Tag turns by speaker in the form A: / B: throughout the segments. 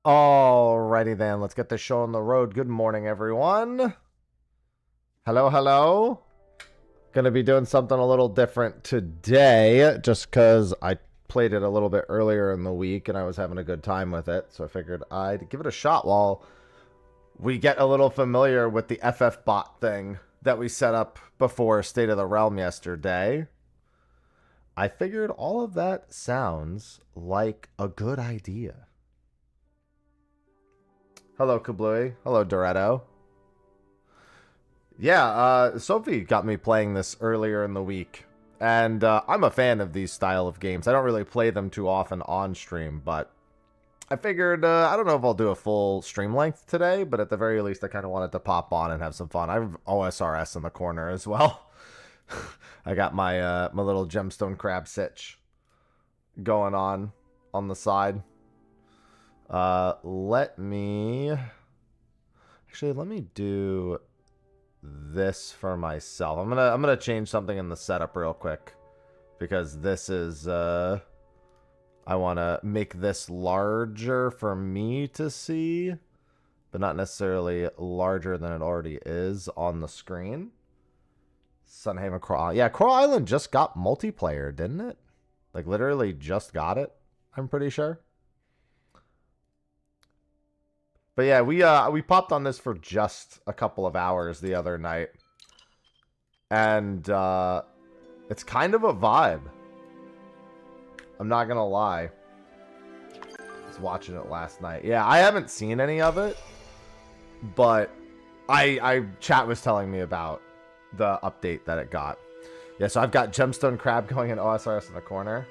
A: Alrighty then, let's get this show on the road. Good morning, everyone. Hello, hello. Gonna be doing something a little different today, just because I played it a little bit earlier in the week and I was having a good time with it, so I figured I'd give it a shot while we get a little familiar with the FF bot thing that we set up before State of the Realm yesterday. I figured all of that sounds like a good idea. Hello, Kablooey. Hello, Doretto. Yeah, Sophie got me playing this earlier in the week. And I'm a fan of these style of games. I don't really play them too often on stream, but I figured, I don't know if I'll do a full stream length today, but at the very least, I kind of wanted to pop on and have some fun. I have OSRS in the corner as well. I got my my little gemstone crab sitch going on the side. Let me do this for myself. I'm gonna change something in the setup real quick because this is I want to make this larger for me to see, but not necessarily larger than it already is on the screen. Sunhaven Coral. Yeah, Coral Island just got multiplayer, didn't it? Like literally just got it, I'm pretty sure. But yeah, we popped on this for just a couple of hours the other night. And it's kind of a vibe. I'm not gonna lie. I was watching it last night. Yeah, I haven't seen any of it, but chat was telling me about the update that it got. Yeah, so I've got Gemstone Crab going in OSRS in the corner.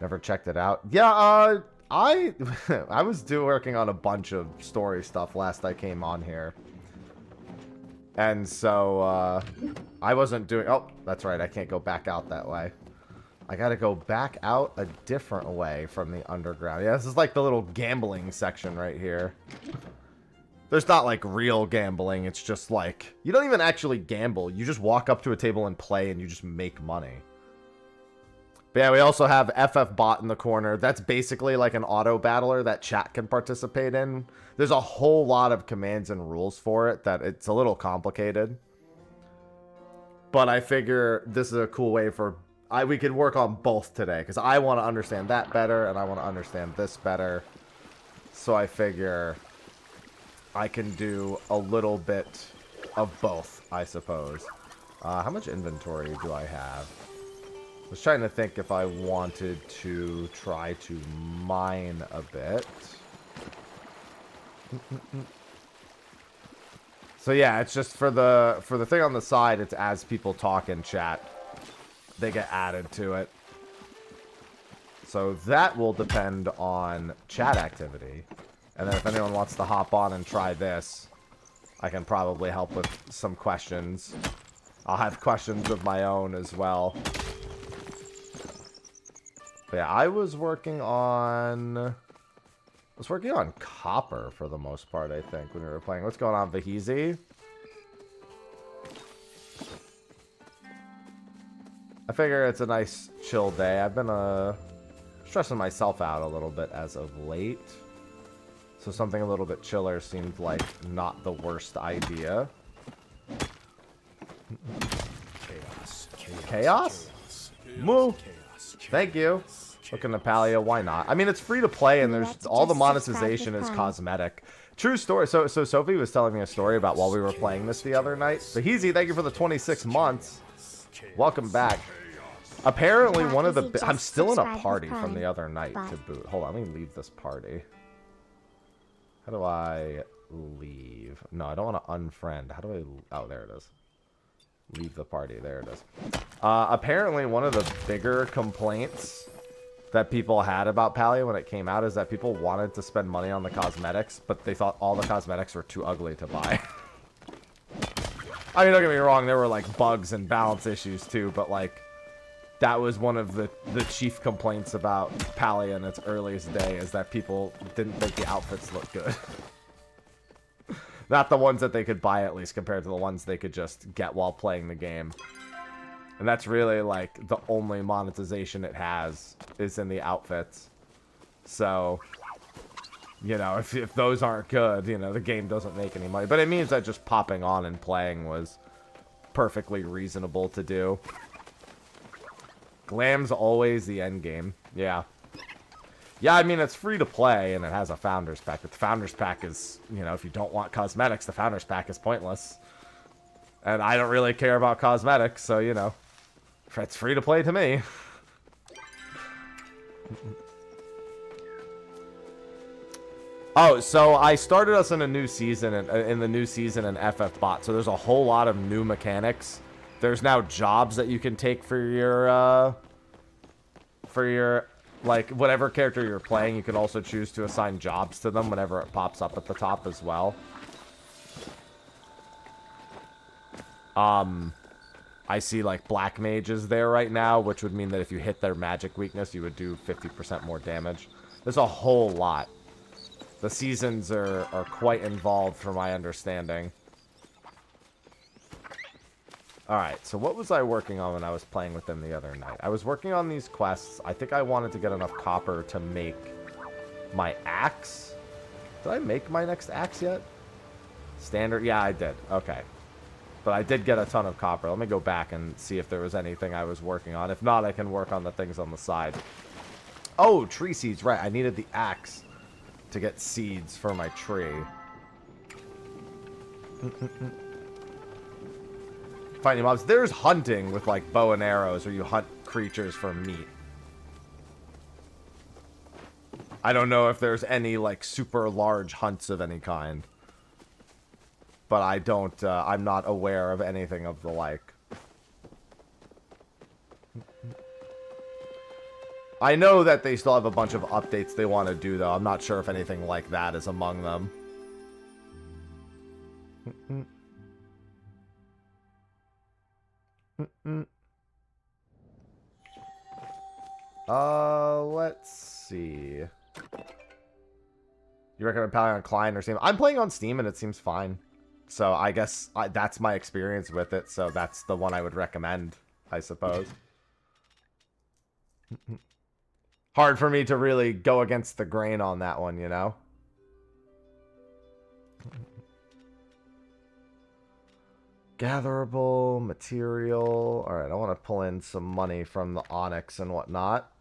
A: Never checked it out. Yeah, I was working on a bunch of story stuff last I came on here. And so I wasn't doing... Oh, that's right. I can't go back out that way. I got to go back out a different way from the underground. Yeah, this is like the little gambling section right here. There's not like real gambling. It's just like... You don't even actually gamble. You just walk up to a table and play and you just make money. But yeah, we also have FF Bot in the corner. That's basically like an auto battler that chat can participate in. There's a whole lot of commands and rules for it that it's a little complicated. But I figure this is a cool way for... we could work on both today because I want to understand that better and I want to understand this better. So I figure I can do a little bit of both, I suppose. How much inventory do I have? I was trying to think if I wanted to try to mine a bit. So yeah, it's just for the thing on the side, it's as people talk in chat, they get added to it. So that will depend on chat activity. And then if anyone wants to hop on and try this, I can probably help with some questions. I'll have questions of my own as well. But yeah, I was working on copper for the most part, I think, when we were playing. What's going on, Vahizi? I figure it's a nice chill day. I've been stressing myself out a little bit as of late. So something a little bit chiller seemed like not the worst idea. Chaos? Moo! Thank you. Looking at Palia, why not? I mean, it's free to play, and there's all the monetization is cosmetic. True story. So Sophie was telling me a story about while we were playing this the other night. Vahizi, thank you for the 26 months. Welcome back. Apparently, one of the... I'm still in a party from the other night to boot. Hold on, let me leave this party. How do I leave? No, I don't want to unfriend. How do I... Oh, there it is. Leave the party. There it is. Apparently, one of the bigger complaints that people had about Palia when it came out is that people wanted to spend money on the cosmetics, but they thought all the cosmetics were too ugly to buy. I mean, don't get me wrong, there were like bugs and balance issues too, but like that was one of the chief complaints about Palia in its earliest day, is that people didn't think the outfits looked good. Not the ones that they could buy, at least, compared to the ones they could just get while playing the game. And that's really, like, the only monetization it has is in the outfits. So, You know, if those aren't good, you know, the game doesn't make any money. But it means that just popping on and playing was perfectly reasonable to do. Glam's always the end game. Yeah. Yeah, I mean, it's free to play, and it has a Founders Pack. But the Founders Pack is, you know, if you don't want cosmetics, the Founders Pack is pointless. And I don't really care about cosmetics, so, you know, it's free to play to me. Oh, so I started us in a new season, in the new season in FFbot, so there's a whole lot of new mechanics. There's now jobs that you can take for your, like, whatever character you're playing. You can also choose to assign jobs to them whenever it pops up at the top as well. I see, like, Black Mage is there right now, which would mean that if you hit their magic weakness, you would do 50% more damage. There's a whole lot. The seasons are quite involved, from my understanding. Alright, so what was I working on when I was playing with them the other night? I was working on these quests. I think I wanted to get enough copper to make my axe. Did I make my next axe yet? Standard? Yeah, I did. Okay. But I did get a ton of copper. Let me go back and see if there was anything I was working on. If not, I can work on the things on the side. Oh, tree seeds. Right, I needed the axe to get seeds for my tree. Finding mobs. There's hunting with, like, bow and arrows, where you hunt creatures for meat. I don't know if there's any, like, super large hunts of any kind. But I don't, I'm not aware of anything of the like. I know that they still have a bunch of updates they want to do, though. I'm not sure if anything like that is among them. Let's see. You recommend Palia on client or Steam? I'm playing on Steam, and it seems fine. So I guess that's my experience with it, so that's the one I would recommend, I suppose. Hard for me to really go against the grain on that one, you know? Gatherable, material. Alright, I want to pull in some money from the onyx and whatnot.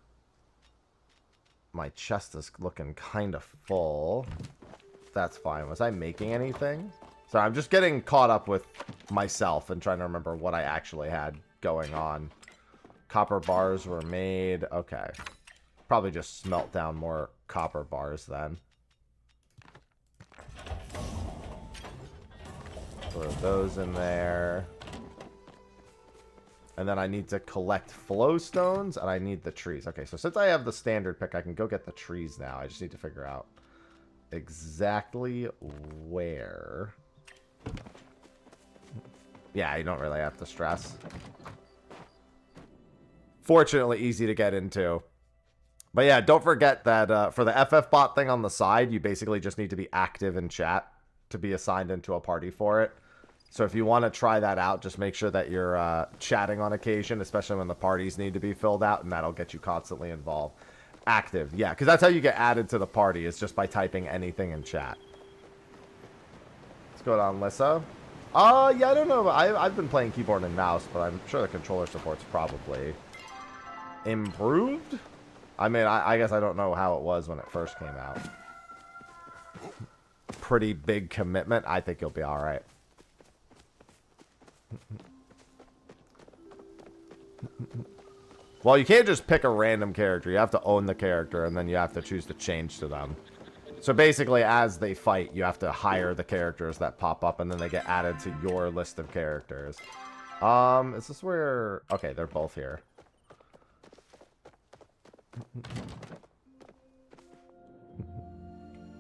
A: My chest is looking kind of full. That's fine. Was I making anything? So I'm just getting caught up with myself and trying to remember what I actually had going on. Copper bars were made. Okay. Probably just smelt down more copper bars then. Throw those in there. And then I need to collect flow stones, and I need the trees. Okay, so since I have the standard pick, I can go get the trees now. I just need to figure out exactly where. Yeah, you don't really have to stress. Fortunately, easy to get into. But yeah, don't forget that for the FFbot thing on the side, you basically just need to be active in chat to be assigned into a party for it. So if you want to try that out, just make sure that you're chatting on occasion, especially when the parties need to be filled out, and that'll get you constantly involved. Active, yeah, because that's how you get added to the party, is just by typing anything in chat. Let's go down Lissa. Yeah, I don't know. I've been playing keyboard and mouse, but I'm sure the controller support's probably improved. I mean, I guess I don't know how it was when it first came out. Pretty big commitment. I think you'll be all right. Well, you can't just pick a random character. You have to own the character, and then you have to choose to change to them. So basically, as they fight, you have to hire the characters that pop up, and then they get added to your list of characters. Is this where... Okay, they're both here.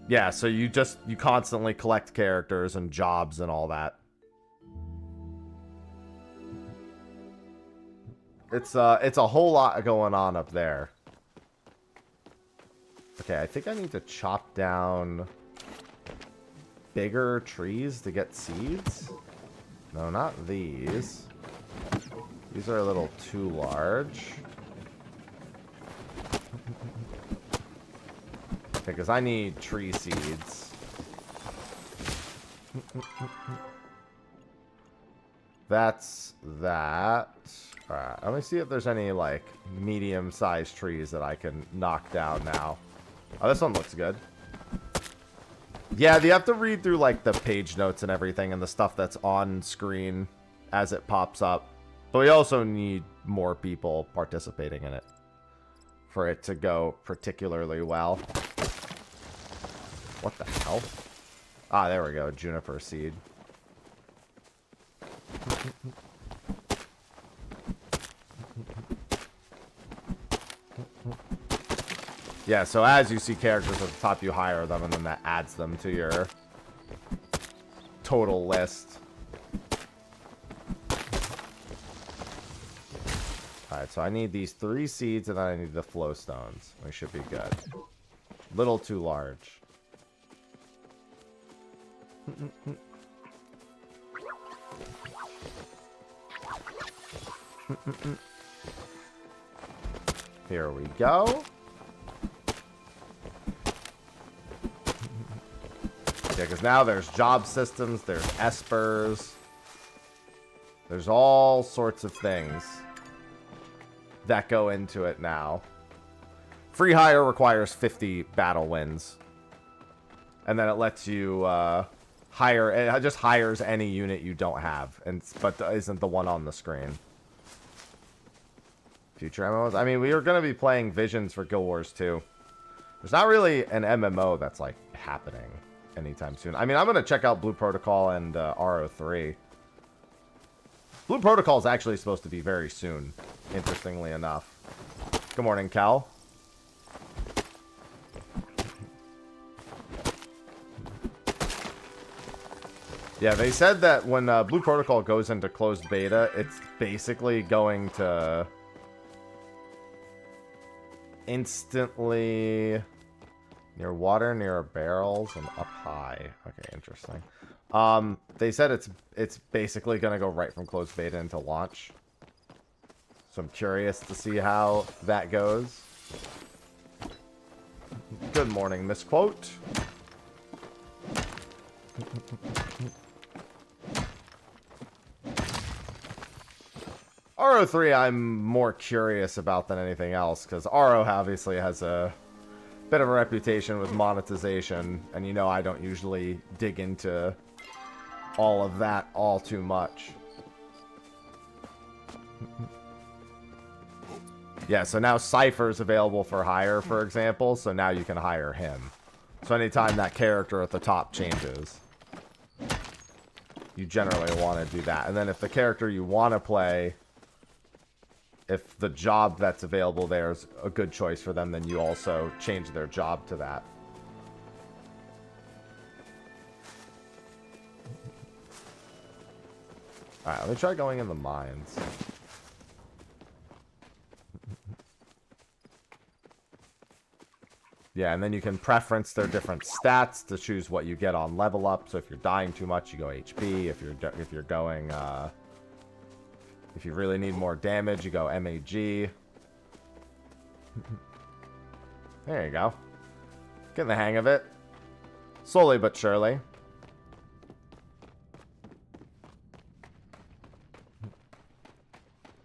A: Yeah, so you constantly collect characters and jobs and all that. It's a whole lot going on up there. Okay, I think I need to chop down bigger trees to get seeds. No, not these. These are a little too large. Because I need tree seeds. That's that. Alright, let me see if there's any, like, medium-sized trees that I can knock down now. Oh, this one looks good. Yeah, you have to read through, like, the page notes and everything and the stuff that's on screen as it pops up. But we also need more people participating in it for it to go particularly well. What the hell? Ah, there we go. Juniper seed. Yeah, so as you see characters at the top, you hire them, and then that adds them to your total list. Alright, so I need these 3 seeds, and then I need the flow stones. We should be good. Little too large. Here we go. Yeah, because now there's job systems, there's espers. There's all sorts of things that go into it now. Free hire requires 50 battle wins. And then it lets you hire, it just hires any unit you don't have, but isn't the one on the screen. Future MMOs? I mean, we are going to be playing Visions for Guild Wars 2. There's not really an MMO that's, like, happening anytime soon. I mean, I'm going to check out Blue Protocol and RO3. Blue Protocol is actually supposed to be very soon, interestingly enough. Good morning, Cal. Yeah, they said that when Blue Protocol goes into closed beta, it's basically going to instantly near water, near barrels, and up high. Okay, interesting. They said it's basically going to go right from closed beta into launch. So I'm curious to see how that goes. Good morning, misquote. RO3 I'm more curious about than anything else, because RO obviously has a bit of a reputation with monetization, and you know I don't usually dig into all of that all too much. Yeah, so now Cypher's available for hire, for example, so now you can hire him. So anytime that character at the top changes, you generally want to do that. And then if the character you want to play, if the job that's available there is a good choice for them, then you also change their job to that. Alright, let me try going in the mines. Yeah, and then you can preference their different stats to choose what you get on level up. So if you're dying too much, you go HP. If you're going, if you really need more damage, you go MAG. There you go. Getting the hang of it. Slowly but surely.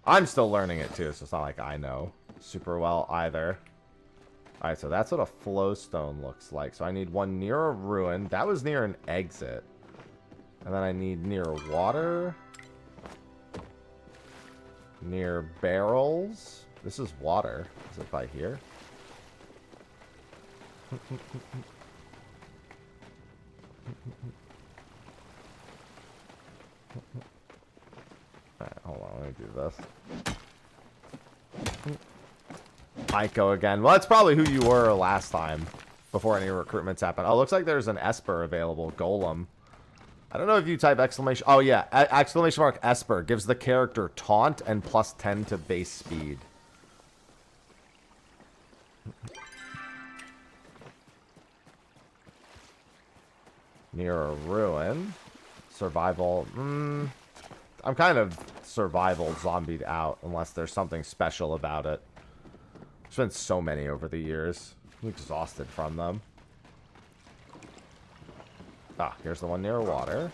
A: I'm still learning it too, so it's not like I know super well either. Alright, so that's what a flowstone looks like. So I need one near a ruin. That was near an exit. And then I need near water. Near barrels. This is water. Is it by here? Alright, hold on. Let me do this. Ico again. Well, that's probably who you were last time before any recruitments happened. Oh, looks like there's an Esper available. Golem. I don't know if you type exclamation... Oh, yeah. Exclamation mark Esper gives the character taunt and plus 10 to base speed. Near a ruin. Survival. I'm kind of survival zombied out unless there's something special about it. There's been so many over the years. I'm exhausted from them. Ah, here's the one near water.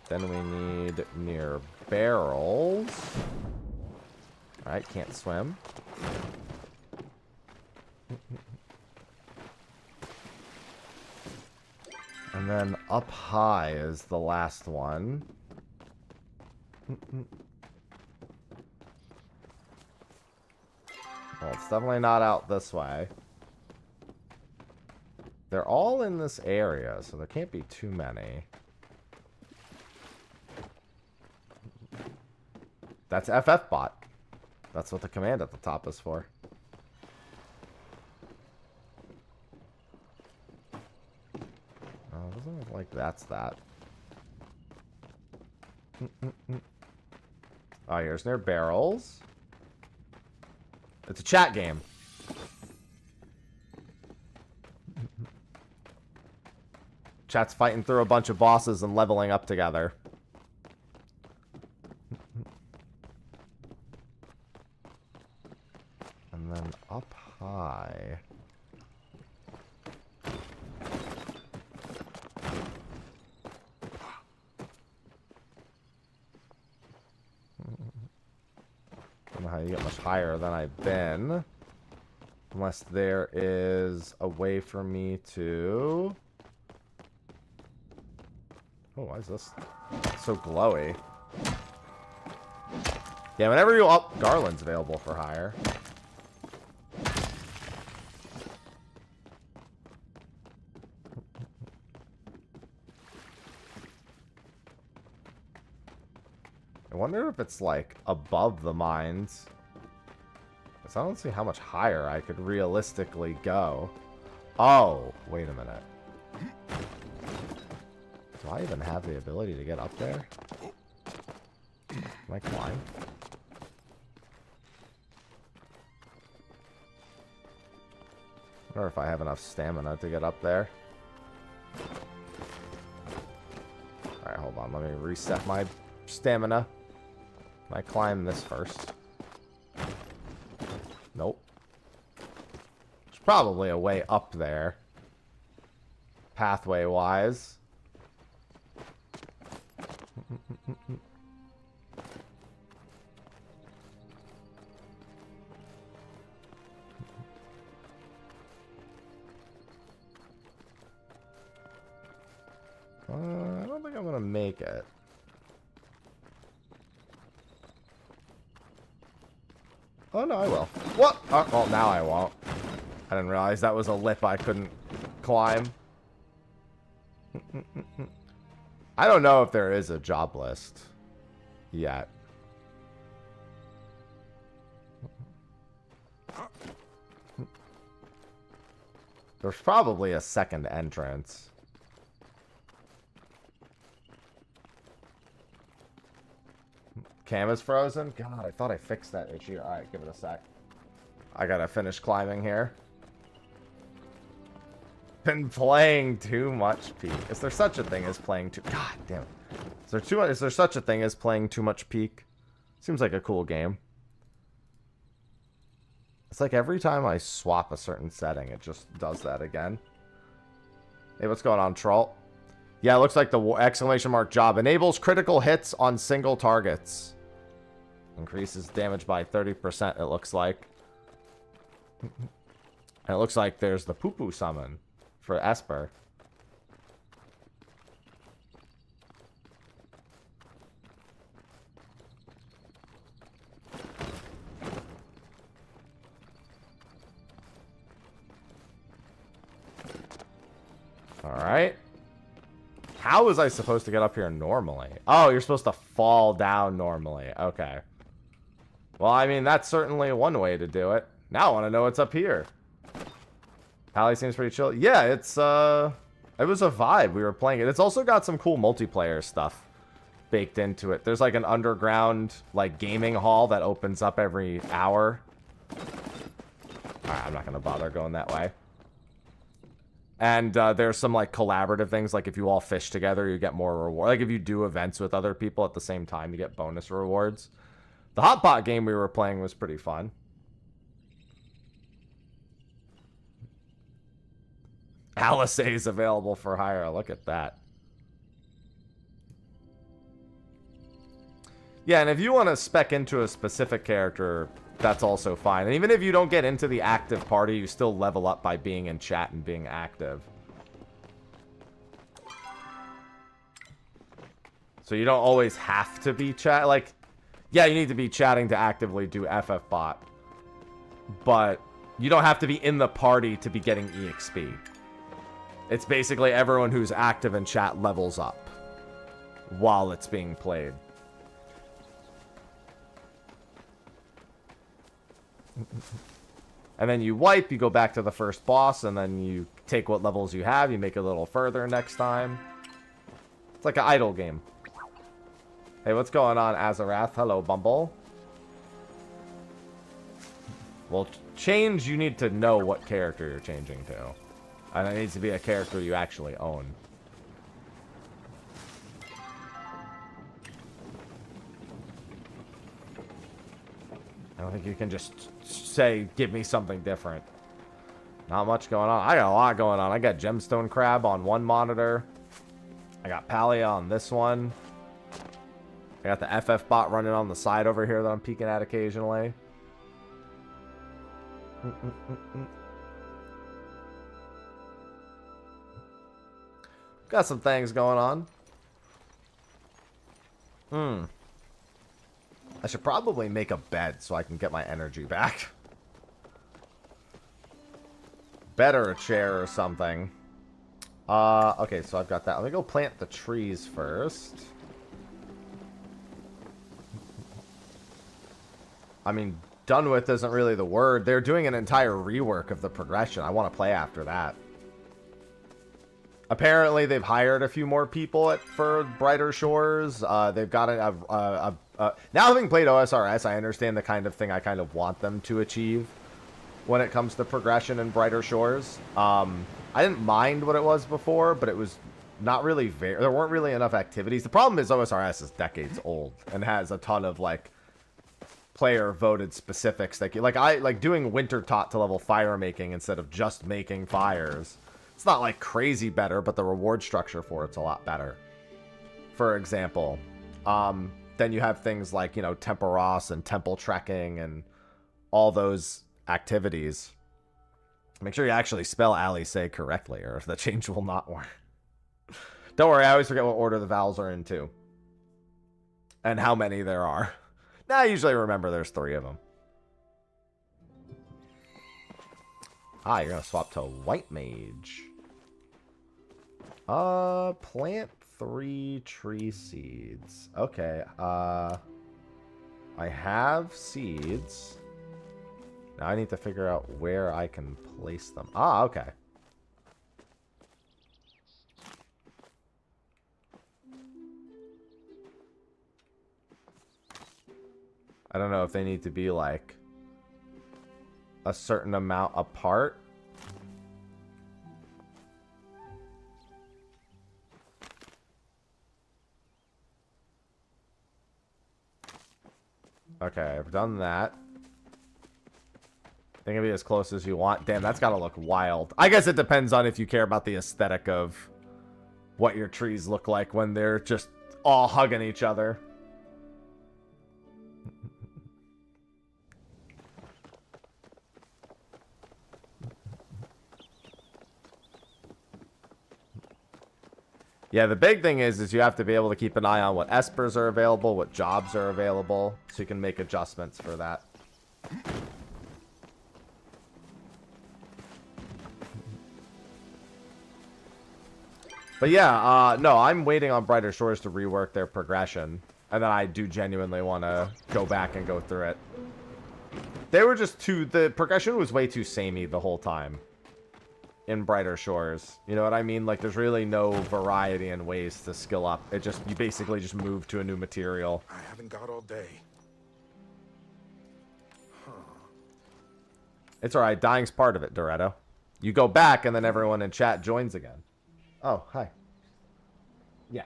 A: Then we need near barrels. Alright, can't swim. And then up high is the last one. Well, it's definitely not out this way. They're all in this area, so there can't be too many. That's FFbot. That's what the command at the top is for. Doesn't look like that's that. Oh, here's near barrels. It's a chat game. Chat's fighting through a bunch of bosses and leveling up together. And then up high. I don't know how you get much higher than I've been. Unless there is a way for me to... Oh, why is this so glowy? Yeah, whenever you... Oh, Garland's available for hire. I wonder if it's, like, above the mines. Because I don't see how much higher I could realistically go. Oh, wait a minute. Do I even have the ability to get up there? Can I climb? I wonder if I have enough stamina to get up there. Alright, hold on. Let me reset my stamina. Can I climb this first? Nope. There's probably a way up there. Pathway-wise. I don't think I'm gonna make it. Oh, no, I will. What? Oh, well, now I won't. I didn't realize that was a lip I couldn't climb. I don't know if there is a job list yet. There's probably a second entrance. Cam is frozen? God, I thought I fixed that issue. Alright, give it a sec. I gotta finish climbing here. Been playing too much Peak. Is there such a thing as playing too... God damn it. Is there such a thing as playing too much Peak? Seems like a cool game. It's like every time I swap a certain setting, it just does that again. Hey, what's going on, Troll? Yeah, it looks like the exclamation mark job enables critical hits on single targets. Increases damage by 30%, it looks like. And it looks like there's the poo-poo summon for Esper. Alright. How was I supposed to get up here normally? Oh, you're supposed to fall down normally. Okay. Well, I mean, that's certainly one way to do it. Now I want to know what's up here. Palia seems pretty chill. Yeah, it was a vibe. We were playing it. It's also got some cool multiplayer stuff baked into it. There's like an underground like gaming hall that opens up every hour. Alright, I'm not going to bother going that way. And there's some like collaborative things, like if you all fish together, you get more reward. Like if you do events with other people at the same time, you get bonus rewards. The hot pot game we were playing was pretty fun. Palisades available for hire. Look at that. Yeah, and if you want to spec into a specific character, that's also fine. And even if you don't get into the active party, you still level up by being in chat and being active. So you don't always have to be chat. Like, yeah, you need to be chatting to actively do FFbot. But you don't have to be in the party to be getting EXP. It's basically everyone who's active in chat levels up while it's being played. And then you wipe, you go back to the first boss, and then you take what levels you have, you make it a little further next time. It's like an idle game. Hey, what's going on, Azarath? Hello, Bumble. Well, change, you need to know what character you're changing to. And it needs to be a character you actually own. I don't think you can just say, give me something different. Not much going on. I got a lot going on. I got Gemstone Crab on one monitor. I got Palia on this one. I got the FF bot running on the side over here that I'm peeking at occasionally. Got some things going on. I should probably make a bed so I can get my energy back. Bed or a chair or something. Okay, so I've got that. Let me go plant the trees first. I mean, done with isn't really the word. They're doing an entire rework of the progression. I want to play after that. Apparently, they've hired a few more people for Brighter Shores. They've got now having played OSRS, I understand the kind of thing I kind of want them to achieve when it comes to progression in Brighter Shores. I didn't mind what it was before, but it was not really there weren't really enough activities. The problem is OSRS is decades old and has a ton of like player voted specifics that I like doing winter tot to level fire making instead of just making fires. It's not like crazy better, but the reward structure for it's a lot better. For example, then you have things like, you know, Temporos and temple trekking and all those activities. Make sure you actually spell Alice correctly, or the change will not work. Don't worry, I always forget what order the vowels are in, too. And how many there are. Now, I usually remember there's 3 of them. Ah, you're going to swap to White Mage. Plant 3 tree seeds. Okay, I have seeds. Now I need to figure out where I can place them. Ah, okay. I don't know if they need to be like a certain amount apart. Okay, I've done that. They can be as close as you want. Damn, that's gotta look wild. I guess it depends on if you care about the aesthetic of what your trees look like when they're just all hugging each other. Yeah, the big thing is you have to be able to keep an eye on what espers are available, what jobs are available, so you can make adjustments for that. But yeah, no, I'm waiting on Brighter Shores to rework their progression, and then I do genuinely want to go back and go through it. They were just the progression was way too samey the whole time in Brighter Shores. You know what I mean? Like, there's really no variety in ways to skill up. You basically just move to a new material.
B: I haven't got all day. Huh.
A: It's alright, dying's part of it, Doretto. You go back and then everyone in chat joins again. Oh, hi. Yeah.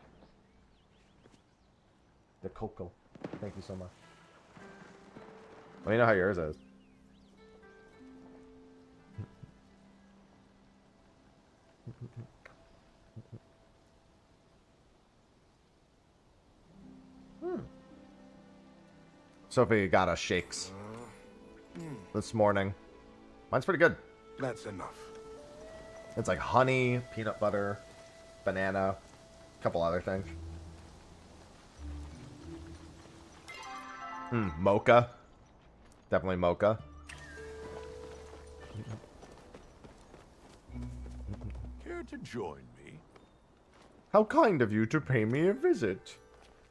A: The cocoa. Thank you so much. Let me know how yours is. Sophie got us shakes this morning. Mine's pretty good.
B: That's enough.
A: It's like honey, peanut butter, banana, a couple other things. Mocha. Definitely mocha.
B: Care to join me?
A: How kind of you to pay me a visit.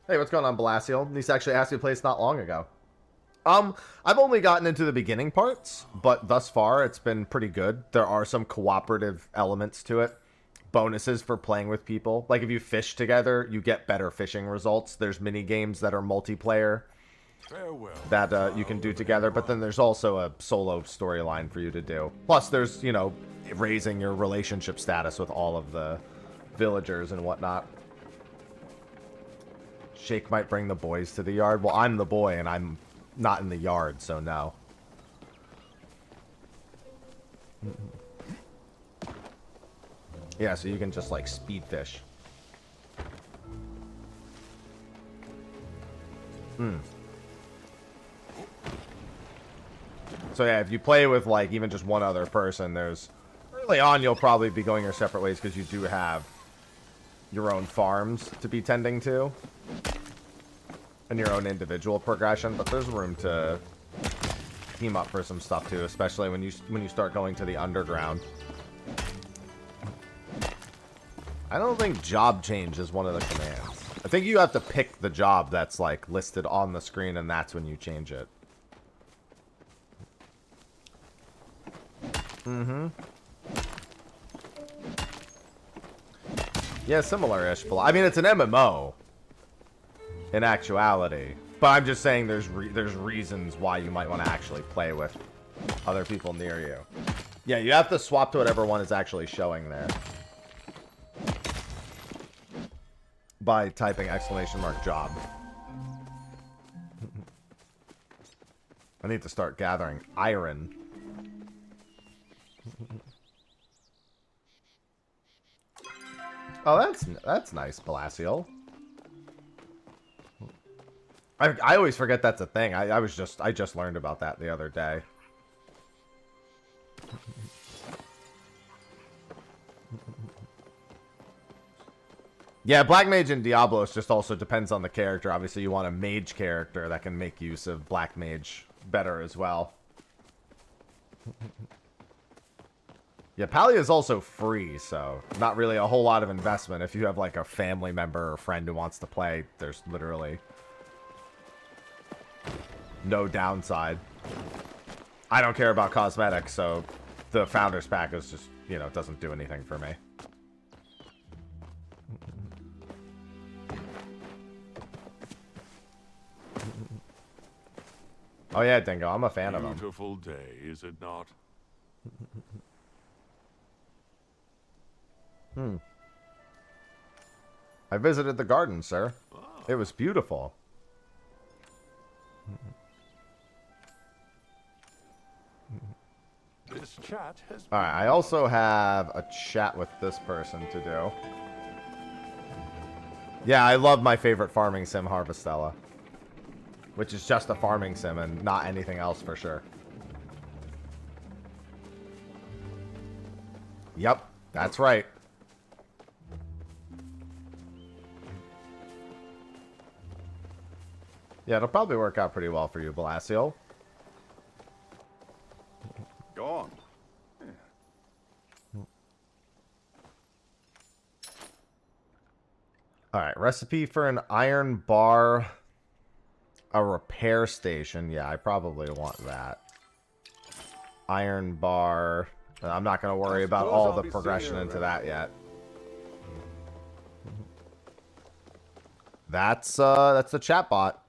A: Hey, what's going on, Blasio? These actually asked me to play this not long ago. I've only gotten into the beginning parts, but thus far it's been pretty good. There are some cooperative elements to it. Bonuses for playing with people. Like if you fish together, you get better fishing results. There's mini games that are multiplayer that you can do together, but then there's also a solo storyline for you to do. Plus there's, you know, raising your relationship status with all of the villagers and whatnot. Shake might bring the boys to the yard. Well, I'm the boy and I'm not in the yard, so no. Yeah, so you can just like speed fish. So yeah, if you play with like even just one other person, there's early on you'll probably be going your separate ways because you do have your own farms to be tending to and your own individual progression, but there's room to team up for some stuff too, especially when you start going to the underground. I don't think job change is one of the commands. I think you have to pick the job that's like listed on the screen and that's when you change it. Yeah, similar-ish. I mean, it's an MMO in actuality, but I'm just saying there's reasons why you might want to actually play with other people near you. Yeah, you have to swap to whatever one is actually showing there by typing !job. I need to start gathering iron. Oh, that's nice, Palacio. I always forget that's a thing. I just learned about that the other day. Yeah, Black Mage in Diablos just also depends on the character. Obviously, you want a mage character that can make use of Black Mage better as well. Yeah, Palia is also free, so not really a whole lot of investment. If you have like a family member or friend who wants to play, there's literally no downside. I don't care about cosmetics, so the Founders Pack is just, you know, doesn't do anything for me. Oh yeah, Dingo, I'm a fan of them.
B: Beautiful day, is it not?
A: I visited the garden, sir. It was beautiful.
B: This chat has
A: Alright, I also have a chat with this person to do. Yeah, I love my favorite farming sim, Harvestella. Which is just a farming sim and not anything else for sure. Yep, that's right. Yeah, it'll probably work out pretty well for you, Blasio.
B: Go on.
A: Alright, recipe for an iron bar. A repair station. Yeah, I probably want that. Iron bar. I'm not going to worry about all the progression into that yet. That's the chat bot.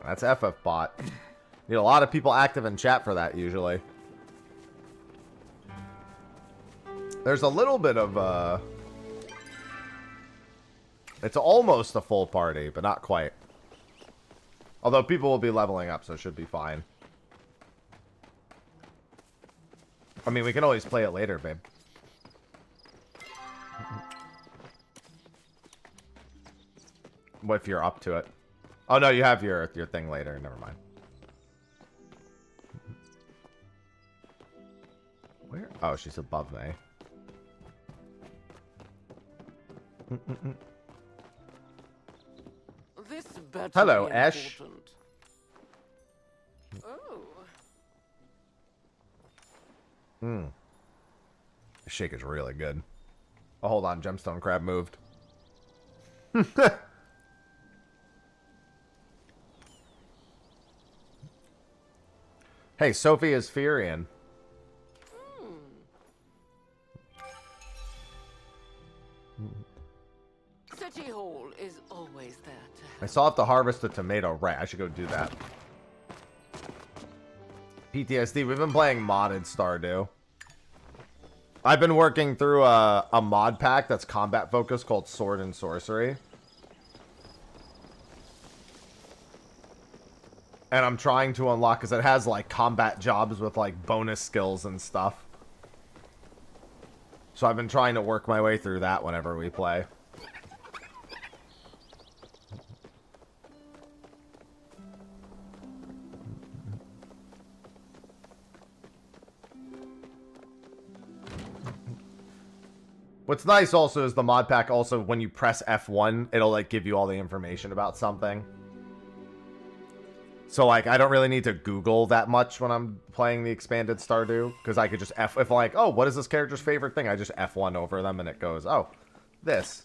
A: That's FF bot. Need a lot of people active in chat for that usually. There's a little bit of it's almost a full party, but not quite. Although people will be leveling up, so it should be fine. I mean, we can always play it later, babe. What if you're up to it? Oh, no, you have your thing later. Never mind. Where? Oh, she's above me.
C: This better
A: Hello,
C: be
A: Ash.
C: important. Oh.
A: The shake is really good. Oh, hold on. Gemstone crab moved. Hey, Sophie is Furian.
C: City Hall is always there to help.
A: I still have to harvest a tomato. Right, I should go do that. PTSD. We've been playing modded Stardew. I've been working through a mod pack that's combat focused called Sword and Sorcery. And I'm trying to unlock, because it has like combat jobs with like bonus skills and stuff. So I've been trying to work my way through that whenever we play. What's nice also is the mod pack also, when you press F1, it'll like give you all the information about something. So like, I don't really need to Google that much when I'm playing the expanded Stardew, because I could just if like, oh, what is this character's favorite thing? I just F1 over them and it goes, oh, this.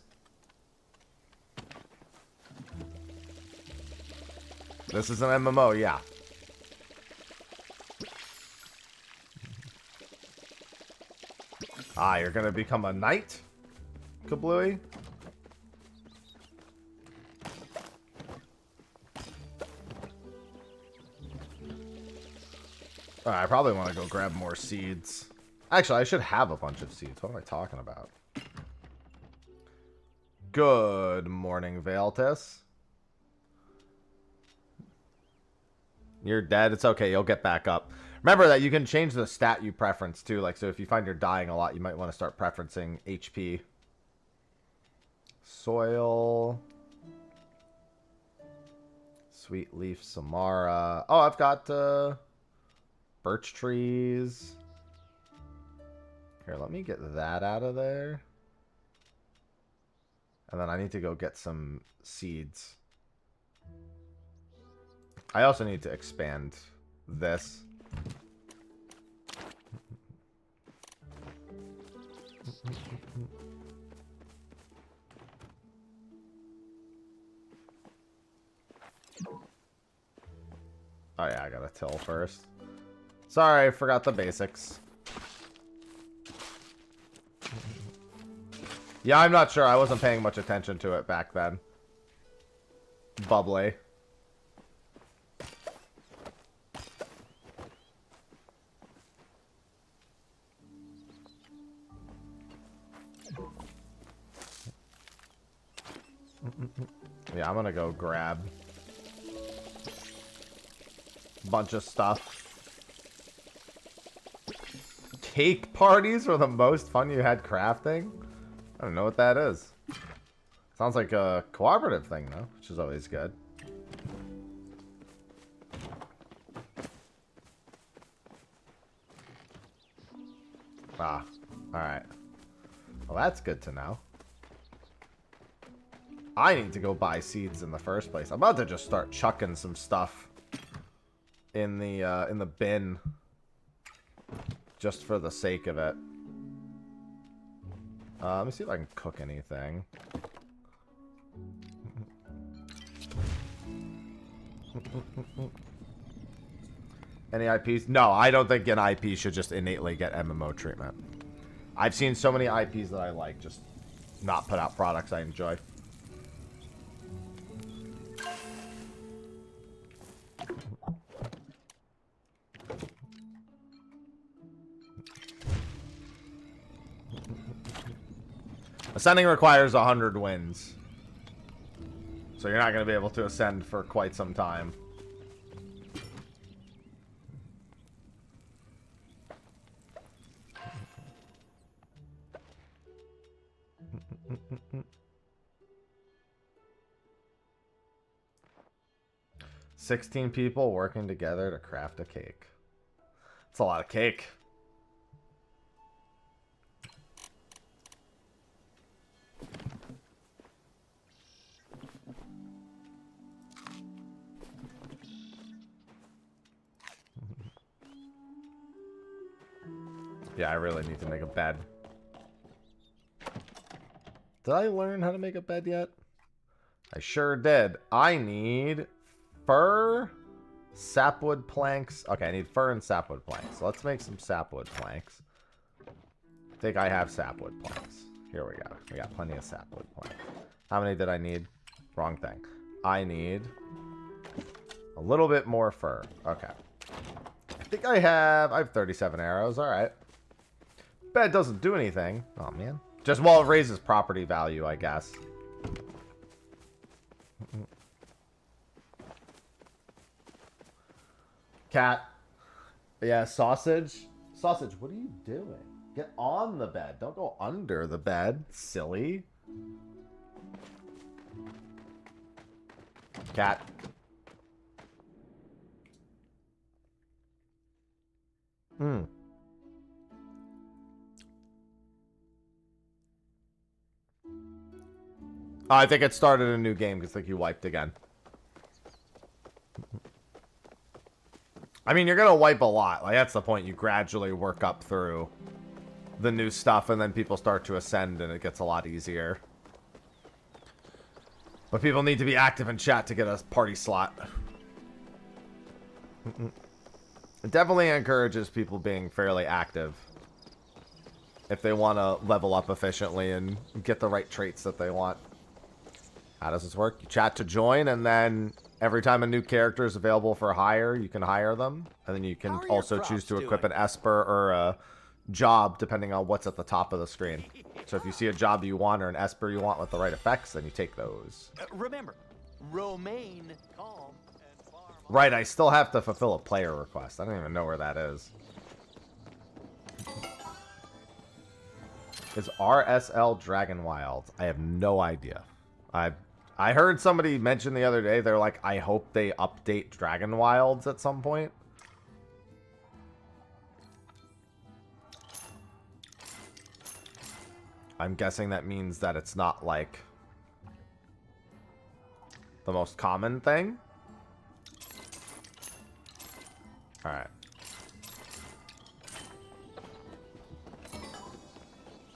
A: This is an MMO, yeah. Ah, you're gonna become a knight, Kablooey? I probably want to go grab more seeds. Actually, I should have a bunch of seeds. What am I talking about? Good morning, Valtis. You're dead. It's okay. You'll get back up. Remember that you can change the stat you preference too. Like, so if you find you're dying a lot, you might want to start preferencing HP. Soil. Sweet leaf Samara. Oh, I've got birch trees. Here, let me get that out of there. And then I need to go get some seeds. I also need to expand this. Oh yeah, I gotta till first. Sorry, I forgot the basics. Yeah, I'm not sure. I wasn't paying much attention to it back then. Bubbly. Yeah, I'm gonna go grab a bunch of stuff. Cake parties were the most fun you had crafting? I don't know what that is. Sounds like a cooperative thing, though, which is always good. Ah, alright. Well, that's good to know. I need to go buy seeds in the first place. I'm about to just start chucking some stuff in the bin, just for the sake of it. Let me see if I can cook anything. Any IPs? No, I don't think an IP should just innately get MMO treatment. I've seen so many IPs that I like just not put out products I enjoy. Ascending requires 100 wins. So you're not going to be able to ascend for quite some time. 16 people working together to craft a cake. It's a lot of cake. Yeah, I really need to make a bed. Did I learn how to make a bed yet? I sure did. I need fur, sapwood planks. Okay, I need fur and sapwood planks. So let's make some sapwood planks. I think I have sapwood planks. Here we go. We got plenty of sapwood planks. How many did I need? Wrong thing. I need a little bit more fur. Okay. I think I have 37 arrows. All right. Bed doesn't do anything. Oh, man. Just, well, it raises property value, I guess. Cat. Yeah, sausage. Sausage, what are you doing? Get on the bed. Don't go under the bed, silly. Cat. Hmm. Oh, I think it started a new game because I think you wiped again. I mean, you're going to wipe a lot. Like, that's the point. You gradually work up through the new stuff, and then people start to ascend, and it gets a lot easier. But people need to be active in chat to get a party slot. It definitely encourages people being fairly active if they want to level up efficiently and get the right traits that they want. How does this work? You chat to join, and then every time a new character is available for hire, you can hire them. And then you can also choose to equip an Esper or a job, depending on what's at the top of the screen. So if you see a job you want or an Esper you want with the right effects, then you take those.
D: Remember, Romaine, calm, and farm.
A: Right, I still have to fulfill a player request. I don't even know where that is. Is RSL Dragon Wild? I have no idea. I heard somebody mention the other day, they're like, I hope they update Dragon Wilds at some point. I'm guessing that means that it's not, like, the most common thing. Alright.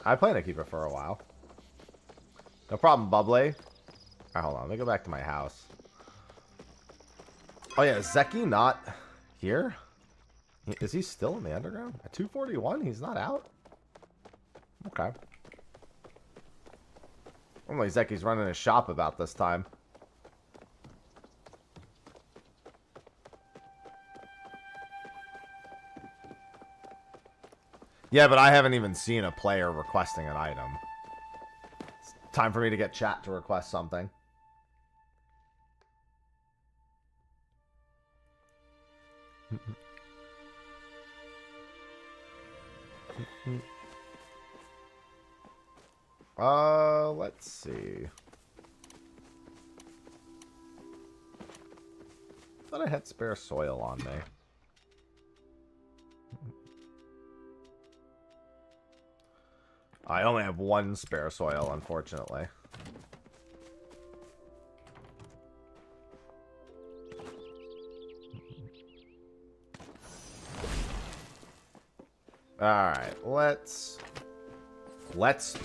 A: I plan to keep it for a while. No problem, Bubbly. Alright, hold on. Let me go back to my house. Oh, yeah. Is Zeki not here? Is he still in the underground? At 241? He's not out? Okay. Normally Zeki's running his shop about this time. Yeah, but I haven't even seen a player requesting an item. It's time for me to get chat to request something. Let's see. Thought I had spare soil on me. I only have one spare soil, unfortunately. Alright, let's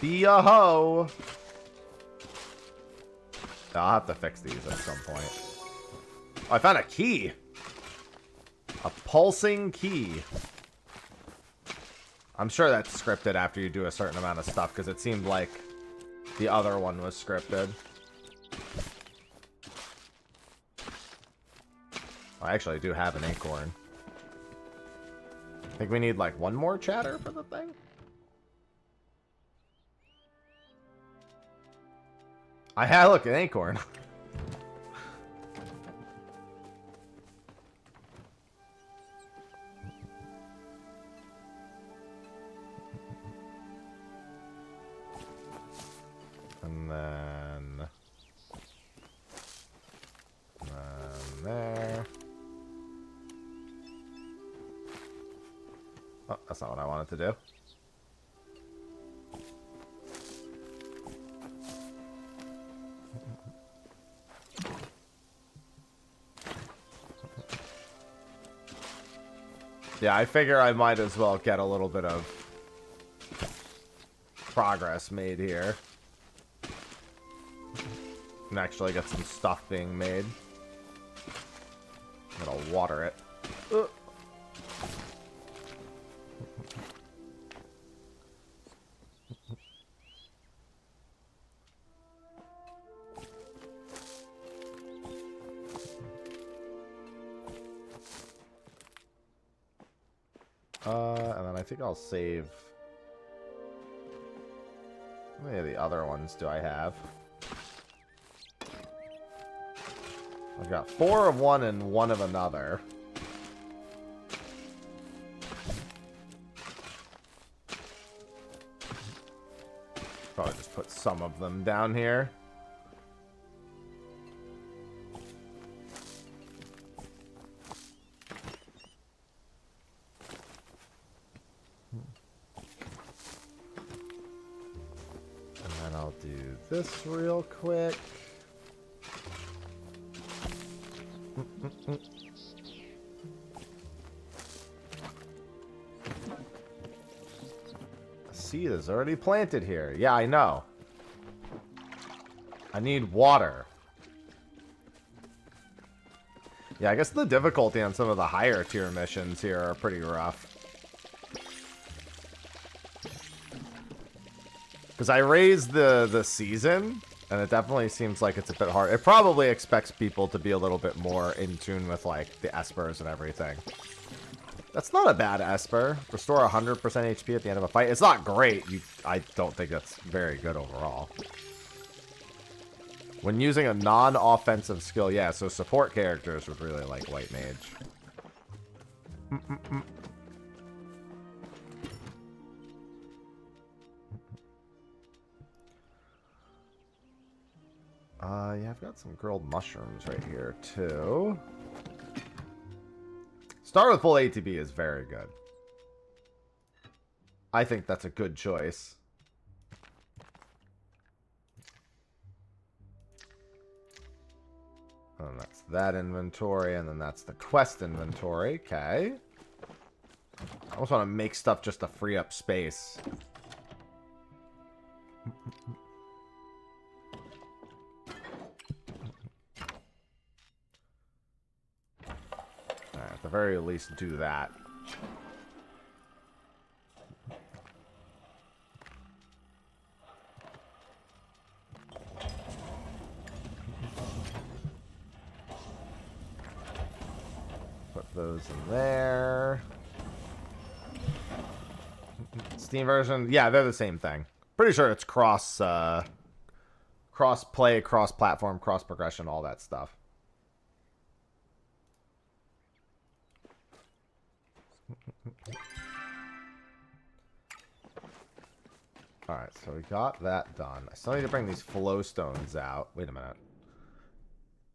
A: be a hoe. I'll have to fix these at some point. Oh, I found a key. A pulsing key. I'm sure that's scripted after you do a certain amount of stuff, because it seemed like the other one was scripted. I actually do have an acorn. I think we need like one more chatter for the thing. I had look an acorn. And then there. Oh, that's not what I wanted to do. Yeah, I figure I might as well get a little bit of progress made here. And actually get some stuff being made. I'm gonna water it. And then I think I'll save... How many of the other ones do I have? I've got 4 of one and 1 of another. Probably just put some of them down here. And then I'll do this real quick. A seed is already planted here. Yeah, I know. I need water. Yeah, I guess the difficulty on some of the higher tier missions here are pretty rough. Because I raised the season, and it definitely seems like it's a bit hard. It probably expects people to be a little bit more in tune with, like, the espers and everything. That's not a bad esper. Restore 100% HP at the end of a fight. It's not great. I don't think that's very good overall. When using a non-offensive skill, yeah, so support characters would really like White Mage. Yeah, I've got some grilled mushrooms right here, too. Start with full ATB is very good. I think that's a good choice. And that's that inventory, and then that's the quest inventory. Okay. I almost want to make stuff just to free up space. Alright, at the very least, do that. Put those in there. Steam version, yeah, they're the same thing. Pretty sure it's cross-play, cross-platform, cross-progression, all that stuff. Alright, so we got that done. I still need to bring these flow stones out. Wait a minute.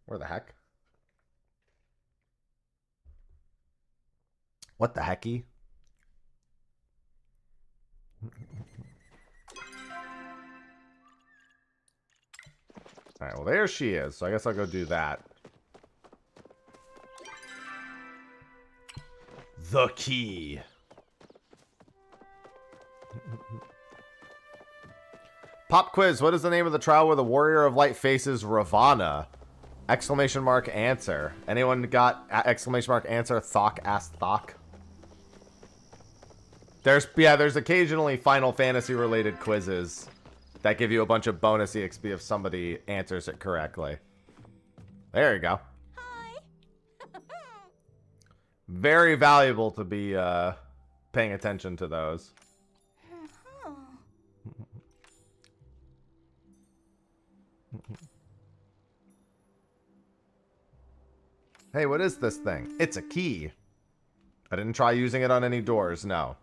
A: Where the heck? What the hecky? Alright, well there she is. So I guess I'll go do that. The key. Pop quiz. What is the name of the trial where the Warrior of Light faces Ravana? Exclamation mark answer. Anyone got exclamation mark answer? Thok asked Thok. There's occasionally Final Fantasy related quizzes that give you a bunch of bonus EXP if somebody answers it correctly. There you go.
E: Hi.
A: Very valuable to be paying attention to those. Hey, what is this thing? It's a key. I didn't try using it on any doors, no.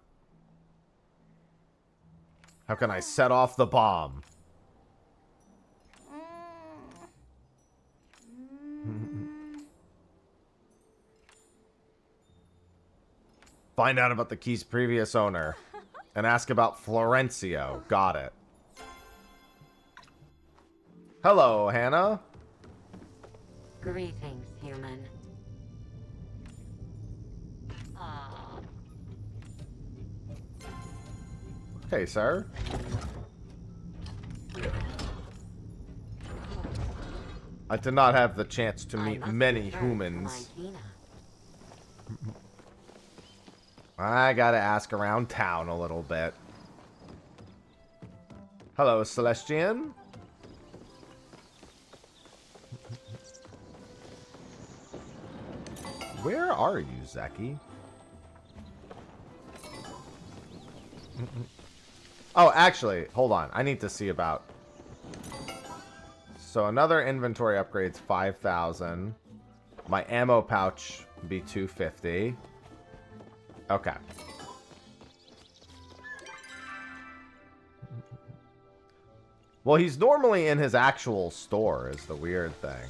A: How can I set off the bomb? Find out about the key's previous owner. And ask about Florencio. Got it. Hello, Hannah.
E: Greetings, human.
A: Okay, sir. I did not have the chance to meet many humans. I gotta ask around town a little bit. Hello, Celestian. Where are you, Zeki? Oh, actually, hold on. I need to see about... So another inventory upgrade's 5,000. My ammo pouch would be 250. Okay. Well, he's normally in his actual store, is the weird thing.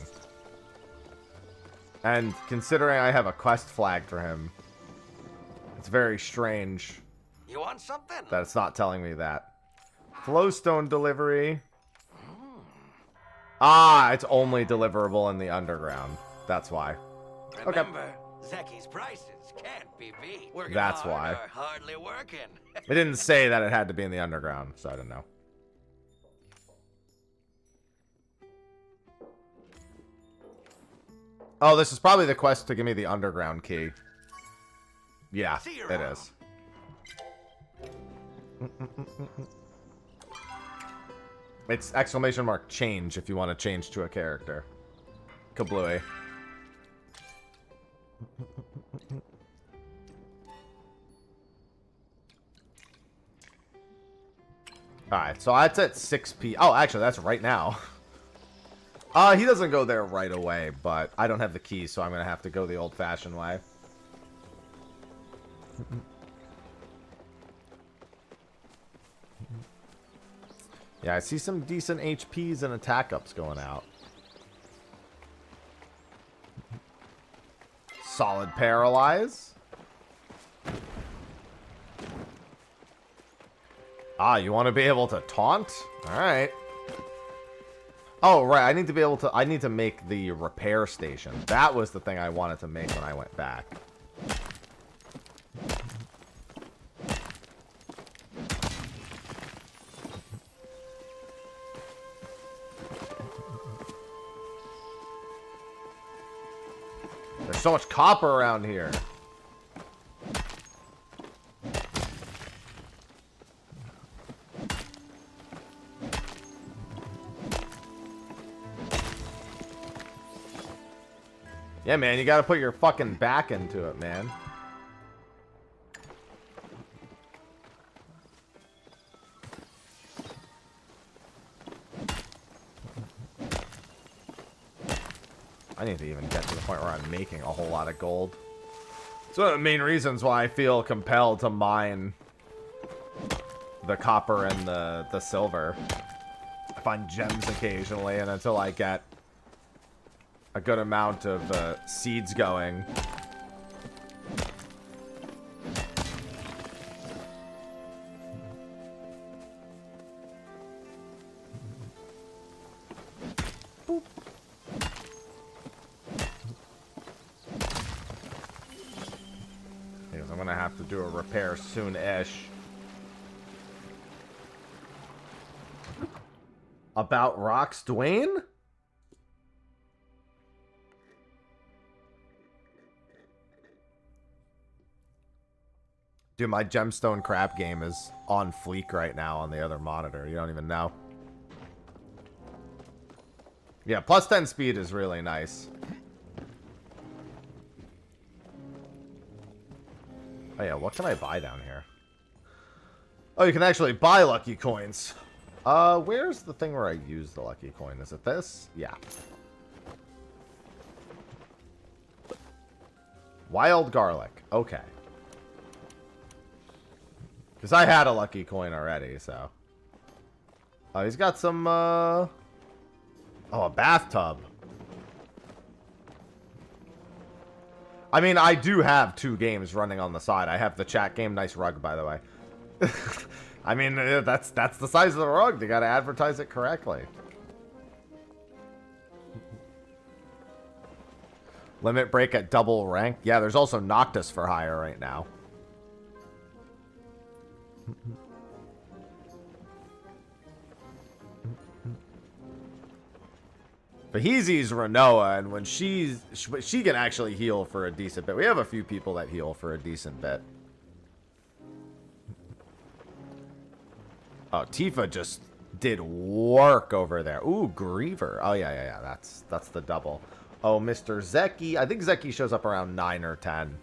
A: And considering I have a quest flag for him, it's very strange.
D: You want something?
A: That it's not telling me that. Flowstone delivery. Ah, it's only deliverable in the underground. That's why.
D: Remember, Zeki's prices can't be beat. Working
A: That's
D: hard
A: why.
D: or hardly working.
A: It didn't say that it had to be in the underground, so I don't know. Oh, this is probably the quest to give me the underground key. Yeah, it is. It's exclamation mark change if you want to change to a character. Kablooey. Alright, so that's at 6 p. Oh, actually, that's right now. He doesn't go there right away, but I don't have the key, so I'm going to have to go the old-fashioned way. Yeah, I see some decent HPs and attack ups going out. Solid paralyze. Ah, you want to be able to taunt? Alright. Oh, right, I need to be able to... I need to make the repair station. That was the thing I wanted to make when I went back. There's so much copper around here. Yeah, man, you gotta put your fucking back into it, man. I need to even get to the point where I'm making a whole lot of gold. It's one of the main reasons why I feel compelled to mine the copper and the silver. I find gems occasionally, and until I get a good amount of seeds going. Boop. Because I'm gonna have to do a repair soon-ish. About rocks, Dwayne? Dude, my gemstone crap game is on fleek right now on the other monitor. You don't even know. Yeah, plus 10 speed is really nice. Oh yeah, what can I buy down here? Oh, you can actually buy lucky coins. Where's the thing where I use the lucky coin? Is it this? Yeah. Wild garlic. Okay. Because I had a lucky coin already, so. Oh, he's got some, oh, a bathtub. I mean, I do have 2 games running on the side. I have the chat game. Nice rug, by the way. I mean, that's the size of the rug. They got to advertise it correctly. Limit break at double rank. Yeah, there's also Noctis for hire right now. Faheezy's Renoa, and when she can actually heal for a decent bit. We have a few people that heal for a decent bit. Oh, Tifa just did work over there. Ooh, Griever. Oh, yeah. That's the double. Oh, Mr. Zeki. I think Zeki shows up around 9 or 10.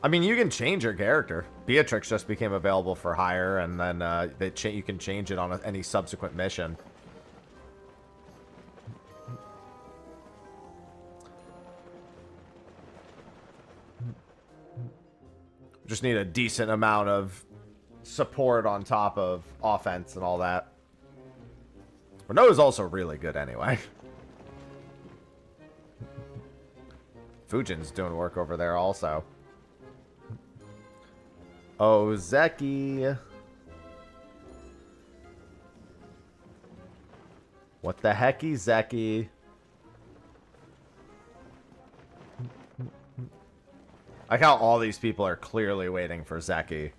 A: I mean, you can change your character. Beatrix just became available for hire, and then you can change it on any subsequent mission. Just need a decent amount of support on top of offense and all that. Renault's also really good anyway. Fujin's doing work over there also. Oh, Zeki. What the hecky, Zeki? I like how all these people are clearly waiting for Zeki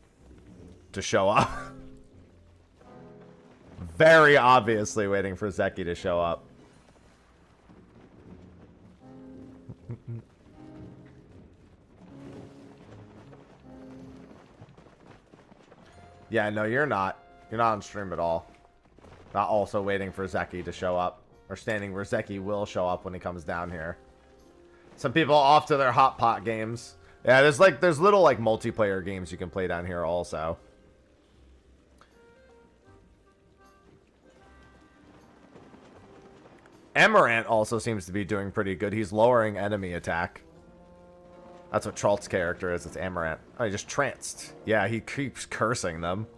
A: to show up. Very obviously waiting for Zeki to show up. Yeah, no, you're not. You're not on stream at all. Not also waiting for Zeki to show up. Or standing where Zeki will show up when he comes down here. Some people off to their hot pot games. Yeah, there's little like multiplayer games you can play down here also. Amarant also seems to be doing pretty good. He's lowering enemy attack. That's what Tralt's character is. It's Amarant. Oh, he just tranced. Yeah, he keeps cursing them.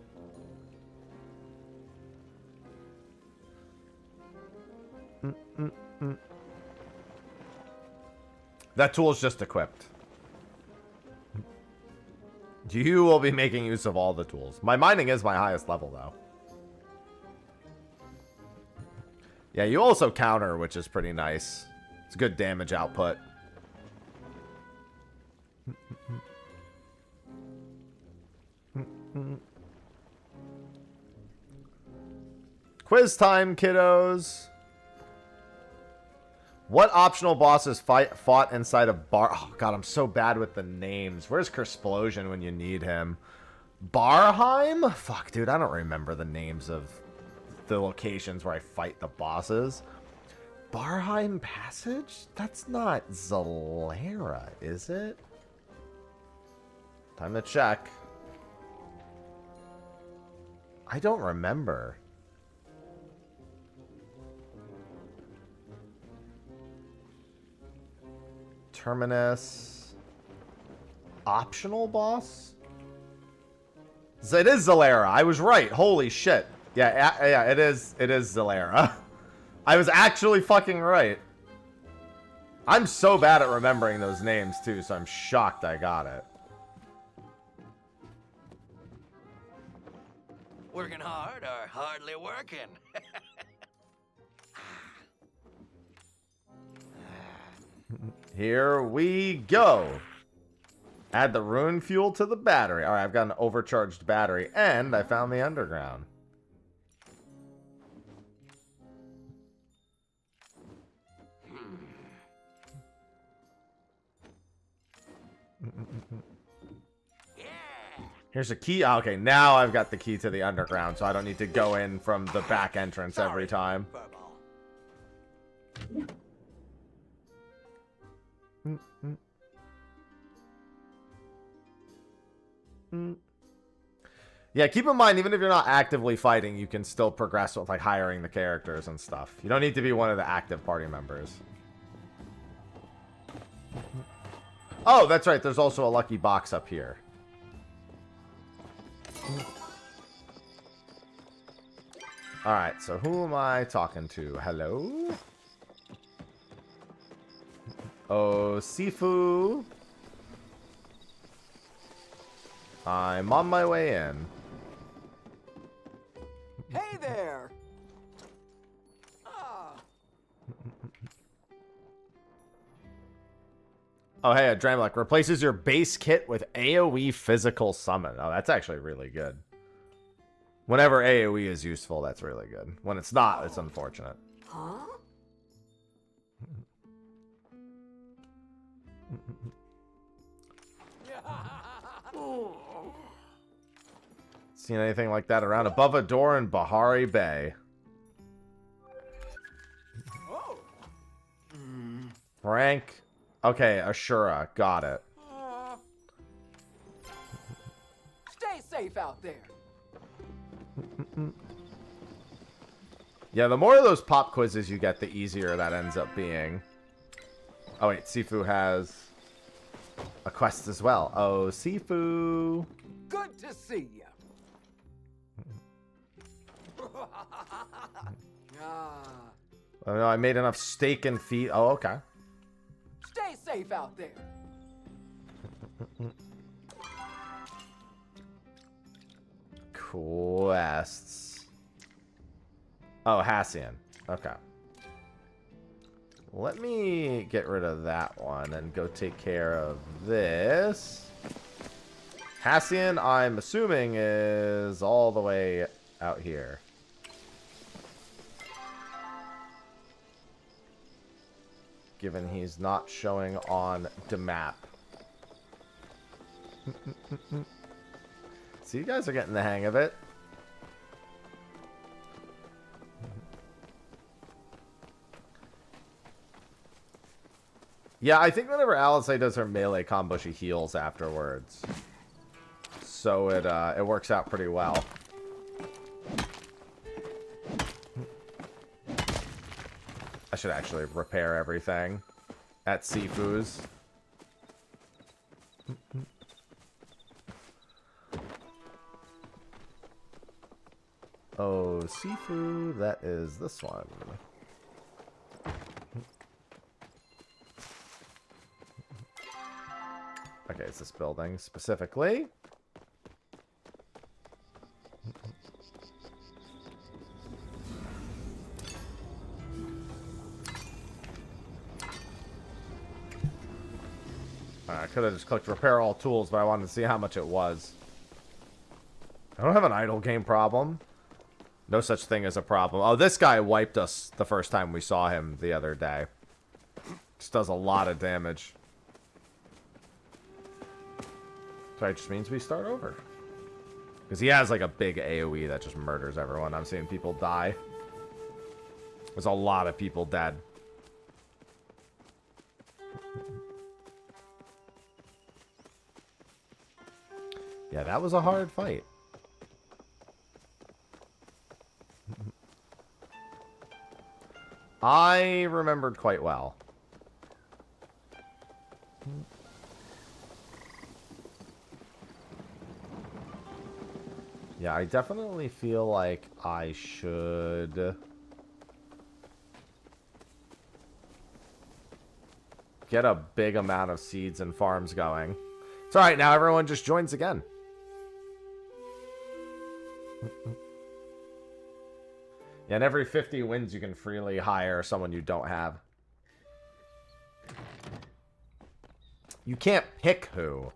A: That tool's just equipped. You will be making use of all the tools. My mining is my highest level, though. Yeah, you also counter, which is pretty nice. It's good damage output. Quiz time, kiddos. What optional bosses fought inside of Bar... Oh, God, I'm so bad with the names. Where's Kersplosion when you need him? Barheim? Fuck, dude, I don't remember the names of the locations where I fight the bosses. Barheim Passage? That's not Zalera, is it? Time to check. I don't remember. Terminus. Optional boss? It is Zalera. I was right. Holy shit. Yeah, it is Zalera. I was actually fucking right. I'm so bad at remembering those names too, so I'm shocked I got it.
D: Working hard or hardly working?
A: Here we go. Add the rune fuel to the battery. Alright, I've got an overcharged battery, and I found the underground. Here's a key. Okay, now I've got the key to the underground, so I don't need to go in from the back entrance every time. Yeah, keep in mind, even if you're not actively fighting, you can still progress with like hiring the characters and stuff. You don't need to be one of the active party members. Oh, that's right. There's also a lucky box up here. Alright, so who am I talking to? Hello? Oh, Sifu. I'm on my way in.
D: Hey there! Ah,
A: Oh, hey, Adrenaline replaces your base kit with AoE physical summon. Oh, that's actually really good. Whenever AoE is useful, that's really good. When it's not, it's unfortunate.
C: Huh?
A: Seen anything like that around? Above a door in Bahari Bay.
D: oh.
A: Frank. Okay, Ashura. Got it.
D: Stay safe out there.
A: Yeah, the more of those pop quizzes you get, the easier that ends up being. Oh, wait. Sifu has a quest as well. Oh, Sifu.
D: Good to see you. Ah,
A: Oh, no, I made enough steak and feet. Oh, okay.
D: stay safe out there.
A: Quests. Oh, Hassian. Okay. Let me get rid of that one and go take care of this. Hassian, I'm assuming, is all the way out here. Given he's not showing on the map. So you guys are getting the hang of it. Yeah, I think whenever Alice does her melee combo, she heals afterwards. So it works out pretty well. I should actually repair everything at Sifu's. Oh, Sifu, that is this one. Okay, it's this building specifically. I could have just clicked repair all tools, but I wanted to see how much it was. I don't have an idle game problem. No such thing as a problem. Oh, this guy wiped us the first time we saw him the other day. Just does a lot of damage. So it just means we start over. Because he has like a big AoE that just murders everyone. I'm seeing people die. There's a lot of people dead. Yeah, that was a hard fight. I remembered quite well. Yeah, I definitely feel like I should get a big amount of seeds and farms going. It's alright, now everyone just joins again. Yeah, and every 50 wins you can freely hire someone you don't have. You can't pick who.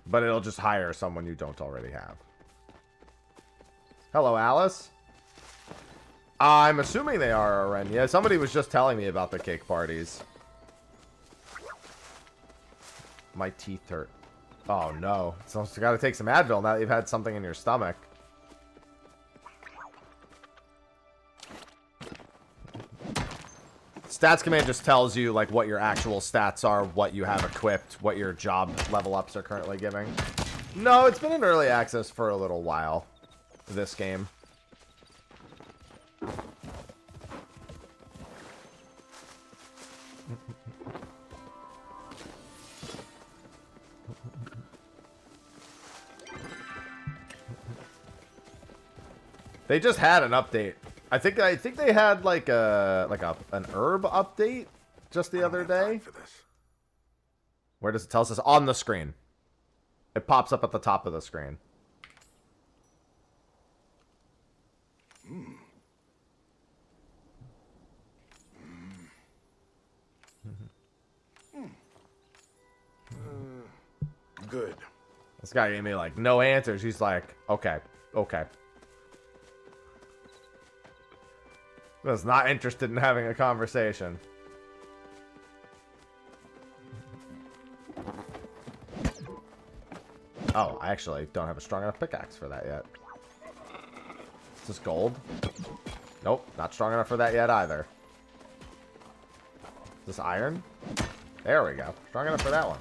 A: But it'll just hire someone you don't already have. Hello, Alice. I'm assuming they are Arenya. Somebody was just telling me about the cake parties. My teeth hurt. Oh, no. So you gotta take some Advil now that you've had something in your stomach. Stats command just tells you like what your actual stats are, what you have equipped, what your job level ups are currently giving. No, it's been in early access for a little while, this game. They just had an update. I think they had like an herb update just the other day.
B: For this.
A: Where does it tell us? On the screen. It pops up at the top of the screen.
B: Good.
A: This guy gave me like no answers. He's like, okay. Was not interested in having a conversation. Oh, I actually don't have a strong enough pickaxe for that yet. Is this gold? Nope, not strong enough for that yet either. Is this iron? There we go. Strong enough for that one.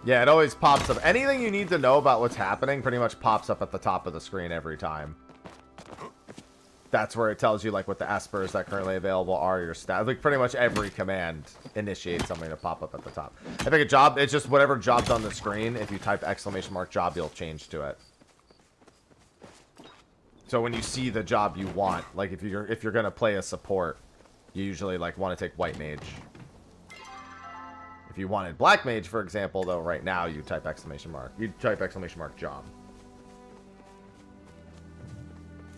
A: Yeah, it always pops up. Anything you need to know about what's happening pretty much pops up at the top of the screen every time. That's where it tells you like what the espers that are currently available are, your stats. Like pretty much every command initiates something to pop up at the top. I think a job, it's just whatever job's on the screen. If you type !job, you'll change to it. So when you see the job you want, like if you're gonna play a support, you usually like want to take white mage. If you wanted black mage, for example, though, right now you type !. You type !job.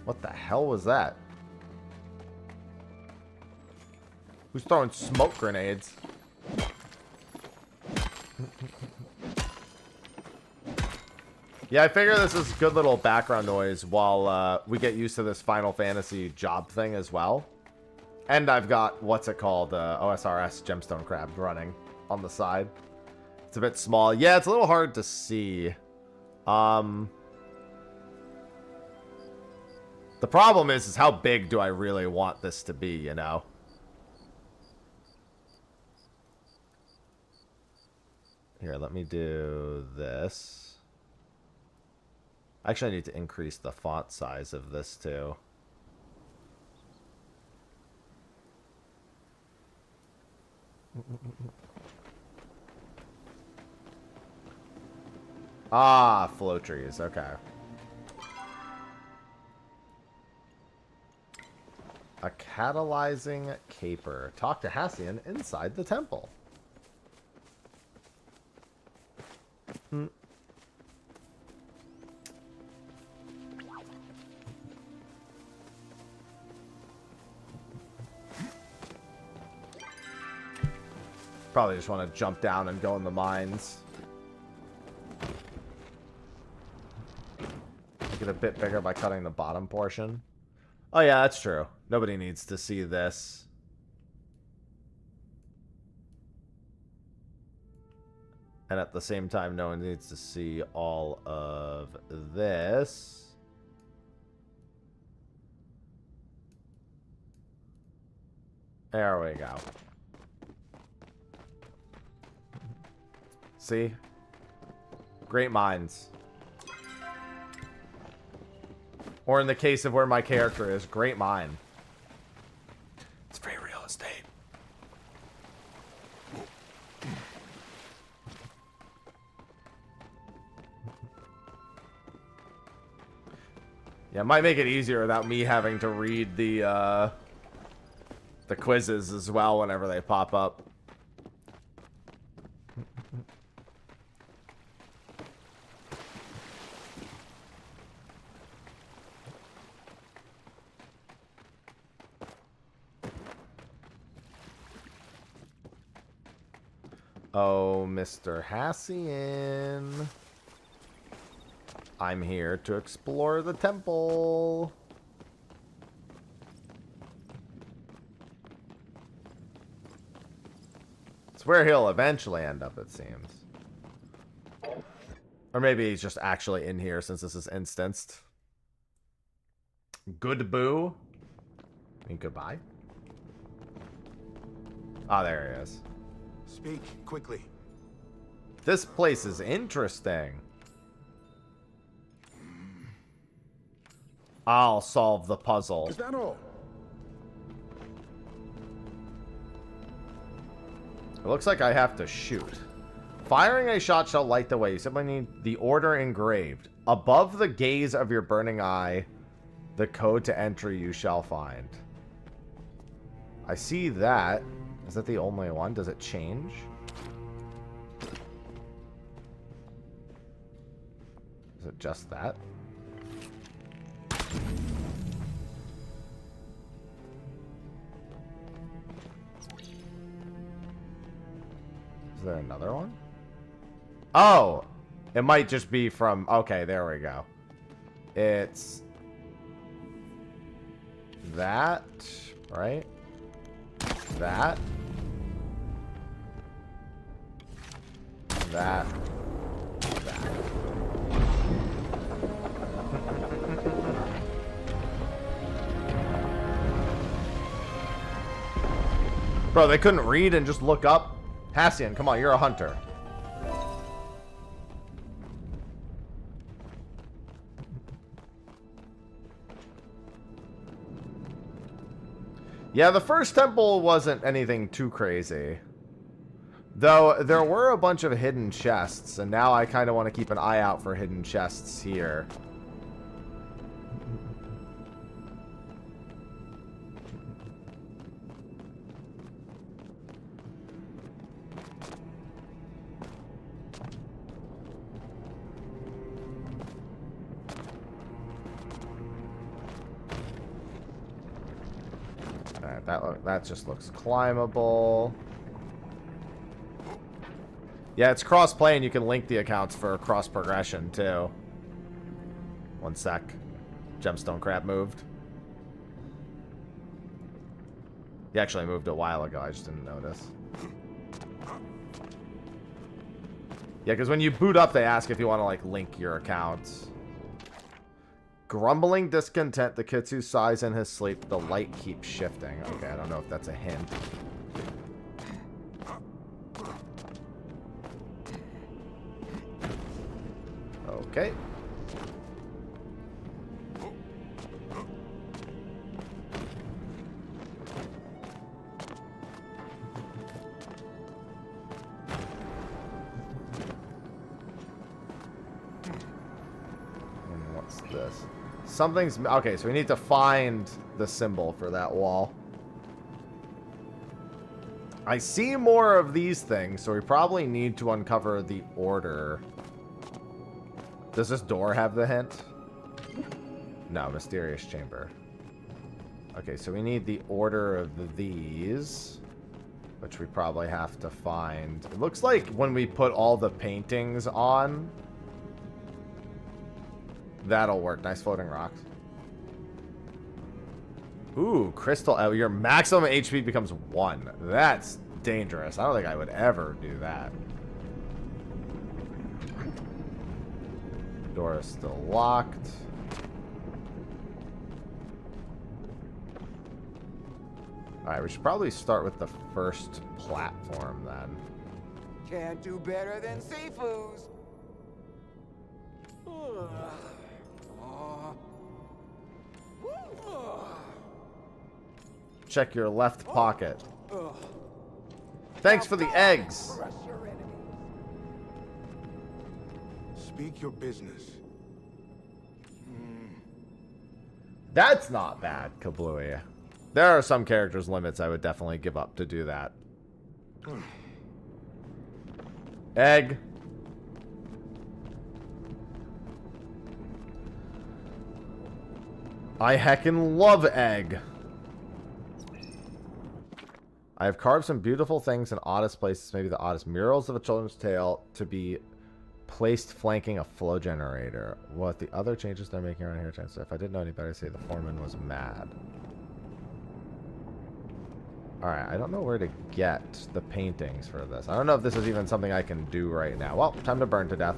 A: What the hell was that? Who's throwing smoke grenades? Yeah, I figure this is good little background noise while we get used to this Final Fantasy job thing as well. And I've got, what's it called, OSRS Gemstone Crab running on the side. It's a bit small. Yeah, it's a little hard to see. The problem is how big do I really want this to be, you know? Here, let me do this. Actually, I need to increase the font size of this, too. Ah, flow trees. Okay. A catalyzing caper. Talk to Hassian inside the temple. Probably just want to jump down and go in the mines. Make it a bit bigger by cutting the bottom portion. Oh yeah, that's true. Nobody needs to see this. And at the same time, no one needs to see all of this. There we go. See? Great minds. Or in the case of where my character is, great mind. It's free real estate. Yeah, it might make it easier without me having to read the quizzes as well whenever they pop up. Oh, Mr. Hassian. I'm here to explore the temple. It's where he'll eventually end up, it seems. Or maybe he's just actually in here since this is instanced. Good boo. I mean, goodbye. Ah, there he is.
B: Speak quickly.
A: This place is interesting. I'll solve the puzzle.
B: Is that all?
A: It looks like I have to shoot. Firing a shot shall light the way. You simply need the order engraved. Above the gaze of your burning eye, the code to entry you shall find. I see that. Is that the only one? Does it change? Is it just that? Is there another one? Oh! It might just be from... Okay, there we go. It's... that, right? That. That. That. Bro, they couldn't read and just look up? Hassian, come on, you're a hunter. Yeah, the first temple wasn't anything too crazy. Though, there were a bunch of hidden chests, and now I kind of want to keep an eye out for hidden chests here. Alright, that just looks climbable. Yeah, it's cross-play, and you can link the accounts for cross-progression, too. One sec. Gemstone crab moved. He actually moved a while ago, I just didn't notice. Yeah, because when you boot up, they ask if you want to, like, link your accounts. Grumbling discontent, the Kitsu sighs in his sleep. The light keeps shifting. Okay, I don't know if that's a hint. Okay. And what's this? Something's... Okay, so we need to find the symbol for that wall. I see more of these things, so we probably need to uncover the order. Does this door have the hint? No, mysterious chamber. Okay, so we need the order of these, which we probably have to find. It looks like when we put all the paintings on, that'll work. Nice floating rocks. Ooh, crystal. Oh, your maximum HP becomes 1. That's dangerous. I don't think I would ever do that. Door is still locked. Alright, we should probably start with the first platform then.
E: Can't do better than Sifu's.
A: Check your left pocket. Thanks for the eggs.
B: Speak your business.
A: That's not bad, Kablooey. There are some characters' limits I would definitely give up to do that. Egg. I heckin' love egg. I have carved some beautiful things in oddest places, maybe the oddest murals of a children's tale, to be placed flanking a flow generator. What the other changes they're making around here? If I didn't know any better, I'd say the foreman was mad. Alright, I don't know where to get the paintings for this. I don't know if this is even something I can do right now. Well, time to burn to death.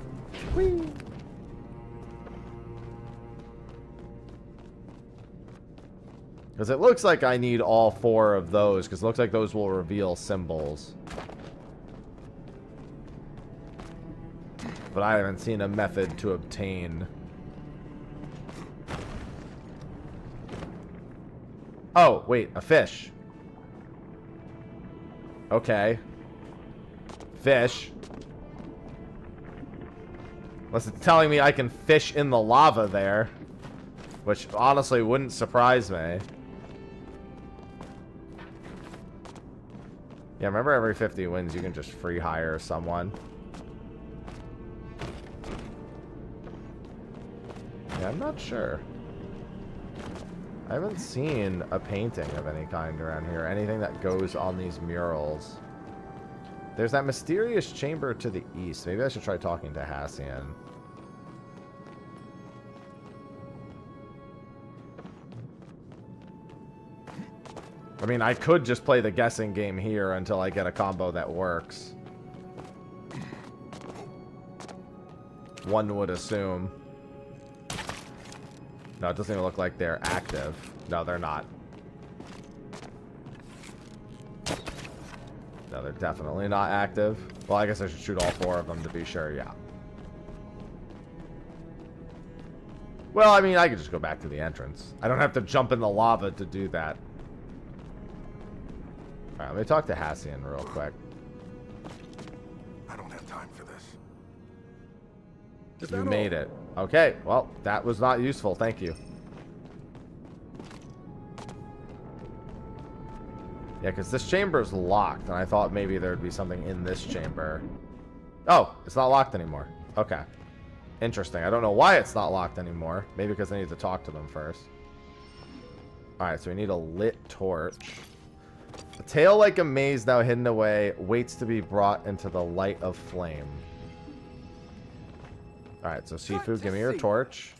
A: Whee! Because it looks like I need all 4 of those, because it looks like those will reveal symbols. But I haven't seen a method to obtain. Oh, wait, a fish. Okay. Fish. Unless it's telling me I can fish in the lava there. Which honestly wouldn't surprise me. Yeah, remember every 50 wins you can just free hire someone. Yeah, I'm not sure. I haven't seen a painting of any kind around here. Anything that goes on these murals. There's that mysterious chamber to the east. Maybe I should try talking to Hassian. I mean, I could just play the guessing game here until I get a combo that works. One would assume. No, it doesn't even look like they're active. No, they're not. No, they're definitely not active. Well, I guess I should shoot all 4 of them to be sure, yeah. Well, I mean, I could just go back to the entrance. I don't have to jump in the lava to do that. Alright, let me talk to Hassian real quick.
B: I don't have time for this.
A: You made it. Okay, well, that was not useful. Thank you. Yeah, because this chamber is locked, and I thought maybe there would be something in this chamber. Oh, it's not locked anymore. Okay. Interesting. I don't know why it's not locked anymore. Maybe because I need to talk to them first. Alright, so we need a lit torch. A tail like a maze now hidden away waits to be brought into the light of flame. Alright, so Sifu, give me your torch.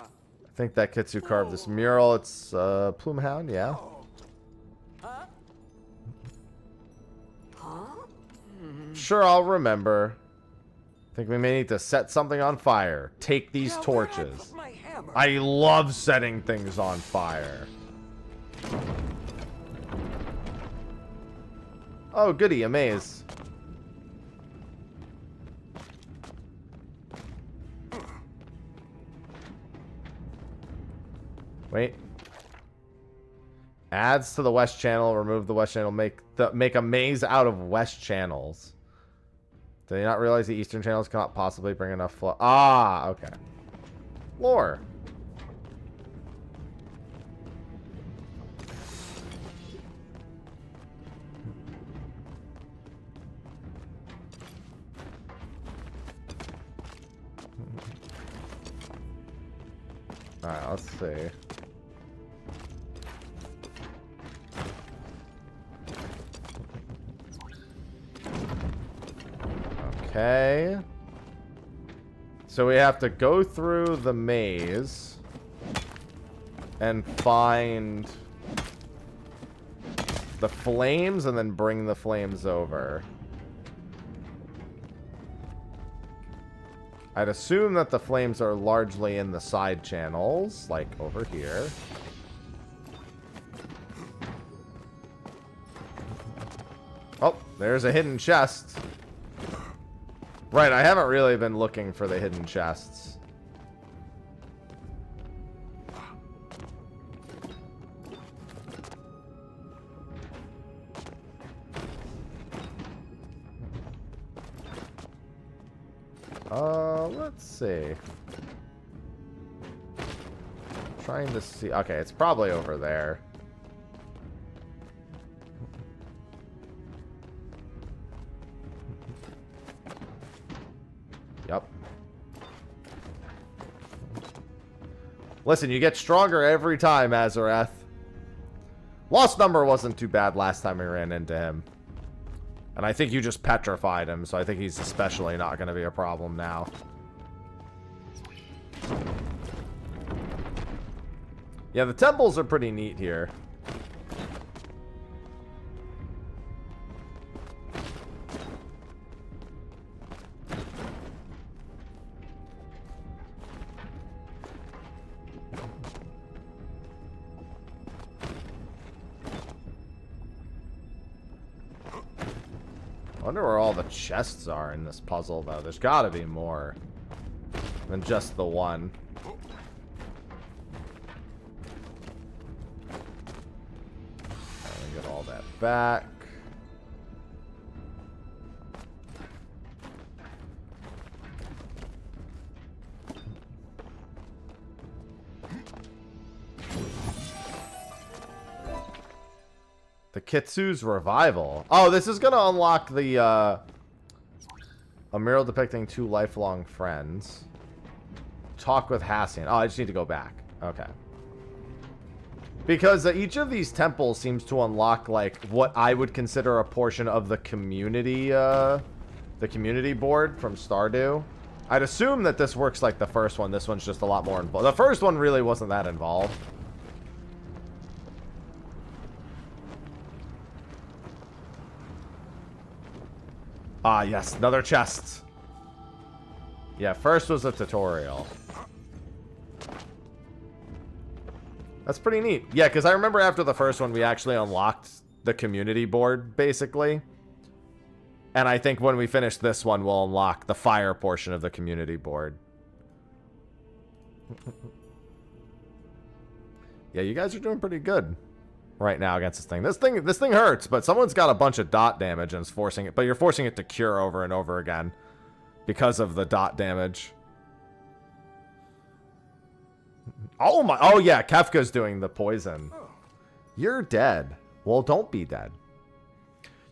A: I think that Kitsu carved this mural. It's Plumehound, yeah. Sure, I'll remember. I think we may need to set something on fire. Take these torches. I love setting things on fire. Oh, goody, a maze. Wait. Adds to the west channel. Remove the west channel. Make a maze out of west channels. Did they not realize the eastern channels cannot possibly bring enough flow? Ah, okay. Lore. Alright, let's see. Okay. So we have to go through the maze and find the flames and then bring the flames over. I'd assume that the flames are largely in the side channels, like over here. Oh, there's a hidden chest. Right, I haven't really been looking for the hidden chests. Let's see. Trying to see. Okay, it's probably over there. Yep. Listen, you get stronger every time, Azareth. Lost number wasn't too bad last time we ran into him. And I think you just petrified him, so I think he's especially not going to be a problem now. Yeah, the temples are pretty neat here. I wonder where all the chests are in this puzzle, though. There's got to be more than just the one. Let me get all that back. The Kitsu's Revival. Oh, this is going to unlock the, a mural depicting 2 lifelong friends. Talk with Hassian. Oh, I just need to go back. Okay. Because each of these temples seems to unlock, like, what I would consider a portion of the community board from Stardew. I'd assume that this works like the first one. This one's just a lot more involved. The first one really wasn't that involved. Ah, yes. Another chest. Yeah, first was a tutorial. That's pretty neat. Yeah, because I remember after the first one, we actually unlocked the community board, basically. And I think when we finish this one, we'll unlock the fire portion of the community board. Yeah, you guys are doing pretty good right now against this thing. This thing hurts, but someone's got a bunch of dot damage and is forcing it. But you're forcing it to cure over and over again because of the dot damage. Oh my! Oh yeah, Kefka's doing the poison. You're dead. Well, don't be dead.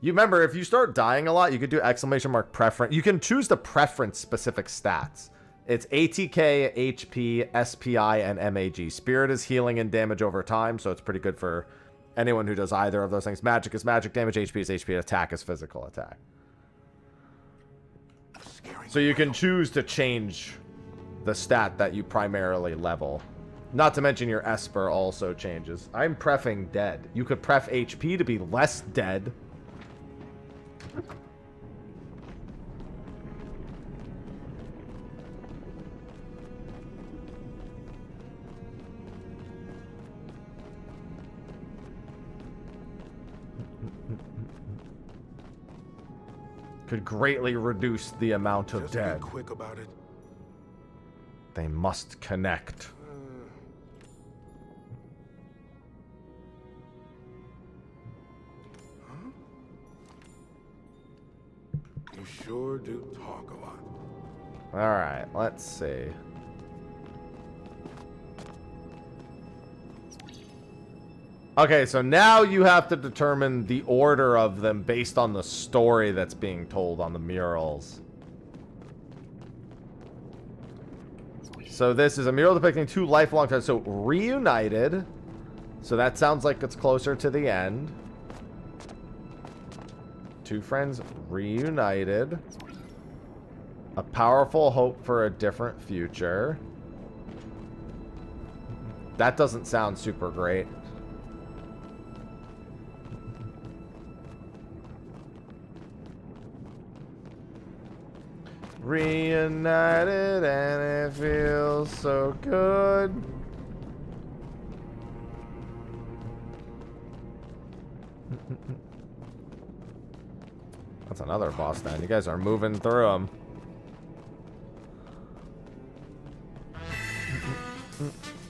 A: You remember, if you start dying a lot, you could do exclamation mark preference. You can choose the preference specific stats. It's ATK, HP, SPI, and MAG. Spirit is healing and damage over time, so it's pretty good for anyone who does either of those things. Magic is magic damage, HP is HP, attack is physical attack. So you can choose to change the stat that you primarily level. Not to mention your Esper also changes. I'm preffing dead. You could pref HP to be less dead. Could greatly reduce the amount of dead.
B: Be quick about it.
A: They must connect.
B: You sure do talk a lot.
A: Alright, let's see. Okay, so now you have to determine the order of them based on the story that's being told on the murals. So this is a mural depicting 2 lifelong friends. So reunited. So that sounds like it's closer to the end. 2 friends reunited. A powerful hope for a different future. That doesn't sound super great. Reunited and it feels so good. That's another boss then. You guys are moving through them.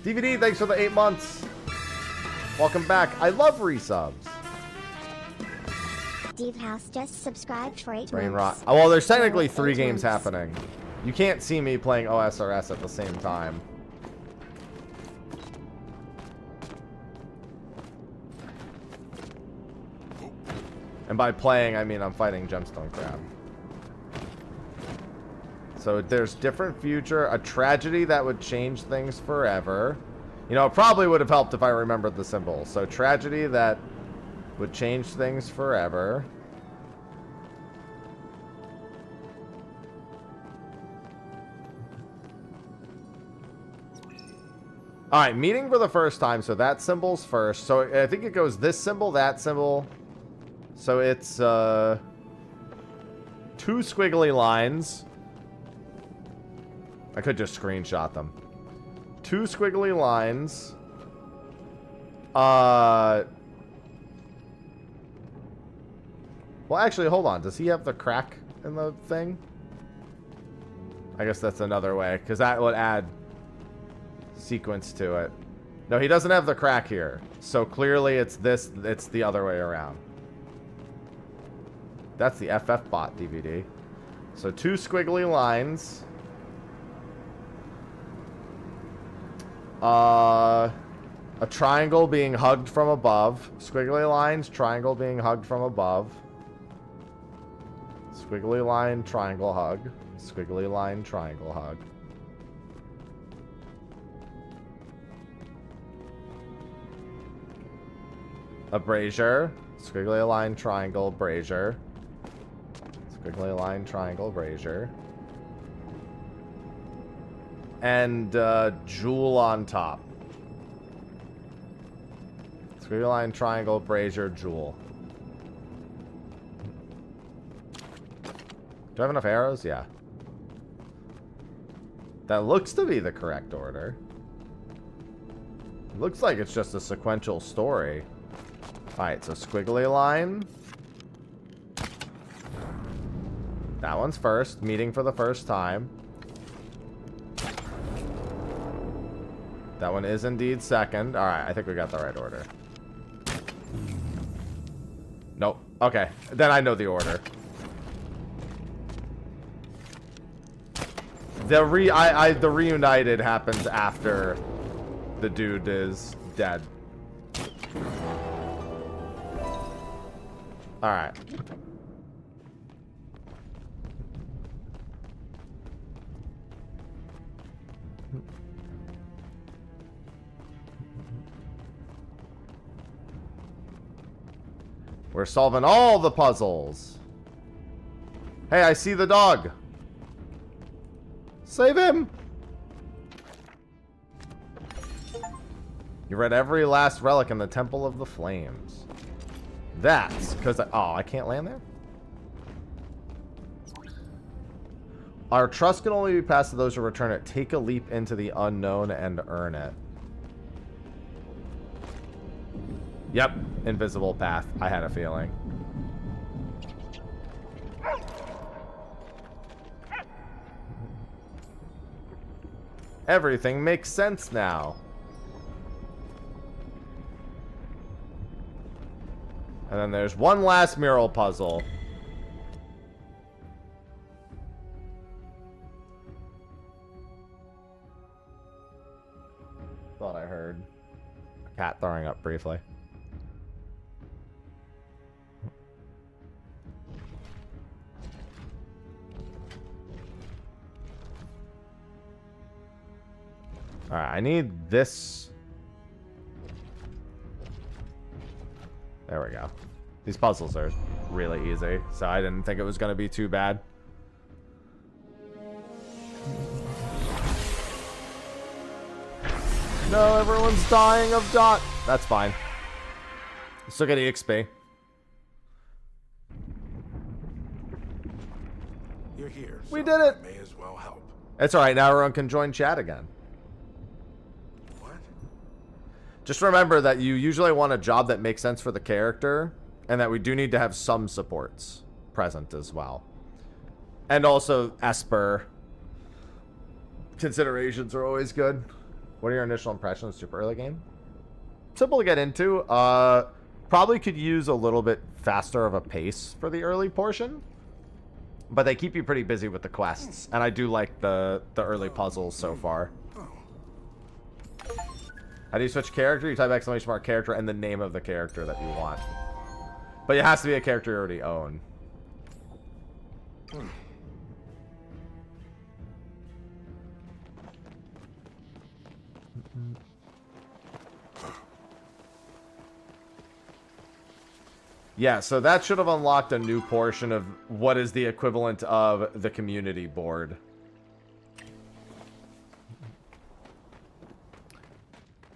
A: DVD, thanks for the 8 months. Welcome back. I love resubs.
F: Steve House just subscribed for 8
A: Brain
F: months.
A: rot. Oh, well, there's technically 3 games happening. You can't see me playing OSRS at the same time. And by playing, I mean I'm fighting Gemstone Crab. So there's different future, a tragedy that would change things forever. You know, it probably would have helped if I remembered the symbol. So tragedy that would change things forever. Alright, meeting for the first time. So that symbol's first. So I think it goes this symbol, that symbol. So it's 2 squiggly lines. I could just screenshot them. 2 squiggly lines. Well, actually, hold on. Does he have the crack in the thing? I guess that's another way, because that would add sequence to it. No, he doesn't have the crack here. So clearly it's this, it's the other way around. That's the FF bot DVD. So 2 squiggly lines. A triangle being hugged from above. Squiggly lines, triangle being hugged from above. Squiggly line, triangle hug. Squiggly line, triangle hug. A brazier. Squiggly line, triangle, brazier. Squiggly line, triangle, brazier. And jewel on top. Squiggly line, triangle, brazier, jewel. Do I have enough arrows? Yeah. That looks to be the correct order. Looks like it's just a sequential story. Alright, so squiggly line. That one's first. Meeting for the first time. That one is indeed second. Alright, I think we got the right order. Nope. Okay. Then I know the order. The reunited happens after the dude is dead. Alright. We're solving all the puzzles. Hey, I see the dog. Save him. You read every last relic in the Temple of the Flames. That's because I can't land there? Our trust can only be passed to those who return it. Take a leap into the unknown and earn it. Yep, invisible path. I had a feeling. Everything makes sense now. And then there's one last mural puzzle. Thought I heard a cat throwing up briefly. Alright, I need this. There we go. These puzzles are really easy, so I didn't think it was going to be too bad. No, everyone's dying of dot. That's fine. Still get EXP.
B: You're here.
A: We
B: so
A: did it.
B: I may as well help.
A: It's alright, now everyone can join chat again.
B: What?
A: Just remember that you usually want a job that makes sense for the character, and that we do need to have some supports present as well. And also, Esper considerations are always good. What are your initial impressions of super early game? Simple to get into. Probably could use a little bit faster of a pace for the early portion. But they keep you pretty busy with the quests. And I do like the early puzzles so far. How do you switch character? You type exclamation mark character and the name of the character that you want. But it has to be a character you already own. Yeah, so that should have unlocked a new portion of what is the equivalent of the community board.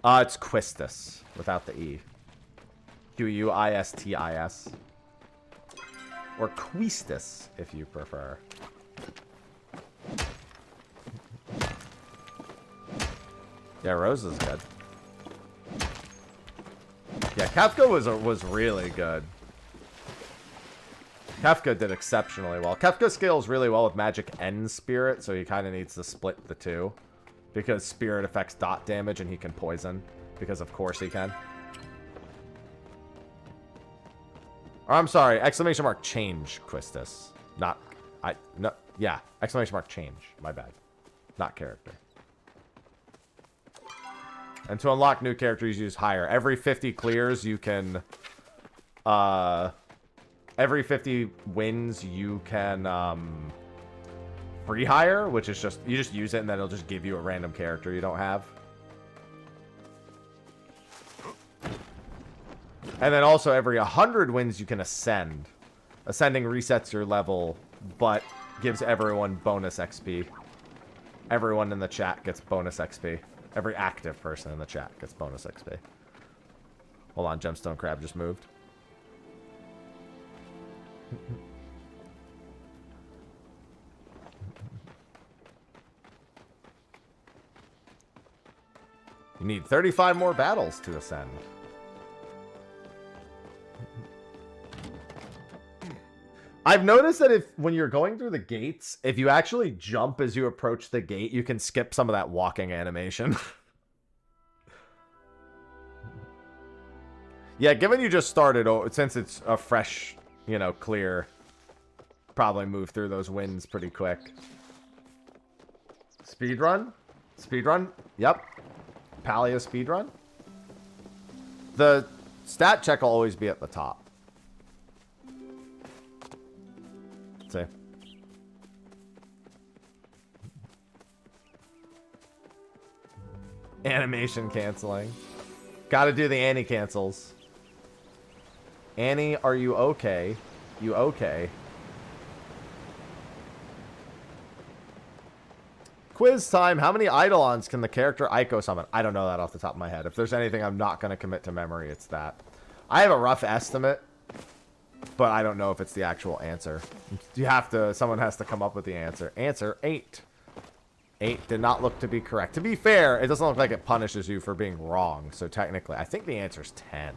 A: It's Quistis, without the E. Quistis. Or Quistis, if you prefer. Yeah, Rose is good. Yeah, Kefka was really good. Kefka did exceptionally well. Kefka scales really well with magic and spirit, so he kind of needs to split the two. Because spirit affects dot damage and he can poison. Because of course he can. Or I'm sorry, exclamation mark change, Quistis. Not, no, yeah, exclamation mark change. My bad. Not character. And to unlock new characters, use higher. Every 50 clears, you can, every 50 wins, you can, free hire, which is just, you just use it and then it'll just give you a random character you don't have. And then also every 100 wins, you can ascend. Ascending resets your level, but gives everyone bonus XP. Everyone in the chat gets bonus XP. Every active person in the chat gets bonus XP. Hold on, Gemstone Crab just moved. You need 35 more battles to ascend. I've noticed that when you're going through the gates, if you actually jump as you approach the gate, you can skip some of that walking animation. Yeah, given you just started, since it's a fresh, you know, clear, probably move through those wins pretty quick. Speedrun? Speedrun? Yep. Palia speedrun? The stat check will always be at the top. See. Animation canceling. Gotta do the Annie cancels. Annie, are you okay? You okay? Quiz time. How many Eidolons can the character Ico summon? I don't know that off the top of my head. If there's anything I'm not going to commit to memory, it's that. I have a rough estimate, but I don't know if it's the actual answer. You have to, someone has to come up with the answer. Answer 8. 8 did not look to be correct. To be fair, it doesn't look like it punishes you for being wrong. So technically, I think the answer is 10.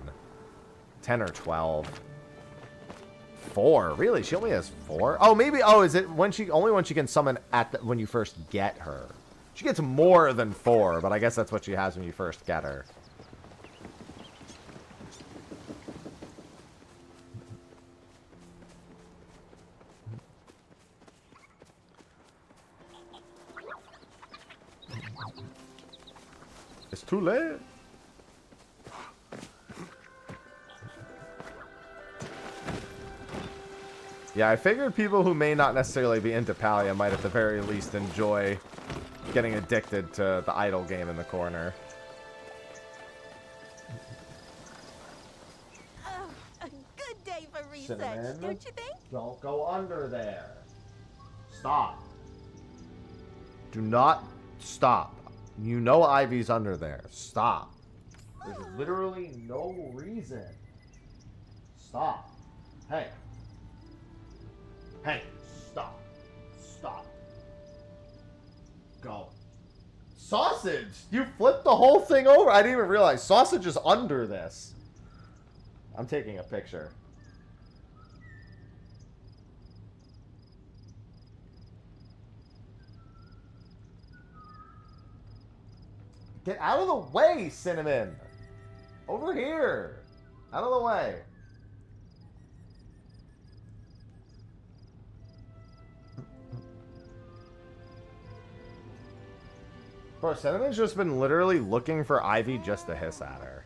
A: 10 or 12. 4. Really? She only has 4? Oh, maybe. Oh, is it when she only when she can summon at when you first get her? She gets more than 4, but I guess that's what she has when you first get her. It's too late. Yeah, I figured people who may not necessarily be into Palia might at the very least enjoy getting addicted to the idle game in the corner.
G: Oh, a good day for research,
A: Cinnamon,
G: don't you think?
A: don't go under there. Stop. Do not stop. You know Ivy's under there. Stop. There's literally no reason. Stop. Hey. Hey, stop. Stop. Go. Sausage! You flipped the whole thing over. I didn't even realize. Sausage is under this. I'm taking a picture. Get out of the way, Cinnamon! Over here! Out of the way. Bro, Cinnamon's just been literally looking for Ivy just to hiss at her.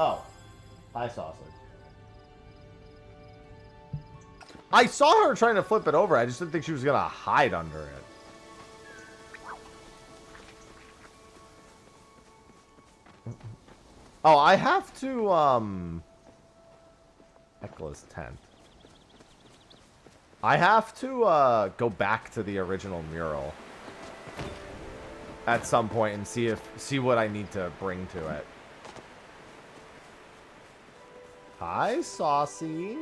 A: Oh. Hi, Sausage. I saw her trying to flip it over. I just didn't think she was going to hide under it. Oh, I have to, Ekla's tent. I have to, go back to the original mural at some point and see what I need to bring to it. Hi, Saucy.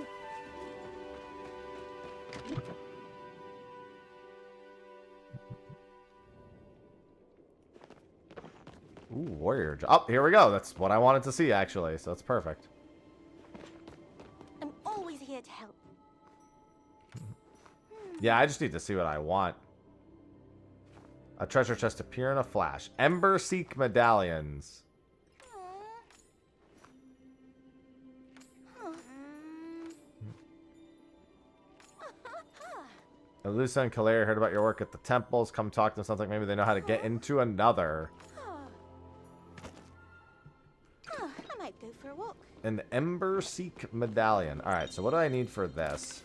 A: Ooh, warrior job. Oh, here we go. That's what I wanted to see, actually. So that's perfect.
G: I'm always here to help.
A: Yeah, I just need to see what I want. A treasure chest appear in a flash. Ember Seek medallions. Elusa and Kaleri heard about your work at the temples. Come talk to them. Sounds like maybe they know how to get into another.
G: I might go for a walk.
A: An Ember Seek medallion. Alright, so what do I need for this?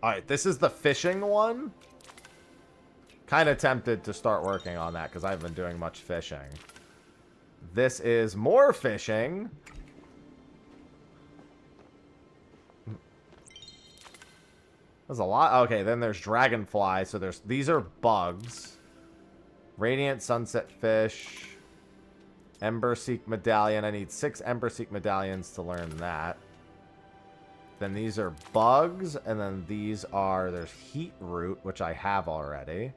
A: Alright, this is the fishing one. Kind of tempted to start working on that because I haven't been doing much fishing. This is more fishing. There's a lot. Okay, then there's dragonfly. So these are bugs. Radiant sunset fish. Ember Seek medallion. I need 6 Ember Seek medallions to learn that. Then these are bugs. And then these are... There's heat root, which I have already.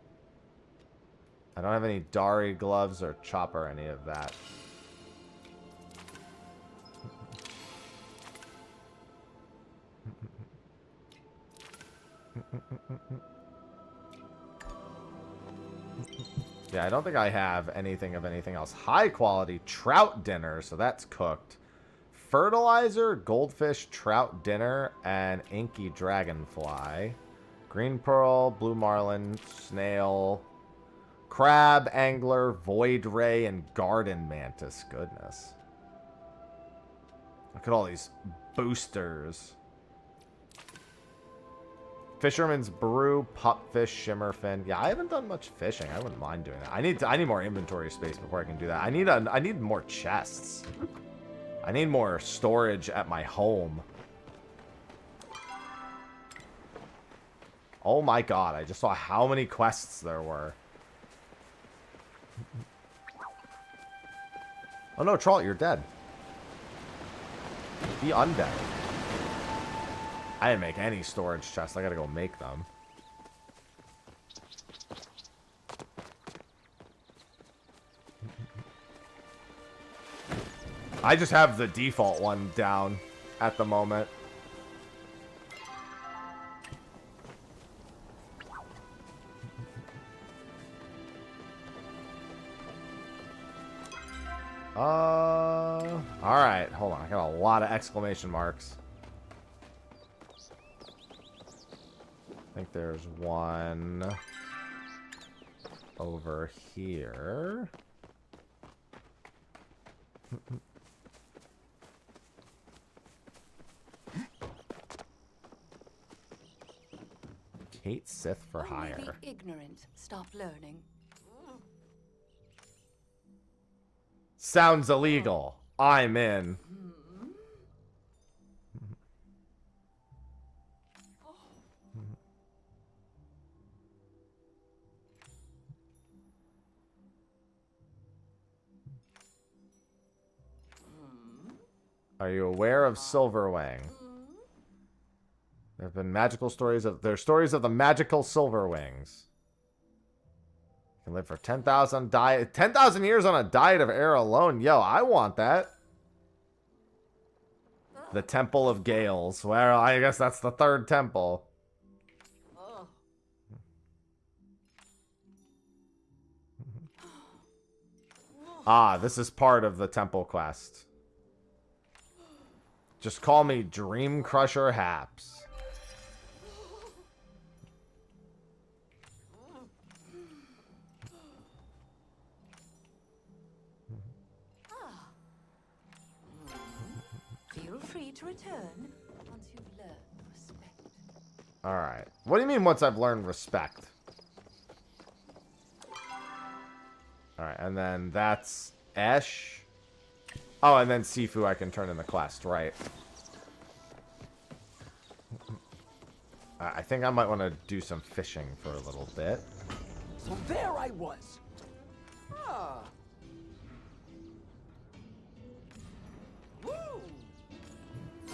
A: I don't have any Dari gloves or chopper or any of that. Yeah, I don't think I have anything of anything else. High quality trout dinner, so that's cooked. Fertilizer, goldfish, trout dinner, and inky dragonfly. Green pearl, blue marlin, snail, crab, angler, void ray, and garden mantis. Goodness. Look at all these boosters. Fisherman's brew, pupfish, shimmerfin. Yeah, I haven't done much fishing. I wouldn't mind doing that. I need more inventory space before I can do that. I need more chests. I need more storage at my home. Oh my god, I just saw how many quests there were. Oh no, Troll, you're dead. Be undead. I didn't make any storage chests. I gotta go make them. I just have the default one down at the moment. Alright, hold on. I got a lot of exclamation marks. I think there's one over here. Kate Sith for hire.
C: Only the ignorant stop learning.
A: Sounds illegal. I'm in. Are you aware of Silverwing? There have been magical stories of... There are stories of the magical Silverwings. You can live for 10,000 years on a diet of air alone. Yo, I want that. The Temple of Gales. Well, I guess that's the 3rd temple. Ah, this is part of the temple quest. Just call me Dream Crusher Haps.
C: Feel free to return once you've learned respect.
A: Alright. What do you mean once I've learned respect? Alright, and then that's Esh. Oh, and then Sifu I can turn in the quest, right. I think I might want to do some fishing for a little bit.
E: So there I was. Ah. Woo.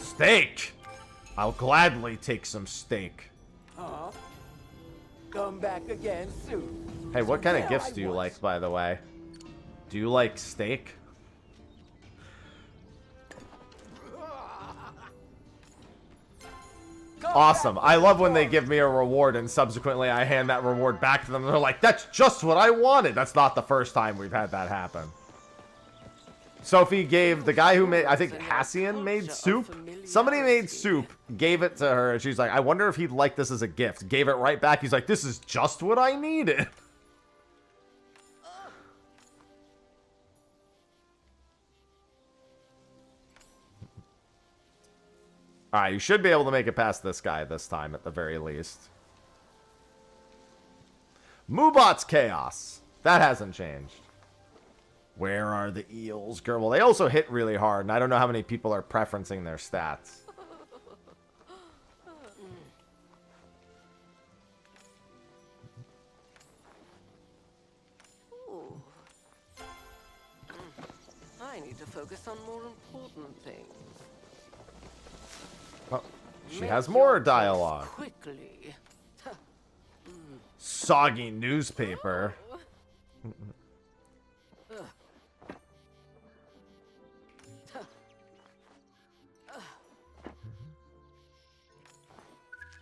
A: Steak! I'll gladly take some steak.
E: Huh? Come back again soon.
A: Hey, what
E: So
A: kind of
E: there
A: gifts
E: I
A: do you
E: was.
A: like, by the way? Do you like steak? Awesome. I love when they give me a reward and subsequently I hand that reward back to them. They're like, that's just what I wanted. That's not the first time we've had that happen. Sophie gave the guy who made, I think Hassian made soup. Somebody made soup, gave it to her, and she's like, I wonder if he'd like this as a gift. Gave it right back. He's like, this is just what I needed. Alright, you should be able to make it past this guy this time, at the very least. Moobot's Chaos. That hasn't changed. Where are the eels, girl? Well, they also hit really hard, and I don't know how many people are preferencing their stats.
E: Ooh. I need to focus on more important things.
A: Oh, she
E: Make
A: has more
E: your choice
A: dialogue.
E: Quickly.
A: Soggy newspaper.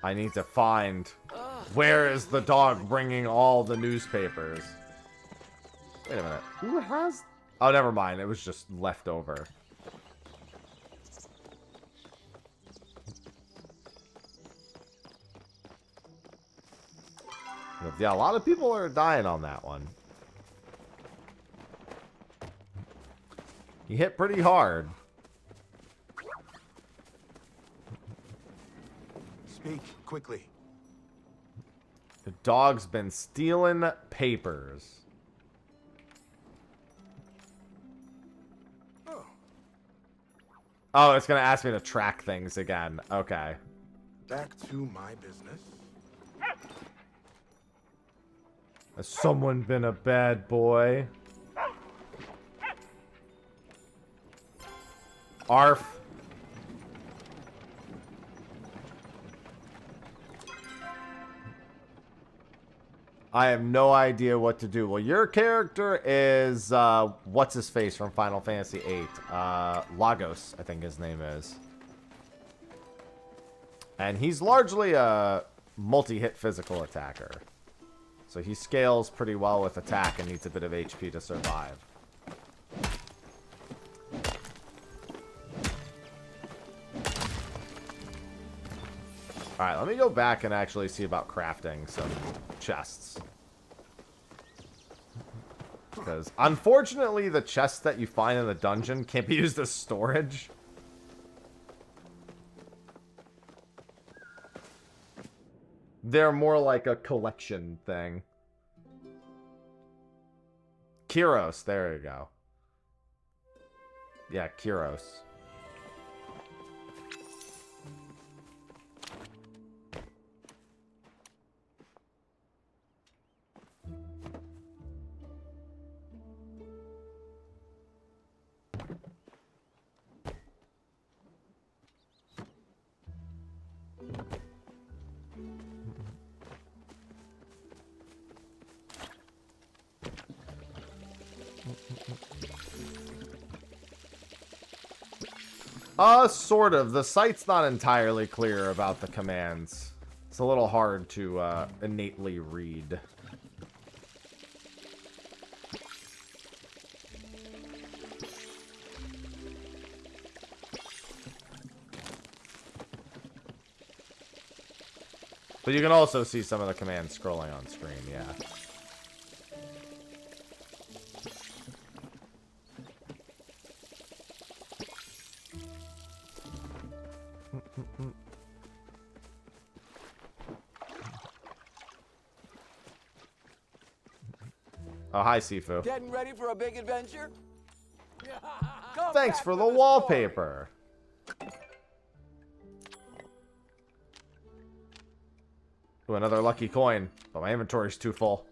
A: I need to find where is the dog bringing all the newspapers. Wait a minute. Who has... Oh, never mind. It was just left over. Yeah, a lot of people are dying on that one. He hit pretty hard.
B: Speak quickly.
A: The dog's been stealing papers.
B: Oh,
A: Oh, it's going to ask me to track things again. Okay.
B: back to my business.
A: Has someone been a bad boy? Arf. I have no idea what to do. Well, your character is, what's his face from Final Fantasy VIII? Lagos, I think his name is. And he's largely a multi-hit physical attacker. So he scales pretty well with attack and needs a bit of HP to survive. Alright, let me go back and actually see about crafting some chests. Because, unfortunately, the chests that you find in the dungeon can't be used as storage. They're more like a collection thing. Kyros, there you go. Yeah, Kyros. Sort of. The site's not entirely clear about the commands. It's a little hard to innately read. But you can also see some of the commands scrolling on screen, yeah. Oh, hi, Sifu.
E: Getting ready for a big adventure?
A: Thanks for the wallpaper. Ooh, another lucky coin, but my inventory's too full.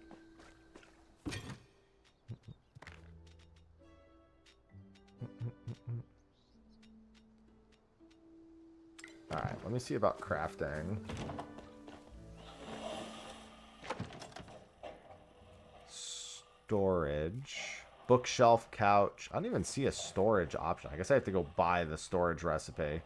A: Alright, let me see about crafting. Storage. Bookshelf, couch. I don't even see a storage option. I guess I have to go buy the storage recipe.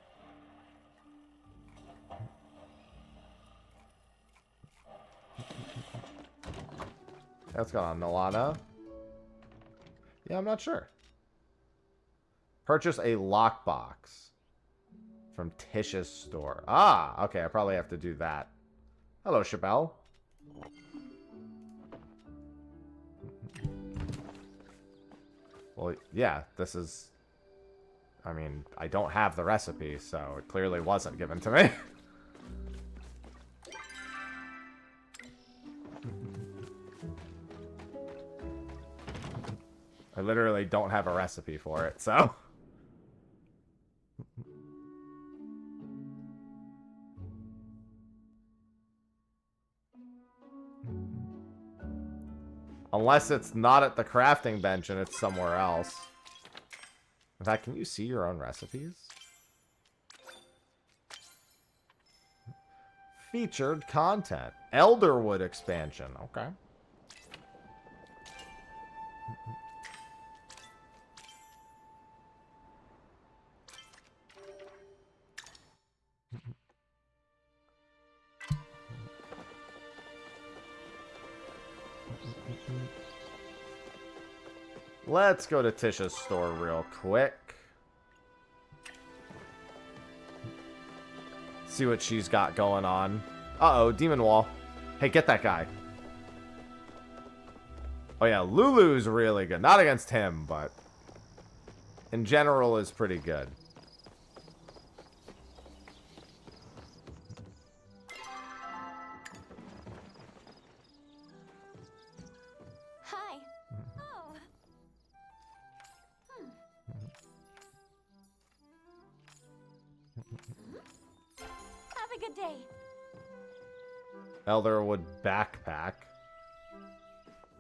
A: What's going on, Nolana? Yeah, I'm not sure. Purchase a lockbox from Tish's store. Ah, okay, I probably have to do that. Hello, Chabelle. Well, yeah, this is... I mean, I don't have the recipe, so it clearly wasn't given to me. I literally don't have a recipe for it, so... Unless it's not at the crafting bench and it's somewhere else. In fact, can you see your own recipes? Featured content. Elderwood expansion. Okay. Let's go to Tisha's store real quick. See what she's got going on. Uh-oh, Demon Wall. Hey, get that guy. Oh yeah, Lulu's really good. Not against him, but in general is pretty good.
G: Hi. Oh. Have a good day.
A: Elderwood backpack.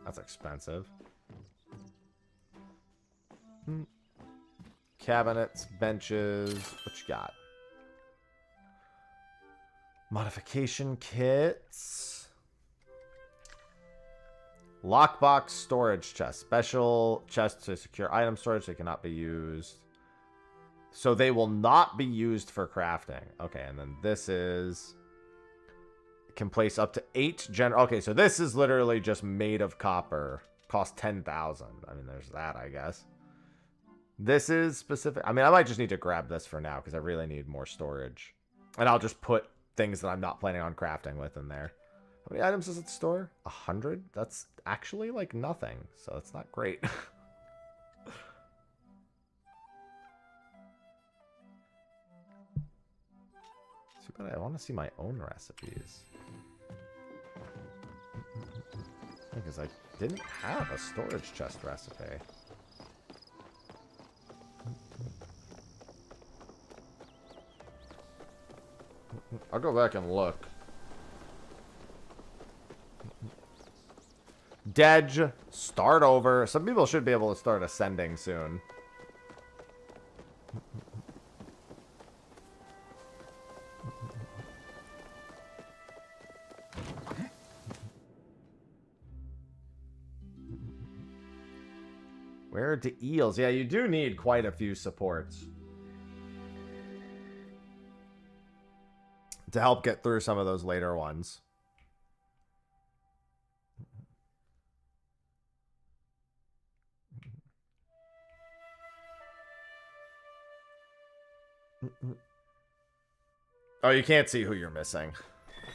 A: That's expensive. Cabinets, benches. What you got? Modification kits. Lockbox storage chest. Special chest to secure item storage. They cannot be used. So they will not be used for crafting. Okay, and then this is... Can place up to 8 Okay, so this is literally just made of copper. Cost 10,000. I mean, there's that, I guess. This is specific. I mean, I might just need to grab this for now because I really need more storage. And I'll just put things that I'm not planning on crafting with in there. How many items does it store? 100? That's actually like nothing. So it's not great. But I want to see my own recipes. Because I didn't have a storage chest recipe. I'll go back and look. Dej, start over. Some people should be able to start ascending soon. Where to eels? Yeah, you do need quite a few supports to help get through some of those later ones. Oh, you can't see who you're missing.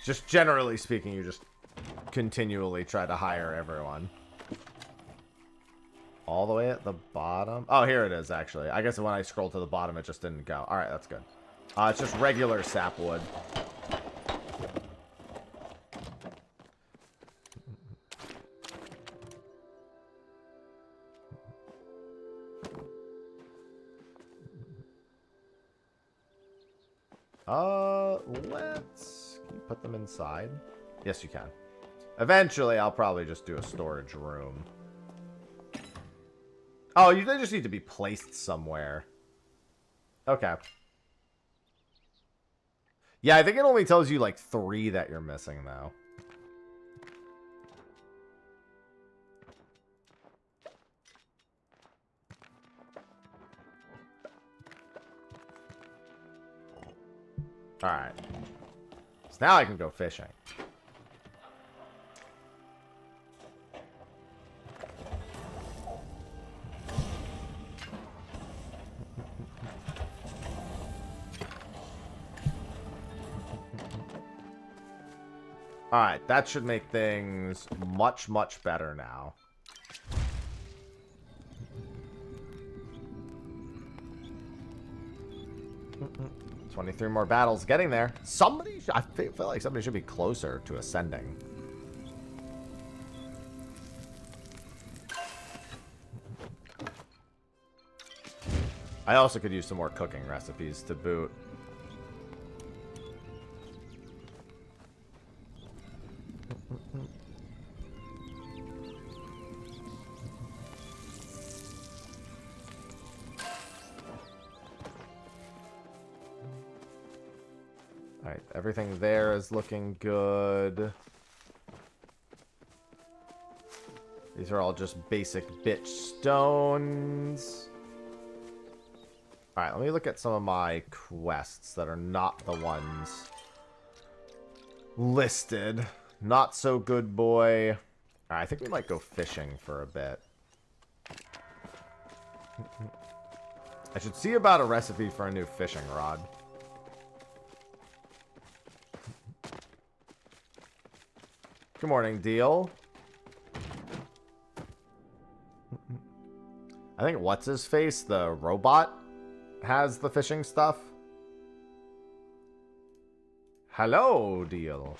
A: Just generally speaking, you just continually try to hire everyone. All the way at the bottom. Oh, here it is, actually. I guess when I scrolled to the bottom, it just didn't go. All right, that's good. It's just regular sapwood. Let's... Can you put them inside? Yes, you can. Eventually, I'll probably just do a storage room. Oh, they just need to be placed somewhere. Okay. Yeah, I think it only tells you like 3 that you're missing, though. Alright. So now I can go fishing. Alright, that should make things much, much better now. Mm-mm. 23 more battles, getting there. Somebody, I feel like somebody should be closer to ascending. I also could use some more cooking recipes to boot. Alright, everything there is looking good. These are all just basic bitch stones. Alright, let me look at some of my quests that are not the ones listed. Not so good, boy. Alright, I think we might go fishing for a bit. I should see about a recipe for a new fishing rod. Good morning, Deal. I think what's-his-face, the robot, has the fishing stuff. Hello, Deal.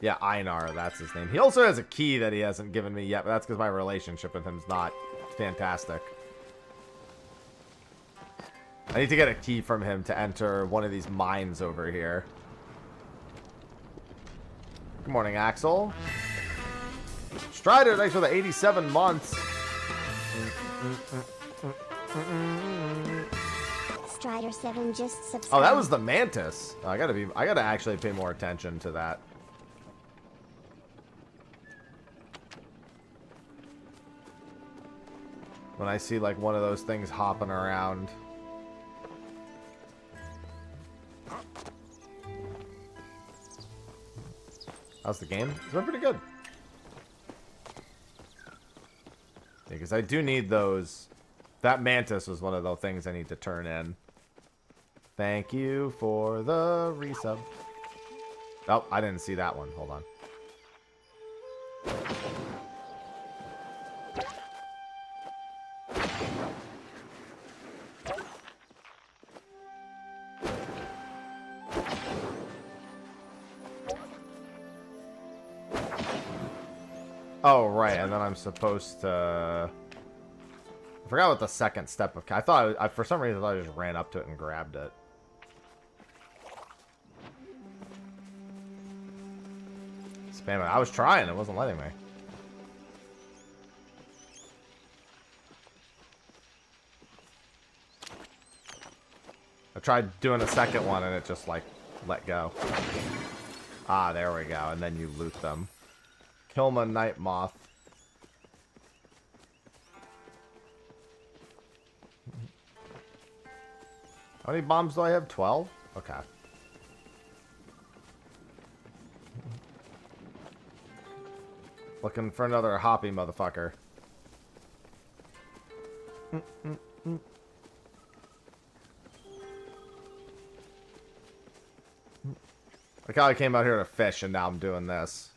A: Yeah, Einar, that's his name. He also has a key that he hasn't given me yet, but that's because my relationship with him's not fantastic. I need to get a key from him to enter one of these mines over here. Good morning, Axel. Strider, thanks for the 87 months.
F: Strider 7 just subscribed.
A: Oh, that was the mantis. I gotta actually pay more attention to that. When I see like one of those things hopping around. How's the game? It's been pretty good. Because I do need those. That mantis was one of the things I need to turn in. Thank you for the resub. Oh, I didn't see that one. Hold on. Oh, right, and then I'm supposed to... I forgot what the second step of... I thought, for some reason, I thought I just ran up to it and grabbed it. Spam it. I was trying, it wasn't letting me. I tried doing a second one and it just, like, let go. Ah, there we go, and then you loot them. Kilma Night Moth. How many bombs do I have? 12? Okay. Looking for another hoppy motherfucker. Like how I came out here to fish and now I'm doing this.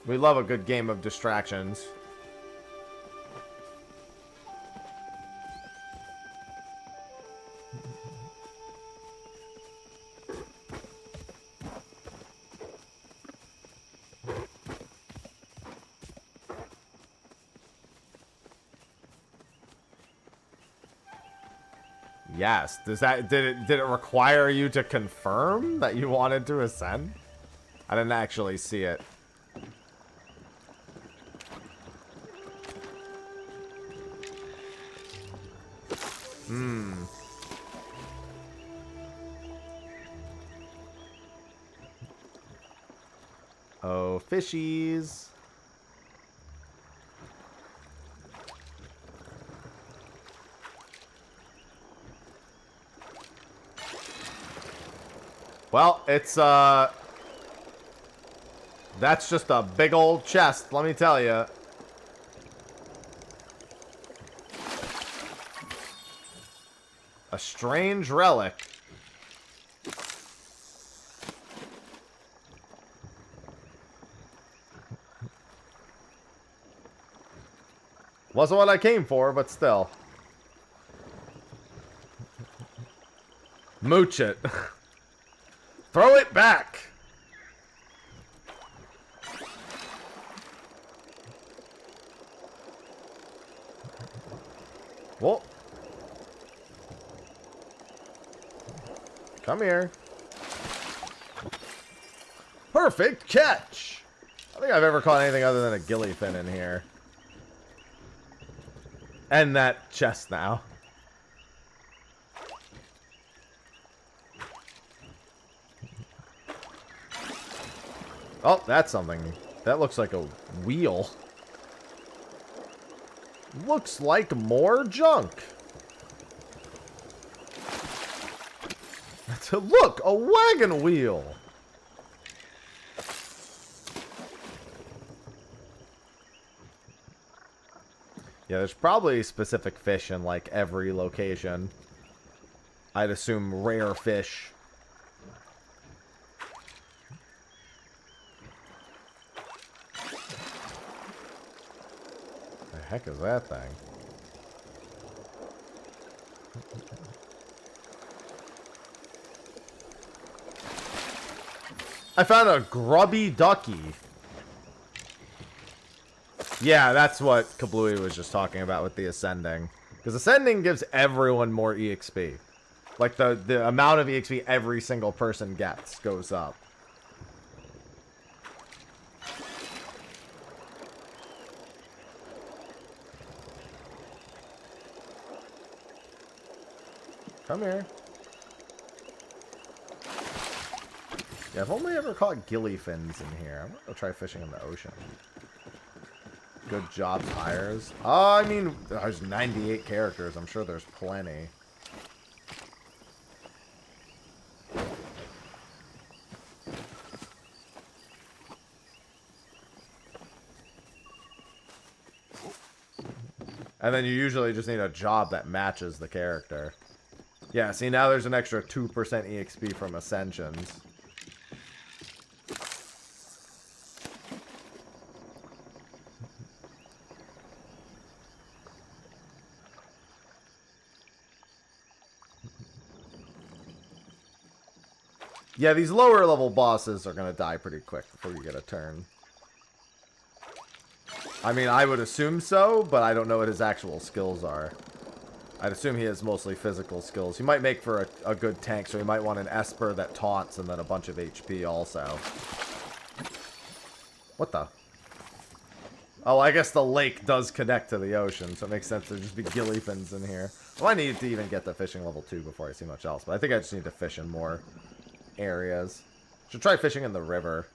A: We love a good game of distractions. Yes. Did it require you to confirm that you wanted to ascend? I didn't actually see it. Oh, fishies. Well, it's, that's just a big old chest, let me tell you. A strange relic. Wasn't what I came for, but still. Mooch it. Throw it back. Whoa. Come here. Perfect catch. I don't think I've ever caught anything other than a gillyfin in here. And that chest now. Oh, that's something. That looks like a wheel. Looks like more junk. Look, a wagon wheel. Yeah, there's probably specific fish in like every location. I'd assume rare fish. The heck is that thing? I found a grubby ducky. Yeah, that's what Kablooey was just talking about with the ascending. Because ascending gives everyone more EXP. Like, the amount of EXP every single person gets goes up. Come here. Yeah, I've only ever caught gillyfins in here. I'm gonna go try fishing in the ocean. Good jobs hires. I mean, there's 98 characters. I'm sure there's plenty. And then you usually just need a job that matches the character. Yeah, see, now there's an extra 2% EXP from Ascensions. Yeah, these lower level bosses are going to die pretty quick before you get a turn. I mean, I would assume so, but I don't know what his actual skills are. I'd assume he has mostly physical skills. He might make for a good tank, so he might want an Esper that taunts and then a bunch of HP also. What the? Oh, I guess the lake does connect to the ocean, so it makes sense there'd just be gillyfins in here. Well, I need to even get to fishing level 2 before I see much else, but I think I just need to fish in more areas. Should try fishing in the river.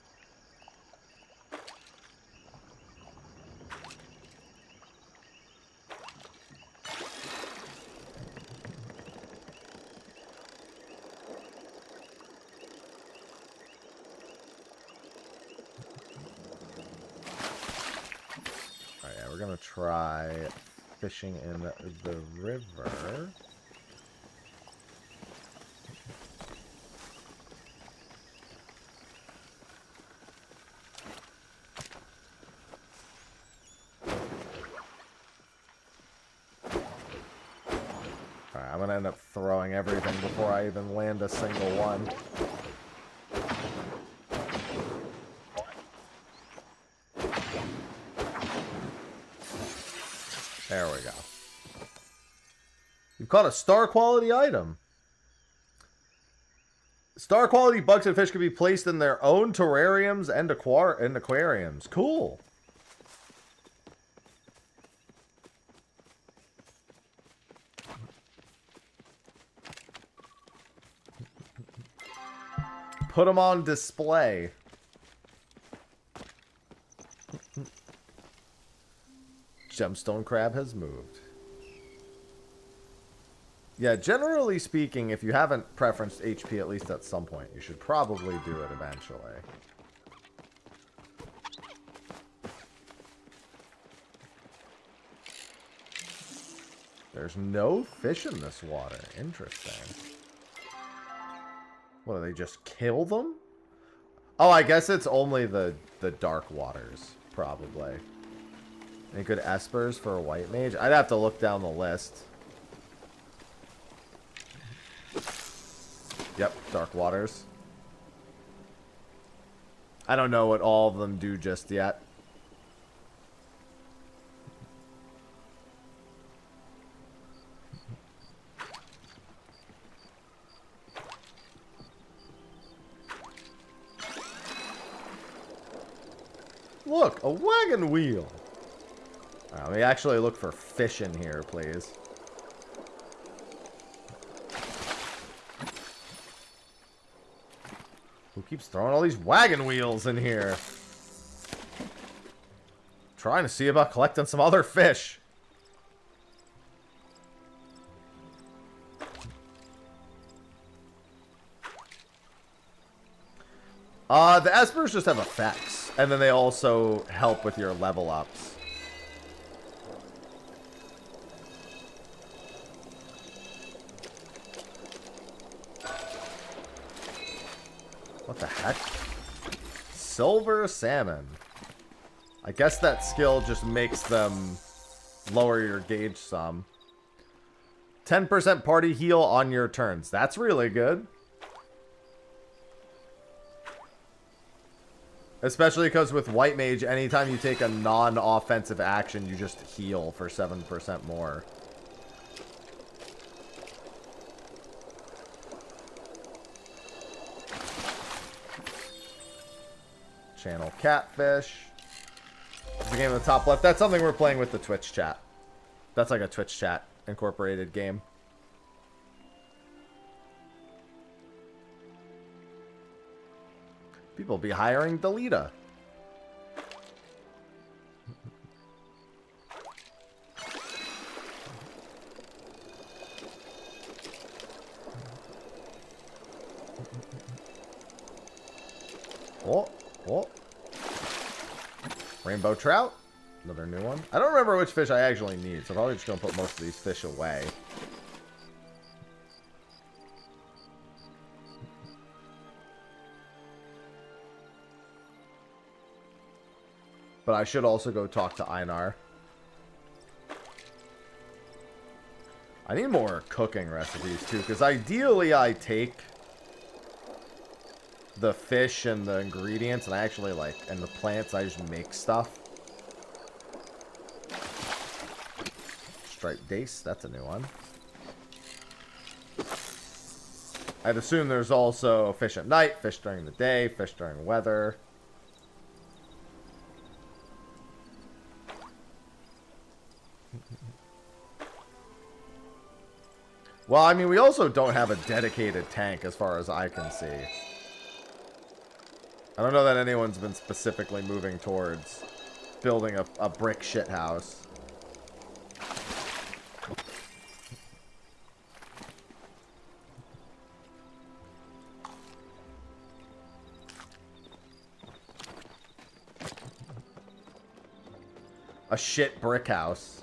A: Alright, yeah, we're gonna try fishing in the river. I'm gonna end up throwing everything before I even land a single one. There we go. You've caught a star quality item. Star quality bugs and fish can be placed in their own terrariums and aquariums. Cool. Put them on display. Gemstone crab has moved. Yeah, generally speaking, if you haven't preferenced HP at least at some point, you should probably do it eventually. There's no fish in this water. Interesting. What, do they just kill them? Oh, I guess it's only the dark waters, probably. Any good espers for a white mage? I'd have to look down the list. Yep, dark waters. I don't know what all of them do just yet. Look, a wagon wheel. All right, let me actually look for fish in here, please. Who keeps throwing all these wagon wheels in here? Trying to see about collecting some other fish. The espers just have effects, and then they also help with your level ups. What the heck? Silver salmon. I guess that skill just makes them lower your gauge some. 10% party heal on your turns. That's really good. Especially because with White Mage, anytime you take a non-offensive action, you just heal for 7% more. Channel Catfish. The game in the top left. That's something we're playing with the Twitch chat. That's like a Twitch chat incorporated game. People be hiring Delita. Oh, oh. Rainbow trout. Another new one. I don't remember which fish I actually need, so I'm probably just going to put most of these fish away. But I should also go talk to Einar. I need more cooking recipes too, because ideally I take the fish and the ingredients and I actually like, and the plants, I just make stuff. Striped dace, that's a new one. I'd assume there's also fish at night, fish during the day, fish during weather. Well, I mean, we also don't have a dedicated tank as far as I can see. I don't know that anyone's been specifically moving towards building a brick shithouse. A shit brick house.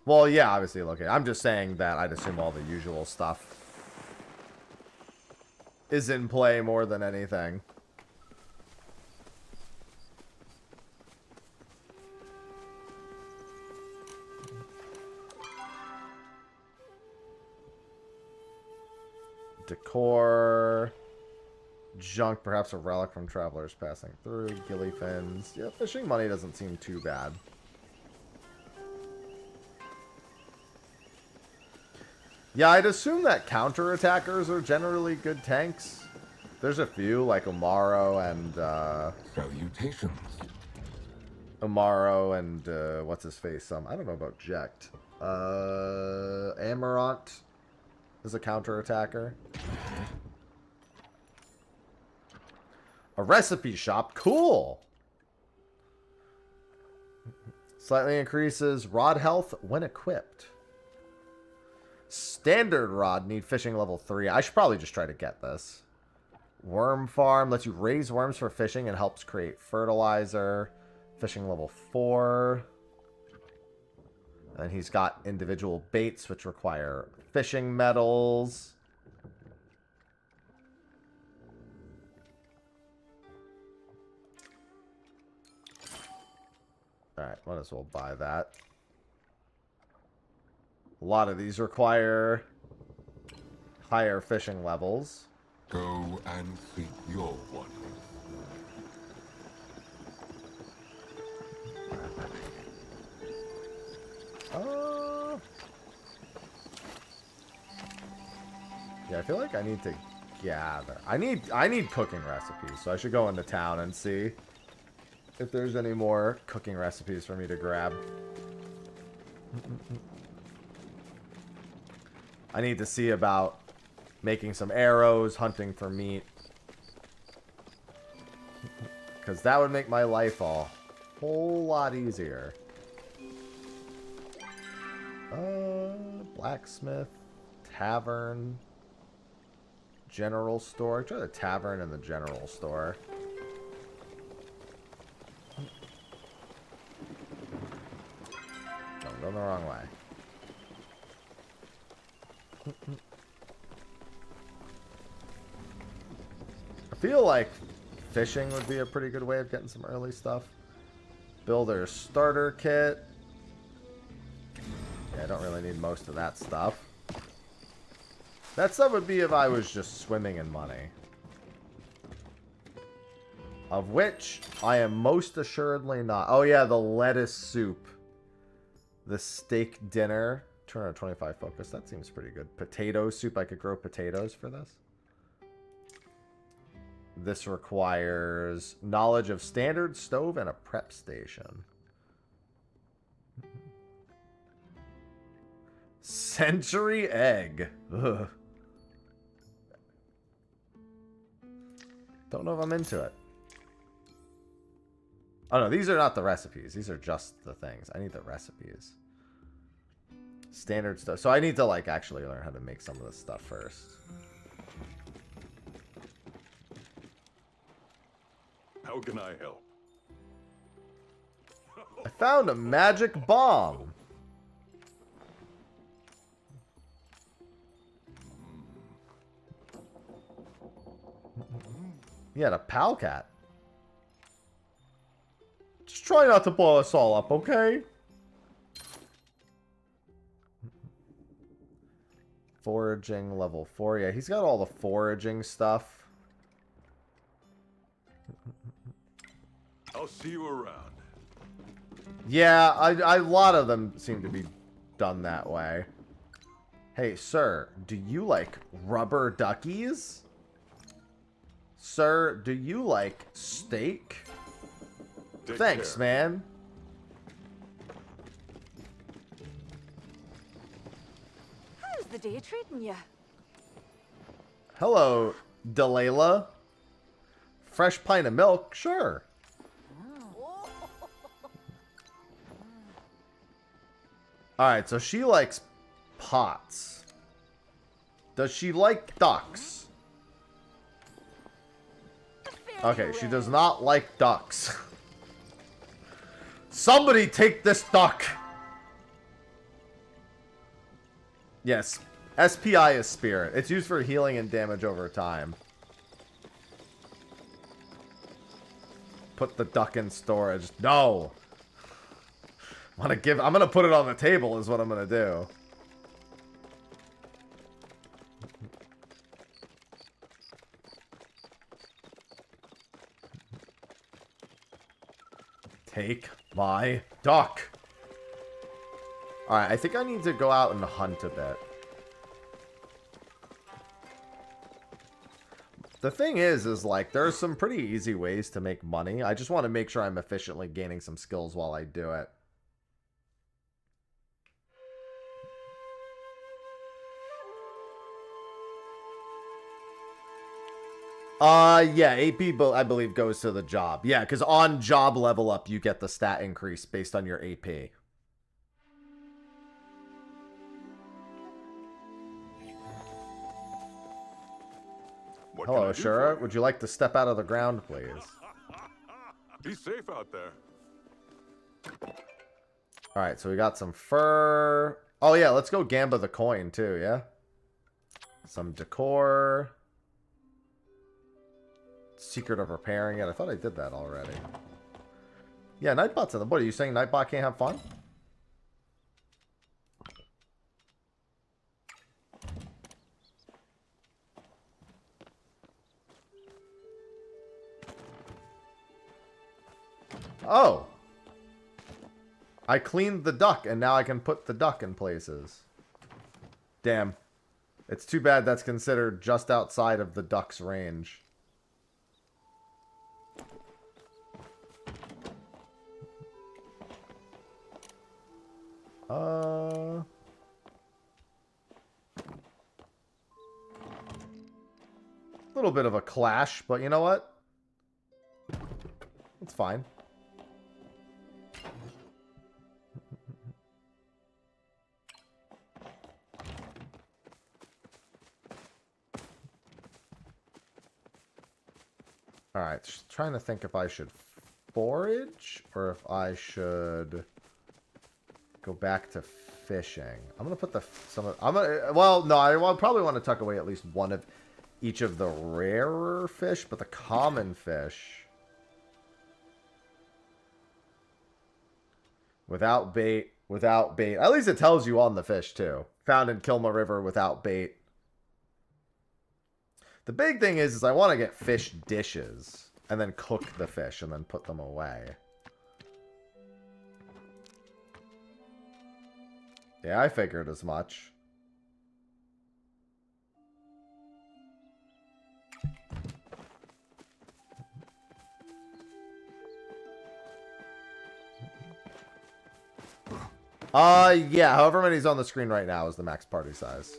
A: Well, yeah, obviously, look, I'm just saying that I'd assume all the usual stuff is in play more than anything. Decor. Junk, perhaps a relic from travelers passing through. Gilly fins. Yeah, fishing money doesn't seem too bad. Yeah, I'd assume that counter-attackers are generally good tanks. There's a few, like Amaro and,
B: Salutations.
A: Amaro and, what's his face? I don't know about Jekt. Amarant is a counter-attacker. A recipe shop. Cool! Slightly increases rod health when equipped. Standard rod, need fishing level 3. I should probably just try to get this. Worm farm lets you raise worms for fishing and helps create fertilizer. Fishing level 4. And he's got individual baits which require fishing metals. Alright, might as well buy that. A lot of these require higher fishing levels.
B: Go and seek your one.
A: Yeah, I feel like I need to gather. I need cooking recipes, so I should go into town and see if there's any more cooking recipes for me to grab. I need to see about making some arrows, hunting for meat. Because that would make my life a whole lot easier. Blacksmith, tavern, general store. Try the tavern and the general store. I'm going the wrong way. I feel like fishing would be a pretty good way of getting some early stuff. Builder's starter kit. Yeah, I don't really need most of that stuff. That stuff would be if I was just swimming in money. Of which I am most assuredly not. Oh yeah, the lettuce soup. The steak dinner. 225 focus. That seems pretty good. Potato soup. I could grow potatoes for this. This requires knowledge of standard stove and a prep station. Century egg. Ugh. Don't know if I'm into it. Oh no, these are not the recipes. These are just the things. I need the recipes. Standard stuff. So I need to like actually learn how to make some of this stuff first.
B: How can I help?
A: I found a magic bomb. Yeah, a pal cat. Just try not to blow us all up, okay? Foraging level 4. Yeah, he's got all the foraging stuff.
B: I'll see you around.
A: Yeah, a lot of them seem to be done that way. Hey, sir, do you like rubber duckies? Sir, do you like steak?
B: Take
A: Thanks,
B: care.
A: man.
G: How's the day treating you?
A: Hello, Delilah. Fresh pint of milk? Sure. Alright, so she likes pots. Does she like ducks? Okay, she does not like ducks. Somebody take this duck! Yes, SPI is spirit. It's used for healing and damage over time. Put the duck in storage. No! I'm gonna put it on the table is what I'm gonna do. Take my duck. Alright, I think I need to go out and hunt a bit. The thing is like, there's some pretty easy ways to make money. I just want to make sure I'm efficiently gaining some skills while I do it. Yeah, AP, I believe, goes to the job. Yeah, because on job level up, you get the stat increase based on your AP.
B: What
A: Hello,
B: can I do
A: Ashura.
B: for you?
A: Would you like to step out of the ground, please?
B: Be safe out there.
A: Alright, so we got some fur. Oh, yeah, let's go Gamba the coin, too, yeah? Some decor. Secret of repairing it. I thought I did that already. Yeah, Nightbot's in the... What, are you saying Nightbot can't have fun? Oh! I cleaned the duck, and now I can put the duck in places. Damn. It's too bad that's considered just outside of the duck's range. Little bit of a clash, but you know what? It's fine. Alright, just trying to think if I should forage or if I should go back to fishing. I'm gonna put well, no, I probably want to tuck away at least one of each of the rarer fish, but the common fish without bait, at least it tells you on the fish too. Found in Kilma River without bait. The big thing is I want to get fish dishes and then cook the fish and then put them away. Yeah, I figured as much. Yeah, however many's on the screen right now is the max party size.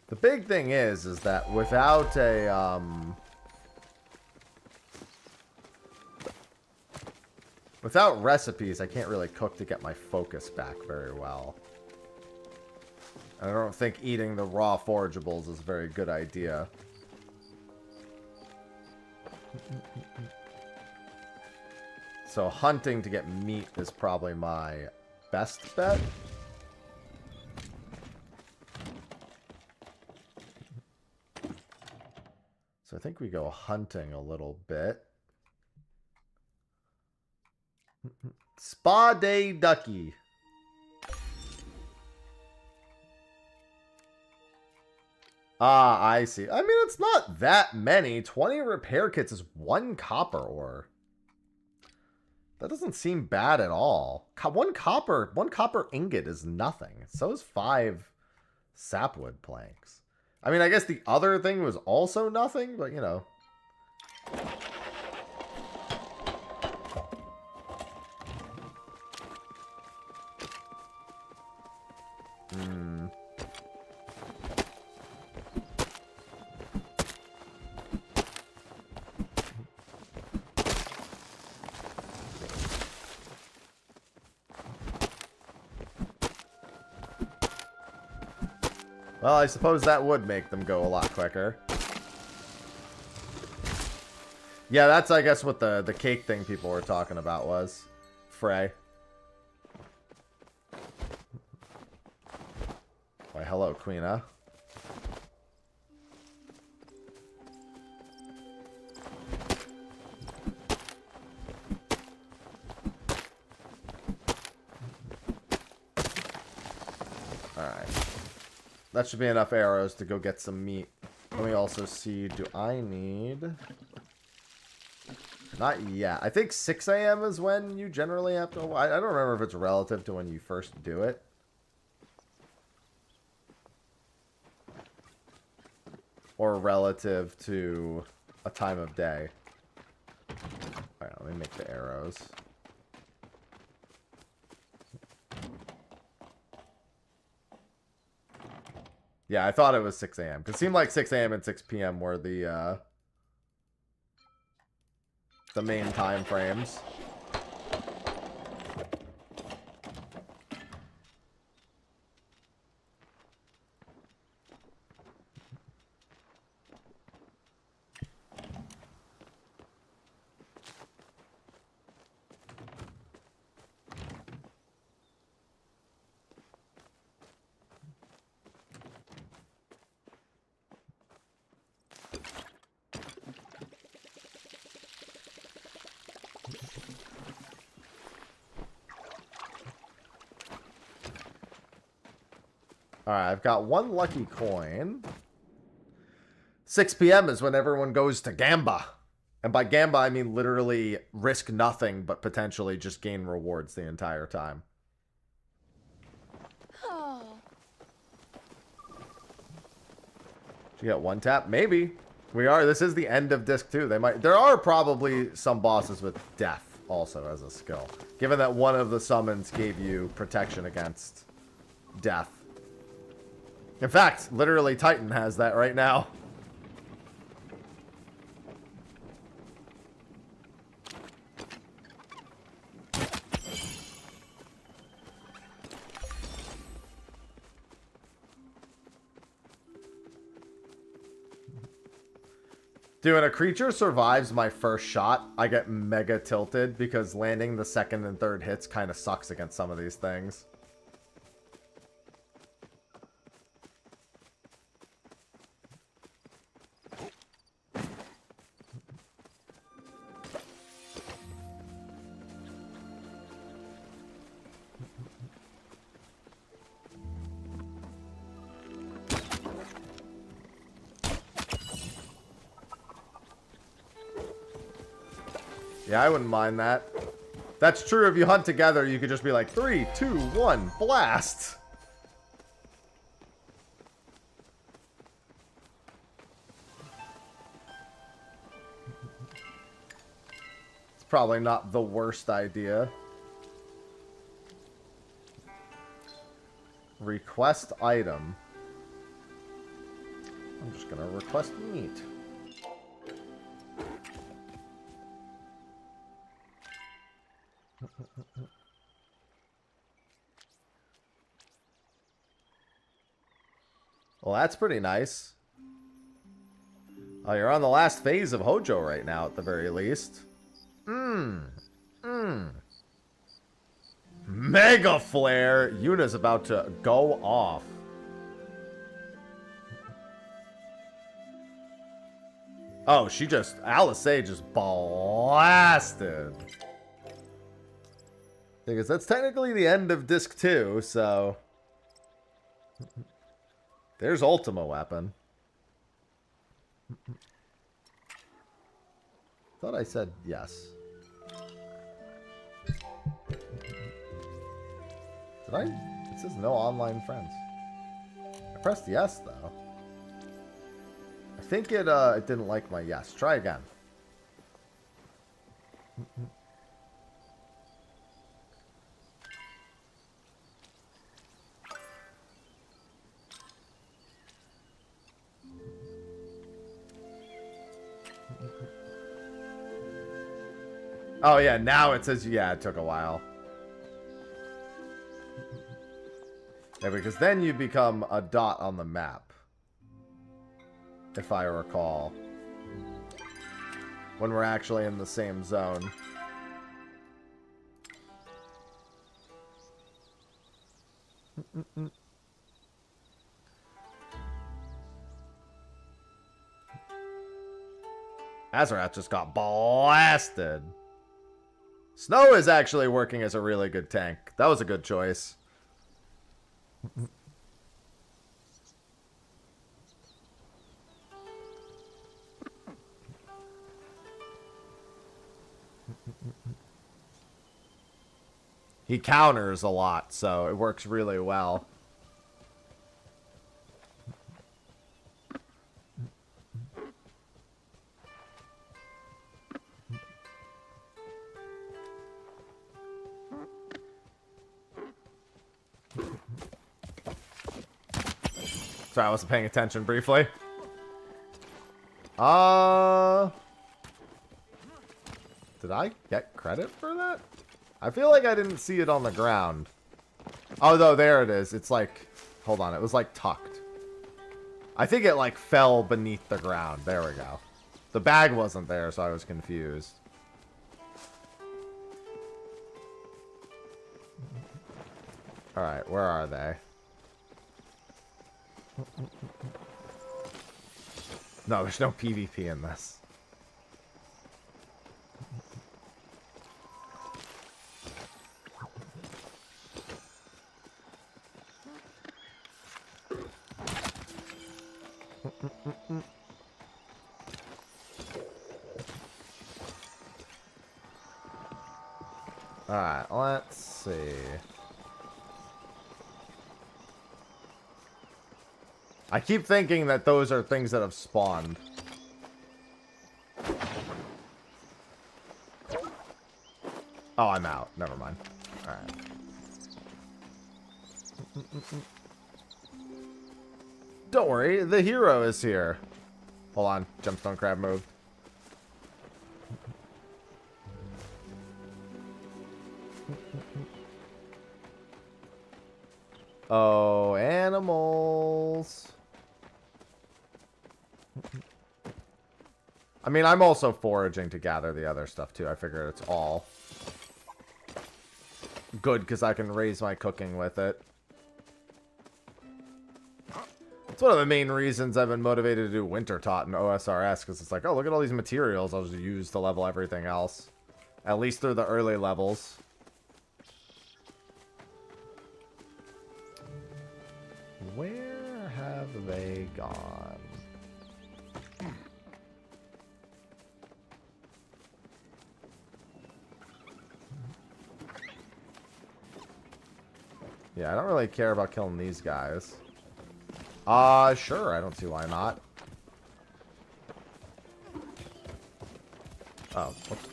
A: The big thing is that without a, without recipes, I can't really cook to get my focus back very well. I don't think eating the raw forageables is a very good idea. So hunting to get meat is probably my best bet. So I think we go hunting a little bit. Spa Day Ducky. Ah, I see. I mean, it's not that many. 20 repair kits is 1 copper ore. That doesn't seem bad at all. One copper ingot is nothing. So is 5 sapwood planks. I mean, I guess the other thing was also nothing, but you know. Well, I suppose that would make them go a lot quicker. Yeah, that's, I guess, what the cake thing people were talking about was. Frey. Why, hello, Queena. Alright. That should be enough arrows to go get some meat. Let me also see, do I need... Not yet. I think 6 a.m. is when you generally have to... I don't remember if it's relative to when you first do it. Or relative to a time of day. Alright, let me make the arrows. Yeah, I thought it was 6 a.m. Because it seemed like 6 a.m. and 6 p.m. were the main time frames. Alright, I've got one lucky coin. 6 p.m. is when everyone goes to Gamba. And by Gamba, I mean literally risk nothing, but potentially just gain rewards the entire time.
G: Oh.
A: Did you get one tap? Maybe. This is the end of disc 2. There are probably some bosses with death also as a skill. Given that one of the summons gave you protection against death. In fact, literally Titan has that right now. Dude, when a creature survives my first shot, I get mega tilted because landing the second and third hits kind of sucks against some of these things. Yeah, I wouldn't mind that. That's true. If you hunt together, you could just be like, 3, 2, 1, blast! It's probably not the worst idea. Request item. I'm just gonna request meat. Well, that's pretty nice. Oh, you're on the last phase of Hojo right now, at the very least. Mega Flare! Yuna's about to go off. Oh, Alice just blasted. Because that's technically the end of disc 2, so... There's Ultima Weapon. Thought I said yes. Did I? It says no online friends. I pressed yes, though. I think it didn't like my yes. Try again. Oh, yeah, now it says, yeah, it took a while. Yeah, because then you become a dot on the map. If I recall. When we're actually in the same zone. Azarath just got blasted. Snow is actually working as a really good tank. That was a good choice. He counters a lot, so it works really well. Sorry, I wasn't paying attention briefly. Did I get credit for that? I feel like I didn't see it on the ground. Oh, no, there it is. It's like... Hold on, it was like tucked. I think it like fell beneath the ground. There we go. The bag wasn't there, so I was confused. Alright, where are they? No, there's no PvP in this. Alright, let's see. I keep thinking that those are things that have spawned. Oh, I'm out. Never mind. Alright. Don't worry, the hero is here. Hold on. Gemstone crab moved. Oh, animals. I mean, I'm also foraging to gather the other stuff, too. I figure it's all good because I can raise my cooking with it. It's one of the main reasons I've been motivated to do Winter Tot in OSRS, because it's like, oh, look at all these materials I'll just use to level everything else. At least through the early levels. Where have they gone? Yeah, I don't really care about killing these guys. Sure, I don't see why not. Oh, whoops.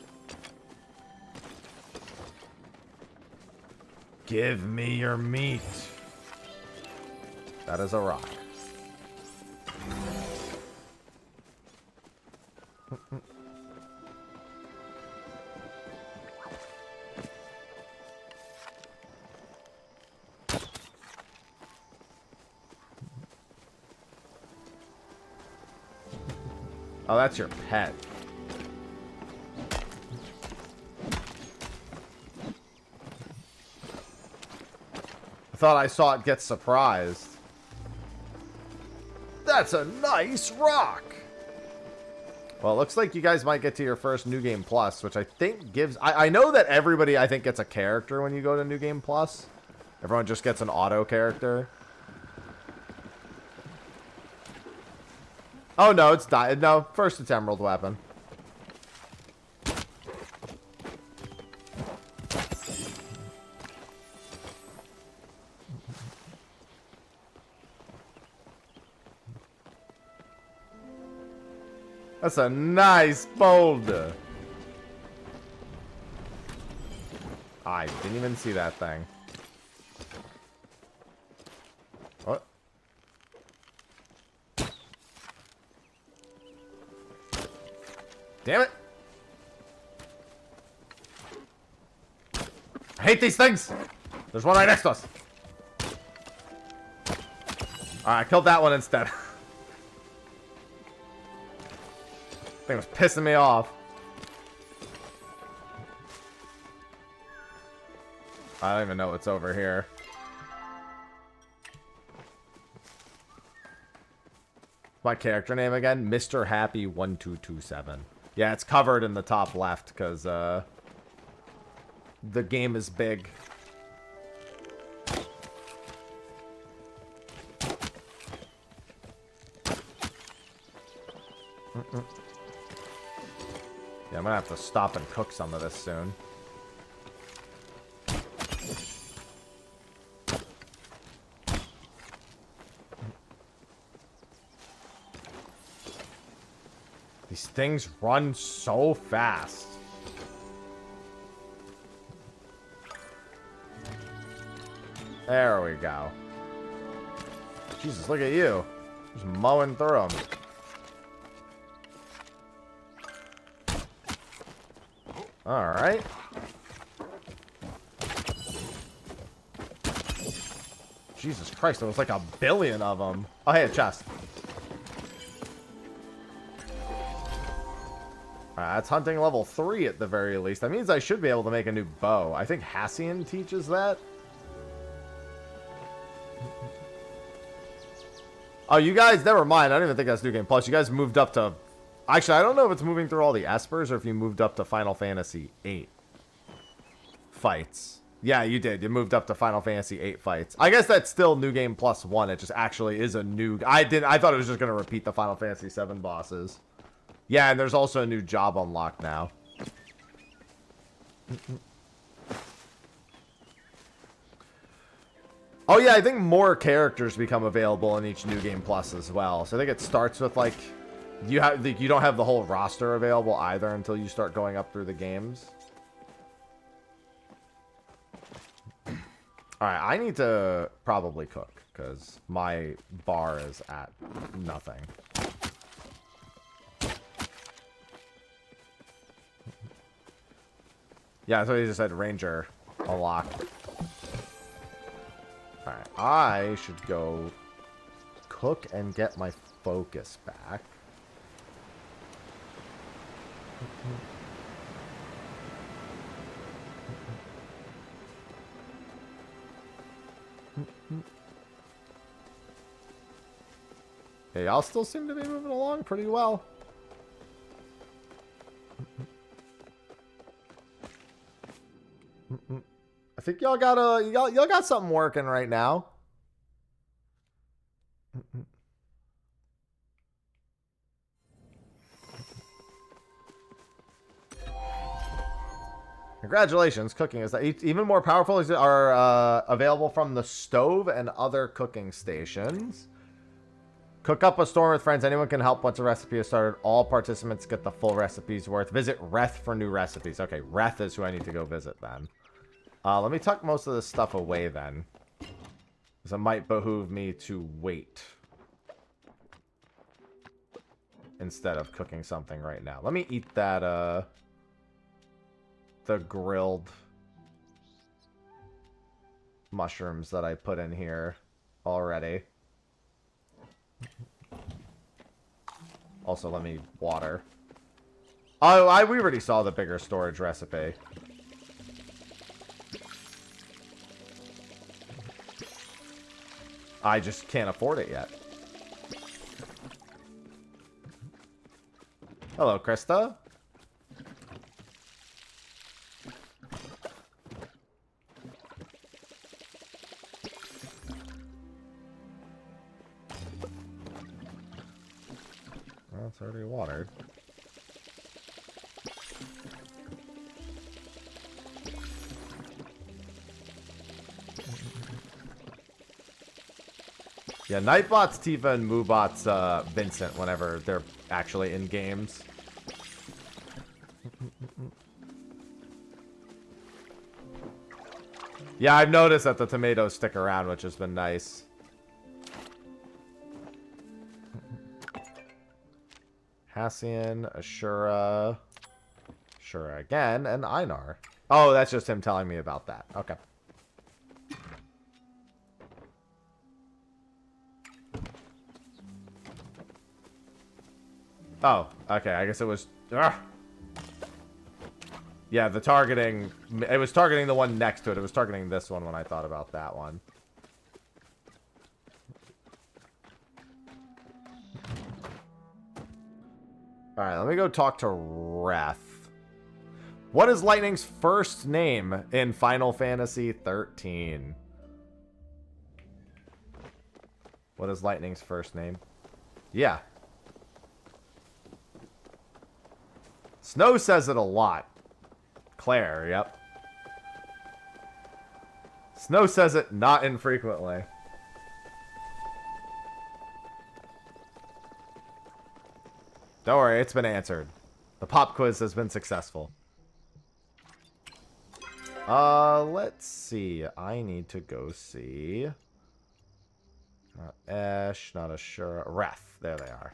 A: Give me your meat. That is a rock. Oh, that's your pet. I thought I saw it get surprised. That's a nice rock. Well, it looks like you guys might get to your first New Game Plus, which I think gives... I know that everybody, I think, gets a character when you go to New Game Plus. Everyone just gets an auto character. Oh, no, it's died. No, first it's Emerald Weapon. That's a nice boulder. I didn't even see that thing. What? Damn it. I hate these things. There's one right next to us. Alright, I killed that one instead. Thing was pissing me off. I don't even know what's over here. My character name again? Mr. Happy 1227. Yeah, it's covered in the top left because the game is big. Yeah, I'm gonna have to stop and cook some of this soon. These things run so fast. There we go. Jesus, look at you. Just mowing through them. Alright. Jesus Christ, there was like a billion of them. Oh, hey, a chest. Alright, that's hunting level 3 at the very least. That means I should be able to make a new bow. I think Hassian teaches that. Oh, you guys, never mind. I don't even think that's New Game Plus. You guys moved up to... Actually, I don't know if it's moving through all the espers or if you moved up to Final Fantasy 8 fights. Yeah, you did. You moved up to Final Fantasy 8 fights. I guess that's still New Game Plus 1. It just actually is a new... I thought it was just going to repeat the Final Fantasy 7 bosses. Yeah, and there's also a new job unlocked now. Oh yeah, I think more characters become available in each New Game Plus as well. So I think it starts with like you don't have the whole roster available either until you start going up through the games. All right, I need to probably cook because my bar is at nothing. Yeah, so he just said Ranger unlocked. Alright, I should go cook and get my focus back. Yeah, y'all still seem to be moving along pretty well. I think y'all got something working right now. Congratulations, cooking is even more powerful. Are available from the stove and other cooking stations. Cook up a storm with friends. Anyone can help once a recipe is started. All participants get the full recipe's worth. Visit Reth for new recipes. Okay, Reth is who I need to go visit then. Let me tuck most of this stuff away then. Because it might behoove me to wait. Instead of cooking something right now. Let me eat that, the grilled mushrooms that I put in here already. Also, let me water. Oh, we already saw the bigger storage recipe. I just can't afford it yet. Hello, Krista. Well, it's already watered. Yeah, Nightbot's Tifa and Moobot's Vincent whenever they're actually in games. Yeah, I've noticed that the tomatoes stick around, which has been nice. Hassian, Ashura, Ashura again, and Einar. Oh, that's just him telling me about that. Okay. Oh, okay. I guess it was... Ugh. Yeah, the targeting... It was targeting the one next to it. It was targeting this one when I thought about that one. Alright, let me go talk to Reth. What is Lightning's first name in Final Fantasy 13? What is Lightning's first name? Yeah. Snow says it a lot. Claire, yep. Snow says it not infrequently. Don't worry, it's been answered. The pop quiz has been successful. Let's see. I need to go see. Not Esh, not Ashura. Ref. There they are.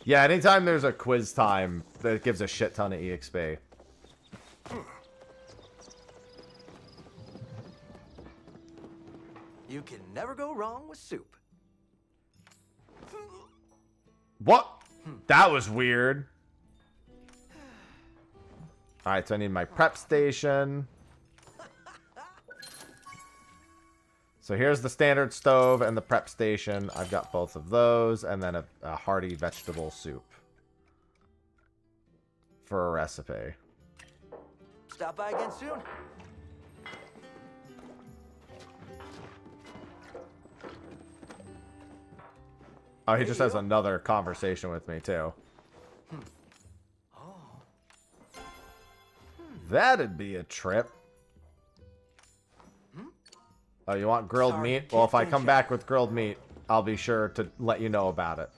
A: Yeah, anytime there's a quiz time, that gives a shit ton of EXP.
D: You can never go wrong with soup.
A: What? That was weird. Alright, so I need my prep station. So here's the standard stove and the prep station. I've got both of those. And then a hearty vegetable soup. For a recipe.
D: Stop by again soon.
A: Oh, he just has another conversation with me, too. That'd be a trip. Oh, you want grilled meat? Well, if I come back with grilled meat, I'll be sure to let you know about it.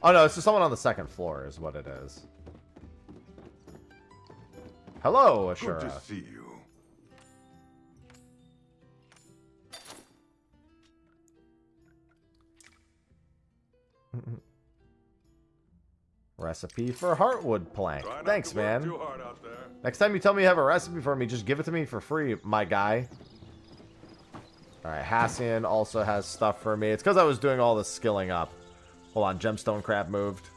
A: Oh, no, it's just someone on the second floor is what it is. Hello, Ashura.
B: Good to see you.
A: Recipe for heartwood plank.
B: Try not
A: Thanks,
B: to work
A: man.
B: too hard out there.
A: Next time you tell me you have a recipe for me, just give it to me for free, my guy. Alright, Hassian also has stuff for me. It's because I was doing all this skilling up. Hold on, gemstone crab moved.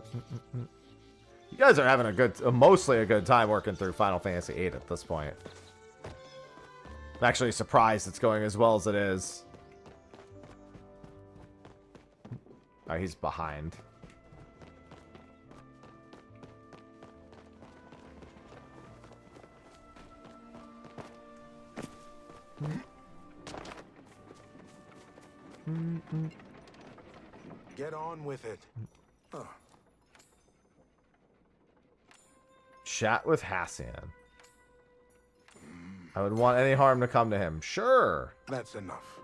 A: You guys are having a good, mostly a good time working through Final Fantasy VIII at this point. I'm actually surprised it's going as well as it is. Oh, he's behind.
B: Get on with it.
A: Chat with Hassian. I would want any harm to come to him. Sure.
B: That's enough.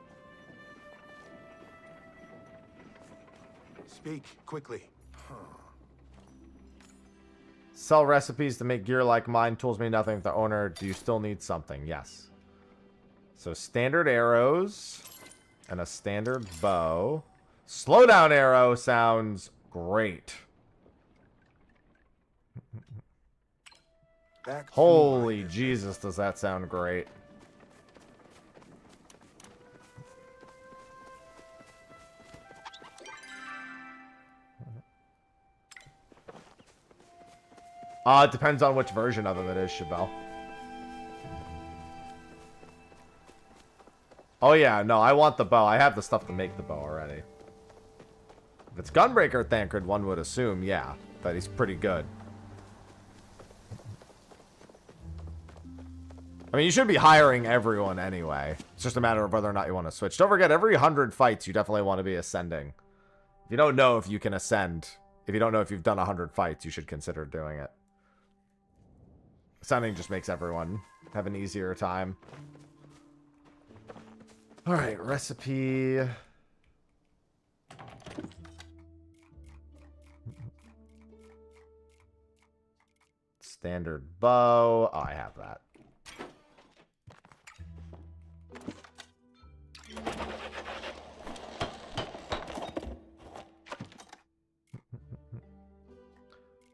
B: Speak quickly.
A: Sell recipes to make gear like mine. Tools mean nothing if the owner. Do you still need something? Yes. So standard arrows and a standard bow. Slowdown arrow sounds great.
B: Back to
A: Holy
B: my-
A: Jesus, does that sound great. It depends on which version of them it is, Chabelle. Oh yeah, no, I want the bow. I have the stuff to make the bow already. If it's Gunbreaker Thancred, one would assume, yeah, that he's pretty good. I mean, you should be hiring everyone anyway. It's just a matter of whether or not you want to switch. Don't forget, every 100 fights, you definitely want to be ascending. If you don't know if you can ascend, if you don't know if you've done 100 fights, you should consider doing it. Ascending just makes everyone have an easier time. Alright, recipe. Standard bow. Oh, I have that.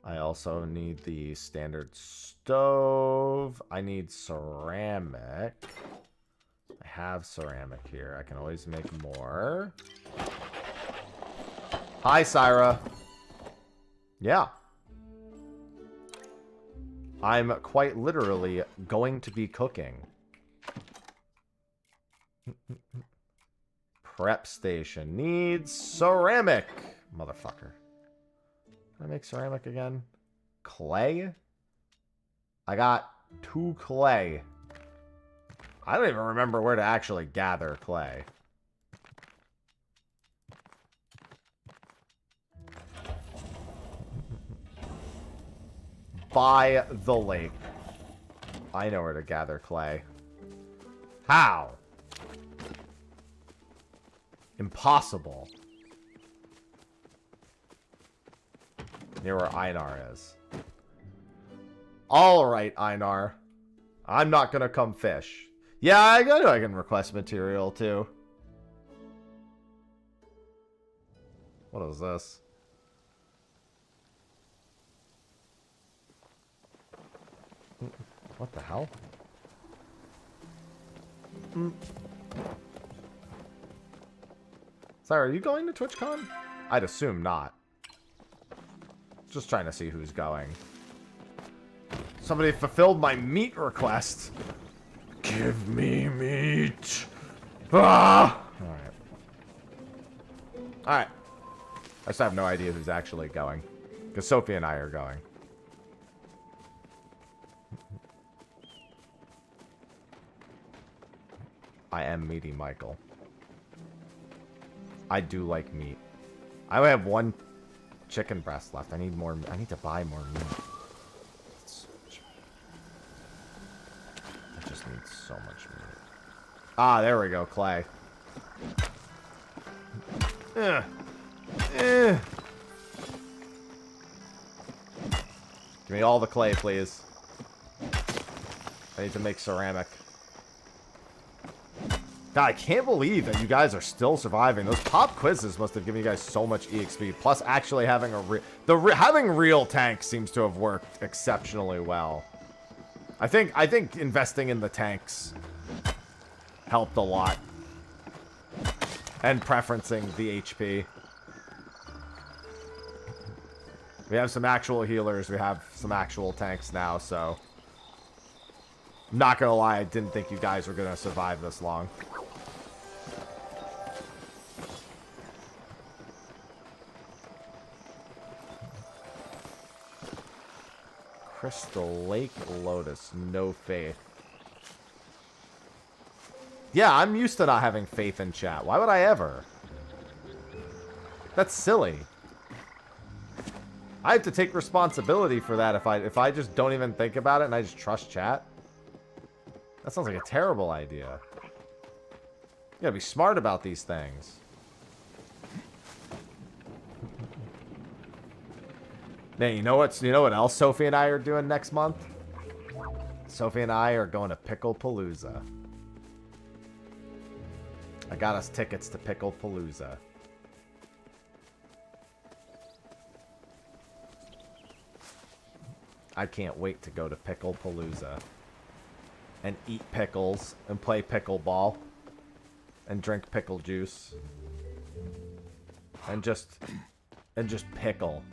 A: I also need the standard stove. I need ceramic. I have ceramic here. I can always make more. Hi, Syra. Yeah. I'm quite literally going to be cooking. Prep station needs ceramic. Motherfucker. Can I make ceramic again? Clay? I got 2 clay. I don't even remember where to actually gather clay. By the lake. I know where to gather clay. How? Impossible. Near where Einar is. Alright, Einar. I'm not gonna come fish. Yeah, I can request material too. What is this? What the hell? Sorry, are you going to TwitchCon? I'd assume not. Just trying to see who's going. Somebody fulfilled my meat request. Give me meat. Ah! Alright. Alright. I just have no idea who's actually going. Because Sophie and I are going. I am meaty Michael. I do like meat. I only have one chicken breast left. I need more. I need to buy more meat. I just need so much meat. Ah, there we go, clay. Give me all the clay, please. I need to make ceramic. God, I can't believe that you guys are still surviving. Those pop quizzes must have given you guys so much EXP. Plus, actually having having real tanks seems to have worked exceptionally well. I think investing in the tanks helped a lot, and preferencing the HP. We have some actual healers. We have some actual tanks now. So, not gonna lie, I didn't think you guys were gonna survive this long. Crystal Lake Lotus, no faith. Yeah, I'm used to not having faith in chat. Why would I ever? That's silly. I have to take responsibility for that if I just don't even think about it and I just trust chat. That sounds like a terrible idea. You gotta be smart about these things. Man, you know what else Sophie and I are doing next month? Sophie and I are going to Pickle Palooza. I got us tickets to Pickle Palooza. I can't wait to go to Pickle Palooza and eat pickles and play pickleball and drink pickle juice and just pickle.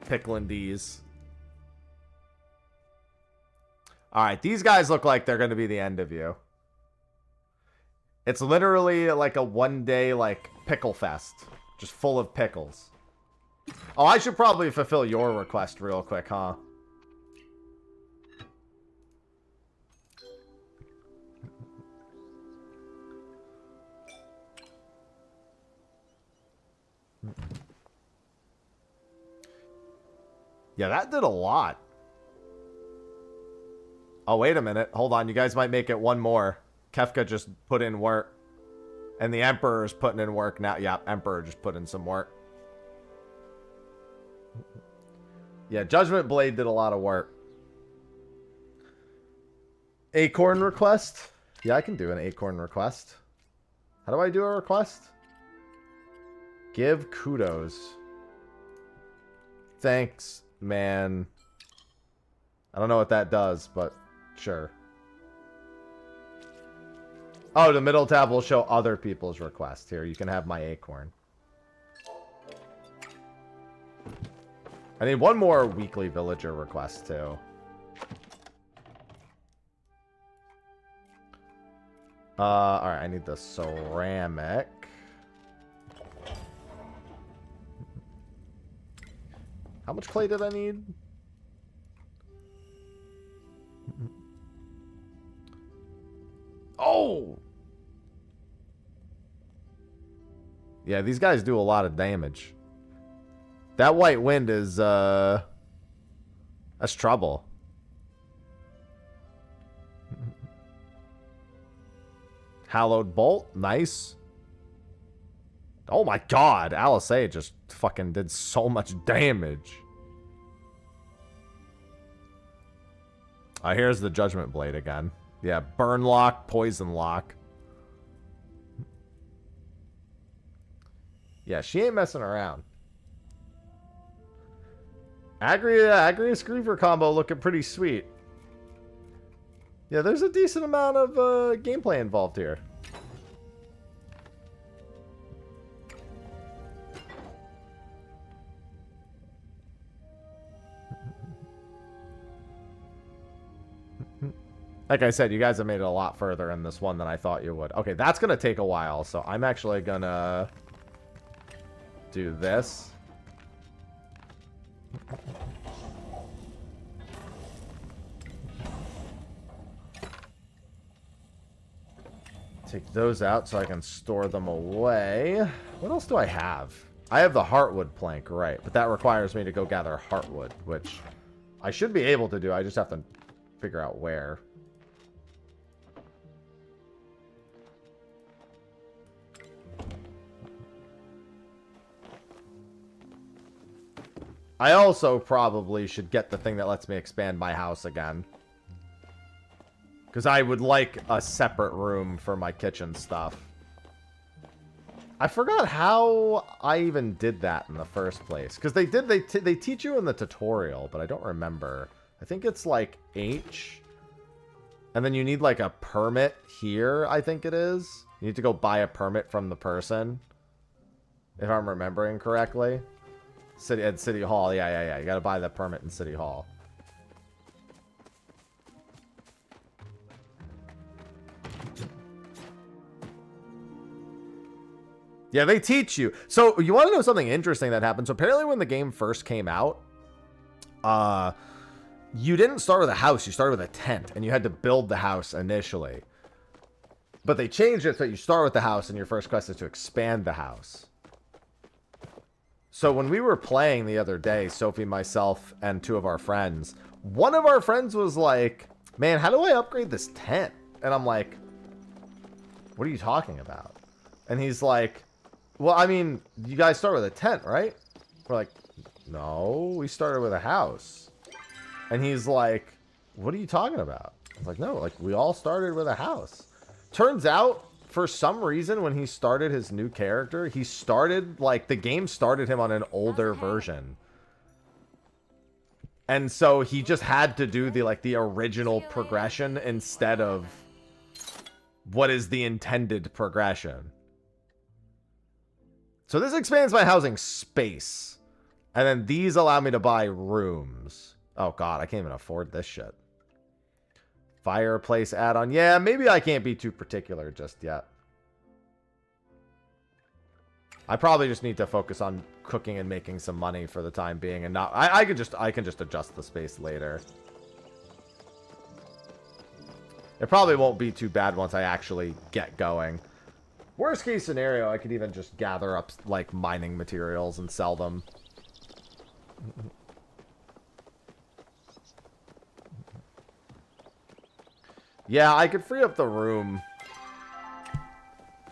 A: Pickling D's. Alright, these guys look like they're going to be the end of you. It's literally like a one-day, like, pickle fest. Just full of pickles. Oh, I should probably fulfill your request real quick, huh? Yeah, that did a lot. Oh, wait a minute. Hold on. You guys might make it one more. Kefka just put in work. And the Emperor's putting in work now. Yeah, Emperor just put in some work. Yeah, Judgment Blade did a lot of work. Acorn request? Yeah, I can do an acorn request. How do I do a request? Give kudos. Thanks, man. I don't know what that does, but sure. Oh, the middle tab will show other people's requests. Here, you can have my acorn. I need one more weekly villager request, too. Alright, I need the ceramic. How much clay did I need? Oh! Yeah, these guys do a lot of damage. That white wind is, that's trouble. Hallowed Bolt. Nice. Oh my god. Alice A just fucking did so much damage. Here's the Judgment Blade again. Yeah, Burn Lock, Poison Lock. Yeah, she ain't messing around. Agrius Griever combo looking pretty sweet. Yeah, there's a decent amount of gameplay involved here. Like I said, you guys have made it a lot further in this one than I thought you would. Okay, that's going to take a while, so I'm actually going to do this. Take those out so I can store them away. What else do I have? I have the Heartwood plank, right, but that requires me to go gather Heartwood, which I should be able to do. I just have to figure out where. I also probably should get the thing that lets me expand my house again. Because I would like a separate room for my kitchen stuff. I forgot how I even did that in the first place. Because they teach you in the tutorial, but I don't remember. I think it's like H. And then you need like a permit here, I think it is. You need to go buy a permit from the person. If I'm remembering correctly. At City Hall, yeah. You gotta buy the permit in City Hall. Yeah, they teach you. So, you want to know something interesting that happened? So, apparently when the game first came out, you didn't start with a house. You started with a tent, and you had to build the house initially. But they changed it so you start with the house, and your first quest is to expand the house. So when we were playing the other day, Sophie, myself, and two of our friends, one of our friends was like, man, how do I upgrade this tent? And I'm like, what are you talking about? And he's like, well, I mean, you guys start with a tent, right? We're like, no, we started with a house. And he's like, what are you talking about? I was like, no, like we all started with a house. Turns out, for some reason, when he started his new character, he started, like, the game started him on an older version. And so he just had to do the original progression instead of what is the intended progression. So this expands my housing space. And then these allow me to buy rooms. Oh, God, I can't even afford this shit. Fireplace add-on. Yeah, maybe I can't be too particular just yet. I probably just need to focus on cooking and making some money for the time being, and not. I can just adjust the space later. It probably won't be too bad once I actually get going. Worst case scenario, I could even just gather up like mining materials and sell them. Yeah, I could free up the room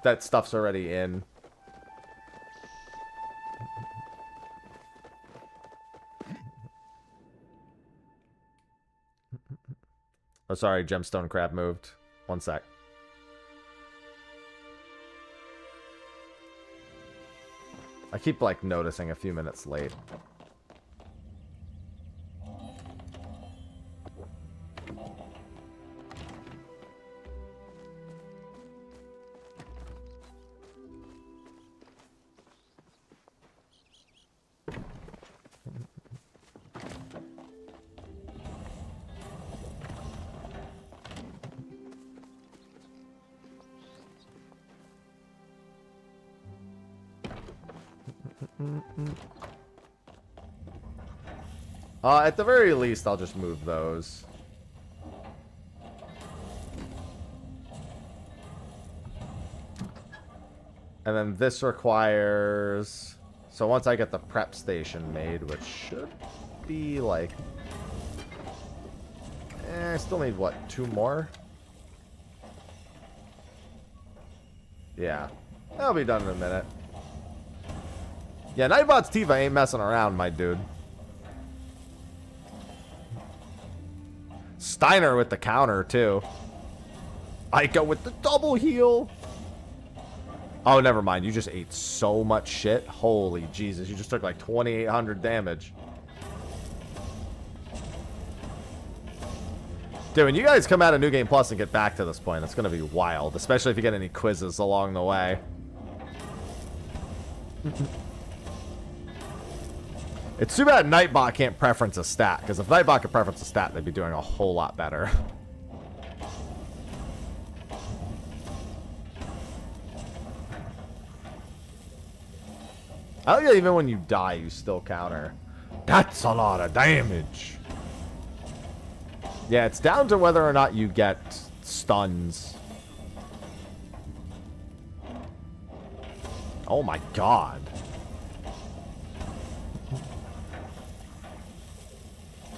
A: that stuff's already in. Oh, sorry, gemstone crab moved. One sec. I keep, like, noticing a few minutes late. At the very least, I'll just move those. And then this requires... So once I get the prep station made, which should be like... I still need, what, 2 more? Yeah. That'll be done in a minute. Yeah, Nightbot's Tifa ain't messing around, my dude. Steiner with the counter, too. Ico with the double heal. Oh, never mind. You just ate so much shit. Holy Jesus. You just took like 2,800 damage. Dude, when you guys come out of New Game Plus and get back to this point, it's going to be wild. Especially if you get any quizzes along the way. It's too bad Nightbot can't preference a stat. Because if Nightbot could preference a stat, they'd be doing a whole lot better. I like that even when you die, you still counter. That's a lot of damage. Yeah, it's down to whether or not you get stuns. Oh my god.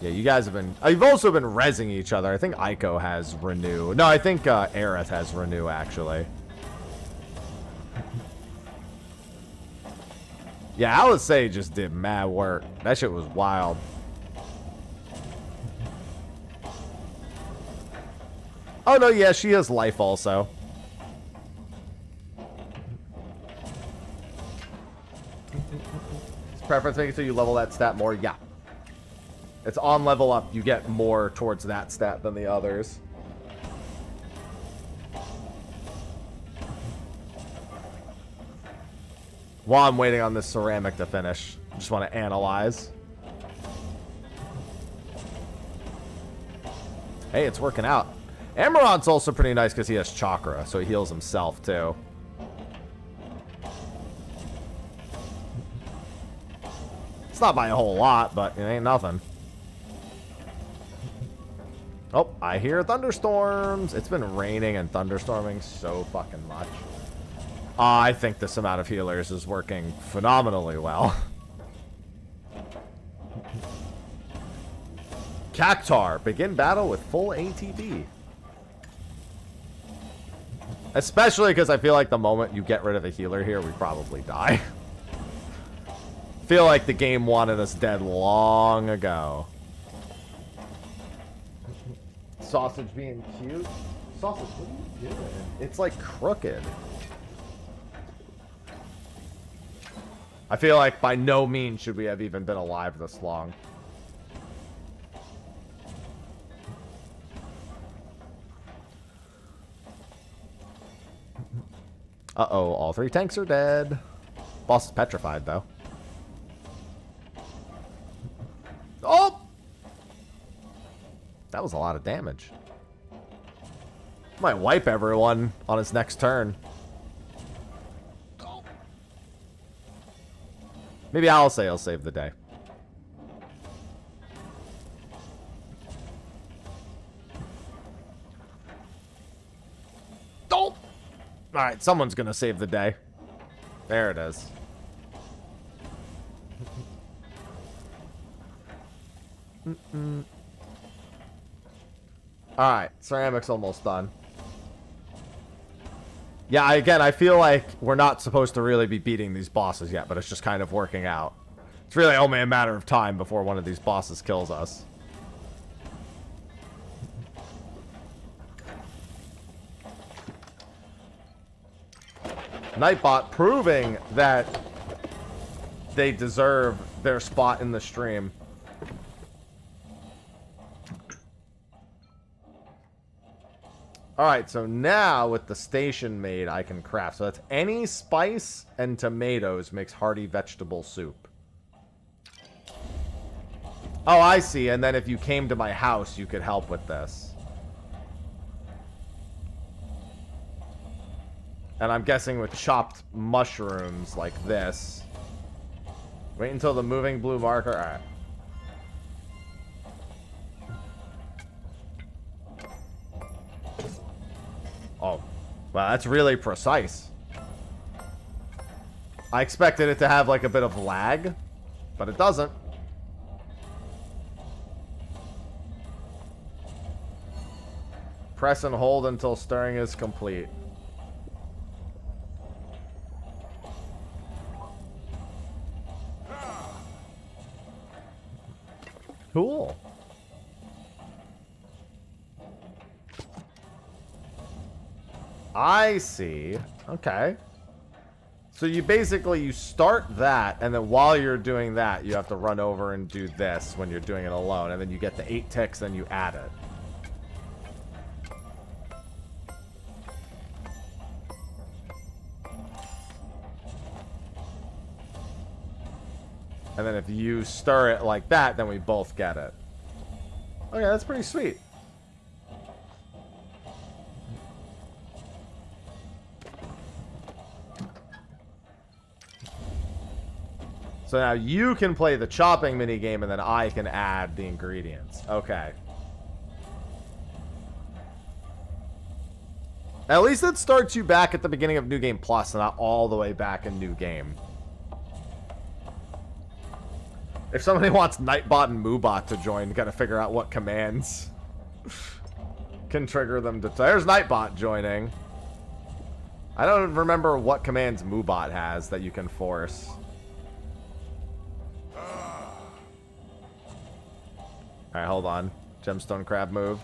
A: Yeah, you guys have been... You've also been rezzing each other. I think Ico has Renew. No, I think Aerith has Renew, actually. Yeah, Alice Sage just did mad work. That shit was wild. Oh, no, yeah, she has life also. Is preference making so you level that stat more? Yeah. It's on level up. You get more towards that stat than the others. While I'm waiting on this ceramic to finish, I just want to analyze. Hey, it's working out. Amarant's also pretty nice because he has chakra, so he heals himself too. It's not by a whole lot, but it ain't nothing. Oh, I hear thunderstorms. It's been raining and thunderstorming so fucking much. I think this amount of healers is working phenomenally well. Cactar, begin battle with full ATB. Especially because I feel like the moment you get rid of a healer here, we probably die. Feel like the game wanted us dead long ago. Sausage being cute? Sausage, what are you doing? It's like crooked. I feel like by no means should we have even been alive this long. Uh-oh, all three tanks are dead. Boss is petrified, though. Oh! That was a lot of damage. Might wipe everyone on his next turn. Maybe I'll say I'll save the day. Oh! Alright, someone's gonna save the day. There it is. Alright, ceramic's almost done. Yeah, again, I feel like we're not supposed to really be beating these bosses yet, but it's just kind of working out. It's really only a matter of time before one of these bosses kills us. Nightbot proving that they deserve their spot in the stream. Alright, so now with the station made, I can craft. So that's any spice and tomatoes makes hearty vegetable soup. Oh, I see. And then if you came to my house, you could help with this. And I'm guessing with chopped mushrooms like this. Wait until the moving blue marker. Alright. Oh, wow, that's really precise. I expected it to have like a bit of lag, but it doesn't. Press and hold until stirring is complete. I see. Okay. So you basically, you start that, and then while you're doing that, you have to run over and do this when you're doing it alone, and then you get the 8 ticks, and you add it. And then if you stir it like that, then we both get it. Okay, that's pretty sweet. So now you can play the chopping minigame, and then I can add the ingredients. Okay. At least it starts you back at the beginning of New Game Plus, and not all the way back in New Game. If somebody wants Nightbot and Moobot to join, gotta figure out what commands can trigger them to... There's Nightbot joining. I don't remember what commands Moobot has that you can force. Alright, hold on. Gemstone Crab moved.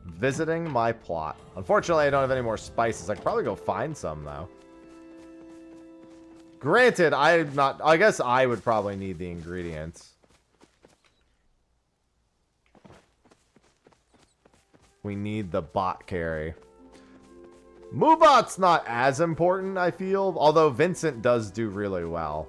A: Visiting my plot. Unfortunately, I don't have any more spices. I could probably go find some, though. Granted, I'm not... I guess I would probably need the ingredients. We need the bot carry. Moobot's not as important, I feel. Although Vincent does do really well.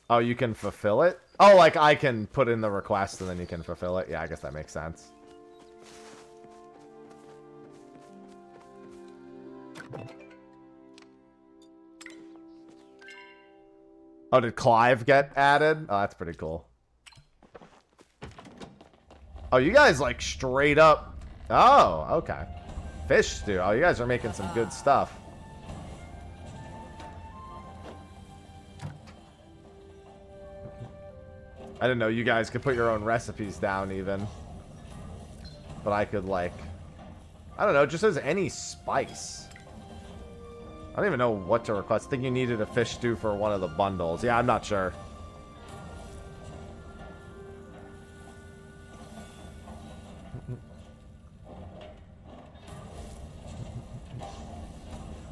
A: Oh, you can fulfill it? Oh, like I can put in the request and then you can fulfill it? Yeah, I guess that makes sense. Oh, did Clive get added? Oh, that's pretty cool. Oh, you guys like straight up... Oh, okay. Fish stew. Oh, you guys are making some good stuff. I didn't know you guys could put your own recipes down even. But I could like... I don't know, it just says any spice. I don't even know what to request. I think you needed a fish stew for one of the bundles. Yeah, I'm not sure.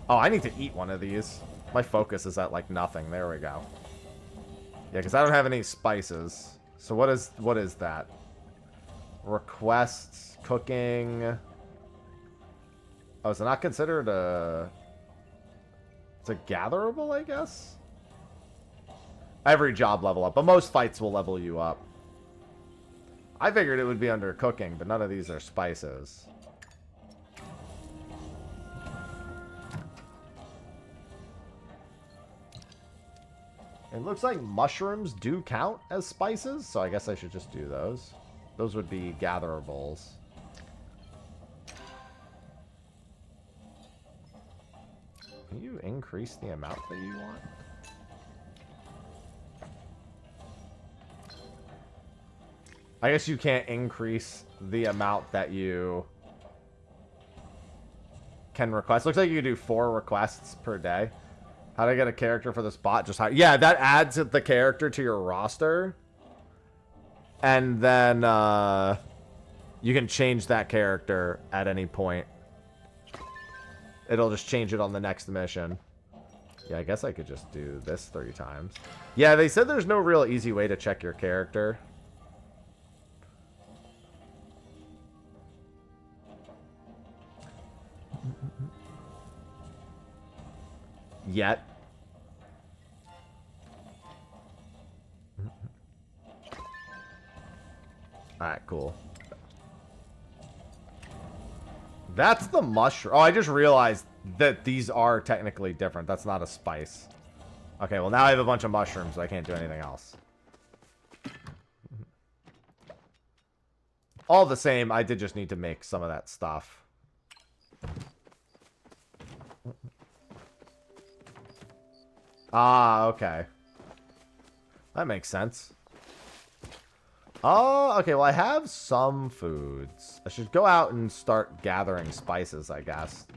A: Oh, I need to eat one of these. My focus is at like nothing. There we go. Yeah, because I don't have any spices. So what is that? Requests, cooking. Oh, is it not considered a... It's a gatherable, I guess? Every job level up, but most fights will level you up. I figured it would be under cooking, but none of these are spices. It looks like mushrooms do count as spices, so I guess I should just do those. Those would be gatherables. Can you increase the amount that you want? I guess you can't increase the amount that you can request. Looks like you can do 4 requests per day. How do I get a character for this bot? Just how... Yeah, that adds the character to your roster. And then you can change that character at any point. It'll just change it on the next mission. Yeah, I guess I could just do this 3 times. Yeah, they said there's no real easy way to check your character. Yet. Alright, cool. That's the mushroom. Oh, I just realized that these are technically different. That's not a spice. Okay, well now I have a bunch of mushrooms, so I can't do anything else. All the same, I did just need to make some of that stuff. Ah, okay. That makes sense. Oh, okay, well I have some foods. I should go out and start gathering spices, I guess.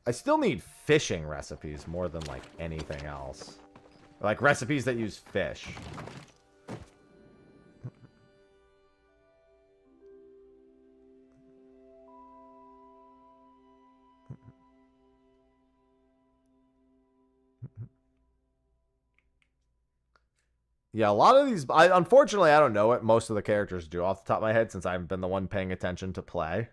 A: I still need fishing recipes more than, like, anything else. Like, recipes that use fish. Yeah, a lot of these... unfortunately, I don't know what most of the characters do off the top of my head since I haven't been the one paying attention to play.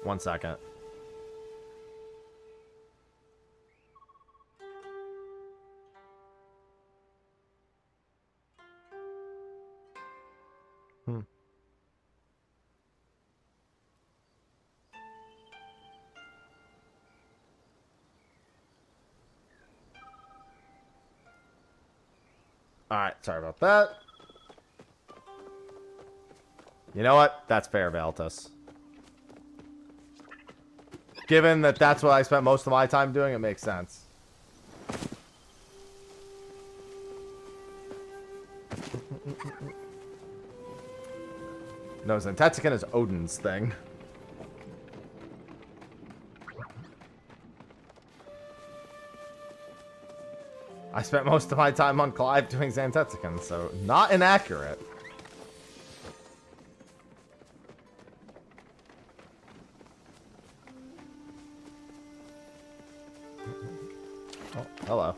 A: One second. Alright, sorry about that. You know what? That's fair, Valtus. Given that that's what I spent most of my time doing, it makes sense. No, Zentetsuken is Odin's thing. I spent most of my time on Clive doing Zentetsuken, so not inaccurate. Oh, hello.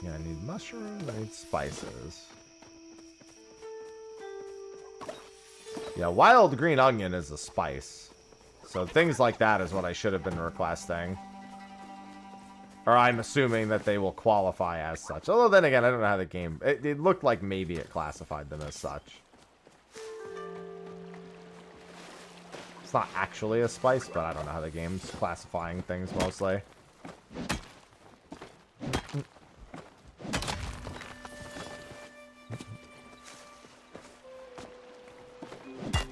A: Yeah, I need mushrooms, I need spices. Yeah, wild green onion is a spice. So things like that is what I should have been requesting. Or I'm assuming that they will qualify as such. Although then again, I don't know how the game... It looked like maybe it classified them as such. It's not actually a spice, but I don't know how the game's classifying things mostly.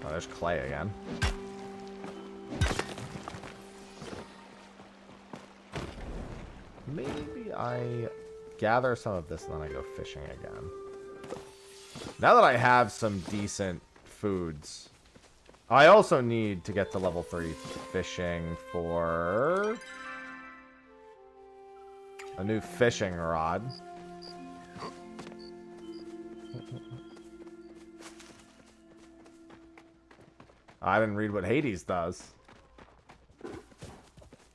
A: Oh, there's clay again. Maybe I gather some of this and then I go fishing again. Now that I have some decent foods, I also need to get to level 3 fishing for a new fishing rod. I didn't read what Hades does.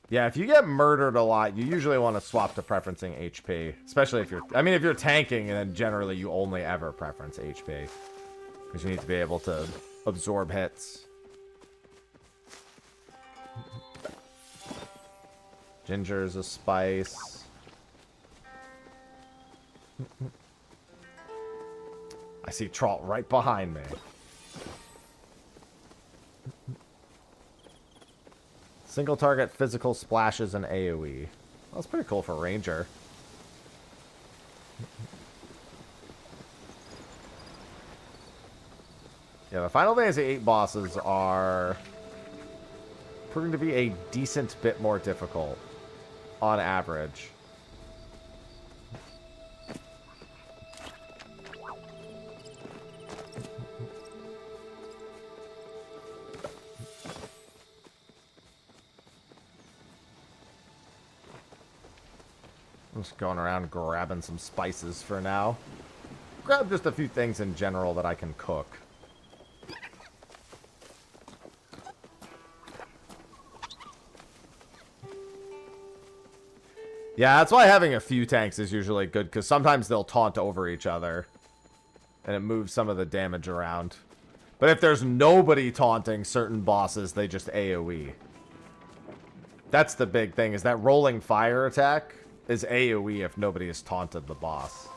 A: Yeah, if you get murdered a lot, you usually want to swap to preferencing HP. Especially if you're... I mean, if you're tanking, then generally you only ever preference HP. Because you need to be able to absorb hits. Ginger is a spice. I see Tralt right behind me. Single target physical splashes and AoE. Well, that's pretty cool for Ranger. Yeah, the Final Fantasy VIII bosses are proving to be a decent bit more difficult on average. I'm just going around grabbing some spices for now. Grab just a few things in general that I can cook. Yeah, that's why having a few tanks is usually good, because sometimes they'll taunt over each other. And it moves some of the damage around. But if there's nobody taunting certain bosses, they just AoE. That's the big thing, is that rolling fire attack is AoE if nobody has taunted the boss.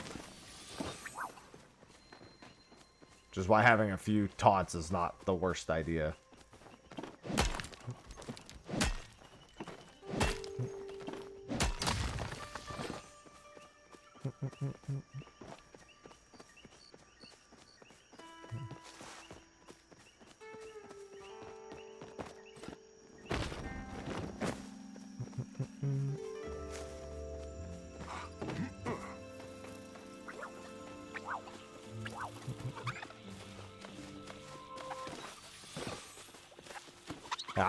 A: Which is why having a few taunts is not the worst idea. Yeah,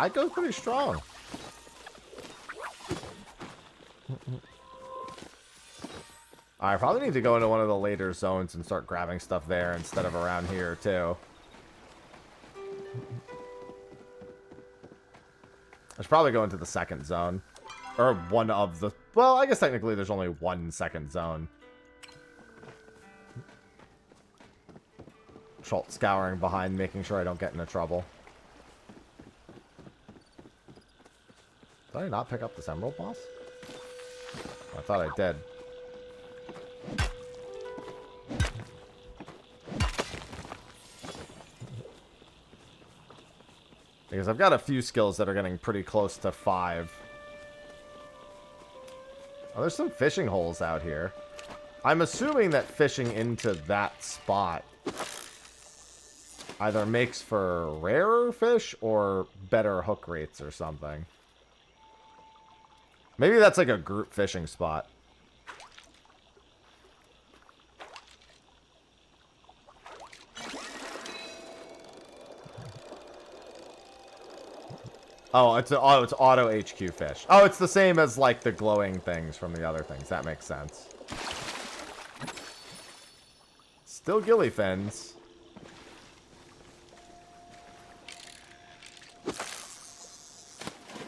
A: I go pretty strong. I probably need to go into one of the later zones and start grabbing stuff there instead of around here, too. I should probably go into the second zone. Or one of the... Well, I guess technically there's only one second zone. Schultz scouring behind, making sure I don't get into trouble. Did I not pick up this emerald boss? I thought I did. Because I've got a few skills that are getting pretty close to 5. Oh, there's some fishing holes out here. I'm assuming that fishing into that spot either makes for rarer fish or better hook rates or something. Maybe that's like a group fishing spot. Oh, it's auto HQ fish. Oh, it's the same as like the glowing things from the other things. That makes sense. Still gilly fins.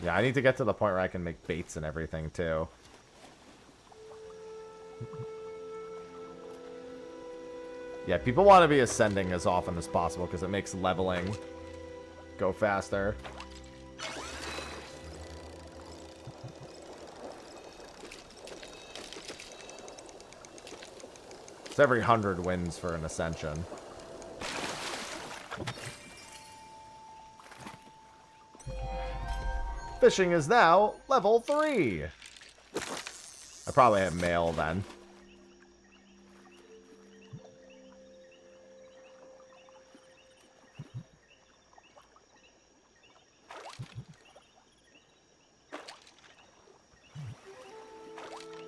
A: Yeah, I need to get to the point where I can make baits and everything too. Yeah, people want to be ascending as often as possible because it makes leveling go faster. It's every 100 wins for an ascension. Fishing is now level 3. I probably have mail then.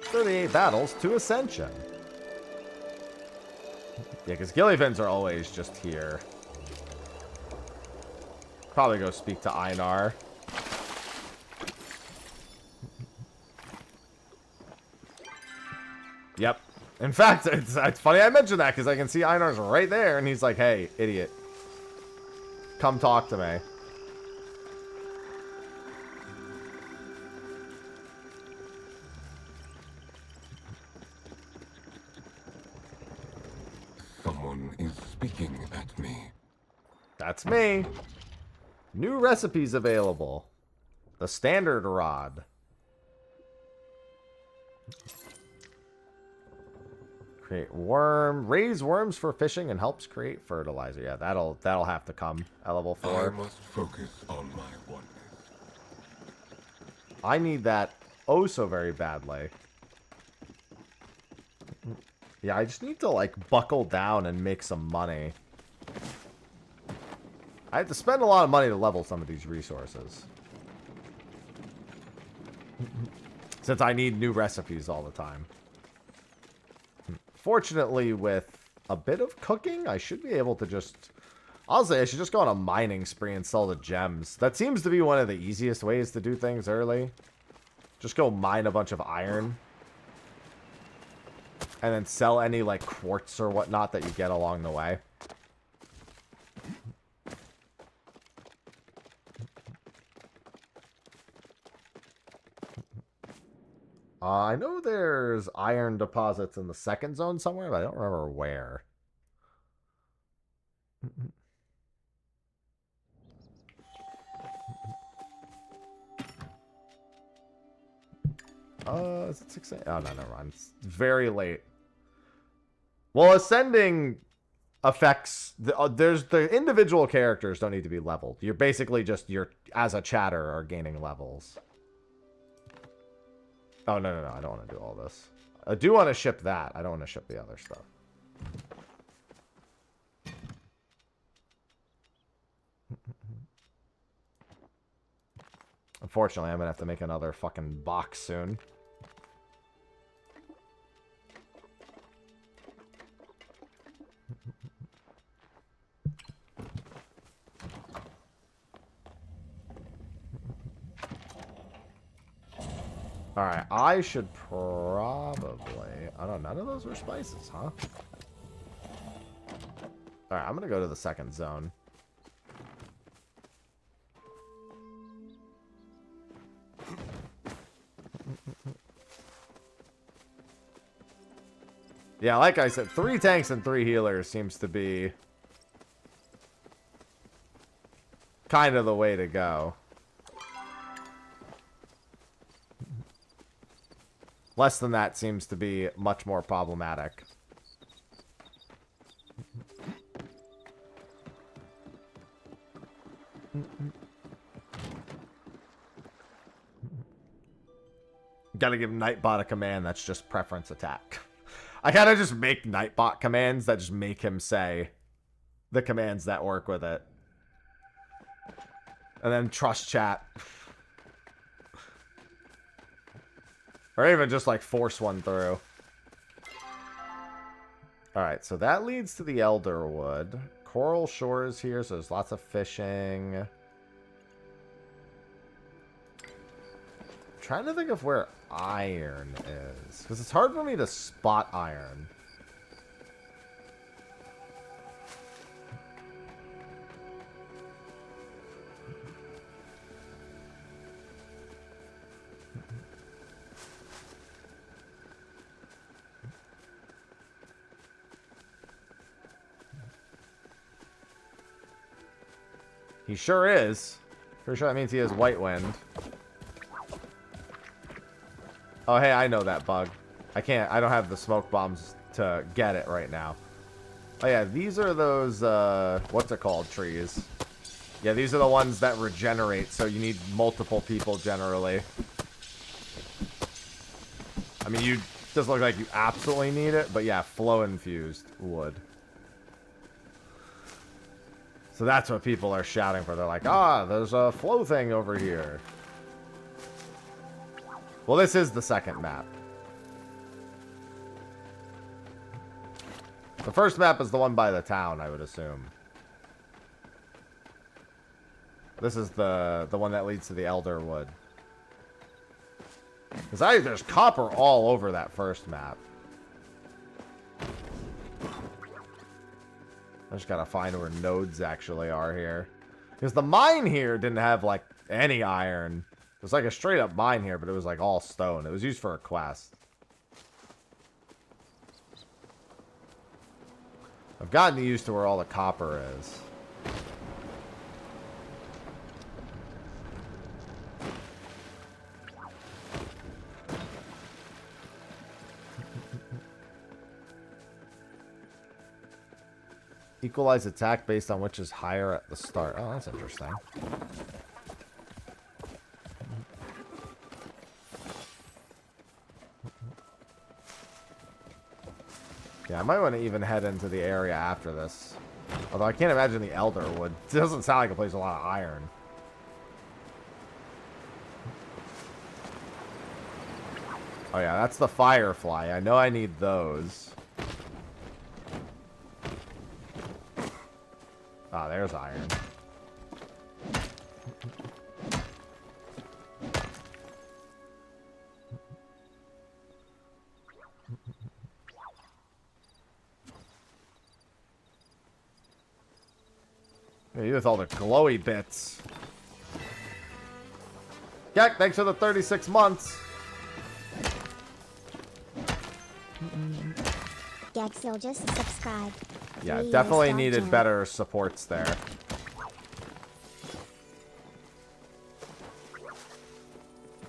A: "38 battles to Ascension." Yeah, because gillyfins are always just here. Probably go speak to Einar. Yep. In fact, it's funny I mentioned that because I can see Einar's right there, and he's like, "Hey, idiot. Come talk to me."
B: Someone is speaking at me.
A: That's me. New recipes available. The standard rod. Create worm. Raise worms for fishing and helps create fertilizer. Yeah, that'll have to come at level 4.
B: I must focus on my oneness.
A: I need that oh so very badly. Yeah, I just need to like buckle down and make some money. I have to spend a lot of money to level some of these resources. Since I need new recipes all the time. Fortunately, with a bit of cooking, I should be able to just... Honestly, I should just go on a mining spree and sell the gems. That seems to be one of the easiest ways to do things early. Just go mine a bunch of iron. And then sell any, like, quartz or whatnot that you get along the way. I know there's iron deposits in the second zone somewhere, but I don't remember where. Is it 6 a.m.? Oh, no, never mind. It's very late. Well, ascending affects... the individual characters don't need to be leveled. You're basically just, as a chatter, are gaining levels. Oh, no, I don't want to do all this. I do want to ship that. I don't want to ship the other stuff. Unfortunately, I'm going to have to make another fucking box soon. Alright, I should probably... I don't know, none of those were spices, huh? Alright, I'm gonna go to the second zone. Yeah, like I said, 3 tanks and 3 healers seems to be kind of the way to go. Less than that seems to be much more problematic. Gotta give Nightbot a command that's just preference attack. I gotta just make Nightbot commands that just make him say the commands that work with it. And then trust chat. Or even just like force one through. Alright, so that leads to the Elderwood. Coral Shores here, so there's lots of fishing. I'm trying to think of where iron is. Because it's hard for me to spot iron. He sure is. Pretty sure that means he has White Wind. Oh, hey, I know that bug. I don't have the smoke bombs to get it right now. Oh, yeah, these are those, what's it called, trees. Yeah, these are the ones that regenerate, so you need multiple people generally. I mean, you doesn't look like you absolutely need it, but yeah, flow-infused wood. So that's what people are shouting for. They're like, ah, there's a flow thing over here. Well, this is the second map. The first map is the one by the town, I would assume. This is the one that leads to the Elderwood. Because there's copper all over that first map. I just gotta find where nodes actually are here. Because the mine here didn't have, like, any iron. It was like a straight up mine here, but it was, like, all stone. It was used for a quest. I've gotten used to where all the copper is. Equalize attack based on which is higher at the start. Oh, that's interesting. Yeah, I might want to even head into the area after this. Although I can't imagine the Elderwood. It doesn't sound like it plays a lot of iron. Oh yeah, that's the Firefly. I know I need those. Ah, there's iron. Yeah, you with all the glowy bits. Gek, thanks for the 36 months.
F: Gex, you'll just subscribe.
A: Yeah,
F: 3 years
A: definitely
F: dog
A: needed
F: jam.
A: better supports there.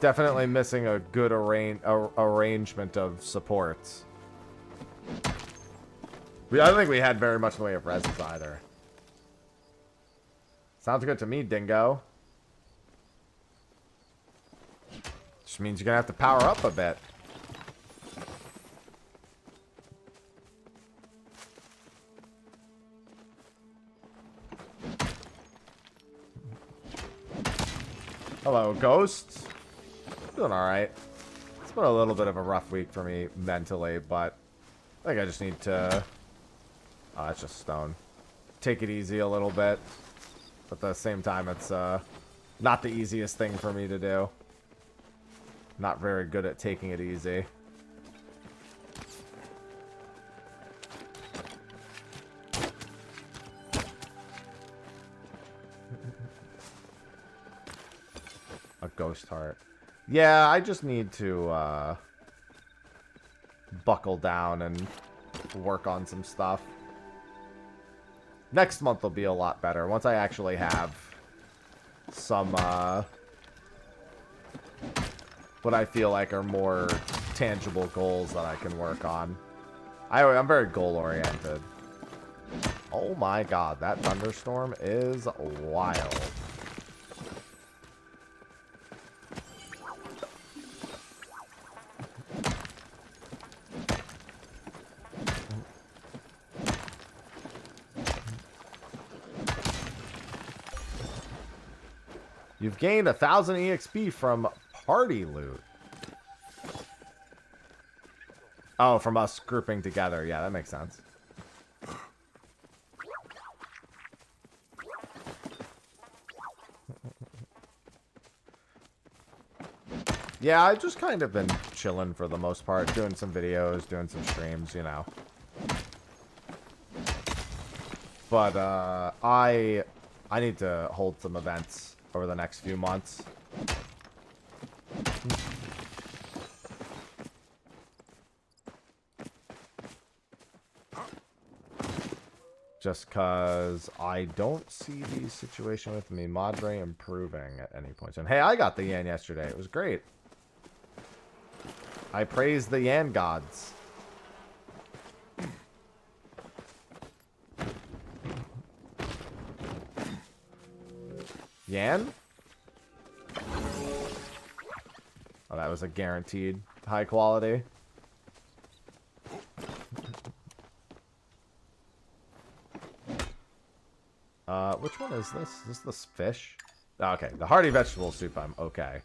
A: Definitely missing a good arrangement of supports. I don't think we had very much in the way of reses either. Sounds good to me, Dingo. Just means you're gonna have to power up a bit. So, Ghost, doing alright. It's been a little bit of a rough week for me mentally, but I think I just need to... Oh, it's just stone. Take it easy a little bit. But at the same time, it's not the easiest thing for me to do. Not very good at taking it easy. A ghost heart. Yeah, I just need to buckle down and work on some stuff. Next month will be a lot better once I actually have some what I feel like are more tangible goals that I can work on. I'm very goal oriented. Oh my god, that thunderstorm is wild. You've gained 1,000 EXP from party loot. Oh, from us grouping together. Yeah, that makes sense. Yeah, I've just kind of been chilling for the most part. Doing some videos, doing some streams, you know. But, I need to hold some events over the next few months. Just because I don't see the situation with me Madre improving at any point. And hey, I got the Yan yesterday. It was great. I praise the Yan gods. Yan? Oh, that was a guaranteed high quality. Which one is this? Is this fish? Oh, okay, the hearty vegetable soup, I'm okay.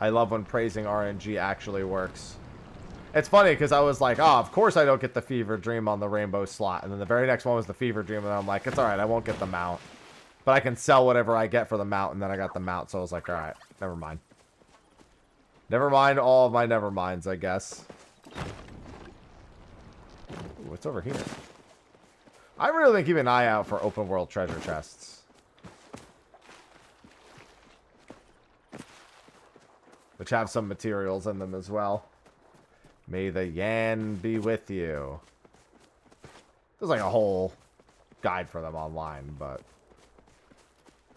A: I love when praising RNG actually works. It's funny because I was like, oh, of course I don't get the fever dream on the rainbow slot. And then the very next one was the fever dream. And I'm like, it's all right. I won't get the mount. But I can sell whatever I get for the mount. And then I got the mount. So I was like, all right, never mind. Never mind all of my never minds, I guess. Ooh, what's over here? I'm really keeping an eye out for open world treasure chests. Which have some materials in them as well. May the Yan be with you. There's like a whole guide for them online, but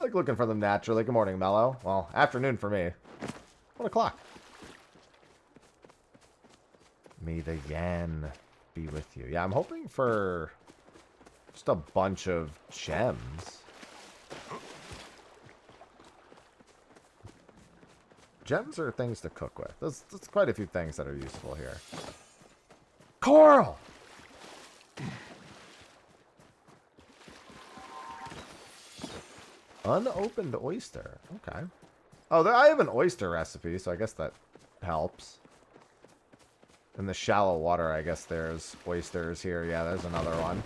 A: I like looking for them naturally. Good morning, Mello. Well, afternoon for me. 1 o'clock. May the Yan be with you. Yeah, I'm hoping for just a bunch of gems. Gems are things to cook with. There's quite a few things that are useful here. Coral! Unopened oyster. Okay. Oh, I have an oyster recipe, so I guess that helps. In the shallow water, I guess there's oysters here. Yeah, there's another one.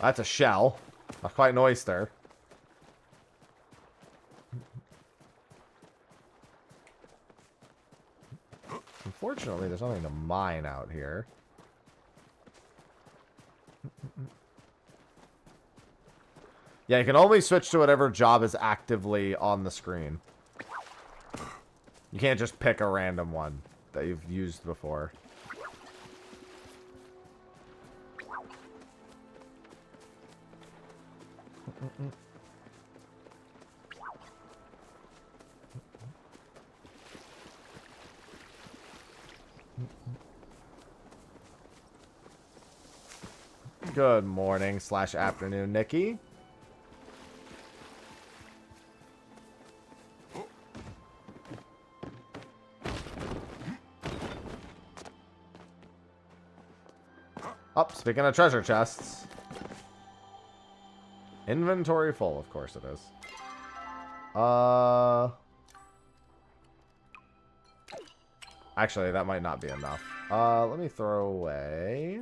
A: That's a shell. Not quite an oyster. Unfortunately, there's nothing to mine out here. Yeah, you can only switch to whatever job is actively on the screen. You can't just pick a random one that you've used before. Good morning / afternoon, Nikki. Oh, speaking of treasure chests. Inventory full, of course it is. Actually, that might not be enough. Let me throw away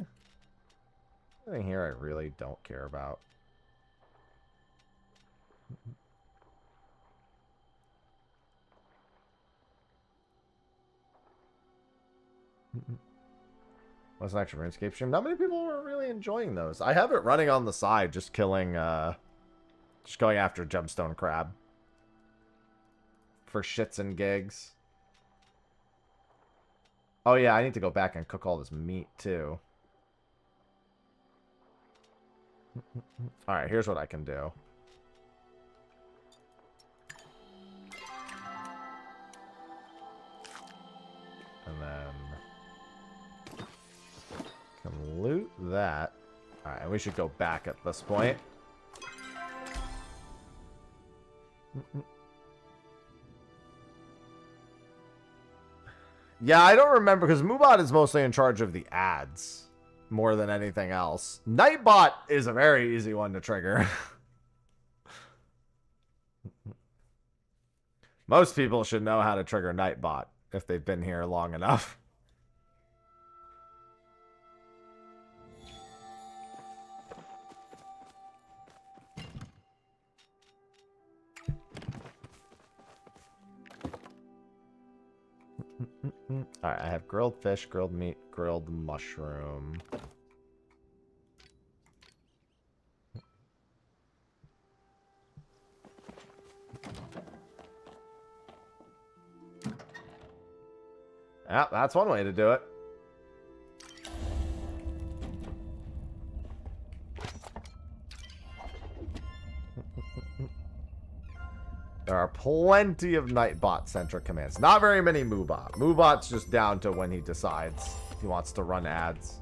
A: anything here I really don't care about. What's an extra RuneScape stream? Not many people were really enjoying those. I have it running on the side, just killing, just going after gemstone crab. For shits and gigs. Oh yeah, I need to go back and cook all this meat, too. Alright, here's what I can do. And then... can loot that. Alright, we should go back at this point. Yeah, I don't remember, because Moobot is mostly in charge of the ads, more than anything else. Nightbot is a very easy one to trigger. Most people should know how to trigger Nightbot, if they've been here long enough. Alright, I have grilled fish, grilled meat, grilled mushroom. Yeah, that's one way to do it. There are plenty of Nightbot-centric commands. Not very many Moobot. Moobot's just down to when he decides he wants to run ads.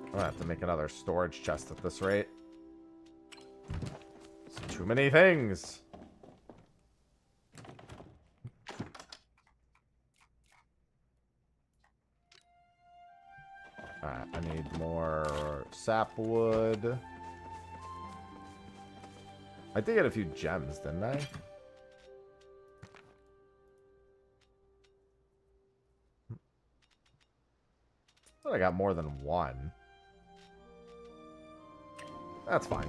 A: I'm gonna have to make another storage chest at this rate. Too many things. Alright, I need more sapwood. I did get a few gems, didn't I? I thought I got more than one. That's fine.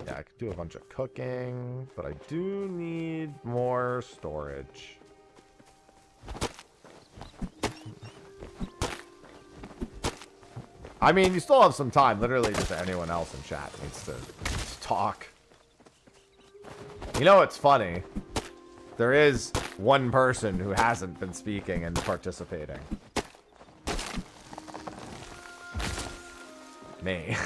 A: Yeah, I could do a bunch of cooking, but I do need more storage. I mean, you still have some time. Literally, just anyone else in chat needs to talk. You know, it's funny. There is one person who hasn't been speaking and participating. Me.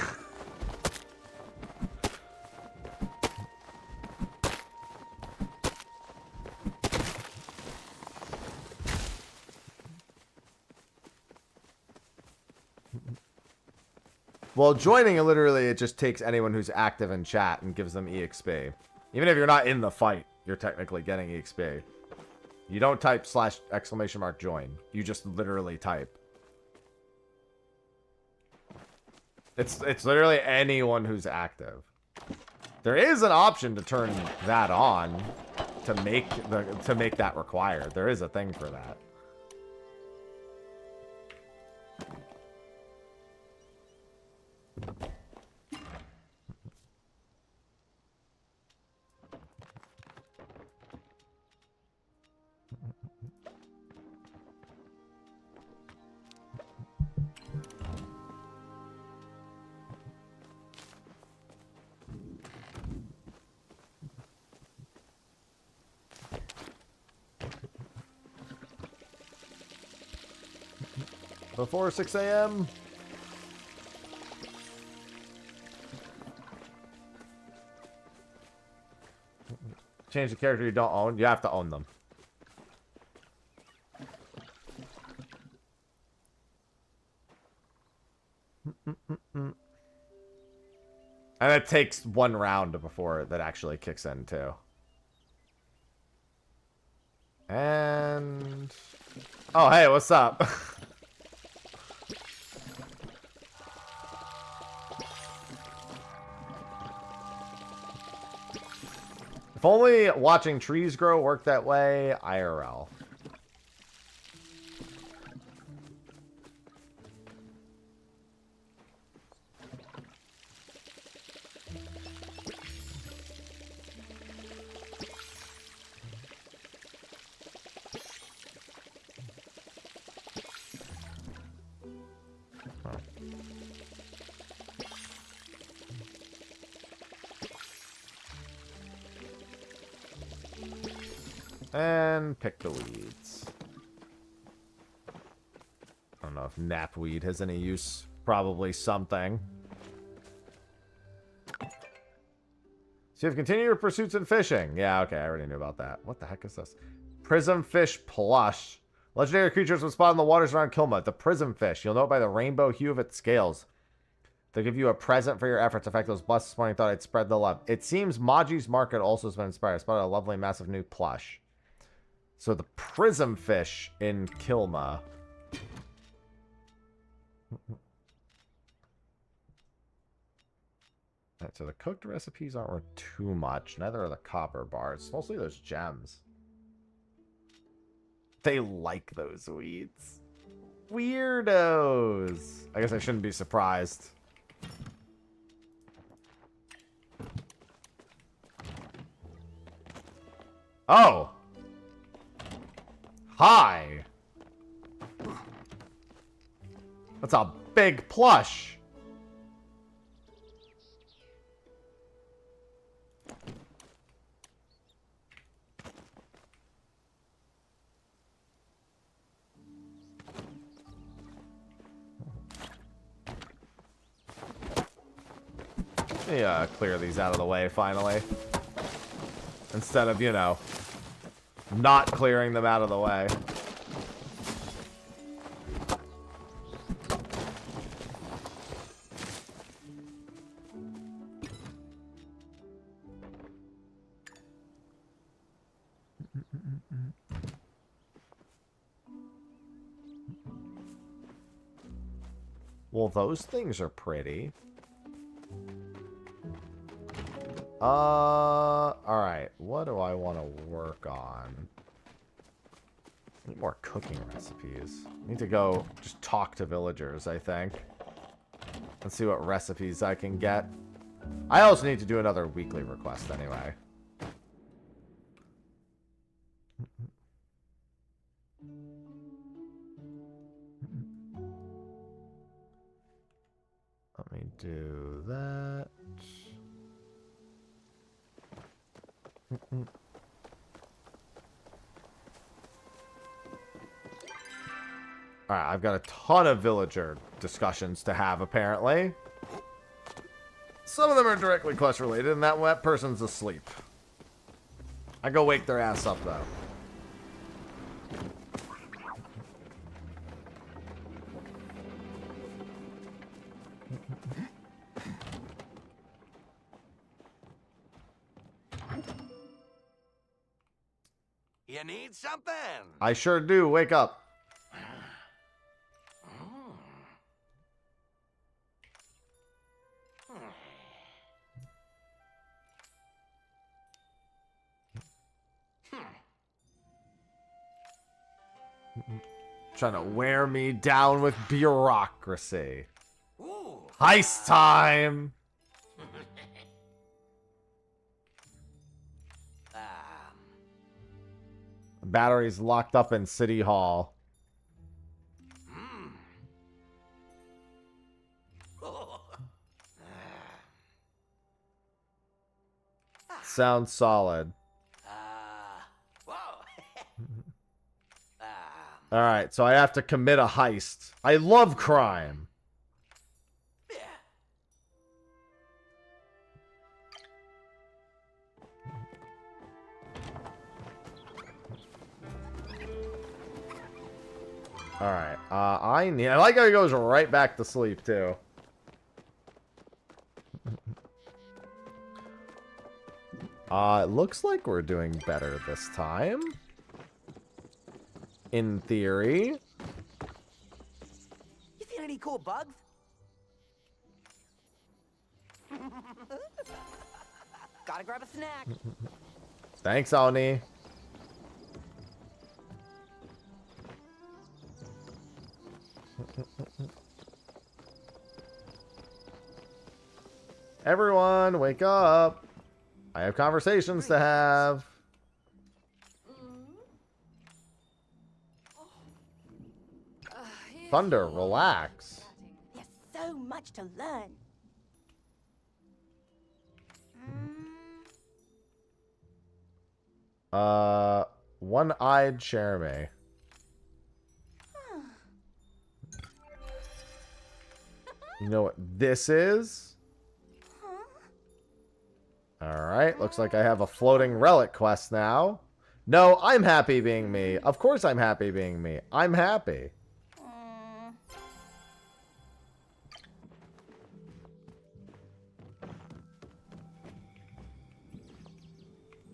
A: Well, joining, literally, it just takes anyone who's active in chat and gives them EXP. Even if you're not in the fight, you're technically getting EXP. You don't type /!join. You just literally type. It's literally anyone who's active. There is an option to turn that on to make that required. There is a thing for that. before 6 a.m. Change the character you don't own. You have to own them. And it takes one round before that actually kicks in, too. And... oh, hey, what's up? If only watching trees grow worked that way, IRL. And pick the weeds. I don't know if knapweed has any use. Probably something. So you've continued your pursuits in fishing. Yeah, okay, I already knew about that. What the heck is this? Prism fish plush. Legendary creatures will spawn in the waters around Kilma. The prism fish. You'll know it by the rainbow hue of its scales. They'll give you a present for your efforts. In fact, those busts this morning thought I'd spread the love. It seems Maji's market also has been inspired. I spotted a lovely, massive new plush. So the prism fish in Kilma. Right, so the cooked recipes aren't worth too much. Neither are the copper bars. Mostly those gems. They like those weeds. Weirdos. I guess I shouldn't be surprised. Oh! Hi! That's a big plush! Yeah, clear these out of the way finally. Instead of, you know, not clearing them out of the way. Well, those things are pretty. Alright. What do I want to work on? I need more cooking recipes. I need to go just talk to villagers, I think. And see what recipes I can get. I also need to do another weekly request anyway. Let me do that. Alright, I've got a ton of villager discussions to have, apparently. Some of them are directly quest related, and that person's asleep. I go wake their ass up, though.
D: You need something?
A: I sure do. Wake up. Trying to wear me down with bureaucracy.
D: Ooh.
A: Heist time! Batteries locked up in City Hall. Sounds solid.
D: Whoa.
A: Alright, so I have to commit a heist. I love crime. Alright, I like how he goes right back to sleep, too. It looks like we're doing better this time. In theory.
E: You seen any cool bugs? Gotta grab a snack.
A: Thanks, Oni. Everyone, wake up. I have conversations to have. Thunder, relax.
G: There's so much to learn.
A: One-eyed Jeremy. You know what this is? Alright, looks like I have a floating relic quest now. No, I'm happy being me. Of course I'm happy being me. I'm happy.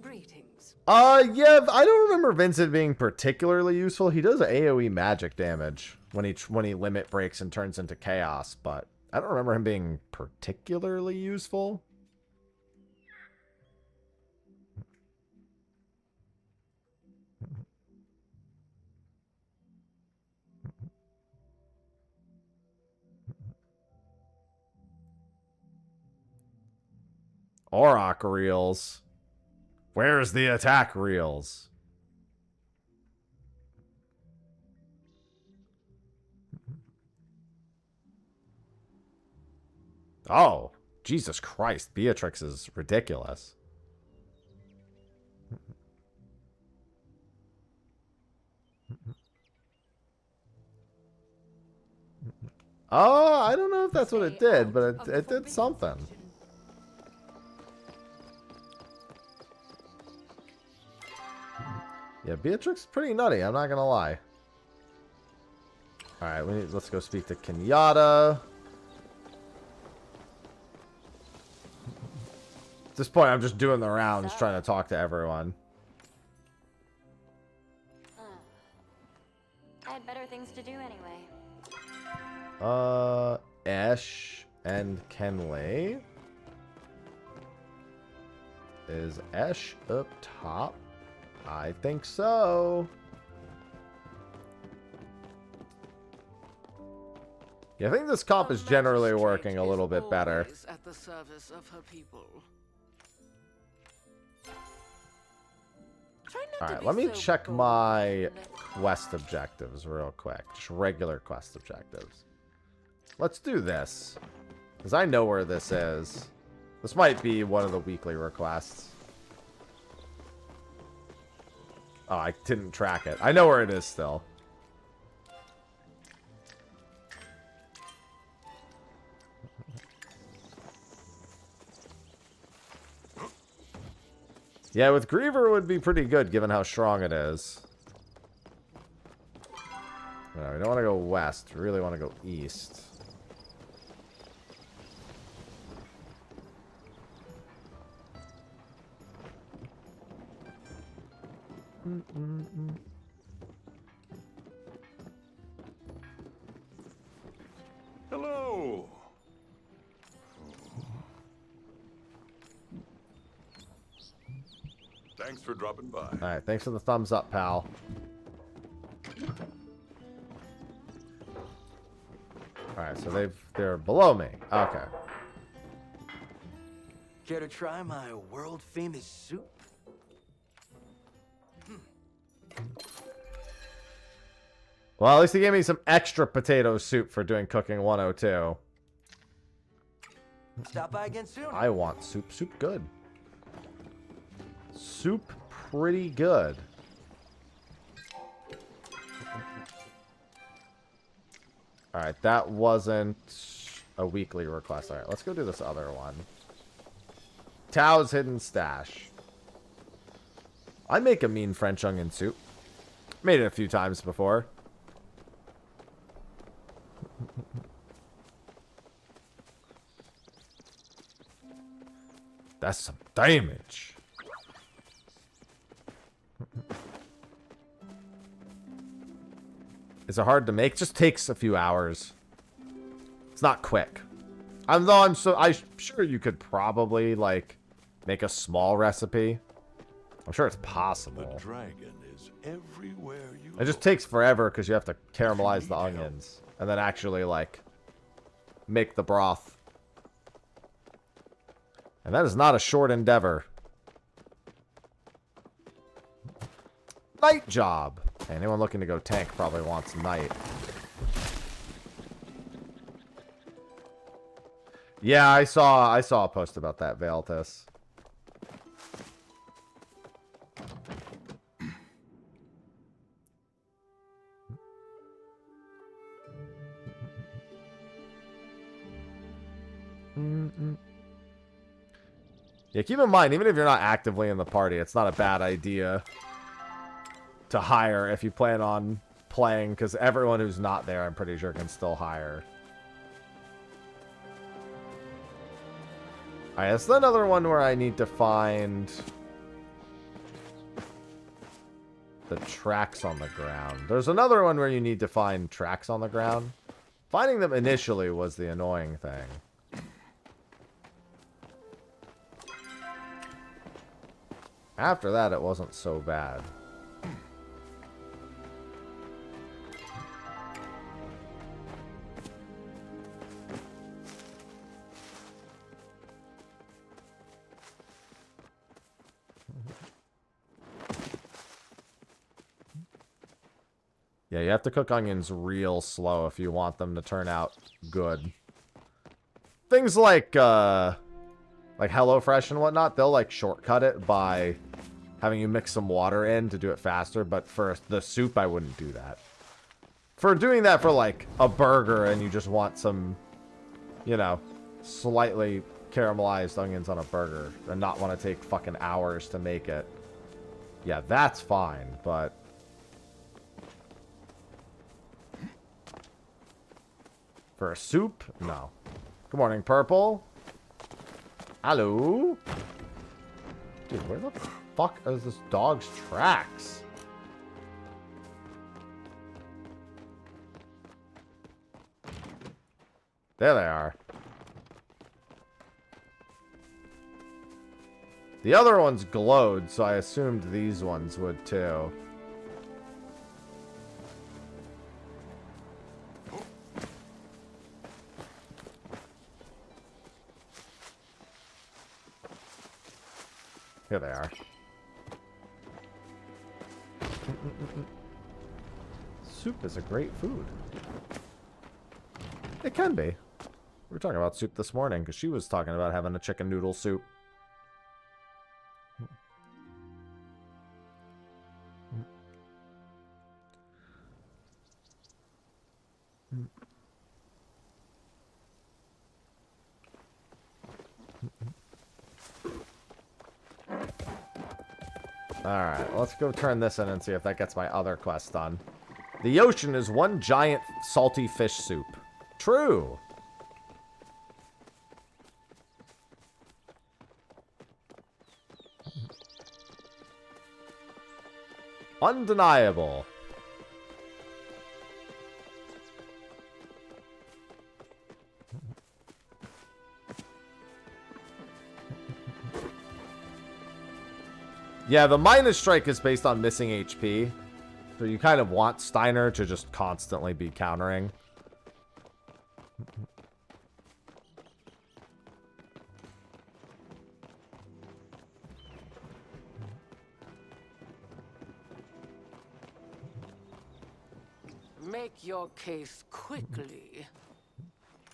E: Greetings.
A: Yeah, I don't remember Vincent being particularly useful. He does AoE magic damage when he limit breaks and turns into chaos, but I don't remember him being particularly useful. Auroch reels. Where's the attack reels? Oh, Jesus Christ. Beatrix is ridiculous. Oh, I don't know if that's what it did, but it did something. Yeah, Beatrix is pretty nutty, I'm not gonna lie. Alright, let's go speak to Kenyatta. At this point, I'm just doing the rounds, trying to talk to everyone.
H: I had better things to do anyway.
A: Ash and Kenley. Is Ash up top? I think so. Yeah, I think this comp is generally working a little bit better.
E: At the service of her people.
A: Alright, let me check my quest objectives real quick. Just regular quest objectives. Let's do this. Because I know where this is. This might be one of the weekly requests. Oh, I didn't track it. I know where it is still. Yeah, with Griever would be pretty good given how strong it is. No, we don't want to go west. We really want to go east.
B: Hello. Thanks for dropping by.
A: Alright, thanks for the thumbs up, pal. Alright, so they're below me. Okay.
D: Care to try my world-famous soup?
A: Well, at least he gave me some extra potato soup for doing cooking 102.
D: Stop by again soon.
A: I want soup. Soup good. Soup pretty good. Alright, that wasn't a weekly request. Alright, let's go do this other one. Tao's Hidden Stash. I make a mean French onion soup. Made it a few times before. That's some damage. Is it hard to make? Just takes a few hours. It's not quick. I'm sure you could probably like make a small recipe. I'm sure it's possible.
B: The dragon is everywhere you
A: It just takes forever because you have to caramelize the onions and then actually like make the broth. And that is not a short endeavor. Night job. Anyone looking to go tank probably wants night. Yeah, I saw a post about that, Valtis. Yeah, keep in mind, even if you're not actively in the party, it's not a bad idea to hire if you plan on playing, because everyone who's not there, I'm pretty sure, can still hire. Alright, that's another one where I need to find the tracks on the ground. There's another one where you need to find tracks on the ground. Finding them initially was the annoying thing. After that, it wasn't so bad. Yeah, you have to cook onions real slow if you want them to turn out good. Things like HelloFresh and whatnot, they'll like shortcut it by having you mix some water in to do it faster, but for the soup, I wouldn't do that. For doing that for like a burger and you just want some, you know, slightly caramelized onions on a burger and not want to take fucking hours to make it, yeah, that's fine, but for a soup, no. Good morning, Purple. Hello? Dude, where the fuck is this dog's tracks? There they are. The other ones glowed, so I assumed these ones would too. Here they are. Soup is a great food. It can be. We were talking about soup this morning because she was talking about having a chicken noodle soup. Alright, let's go turn this in and see if that gets my other quest done. The ocean is one giant salty fish soup. True. Undeniable. Yeah, the minus strike is based on missing HP. So you kind of want Steiner to just constantly be countering.
E: Make your case quickly.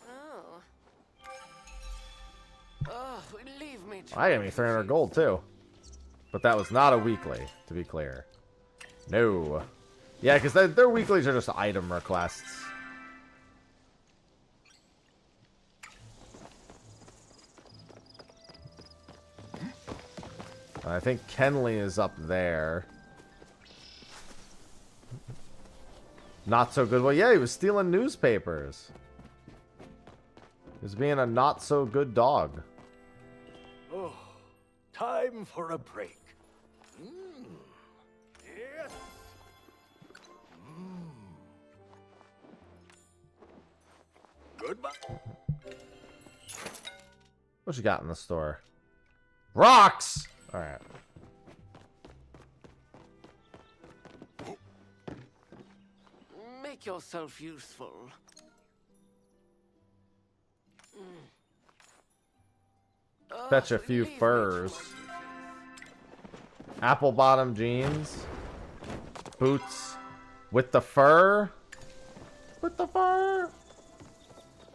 E: Oh. Oh, leave me to
A: I gave me 300 gold too. But that was not a weekly, to be clear. No. Yeah, because their weeklies are just item requests. I think Kenley is up there. Not so good. Well, yeah, he was stealing newspapers. He was being a not so good dog.
D: Oh, time for a break. Yes. Goodbye.
A: What you got in the store? Rocks! Alright.
E: Make yourself useful.
A: Fetch a few
E: Leave me to
A: furs.
E: my-
A: Apple bottom jeans. Boots. With the fur. With the fur.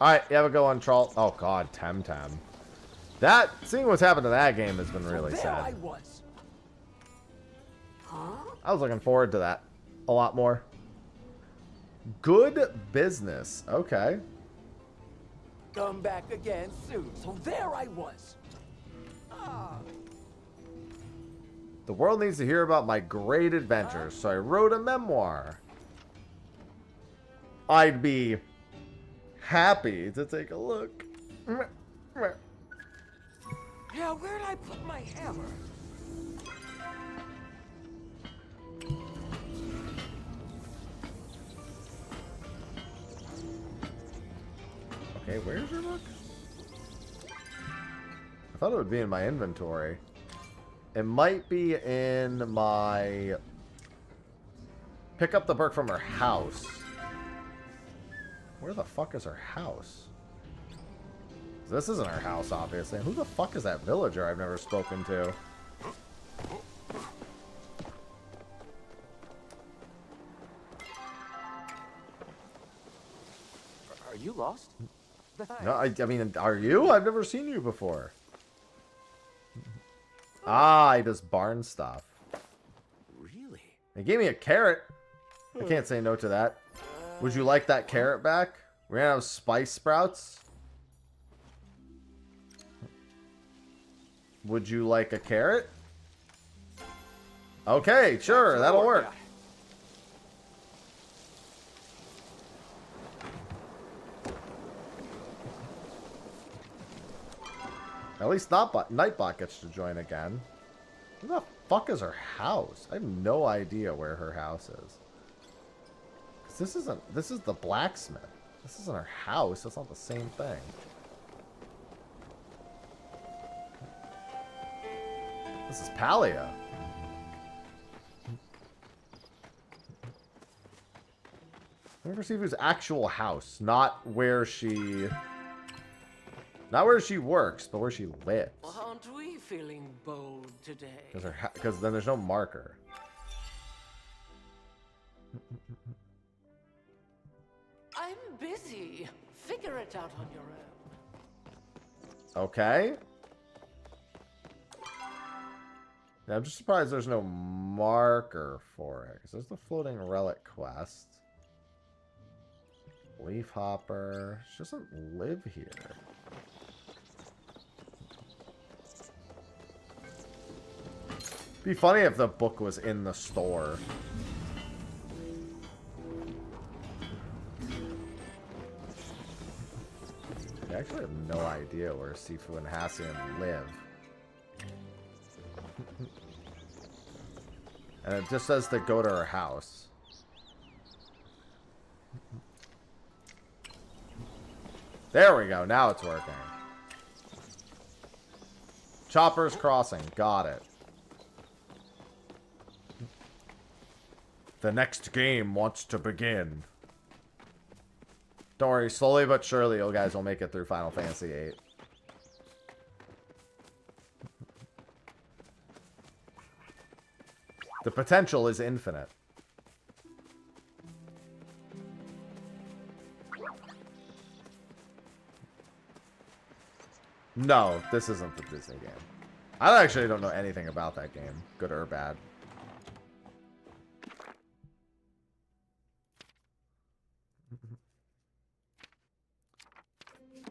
A: Alright, you have a go on Troll. Oh god, Temtem. That, seeing what's happened to that game has been really
D: There
A: sad.
D: I was.
A: I was looking forward to that a lot more. Good business. Okay.
D: Come back again soon. So there I was.
A: The world needs to hear about my great adventures, so I wrote a memoir. I'd be happy to take a look.
D: Yeah, where'd I put my hammer?
A: Okay, where's your book? I thought it would be in my inventory. It might be in my... Pick up the book from her house. Where the fuck is her house? This isn't her house, obviously. Who the fuck is that villager I've never spoken to?
D: Are you lost?
A: No, I mean, are you? I've never seen you before. Ah, he does barn stuff.
D: Really?
A: He gave me a carrot. I can't say no to that. Would you like that carrot back? We're gonna have spice sprouts. Would you like a carrot? Okay, sure, that'll work. At least Nightbot gets to join again. Where the fuck is her house? I have no idea where her house is. 'Cause this is the blacksmith. This isn't her house, it's not the same thing. This is Palia. Let me perceive whose actual house, not where she works, but where she lives.
E: Aren't we feeling bold today?
A: Because then there's no marker.
E: I'm busy. Figure it out on your own.
A: Okay. Yeah, I'm just surprised there's no marker for it. Because there's the floating relic quest. Leaf hopper. She doesn't live here. Be funny if the book was in the store. I actually have no idea where Sifu and Hassian live. And it just says to go to her house. There we go. Now it's working. Chopper's Crossing. Got it. The next game wants to begin. Don't worry, slowly but surely you guys will make it through Final Fantasy VIII. The potential is infinite. No, this isn't the Disney game. I actually don't know anything about that game, good or bad.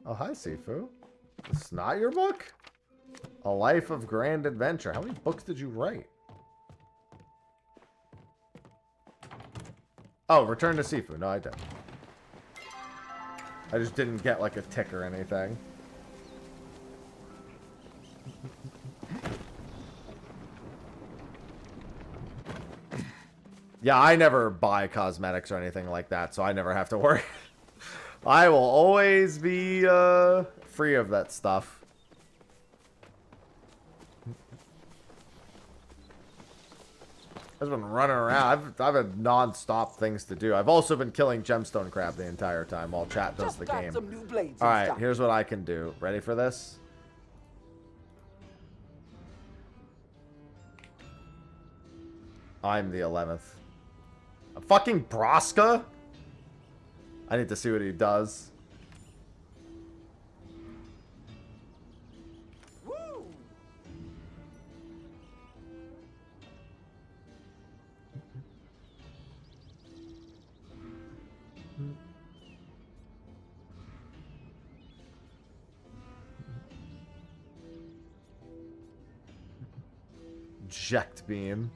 A: Oh, hi, Sifu. It's not your book? A Life of Grand Adventure. How many books did you write? Oh, Return to Sifu. No, I didn't. I just didn't get like a tick or anything. Yeah, I never buy cosmetics or anything like that, so I never have to worry. I will always be free of that stuff. I've been running around. I've had non-stop things to do. I've also been killing gemstone crab the entire time while chat does the game. Alright, here's what I can do. Ready for this? I'm the 11th. A fucking Braska? I need to see what he does. Eject beam.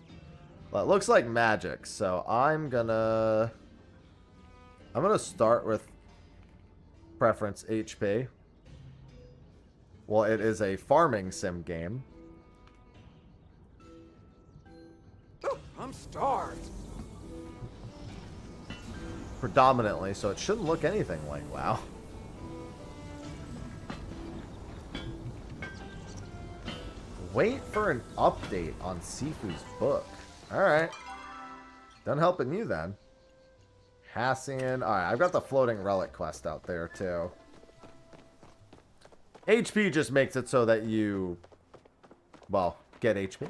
A: Well, it looks like magic, so I'm gonna start with preference HP. Well, it is a farming sim game.
D: I'm starved.
A: Predominantly, so it shouldn't look anything like WoW. Wait for an update on Sifu's book. Alright. Done helping you then. Hassian. Alright, I've got the floating relic quest out there too. HP just makes it so that you, well, get HP.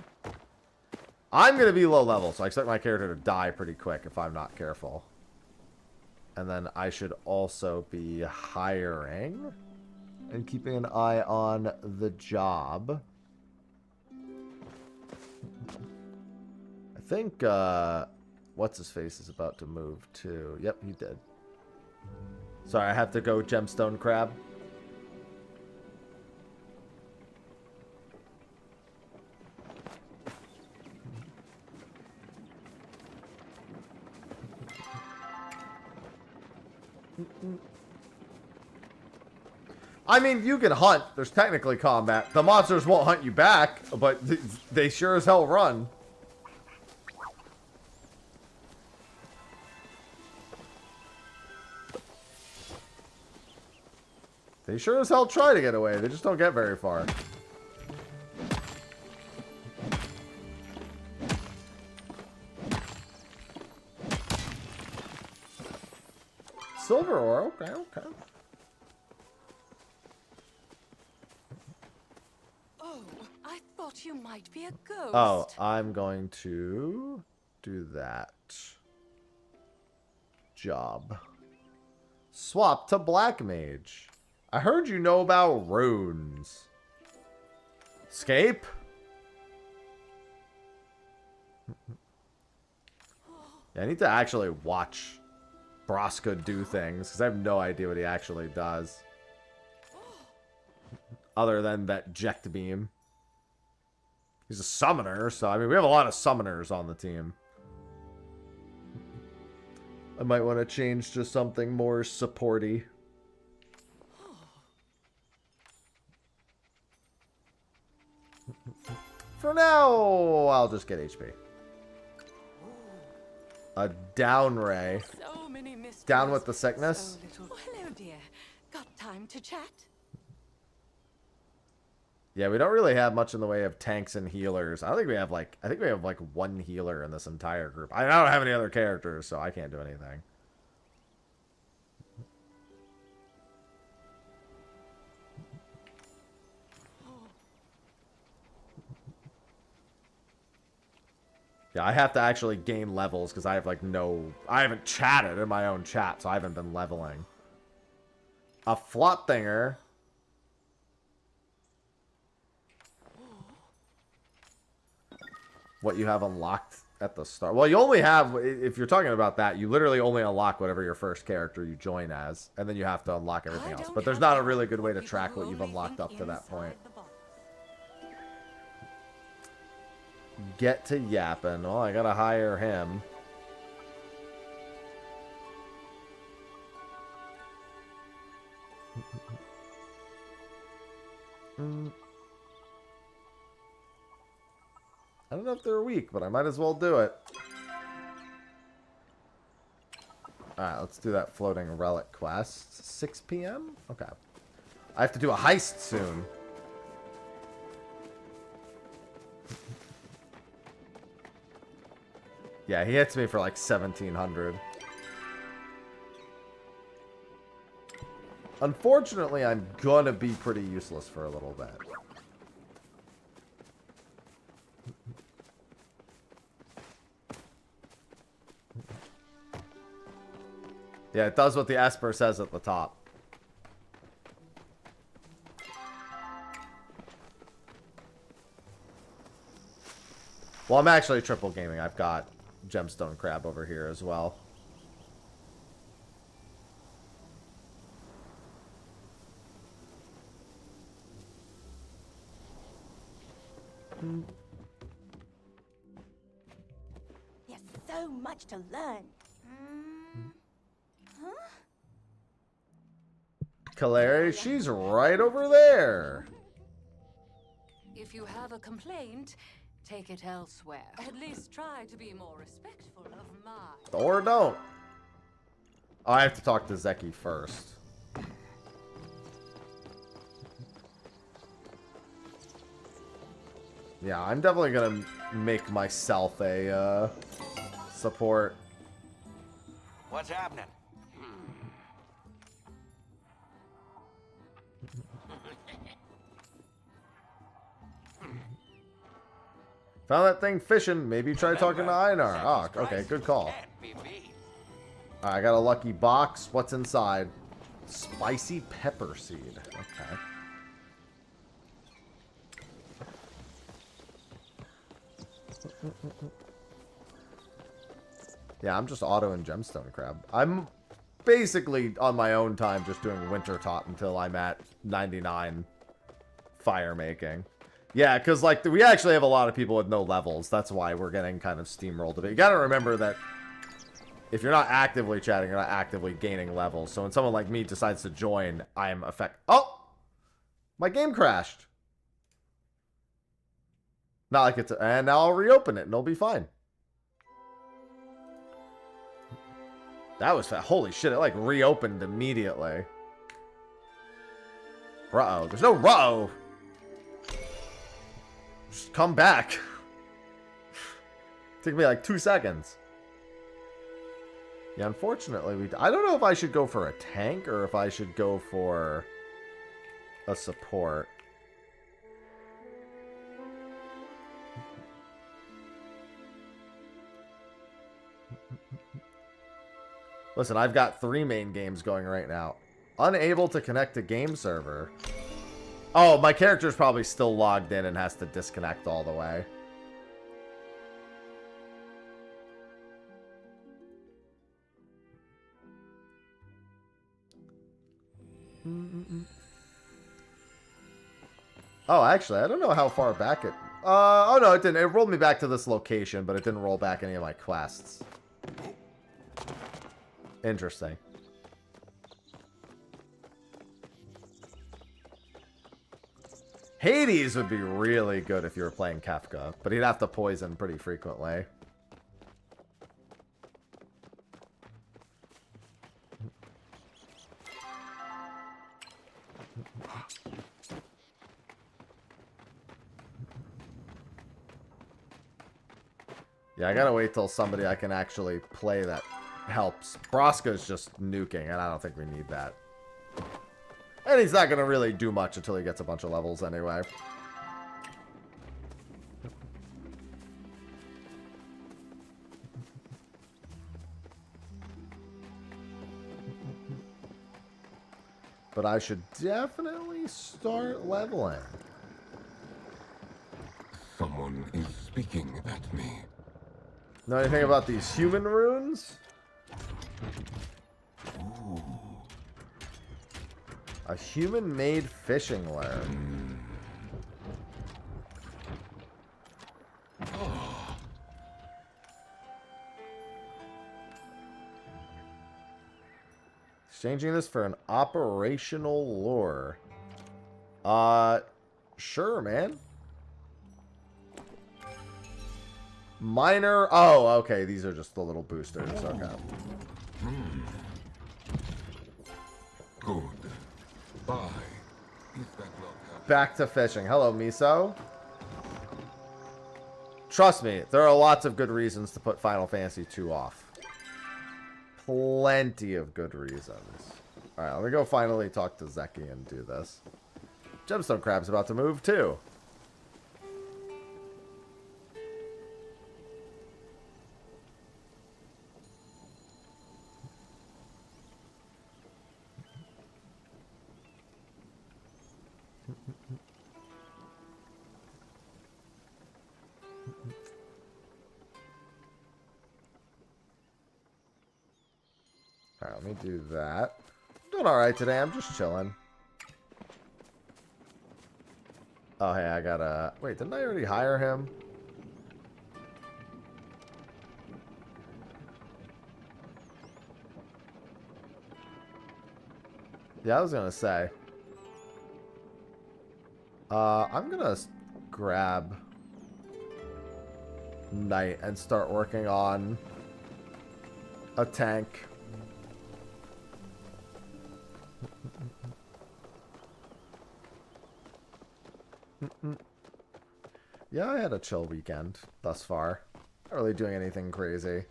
A: I'm going to be low level, so I expect my character to die pretty quick if I'm not careful. And then I should also be hiring and keeping an eye on the job. I think, what's-his-face is about to move too. Yep, he did. Sorry, I have to go gemstone crab. I mean, you can hunt. There's technically combat. The monsters won't hunt you back, but they sure as hell run. They sure as hell try to get away. They just don't get very far. Silver ore. Okay, okay.
E: Oh, I thought you might be a ghost.
A: Oh, I'm going to do that. Job. Swap to Black Mage. I heard you know about runes. Escape? Yeah, I need to actually watch Braska do things, because I have no idea what he actually does. Other than that eject beam. He's a summoner, so I mean, we have a lot of summoners on the team. I might want to change to something more supporty. For now, I'll just get HP. A down ray.
E: So many mysteries.
A: Down with the sickness.
E: So little. Oh, hello, dear. Got time to chat?
A: Yeah, we don't really have much in the way of tanks and healers. I think we have like one healer in this entire group. I don't have any other characters, so I can't do anything. Yeah, I have to actually gain levels because I have like I haven't chatted in my own chat, so I haven't been leveling. A flot thinger. What you have unlocked at the start. Well, you only have, if you're talking about that, you literally only unlock whatever your first character you join as, and then you have to unlock everything else. But there's not a really good way to track what you've unlocked up to that point. get to yapping. Well, I gotta hire him. I don't know if they're weak, but I might as well do it. Alright, let's do that floating relic quest. 6 p.m.? Okay. I have to do a heist soon. Yeah, he hits me for like 1,700. Unfortunately, I'm gonna be pretty useless for a little bit. Yeah, it does what the Esper says at the top. Well, I'm actually triple gaming. I've got Gemstone Crab over here as well.
G: There's so much to learn.
A: Kaleri, she's right over there.
E: If you have a complaint, take it elsewhere. At least try to be more respectful of mine.
A: Or don't. Oh, I have to talk to Zeki first. Yeah, I'm definitely gonna make myself a support.
I: What's happening?
A: Found that thing fishing. Maybe try talking to Einar. Oh, okay, good call.
I: Can't be beat.
A: Alright, I got a lucky box. What's inside? Spicy pepper seed. Okay. Yeah, I'm just autoing Gemstone Crab. I'm basically on my own time just doing winter top until I'm at 99 fire making. Yeah, because like we actually have a lot of people with no levels. That's why we're getting kind of steamrolled a bit. You got to remember that if you're not actively chatting, you're not actively gaining levels. So when someone like me decides to join, I am Oh! My game crashed. Not like it's... And now I'll reopen it and it'll be fine. That was fast. Holy shit, it like reopened immediately. Ruh-oh. There's no ruh-oh. Just come back. Took me like 2 seconds. Yeah, unfortunately, I don't know if I should go for a tank or if I should go for a support. Listen, I've got 3 main games going right now. Unable to connect to game server. Oh, my character's probably still logged in and has to disconnect all the way. Oh, actually, I don't know how far back it... oh, no, it didn't. It rolled me back to this location, but it didn't roll back any of my quests. Interesting. Hades would be really good if you were playing Kefka, but he'd have to poison pretty frequently. Yeah, I gotta wait till somebody I can actually play that helps. Broska's just nuking, and I don't think we need that. And he's not gonna really do much until he gets a bunch of levels anyway. But I should definitely start leveling.
B: Someone is speaking at me.
A: Know anything about these human runes?
B: Ooh.
A: A human-made fishing lair.
B: Oh.
A: Exchanging this for an operational lure. Sure, man. Minor. Oh, okay. These are just the little boosters. Okay.
B: Good. Bye.
A: Back to fishing. Hello, Miso. Trust me, there are lots of good reasons to put Final Fantasy 2 off. Plenty of good reasons. Alright, let me go finally talk to Zeki and do this. Gemstone Crab's about to move, too. Alright, let me do that. I'm doing alright today. I'm just chilling. Oh, hey, I gotta... Wait, didn't I already hire him? Yeah, I was gonna say. I'm gonna grab Knight and start working on a tank. Yeah, I had a chill weekend thus far. Not really doing anything crazy.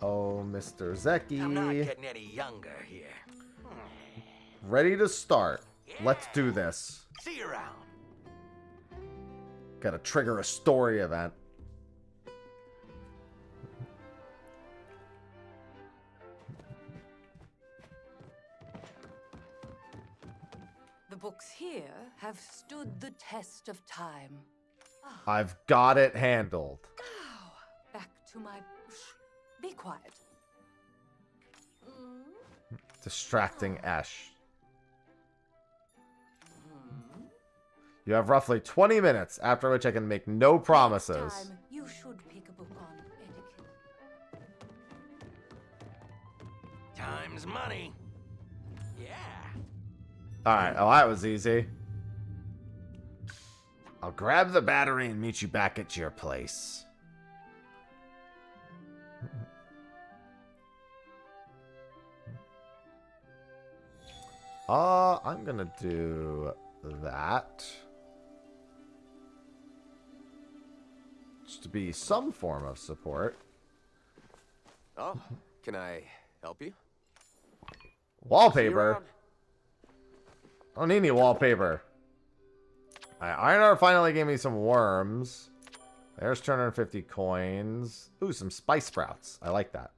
A: Oh, Mr. Zeki.
I: I'm not getting any younger here.
A: Ready to start. Let's do this.
I: See you around.
A: Gotta trigger a story event.
E: The books here have stood the test of time.
A: I've got it handled.
E: Now, back to my... Shh, be quiet.
A: Distracting Ash. You have roughly 20 minutes, after which I can make no promises.
E: Next time, you should pick a book on etiquette.
I: Time's money. Yeah.
A: Alright, oh, that was easy. I'll grab the battery and meet you back at your place. I'm gonna do that. Just to be some form of support.
J: Oh, can I help you?
A: Wallpaper? I don't need any wallpaper. Iron Ore finally gave me some worms. There's 250 coins. Ooh, some spice sprouts. I like that.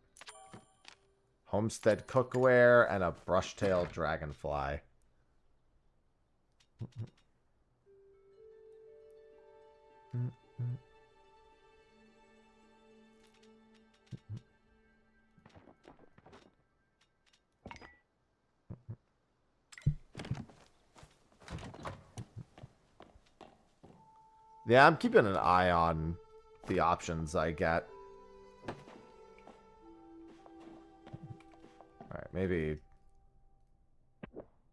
A: Homestead cookware and a brush-tailed dragonfly. Yeah, I'm keeping an eye on the options I get. Alright, maybe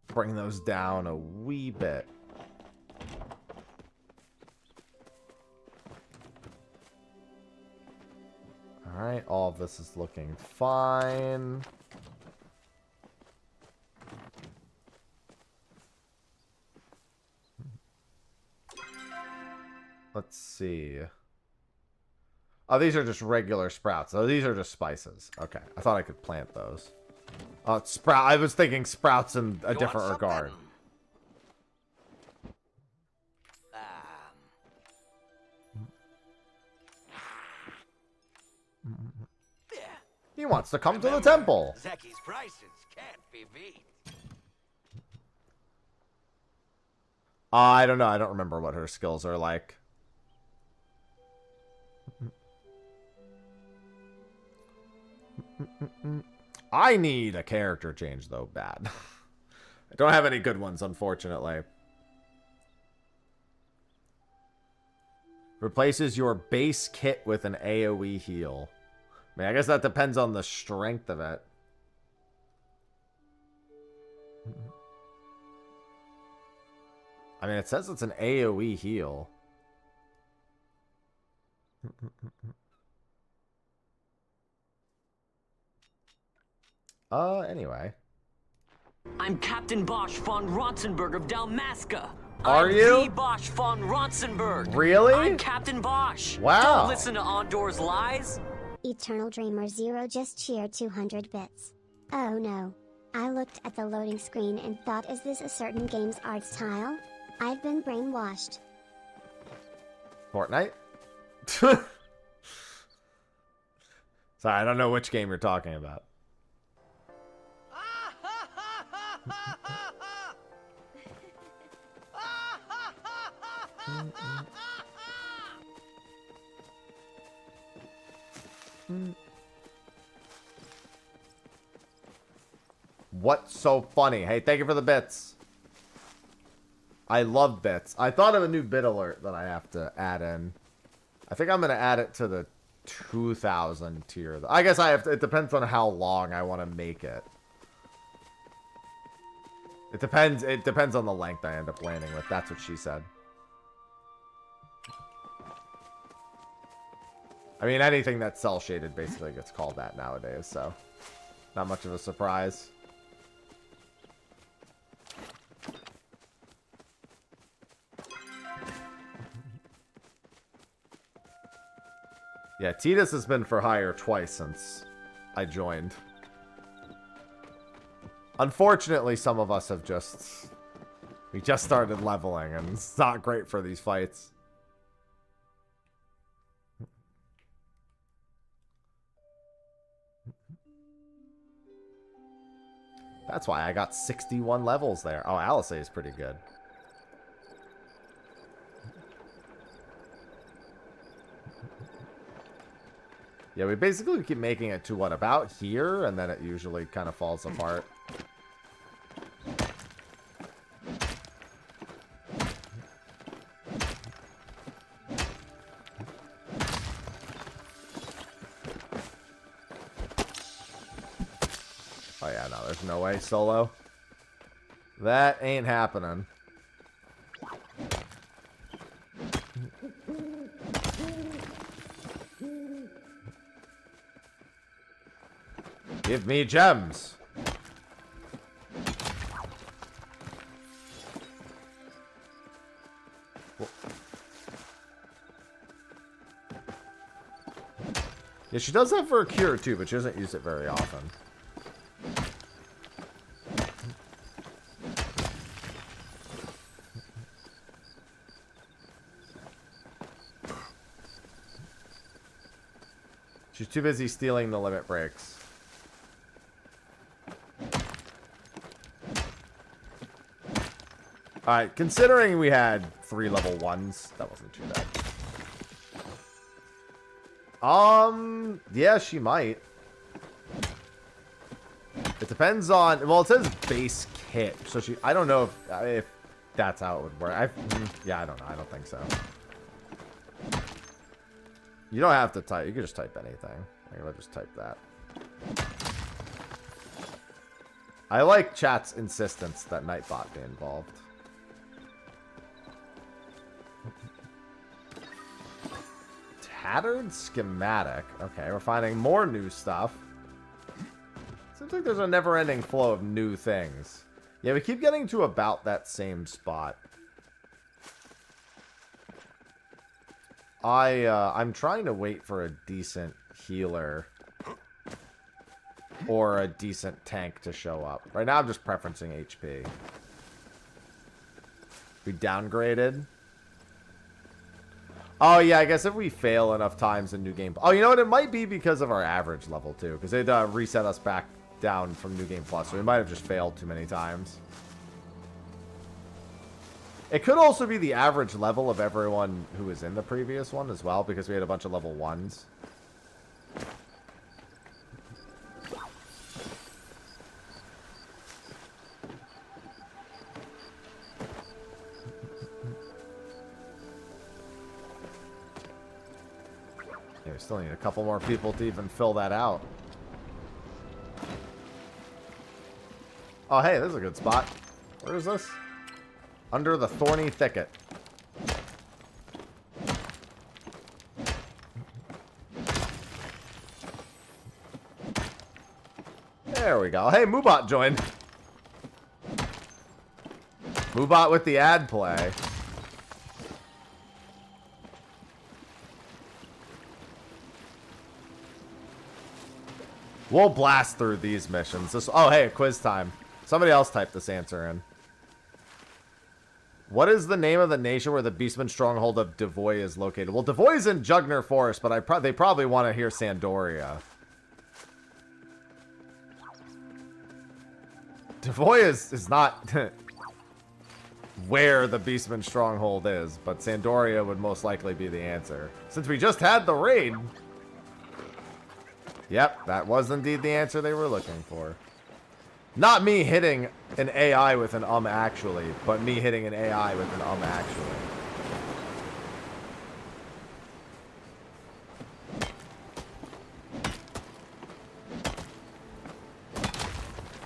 A: bring those down a wee bit. Alright, all of this is looking fine. Let's see. Oh, these are just regular sprouts. Oh, these are just spices. Okay, I thought I could plant those. Oh, sprout. I was thinking sprouts in a different regard. He wants to come to the temple.
I: Zeki's prices can't be beat.
A: I don't know. I don't remember what her skills are like. I need a character change, though, bad. I don't have any good ones, unfortunately. Replaces your base kit with an AoE heal. I mean, I guess that depends on the strength of it. I mean, it says it's an AoE heal. Anyway.
K: I'm Captain Bosch von Ronsenberg of Dalmasca.
A: Are
K: I'm
A: you?
K: the Bosch von Ronsenberg.
A: Really?
K: I'm Captain Bosch.
A: Wow.
K: Don't listen to Ondor's lies.
F: Eternal Dreamer Zero just cheered 200 bits. Oh no. I looked at the loading screen and thought, is this a certain game's art style? I've been brainwashed.
A: Fortnite? Sorry, I don't know which game you're talking about. What's so funny? Hey, thank you for the bits. I love bits. I thought of a new bit alert that I have to add in. I think I'm going to add it to the 2000 tier. I guess I have to, it depends on how long I want to make it. It depends on the length I end up landing with. That's what she said. I mean, anything that's cell shaded basically gets called that nowadays, so not much of a surprise. Yeah, Tidus has been for hire twice since I joined. Unfortunately, some of us have we just started leveling, and it's not great for these fights. That's why I got 61 levels there. Oh, Alice is pretty good. Yeah, we basically keep making it to what, about here, and then it usually kind of falls apart. Oh yeah, no, there's no way solo. That ain't happening. Give me gems. Yeah, she does have for a cure too, but she doesn't use it very often. She's too busy stealing the limit breaks. Alright, considering we had 3 level 1s, that wasn't too bad. Yeah, she might. It depends on, well, it says base kit, so I don't know if that's how it would work. Yeah, I don't know. I don't think so. You don't have to type. You can just type anything. I'm gonna just type that. I like chat's insistence that Nightbot be involved. Tattered schematic. Okay, we're finding more new stuff. Seems like there's a never-ending flow of new things. Yeah, we keep getting to about that same spot. I'm trying to wait for a decent healer or a decent tank to show up. Right now I'm just preferencing HP. We downgraded. Oh yeah, I guess if we fail enough times in New Game... Oh, you know what? It might be because of our average level too, because they'd reset us back down from New Game Plus, so we might have just failed too many times. It could also be the average level of everyone who was in the previous one as well, because we had a bunch of level 1s. Yeah, we still need a couple more people to even fill that out. Oh, hey, this is a good spot. Where is this? Under the thorny thicket. There we go. Hey, Moobot joined. Moobot with the ad play. We'll blast through these missions. Oh, hey, quiz time. Somebody else typed this answer in. What is the name of the nation where the Beastman stronghold of Devoy is located? Well, Devoy is in Jugner Forest, but they probably want to hear Sandoria. Devoy is not where the Beastman stronghold is, but Sandoria would most likely be the answer. Since we just had the raid. Yep, that was indeed the answer they were looking for. Not me hitting an AI with an actually, but me hitting an AI with an actually.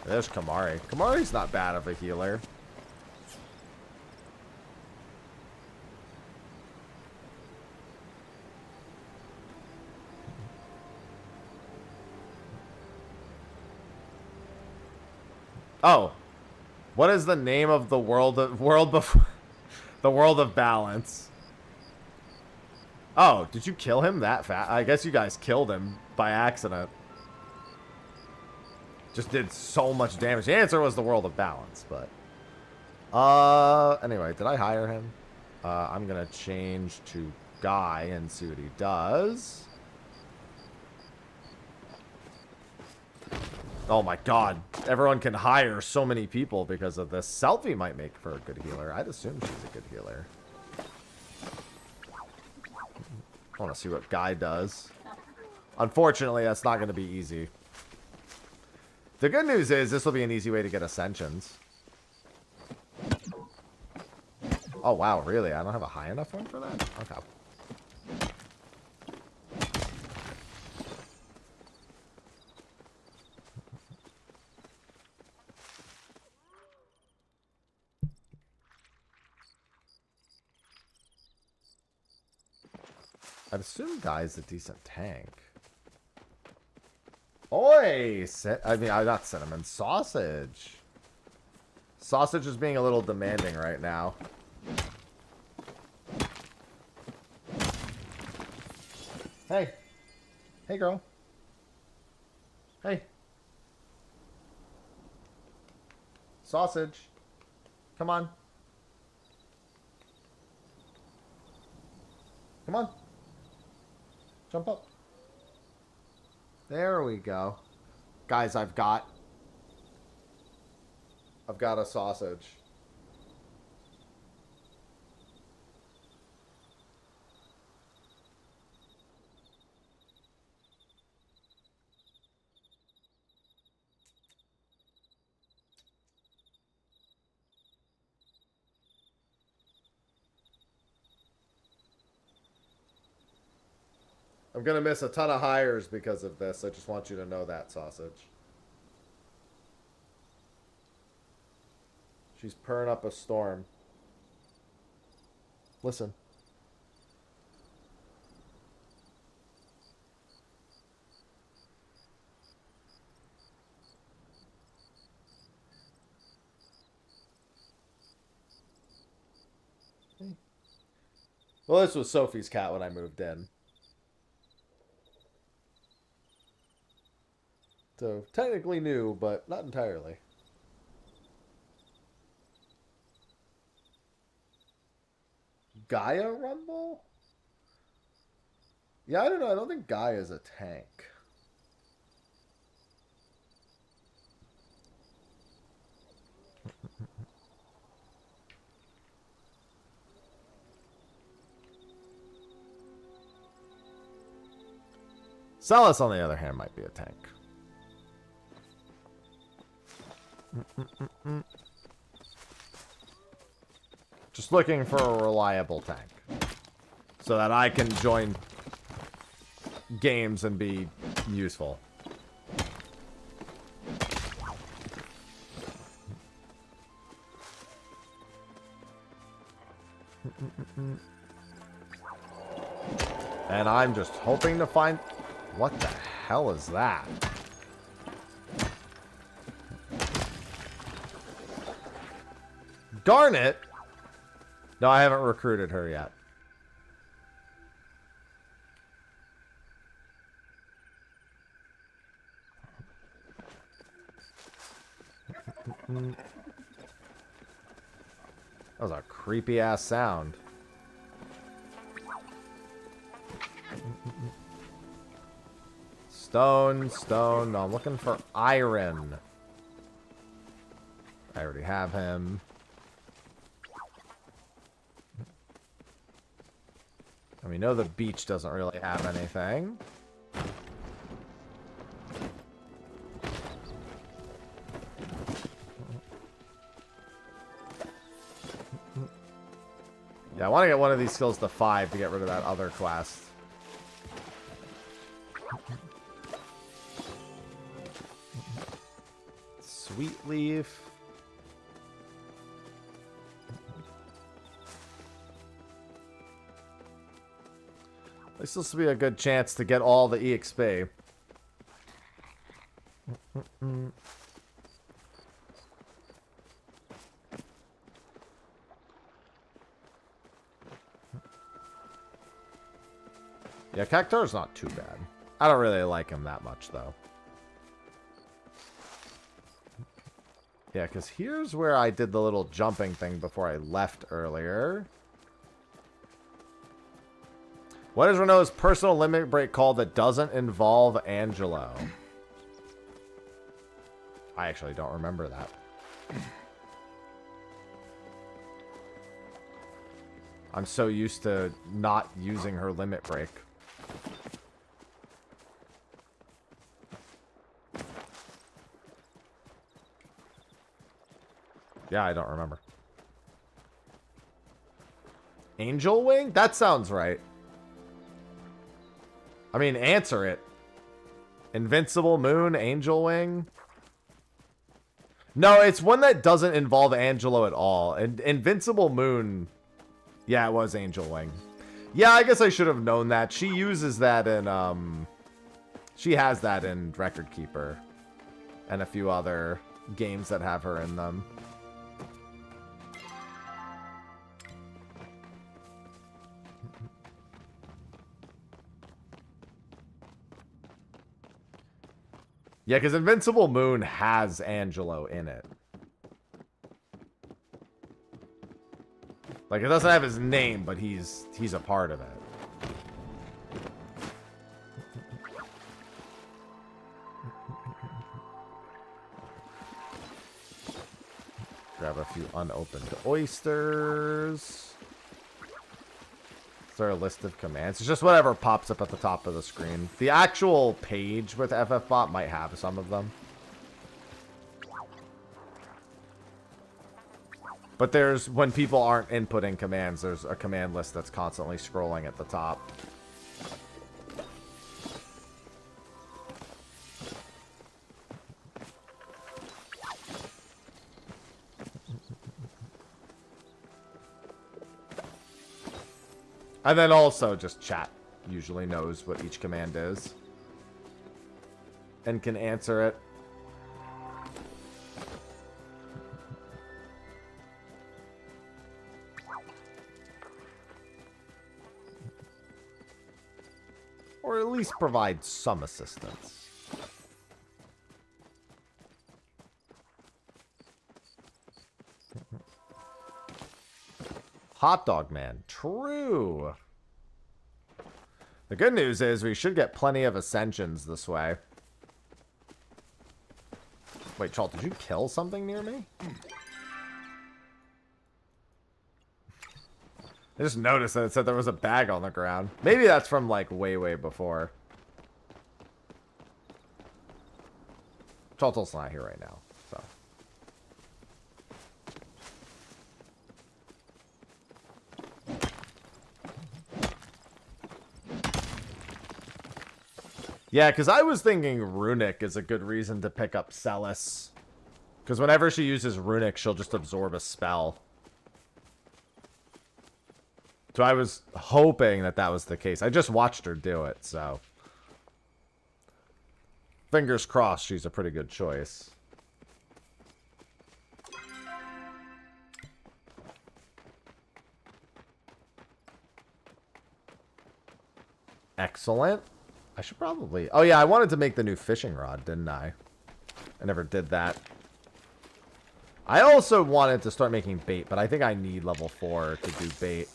A: There's Kamari. Kamari's not bad of a healer. Oh, what is the name of the world before the world of balance? Oh, did you kill him that fast? I guess you guys killed him by accident. Just did so much damage. The answer was the world of balance, but anyway, did I hire him? I'm gonna change to Guy and see what he does. Oh my god. Everyone can hire so many people because of this. Selfie might make for a good healer. I'd assume she's a good healer. I want to see what Guy does. Unfortunately, that's not going to be easy. The good news is this will be an easy way to get ascensions. Oh wow, really? I don't have a high enough one for that? Okay. I'd assume Guy's a decent tank. Oi! I mean, not cinnamon. Sausage. Sausage is being a little demanding right now. Hey. Hey, girl. Hey. Sausage. Come on. Come on. Jump up. There we go. Guys, I've got a sausage. I'm going to miss a ton of hires because of this. I just want you to know that, sausage. She's purring up a storm. Listen. Well, this was Sophie's cat when I moved in. So, technically new, but not entirely. Gaia Rumble? Yeah, I don't know. I don't think Gaia is a tank. Celis, on the other hand, might be a tank. Just looking for a reliable tank so that I can join games and be useful. And I'm just hoping to find... What the hell is that? Darn it! No, I haven't recruited her yet. That was a creepy ass sound. Stone, stone. No, I'm looking for iron. I already have him. And we know the beach doesn't really have anything. Yeah, I want to get one of these skills to 5 to get rid of that other class. Sweet leaf. This will be a good chance to get all the EXP. Yeah, Cactuar's not too bad. I don't really like him that much, though. Yeah, because here's where I did the little jumping thing before I left earlier. What is Renault's personal limit break called that doesn't involve Angelo? I actually don't remember that. I'm so used to not using her limit break. Yeah, I don't remember. Angel Wing? That sounds right. I mean, answer it. Invincible Moon, Angel Wing? No, it's one that doesn't involve Angelo at all. And Invincible Moon... Yeah, it was Angel Wing. Yeah, I guess I should have known that. She uses that in, She has that in Record Keeper. And a few other games that have her in them. Yeah, because Invincible Moon has Angelo in it. Like, it doesn't have his name, but he's a part of it. Grab a few unopened oysters. Is there a list of commands? It's just whatever pops up at the top of the screen. The actual page with FFbot might have some of them. But there's, when people aren't inputting commands, there's a command list that's constantly scrolling at the top. And then also just chat usually knows what each command is. And can answer it. Or at least provide some assistance. Hot Dog Man. True. The good news is we should get plenty of ascensions this way. Wait, Chalt, did you kill something near me? I just noticed that it said there was a bag on the ground. Maybe that's from, like, way, way before. Chalt's not here right now, so. Yeah, because I was thinking Runic is a good reason to pick up Celis. Because whenever she uses Runic, she'll just absorb a spell. So I was hoping that that was the case. I just watched her do it, so... Fingers crossed she's a pretty good choice. Excellent. I should probably... Oh, yeah, I wanted to make the new fishing rod, didn't I? I never did that. I also wanted to start making bait, but I think I need level 4 to do bait.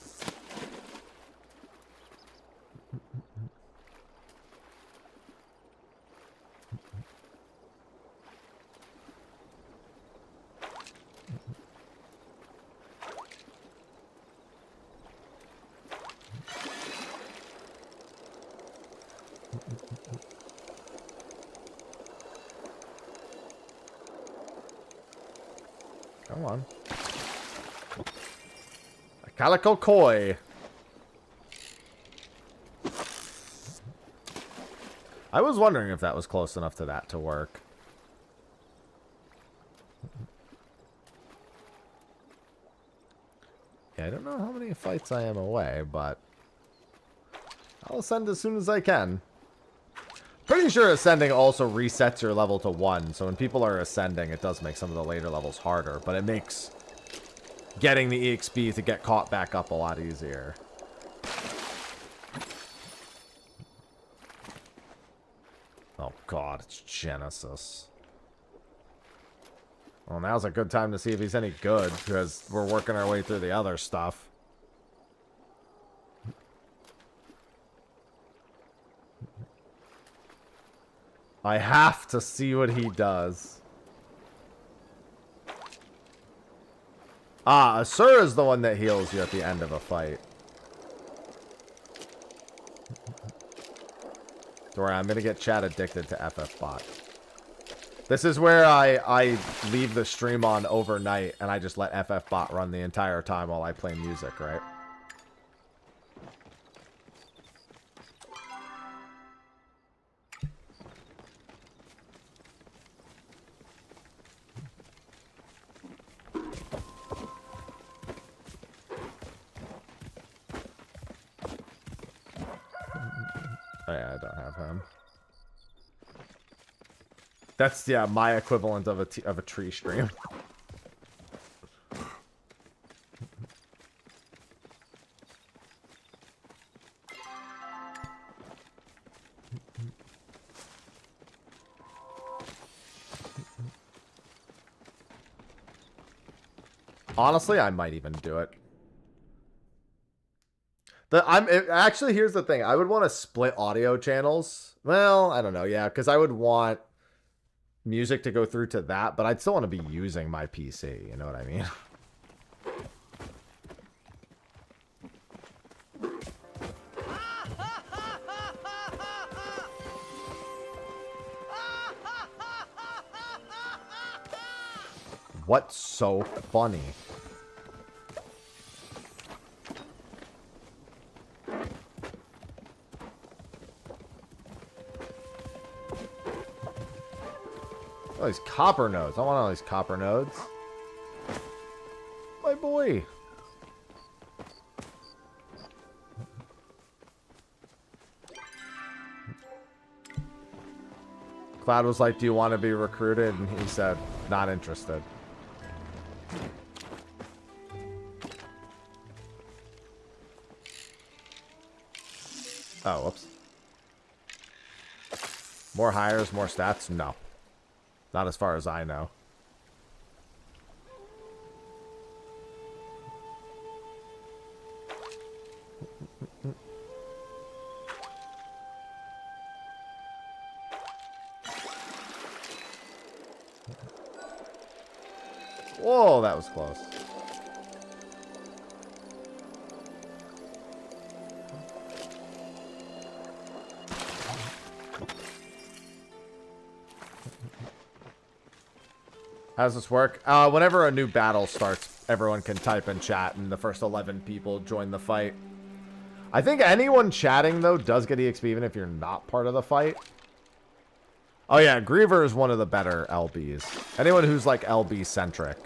A: Come on. A calico koi. I was wondering if that was close enough to that to work. Yeah, I don't know how many fights I am away, but I'll ascend as soon as I can. Pretty sure ascending also resets your level to 1, so when people are ascending, it does make some of the later levels harder, but it makes getting the EXP to get caught back up a lot easier. Oh god, it's Genesis. Well, now's a good time to see if he's any good, because we're working our way through the other stuff. I have to see what he does. Ah, Asura is the one that heals you at the end of a fight. Don't worry, I'm going to get chat addicted to FFbot. This is where I leave the stream on overnight and I just let FFbot run the entire time while I play music, right? Oh yeah, I don't have him. That's, yeah, my equivalent of a tree stream. Honestly, I might even do it. Actually, here's the thing. I would want to split audio channels. Well, I don't know. Yeah, because I would want music to go through to that, but I'd still want to be using my PC. You know what I mean? What's so funny? All these copper nodes. I want all these copper nodes. My boy. Cloud was like, do you want to be recruited? And he said, not interested. Oh, whoops. More hires, more stats? No. Not as far as I know. Whoa, that was close. How does this work? Whenever a new battle starts, everyone can type in chat, and the first 11 people join the fight. I think anyone chatting, though, does get EXP even if you're not part of the fight. Oh yeah, Griever is one of the better LBs. Anyone who's like LB centric,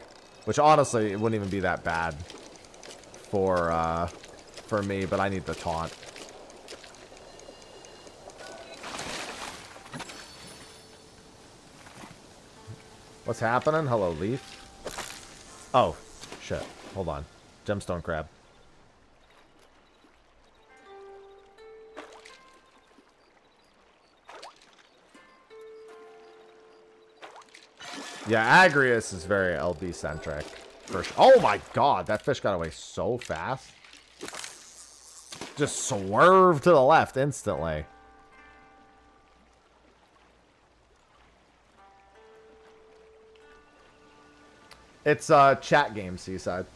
A: which honestly it wouldn't even be that bad for me, but I need the taunt. What's happening? Hello, Leaf. Oh, shit. Hold on. Gemstone crab. Yeah, Agrius is very LB centric. Oh my god, that fish got away so fast. Just swerved to the left instantly. It's a chat game, Seaside.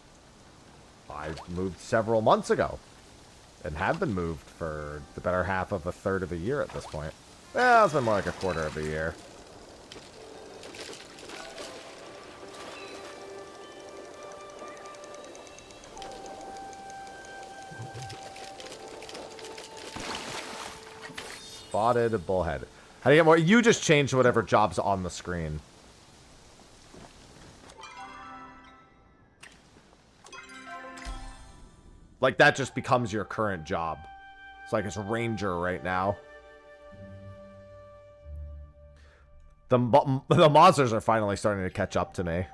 A: I moved several months ago. And have been moved for the better half of a third of a year at this point. Well, it's been more like a quarter of a year. Spotted bullhead. How do you get more? You just changed whatever job's on the screen. Like, that just becomes your current job. It's like it's ranger right now. The monsters are finally starting to catch up to me.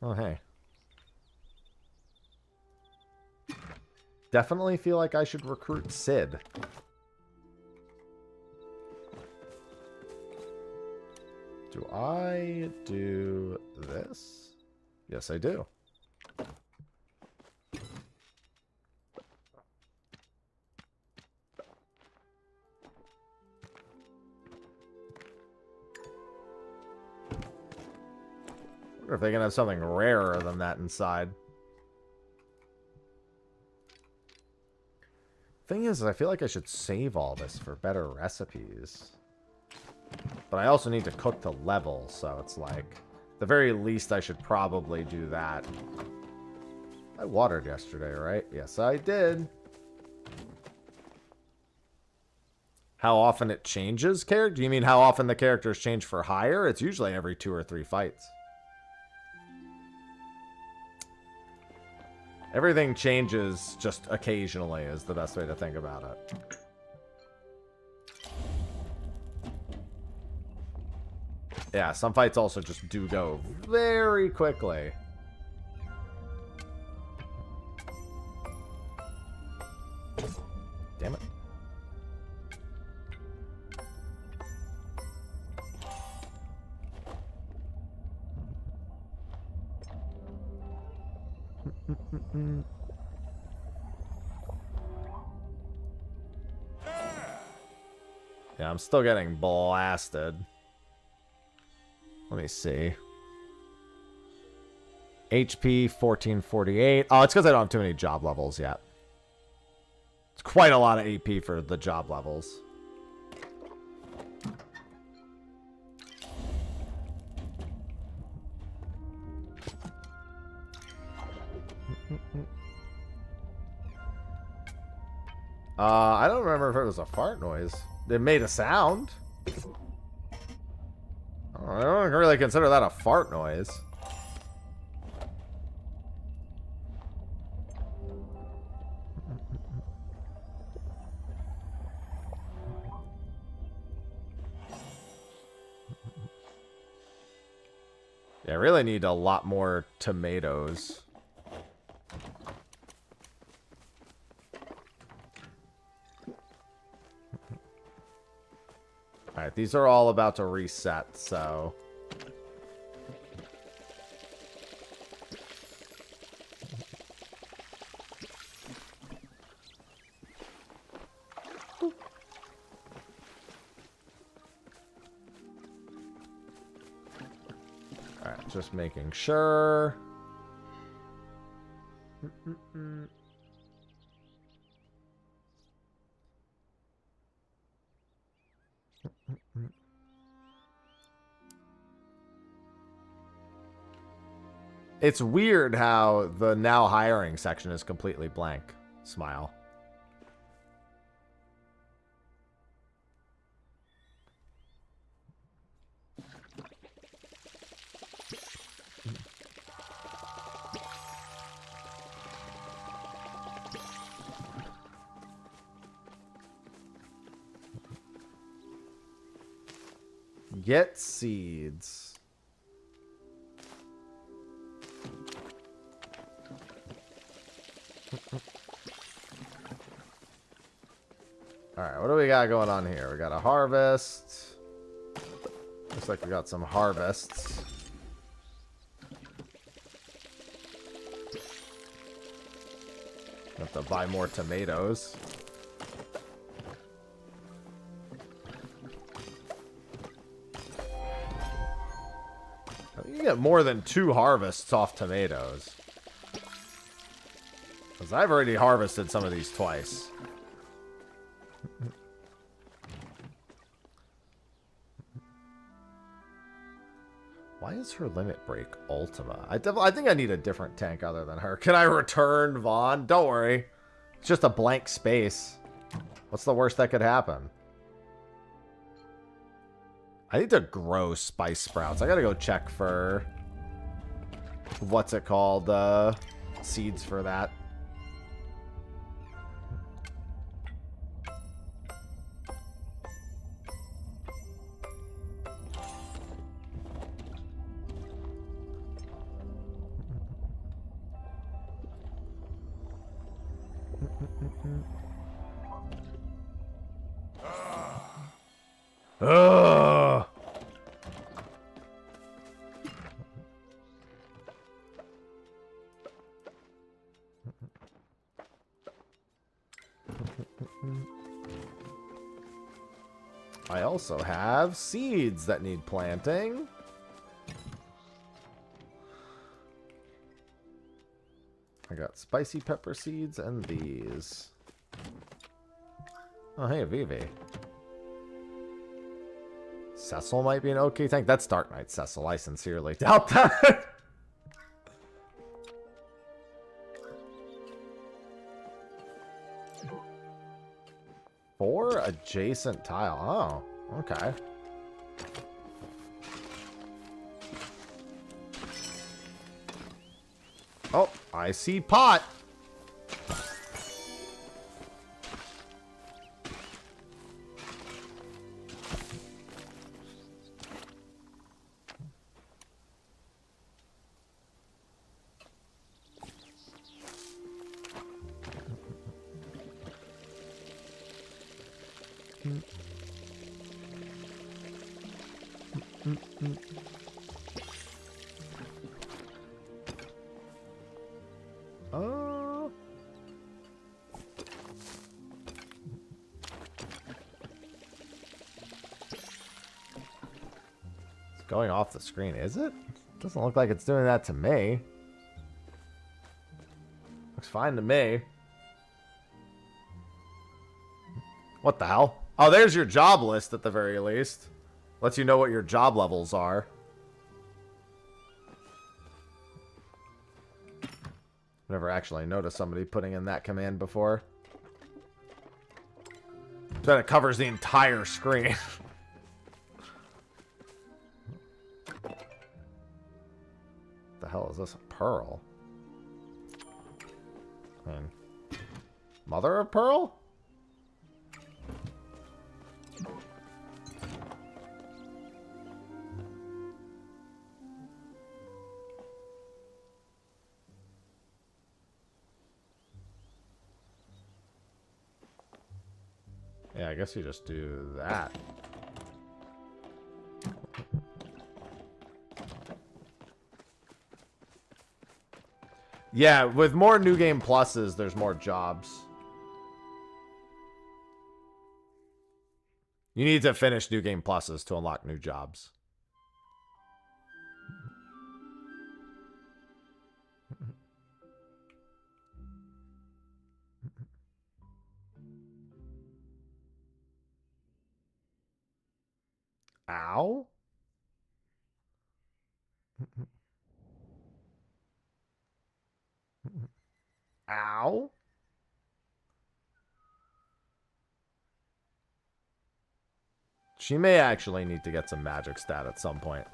A: Oh, hey. Definitely feel like I should recruit Sid. Do I do this? Yes, I do. Wonder if they can have something rarer than that inside. Thing is, I feel like I should save all this for better recipes. But I also need to cook to level, so it's like, at the very least, I should probably do that. I watered yesterday, right? Yes, I did. How often it changes character? Do you mean how often the characters change for hire? It's usually every 2 or 3 fights. Everything changes just occasionally is the best way to think about it. Yeah, some fights also just do go very quickly. Damn it. Yeah, I'm still getting blasted. Let me see. HP 1448. Oh, it's because I don't have too many job levels yet. It's quite a lot of AP for the job levels. I don't remember if it was a fart noise. It made a sound. I don't really consider that a fart noise. Yeah, I really need a lot more tomatoes. Alright, these are all about to reset, so... Alright, just making sure. It's weird how the now hiring section is completely blank. Smile. Get seeds. Alright, what do we got going on here? We got a harvest. Looks like we got some harvests. Have to buy more tomatoes. You can get more than 2 harvests off tomatoes. Because I've already harvested some of these twice. Why is her limit break Ultima? I think I need a different tank other than her. Can I return Vaughn? Don't worry. It's just a blank space. What's the worst that could happen? I need to grow spice sprouts. I gotta go check for... what's it called? Seeds for that. Ugh. I also have seeds that need planting. I got spicy pepper seeds and these. Oh, hey, Vivi. Cecil might be an okay tank. That's Dark Knight Cecil. I sincerely doubt that. 4 adjacent tile. Oh, okay. Oh, I see pot. Going off the screen, is it? Doesn't look like it's doing that to me. Looks fine to me. What the hell? Oh, there's your job list at the very least. Lets you know what your job levels are. Never actually noticed somebody putting in that command before. Then it covers the entire screen. The hell is this? A pearl? And mother of pearl? Yeah, I guess you just do that. Yeah, with more New Game Pluses, there's more jobs. You need to finish New Game Pluses to unlock new jobs. Ow. Ow. She may actually need to get some magic stat at some point.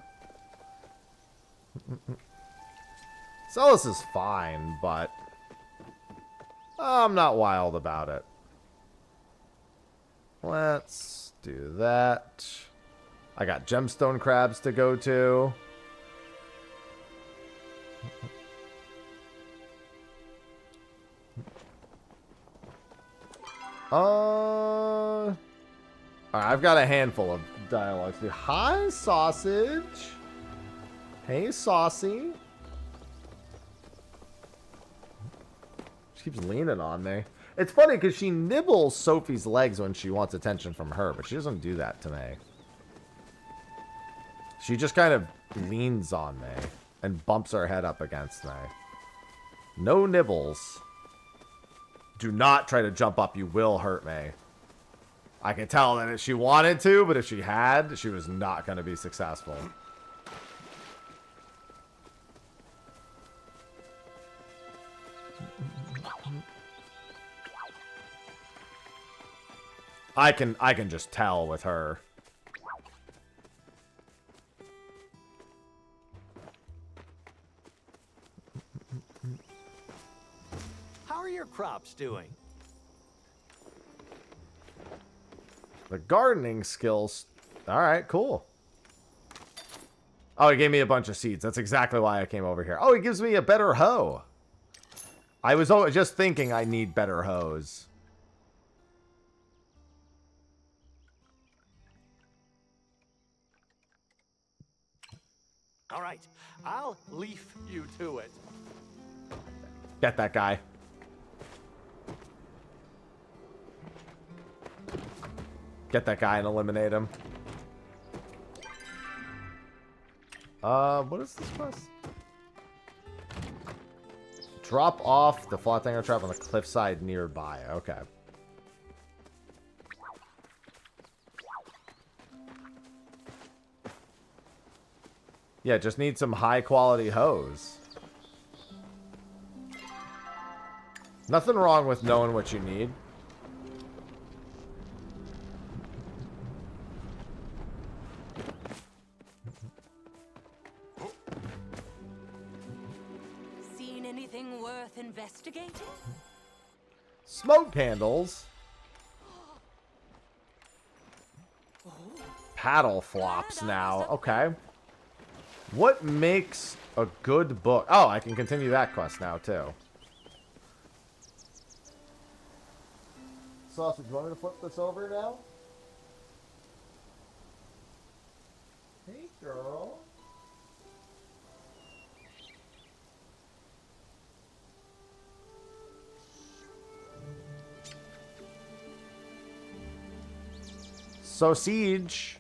A: Celis is fine, but I'm not wild about it. Let's do that. I got gemstone crabs to go to. Alright, I've got a handful of dialogues. Hi, sausage. Hey, saucy. She keeps leaning on me. It's funny because she nibbles Sophie's legs when she wants attention from her, but she doesn't do that to me. She just kind of leans on me and bumps her head up against me. No nibbles. Do not try to jump up. You will hurt me. I can tell that if she wanted to, but if she had, she was not going to be successful. I can just tell with her.
D: How are your crops doing?
A: The gardening skills. All right, cool. Oh, he gave me a bunch of seeds. That's exactly why I came over here. Oh, he gives me a better hoe. I was just thinking I need better hoes.
D: All right, I'll leaf you to it.
A: Get that guy. Get that guy and eliminate him. What is this quest? Drop off the flat hanger trap on the cliffside nearby. Okay. Yeah, just need some high quality hose. Nothing wrong with knowing what you need.
E: Seen anything worth investigating?
A: Smoke candles. Paddle flops now. Okay. What makes a good book? Oh, I can continue that quest now, too. Sausage, you want me to flip this over now? Hey, girl. Sausage.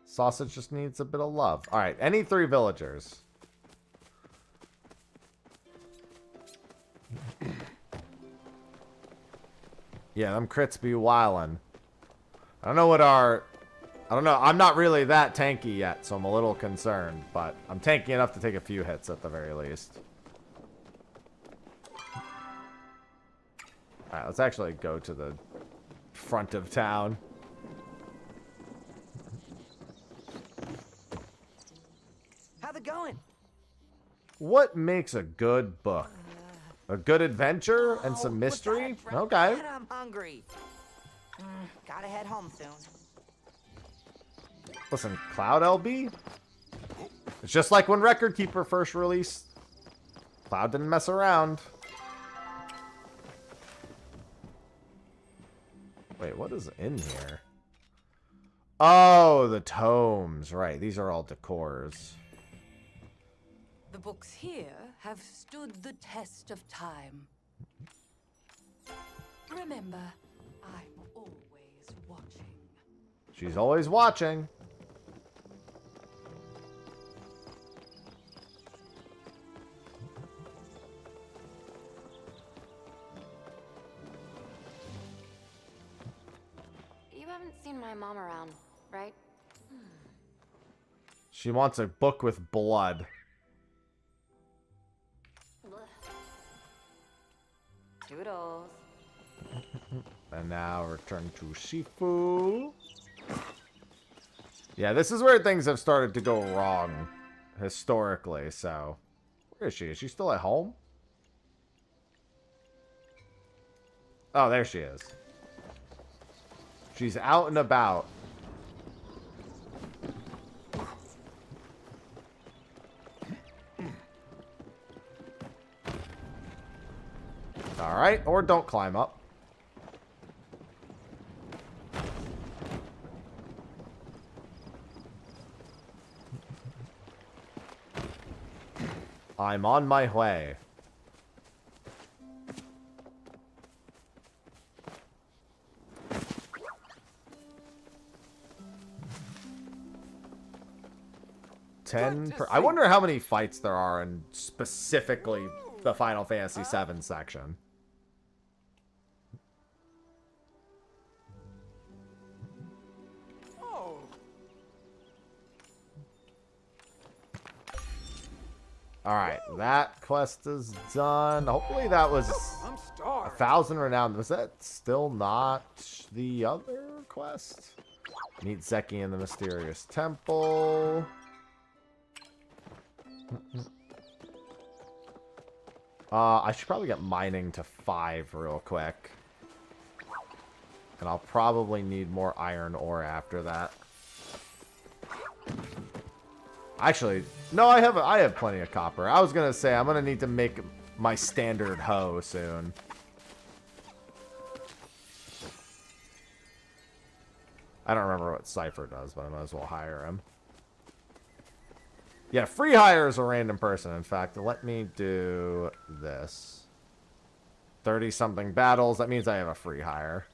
A: Sausage just needs a bit of love. All right, any 3 villagers. Yeah, them crits be wildin'. I don't know what our... I don't know. I'm not really that tanky yet, so I'm a little concerned. But I'm tanky enough to take a few hits at the very least. Alright, let's actually go to the front of town.
D: How's it going?
A: What makes a good book? A good adventure and some mystery? Okay.
L: I'm hungry. Gotta head home soon.
A: Listen, Cloud LB? It's just like when Record Keeper first released. Cloud didn't mess around. Wait, what is in here? Oh, the tomes. Right, these are all decors.
E: The books here have stood the test of time. Remember, I'm always watching.
A: She's always watching.
H: You haven't seen my mom around, right?
A: She wants a book with blood.
H: Toodles.
A: And now return to Shifu. Yeah, this is where things have started to go wrong historically, so. Where is she? Is she still at home? Oh, there she is. She's out and about. Alright, or don't climb up. I'm on my way. I wonder how many fights there are in specifically the Final Fantasy VII section.
D: Oh.
A: Alright, that quest is done. Hopefully that was
D: I'm starved.
A: 1,000 renown. Was that still not the other quest? Meet Zeki in the Mysterious Temple. I should probably get mining to 5 real quick. And I'll probably need more iron ore after that. Actually, no, I have plenty of copper. I was gonna say I'm gonna need to make my standard hoe soon. I don't remember what Cypher does, but I might as well hire him. Yeah, free hire is a random person. In fact, let me do this. 30-something battles. That means I have a free hire.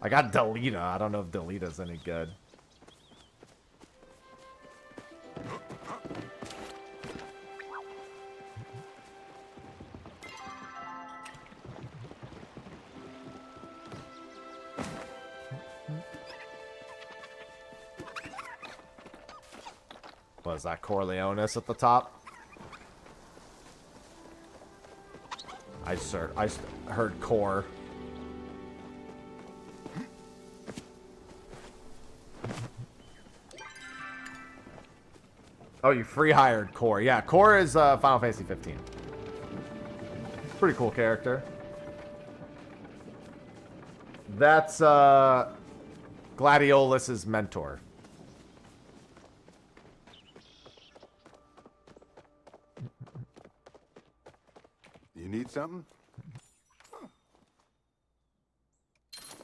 A: I got Delita. I don't know if Delita's any good. Was that Corleonis at the top? I heard Core. Oh, you free hired Core. Yeah, Core is Final Fantasy 15. Pretty cool character. That's Gladiolus's mentor.
B: You need something?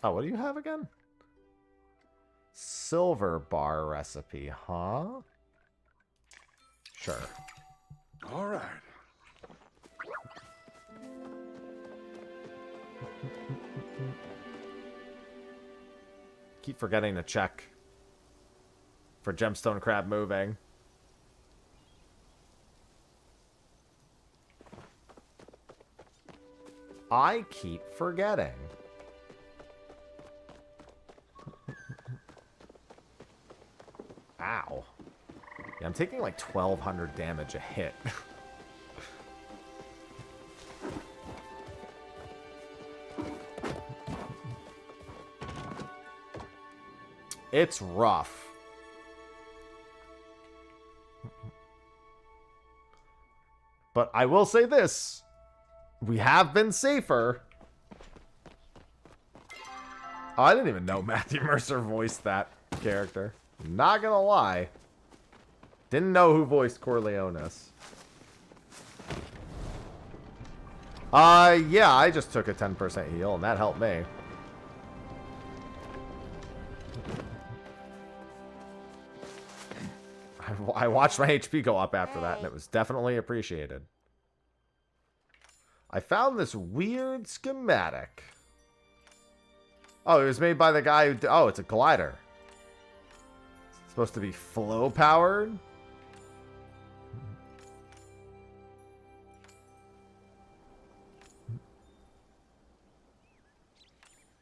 A: Oh, what do you have again? Silver bar recipe, huh? Sure.
B: All right.
A: Keep forgetting to check for gemstone crab moving. I keep forgetting. Ow. Yeah, I'm taking like 1,200 damage a hit. It's rough. But I will say this. We have been safer. Oh, I didn't even know Matthew Mercer voiced that character. Not gonna lie. Didn't know who voiced Corleonis. Yeah, I just took a 10% heal, and that helped me. I watched my HP go up after that, and it was definitely appreciated. I found this weird schematic. Oh, it was made by the guy who... Oh, it's a glider. It's supposed to be flow-powered.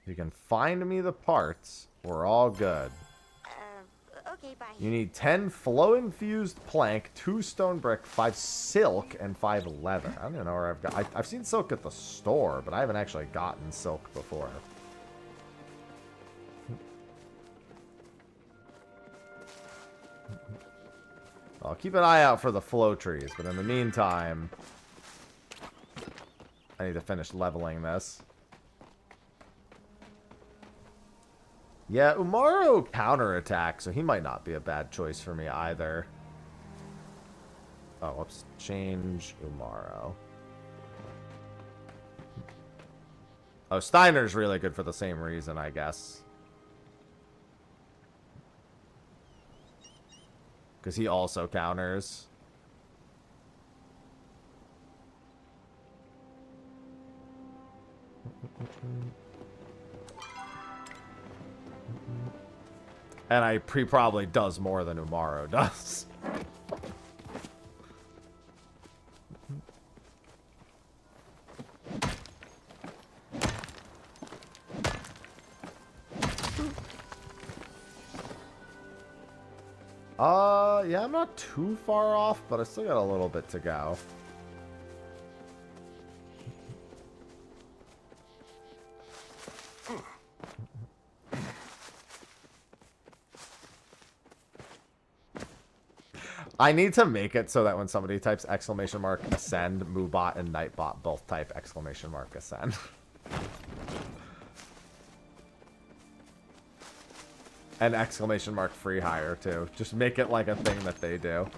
A: If you can find me the parts, we're all good.
G: Okay, bye.
A: You need 10 flow-infused plank, 2 stone brick, 5 silk, and 5 leather. I don't even know where I've got... I've seen silk at the store, but I haven't actually gotten silk before. I'll keep an eye out for the flow trees, but in the meantime, I need to finish leveling this. Yeah, Umaro counterattack, so he might not be a bad choice for me either. Oh, whoops. Change Umaro. Oh, Steiner's really good for the same reason, I guess. Because he also counters. And he probably does more than Umaro does. Yeah, I'm not too far off, but I still got a little bit to go. I need to make it so that when somebody types exclamation mark ascend, Moobot and Nightbot both type exclamation mark ascend. And exclamation mark free hire too. Just make it like a thing that they do.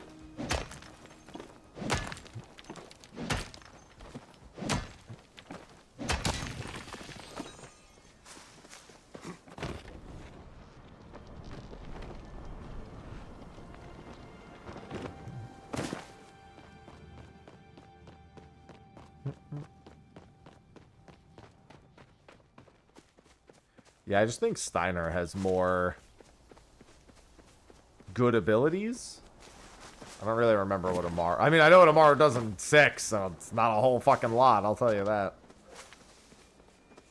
A: Yeah, I just think Steiner has more good abilities. I don't really remember what Amaro... I mean, I know what Amaro does in 6, so it's not a whole fucking lot, I'll tell you that.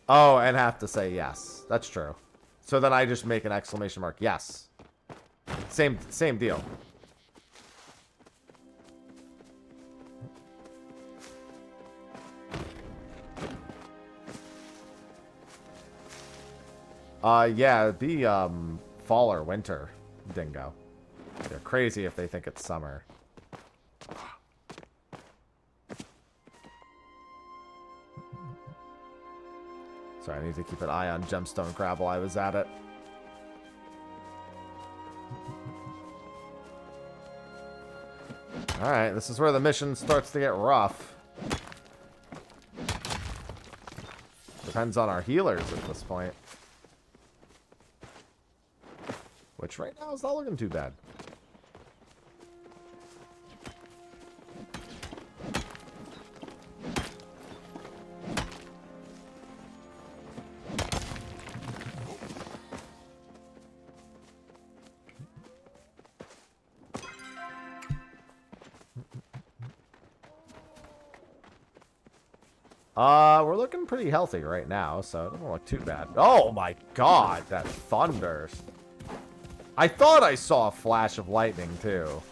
A: Oh, and have to say yes. That's true. So then I just make an exclamation mark. Yes. Same deal. Yeah, it'd be, fall or winter, Dingo. They're crazy if they think it's summer. Sorry, I need to keep an eye on gemstone crab while I was at it. Alright, this is where the mission starts to get rough. Depends on our healers at this point. Which right now is not looking too bad. We're looking pretty healthy right now, so it doesn't look too bad. Oh my god, that thunder. I thought I saw a flash of lightning, too.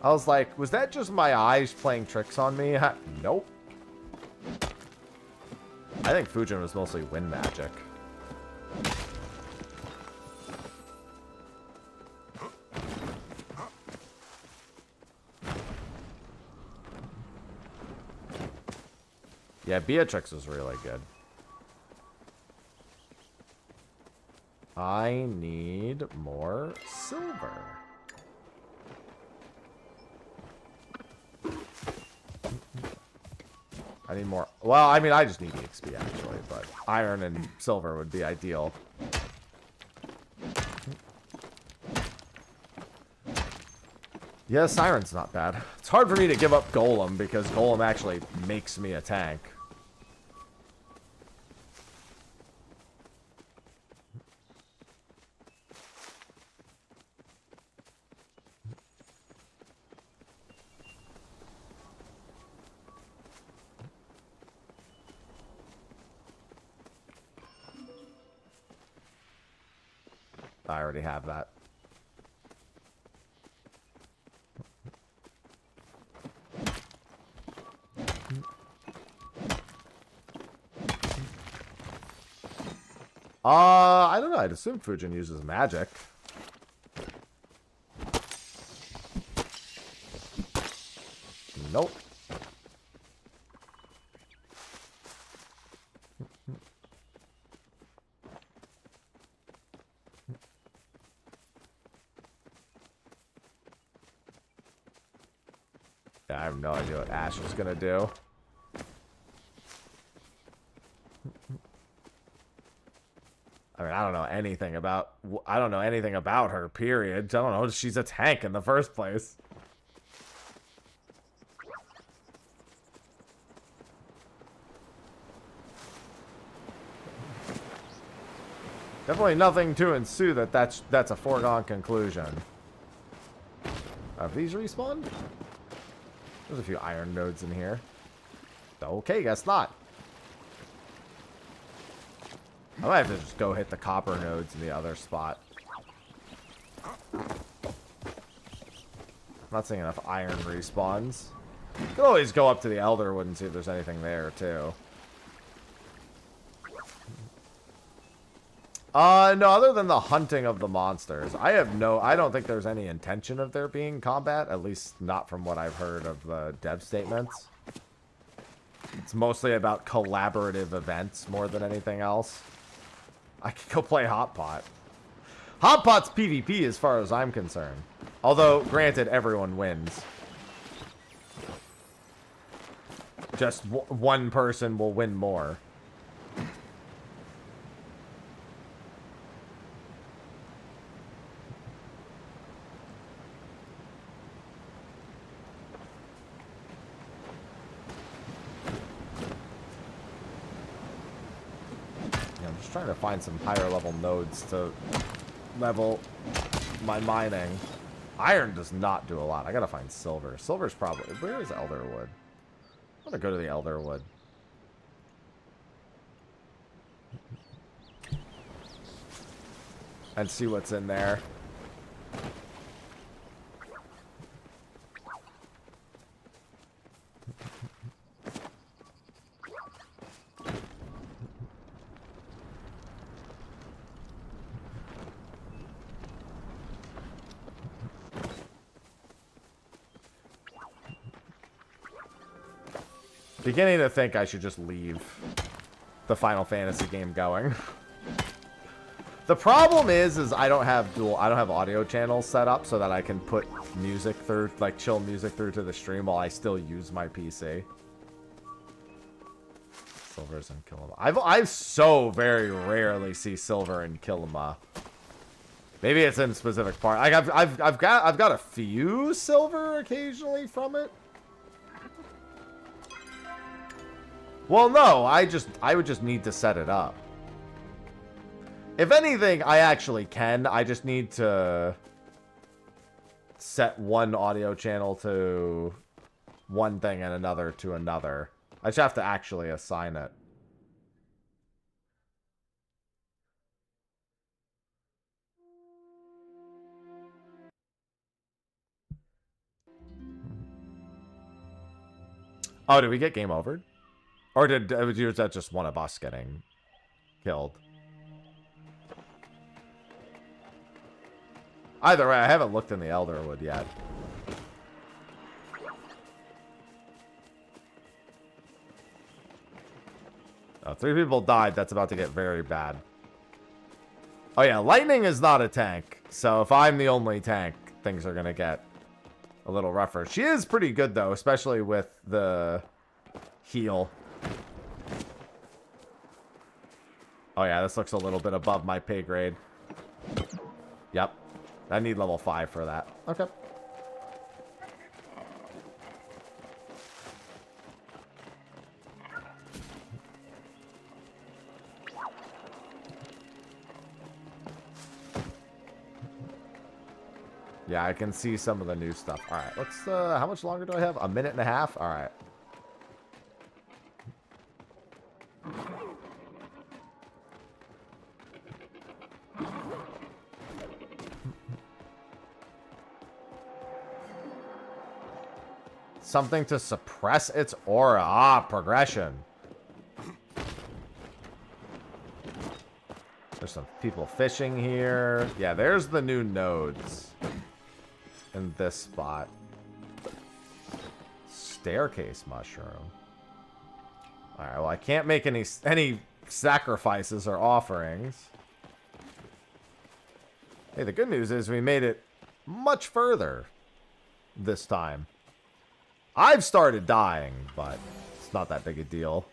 A: I was like, was that just my eyes playing tricks on me? Nope. I think Fujin was mostly wind magic. Yeah, Beatrix was really good. I need more silver. I need more. Well, I mean, I just need EXP actually, but iron and silver would be ideal. Yeah, Siren's not bad. It's hard for me to give up Golem because Golem actually makes me a tank. I already have that. I don't know. I'd assume Fujin uses magic. Nope. Yeah, I have no idea what Ash is gonna do. I mean, I don't know anything about her, period. I don't know. She's a tank in the first place. Definitely nothing to ensue that's a foregone conclusion. Have these respawned? There's a few iron nodes in here. Okay, guess not. I might have to just go hit the copper nodes in the other spot. I'm not seeing enough iron respawns. You can always go up to the Elderwood and see if there's anything there, too. No, other than the hunting of the monsters. I don't think there's any intention of there being combat, at least not from what I've heard of the dev statements. It's mostly about collaborative events more than anything else. I could go play Hot Pot. Hot Pot's PvP as far as I'm concerned. Although, granted, everyone wins. Just one person will win more. Trying to find some higher level nodes to level my mining. Iron does not do a lot. I gotta find silver. Silver's probably... Where is Elderwood? I'm gonna go to the Elderwood. And see what's in there. Beginning to think I should just leave the Final Fantasy game going. The problem is I don't have audio channels set up so that I can put music through, like chill music through to the stream while I still use my PC. Silver's in Kilima. I so very rarely see silver in Kilima. Maybe it's in specific part. Like I've got a few silver occasionally from it. Well, no, I would just need to set it up. If anything, I actually can. I just need to set one audio channel to one thing and another to another. I just have to actually assign it. Oh, did we get game over? Or was that just one of us getting killed? Either way, I haven't looked in the Elderwood yet. Oh, 3 people died. That's about to get very bad. Oh yeah, Lightning is not a tank. So if I'm the only tank, things are going to get a little rougher. She is pretty good, though, especially with the heal. Oh yeah, this looks a little bit above my pay grade. Yep. I need level 5 for that. Okay. Yeah, I can see some of the new stuff. All right, let's, how much longer do I have? 1.5 minutes? All right. Something to suppress its aura. Ah, progression. There's some people fishing here. Yeah, there's the new nodes in this spot. Staircase mushroom. Alright, well, I can't make any sacrifices or offerings. Hey, the good news is we made it much further this time. I've started dying, but it's not that big a deal.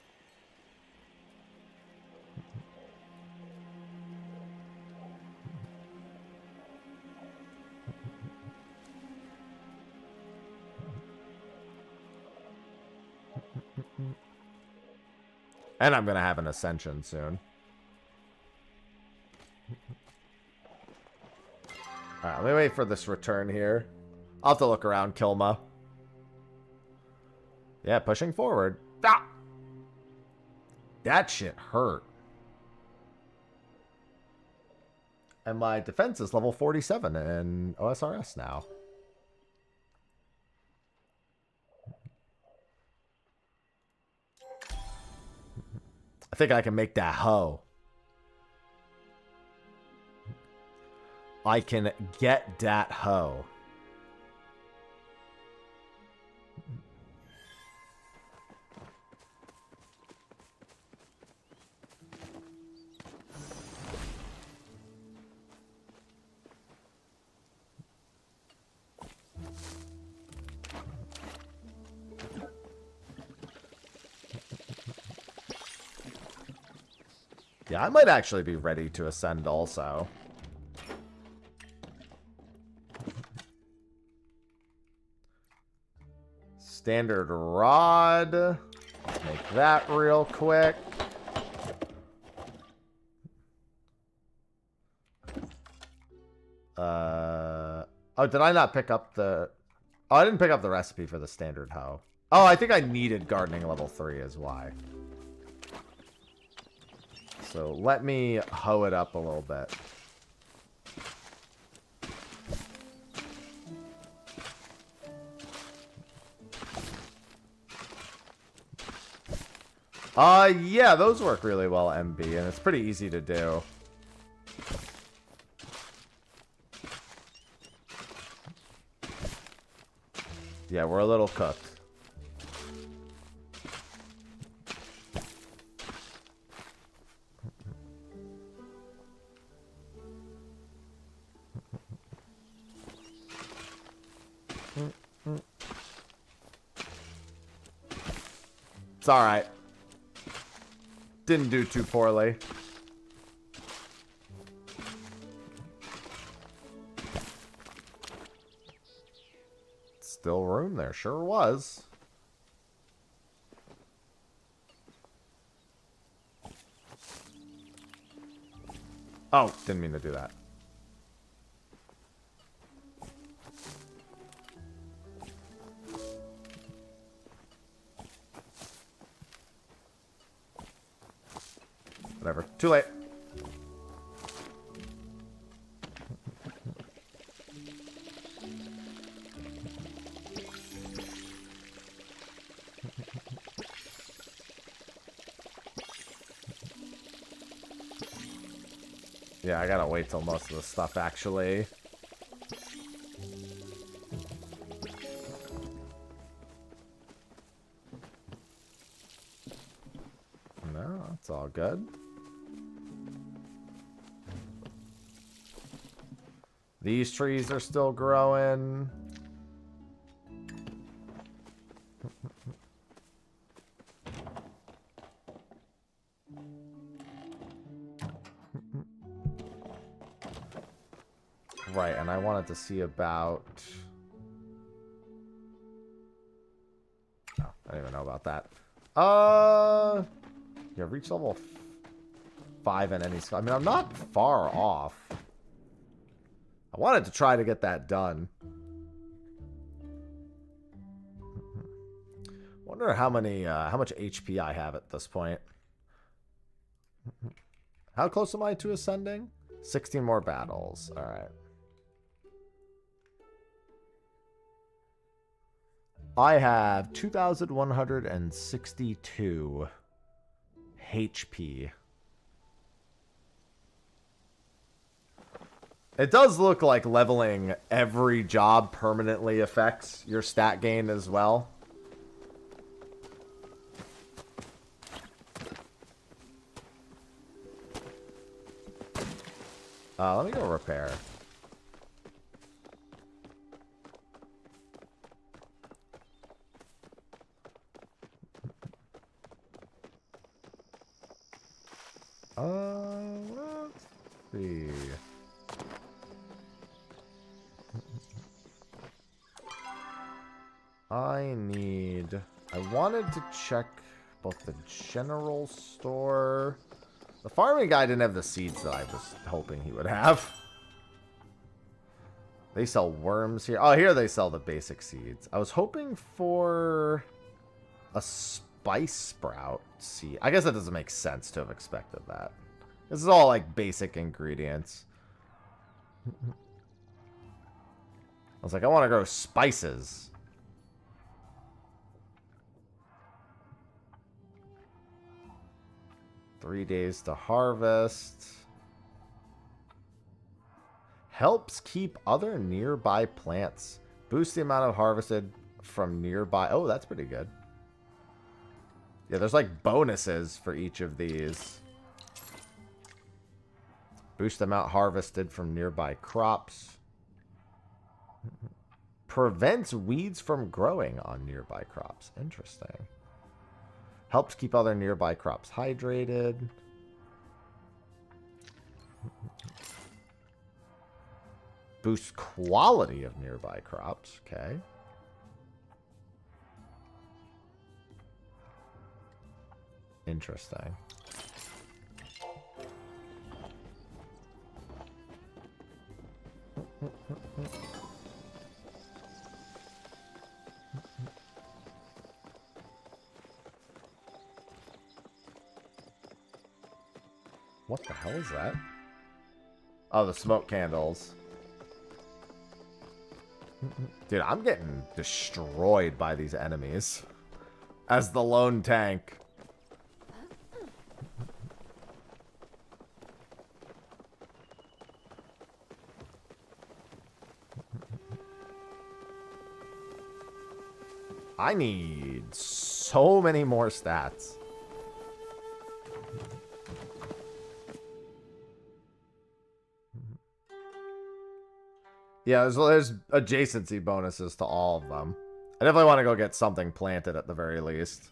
A: And I'm going to have an ascension soon. Alright, let me wait for this return here. I'll have to look around Kilma. Yeah, pushing forward. Ah! That shit hurt. And my defense is level 47 in OSRS now. I think I can make that hoe. I can get that hoe. Yeah, I might actually be ready to ascend also. Standard rod. Make that real quick. Oh, did I not pick up the... Oh, I didn't pick up the recipe for the standard hoe. Oh, I think I needed gardening level 3 is why. So let me hoe it up a little bit. Yeah, those work really well, MB, and it's pretty easy to do. Yeah, we're a little cooked. It's alright. Didn't do too poorly. Still room there, sure was. Oh, didn't mean to do that. Whatever. Too late. Yeah, I gotta wait till most of the stuff actually... No, it's all good. These trees are still growing. Right, and I wanted to see about... Oh, I didn't even know about that. Yeah, reach level 5 in any skill. I mean, I'm not far off. I wanted to try to get that done. Wonder how much HP I have at this point. How close am I to ascending? 16 more battles. All right. I have 2,162 HP. It does look like leveling every job permanently affects your stat gain as well. Let me go repair. Let's see. I wanted to check both the general store. The farming guy didn't have the seeds that I was hoping he would have. They sell worms here. Oh, here they sell the basic seeds. I was hoping for a spice sprout seed. I guess that doesn't make sense to have expected that. This is all like basic ingredients. I was like, I want to grow spices. Three days to harvest. Helps keep other nearby plants. Boost the amount of harvested from nearby. Oh, that's pretty good. Yeah, there's like bonuses for each of these. Boost the amount harvested from nearby crops. Prevents weeds from growing on nearby crops. Interesting. Helps keep other nearby crops hydrated. Boosts quality of nearby crops. Okay. Interesting. What the hell is that? Oh, the smoke candles. Dude, I'm getting destroyed by these enemies. As the lone tank. I need so many more stats. Yeah, there's adjacency bonuses to all of them. I definitely want to go get something planted at the very least.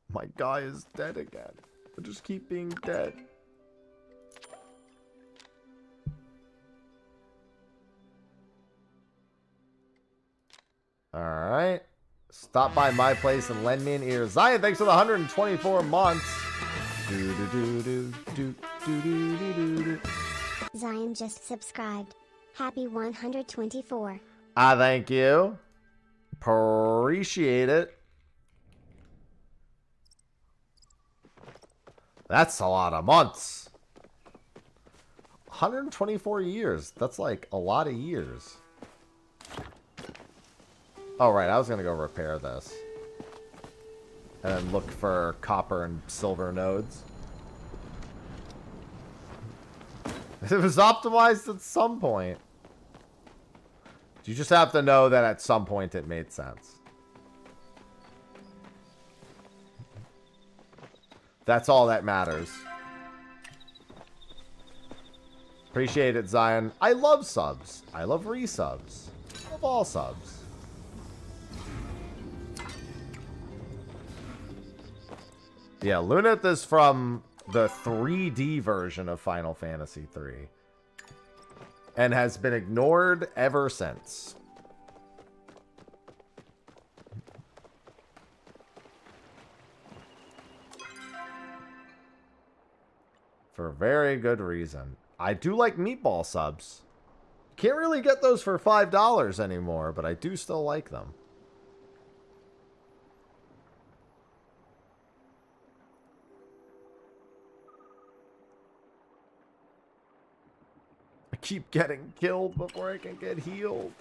A: My guy is dead again. I just keep being dead. Alright. Stop by my place and lend me an ear. Zion, thanks for the 124 months.
F: Zion just subscribed. Happy 124.
A: Thank you. Appreciate it. That's a lot of months. 124 years. That's like a lot of years. Oh, right. I was going to go repair this. And look for copper and silver nodes. It was optimized at some point. You just have to know that at some point it made sense. That's all that matters. Appreciate it, Zion. I love subs. I love resubs. I love all subs. Yeah, Lunith is from the 3D version of Final Fantasy III. And has been ignored ever since. For very good reason. I do like meatball subs. Can't really get those for $5 anymore, but I do still like them. I keep getting killed before I can get healed.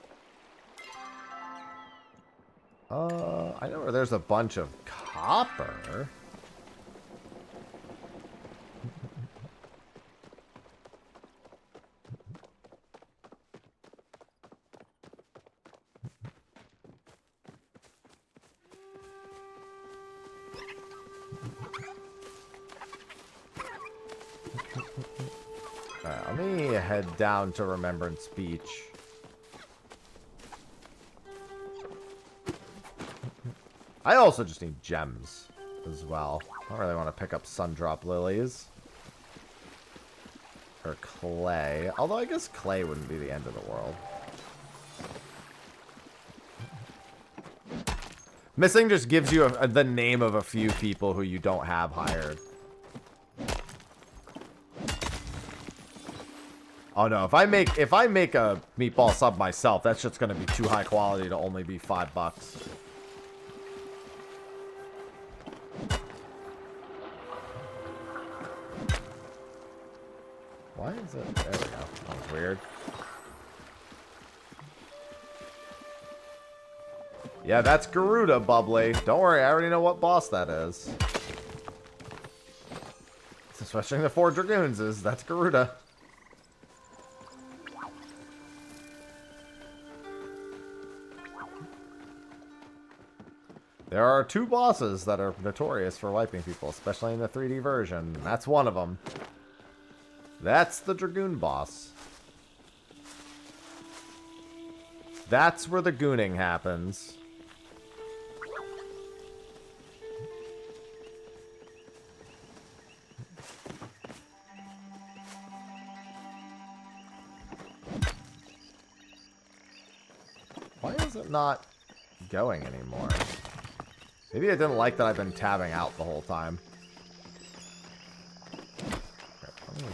A: I know where there's a bunch of copper. Alright, let me head down to Remembrance Beach. I also just need gems as well. I don't really want to pick up Sundrop Lilies. Or clay. Although I guess clay wouldn't be the end of the world. Missing just gives you the name of a few people who you don't have hired. Oh no, if I make a meatball sub myself, that's just gonna be too high quality to only be $5. Why is it? There we go. That was weird. Yeah, that's Garuda, Bubbly. Don't worry, I already know what boss that is. Switching the 4 Dragoons is, that's Garuda. There are 2 bosses that are notorious for wiping people, especially in the 3D version. That's one of them. That's the Dragoon boss. That's where the gooning happens. Why is it not going anymore? Maybe I didn't like that I've been tabbing out the whole time. Okay, let me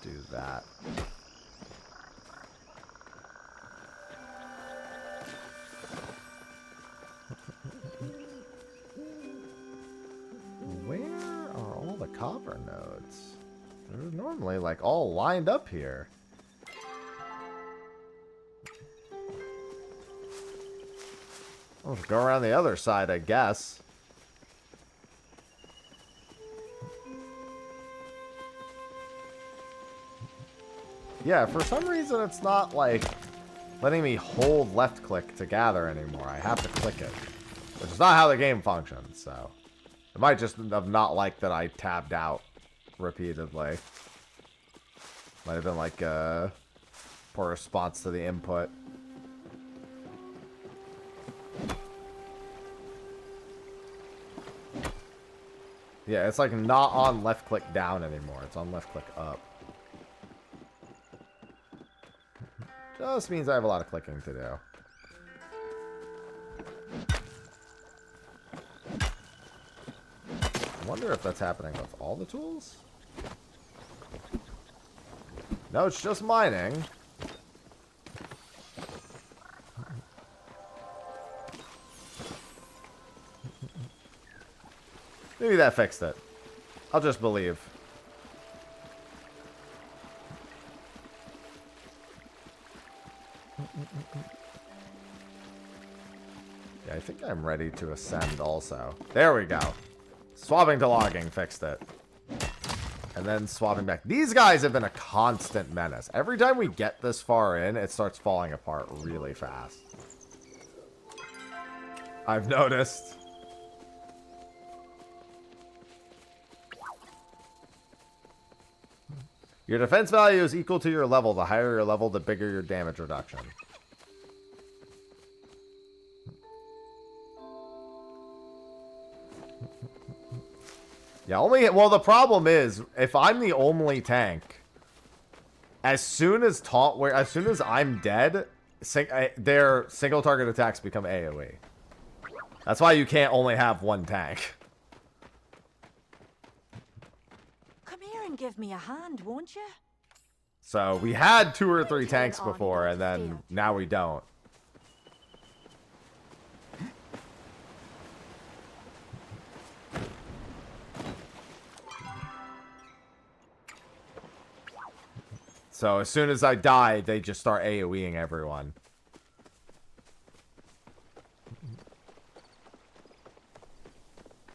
A: do that. Where are all the copper nodes? They're normally like all lined up here. I'll go around the other side, I guess. Yeah, for some reason it's not, like, letting me hold left click to gather anymore. I have to click it. Which is not how the game functions, so. It might just have not liked that I tabbed out repeatedly. Might have been, like, a poor response to the input. Yeah, it's like not on left click down anymore. It's on left click up. Just means I have a lot of clicking to do. I wonder if that's happening with all the tools? No, it's just mining. Maybe that fixed it. I'll just believe. Yeah, I think I'm ready to ascend also. There we go. Swapping to logging fixed it. And then swapping back. These guys have been a constant menace. Every time we get this far in, it starts falling apart really fast. I've noticed. Your defense value is equal to your level. The higher your level, the bigger your damage reduction. Yeah, well, the problem is, if I'm the only tank, as soon as I'm dead, their single target attacks become AoE. That's why you can't only have one tank.
G: Come here and give me a hand, won't you?
A: So we had 2 or 3 tanks before, and then now we don't. So as soon as I die, they just start AoEing everyone.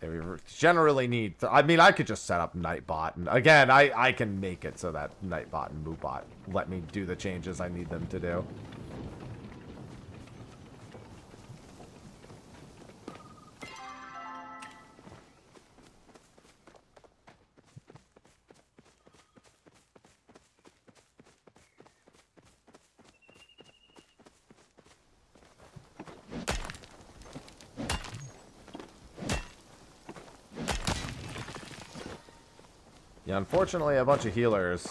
A: Yeah, we generally need... I mean, I could just set up Nightbot. And again, I can make it so that Nightbot and Moobot let me do the changes I need them to do. Yeah, unfortunately, a bunch of healers.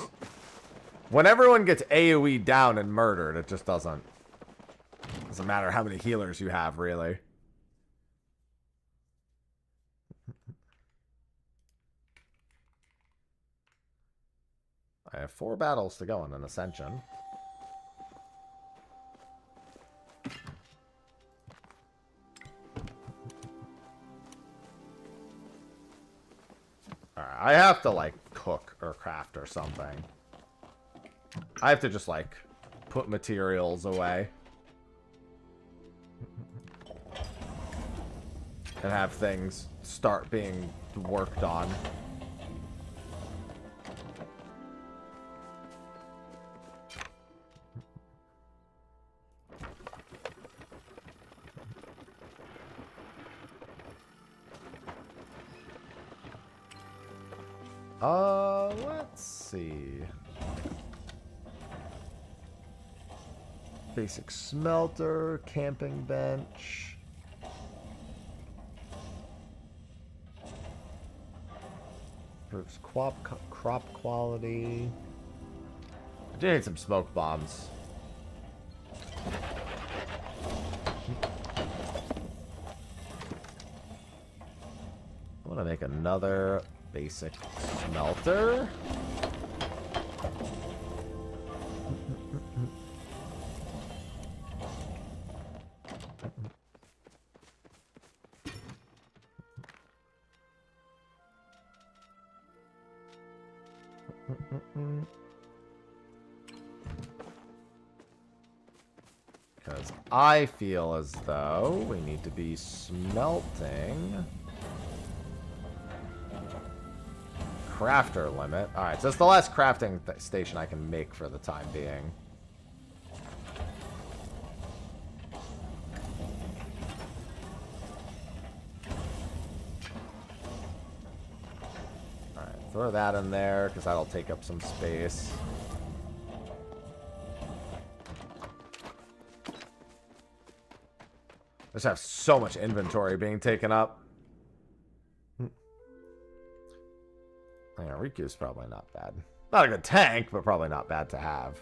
A: When everyone gets AoE down and murdered, it just doesn't matter how many healers you have, really. I have 4 battles to go in an Ascension. Alright, I have to, like, cook or craft or something. I have to just, like, put materials away. And have things start being worked on. Let's see. Basic smelter, camping bench. Improves crop quality. I do need some smoke bombs. I want to make another basic smelter. Because I feel as though we need to be smelting. Crafter limit. Alright, so it's the last crafting station I can make for the time being. Alright, throw that in there, because that'll take up some space. I just have so much inventory being taken up. Yeah, Riku's probably not bad. Not a good tank, but probably not bad to have.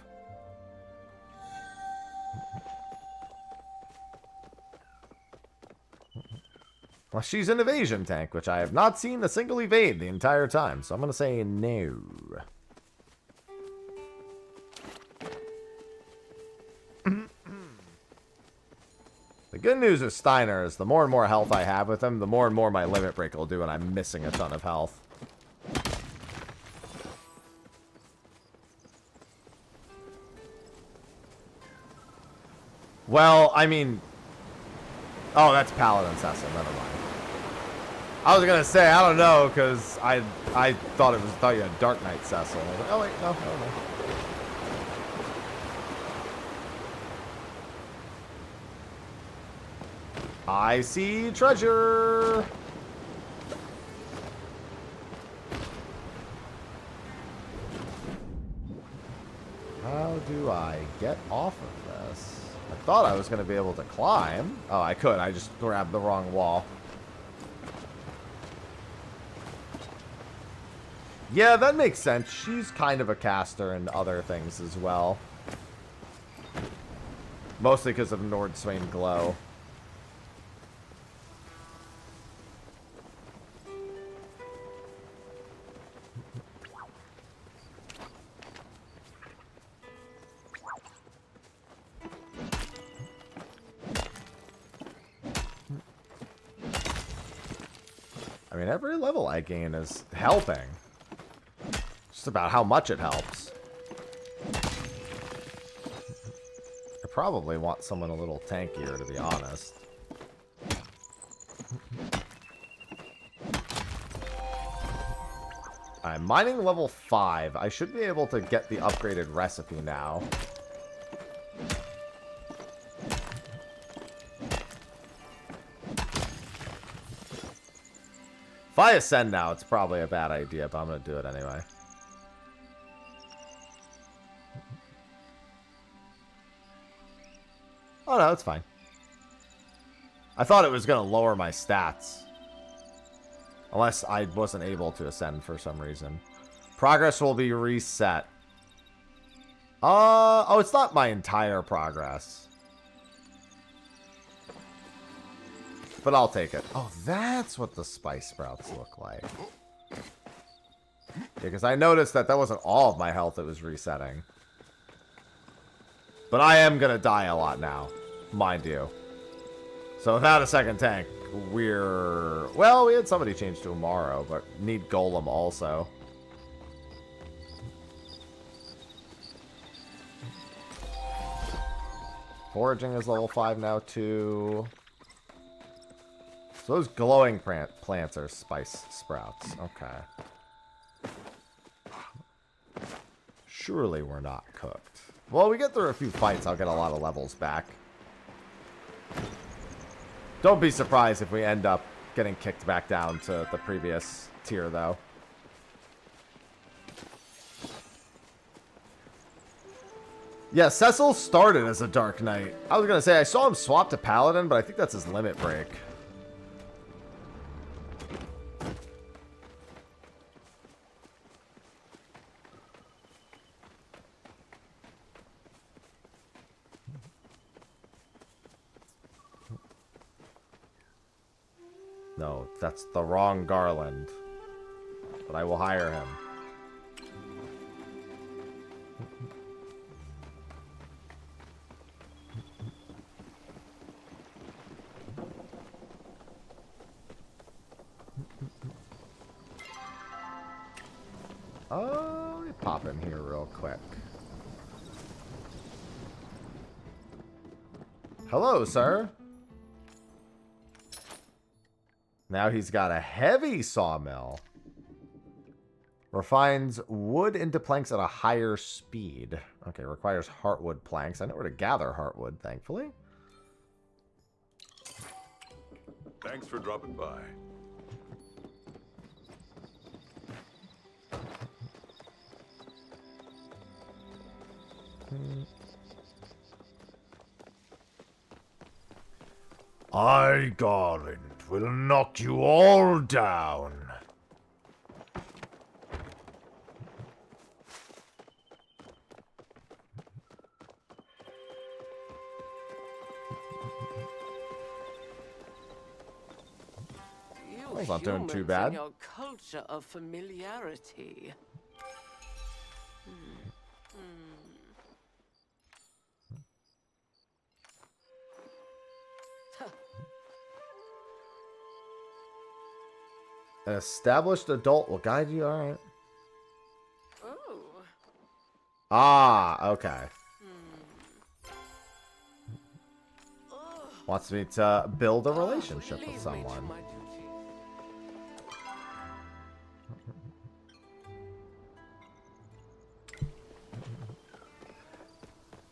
A: Well, she's an evasion tank, which I have not seen a single evade the entire time, so I'm going to say no. The good news with Steiner is the more and more health I have with him, the more and more my limit break will do, and I'm missing a ton of health. Well, I mean... Oh, that's Paladin Cecil, never mind. I was gonna say, I don't know, because I thought you had Dark Knight Cecil. I was like, oh wait, no, no. I see treasure! How do I get off of this? I thought I was going to be able to climb. Oh, I could. I just grabbed the wrong wall. Yeah, that makes sense. She's kind of a caster and other things as well. Mostly because of Nordswain Glow. I mean, every level I gain is helping. Just about how much it helps. I probably want someone a little tankier, to be honest. I'm mining level 5. I should be able to get the upgraded recipe now. If I ascend now, it's probably a bad idea, but I'm going to do it anyway. Oh, no, it's fine. I thought it was going to lower my stats. Unless I wasn't able to ascend for some reason. Progress will be reset. Oh, it's not my entire progress. But I'll take it. Oh, that's what the spice sprouts look like. Yeah, because I noticed that wasn't all of my health that was resetting. But I am going to die a lot now, mind you. So without a second tank, we're... Well, we had somebody change to Amaro, but need Golem also. Foraging is level 5 now, too. So those glowing plants are spice sprouts. Okay. Surely we're not cooked. Well, we get through a few fights, I'll get a lot of levels back. Don't be surprised if we end up getting kicked back down to the previous tier, though. Yeah, Cecil started as a Dark Knight. I was going to say, I saw him swap to Paladin, but I think that's his limit break. No, that's the wrong Garland. But I will hire him. Oh, let me pop in here real quick. Hello, sir. Now he's got a heavy sawmill. Refines wood into planks at a higher speed. Okay, requires heartwood planks. I know where to gather heartwood, thankfully.
B: Thanks for dropping by.
A: I, Garland, will knock you all down. That's not doing too bad.
M: Your culture of familiarity.
A: An established adult will guide you. All right.
M: Oh.
A: Ah, okay. Wants me to build a relationship with someone.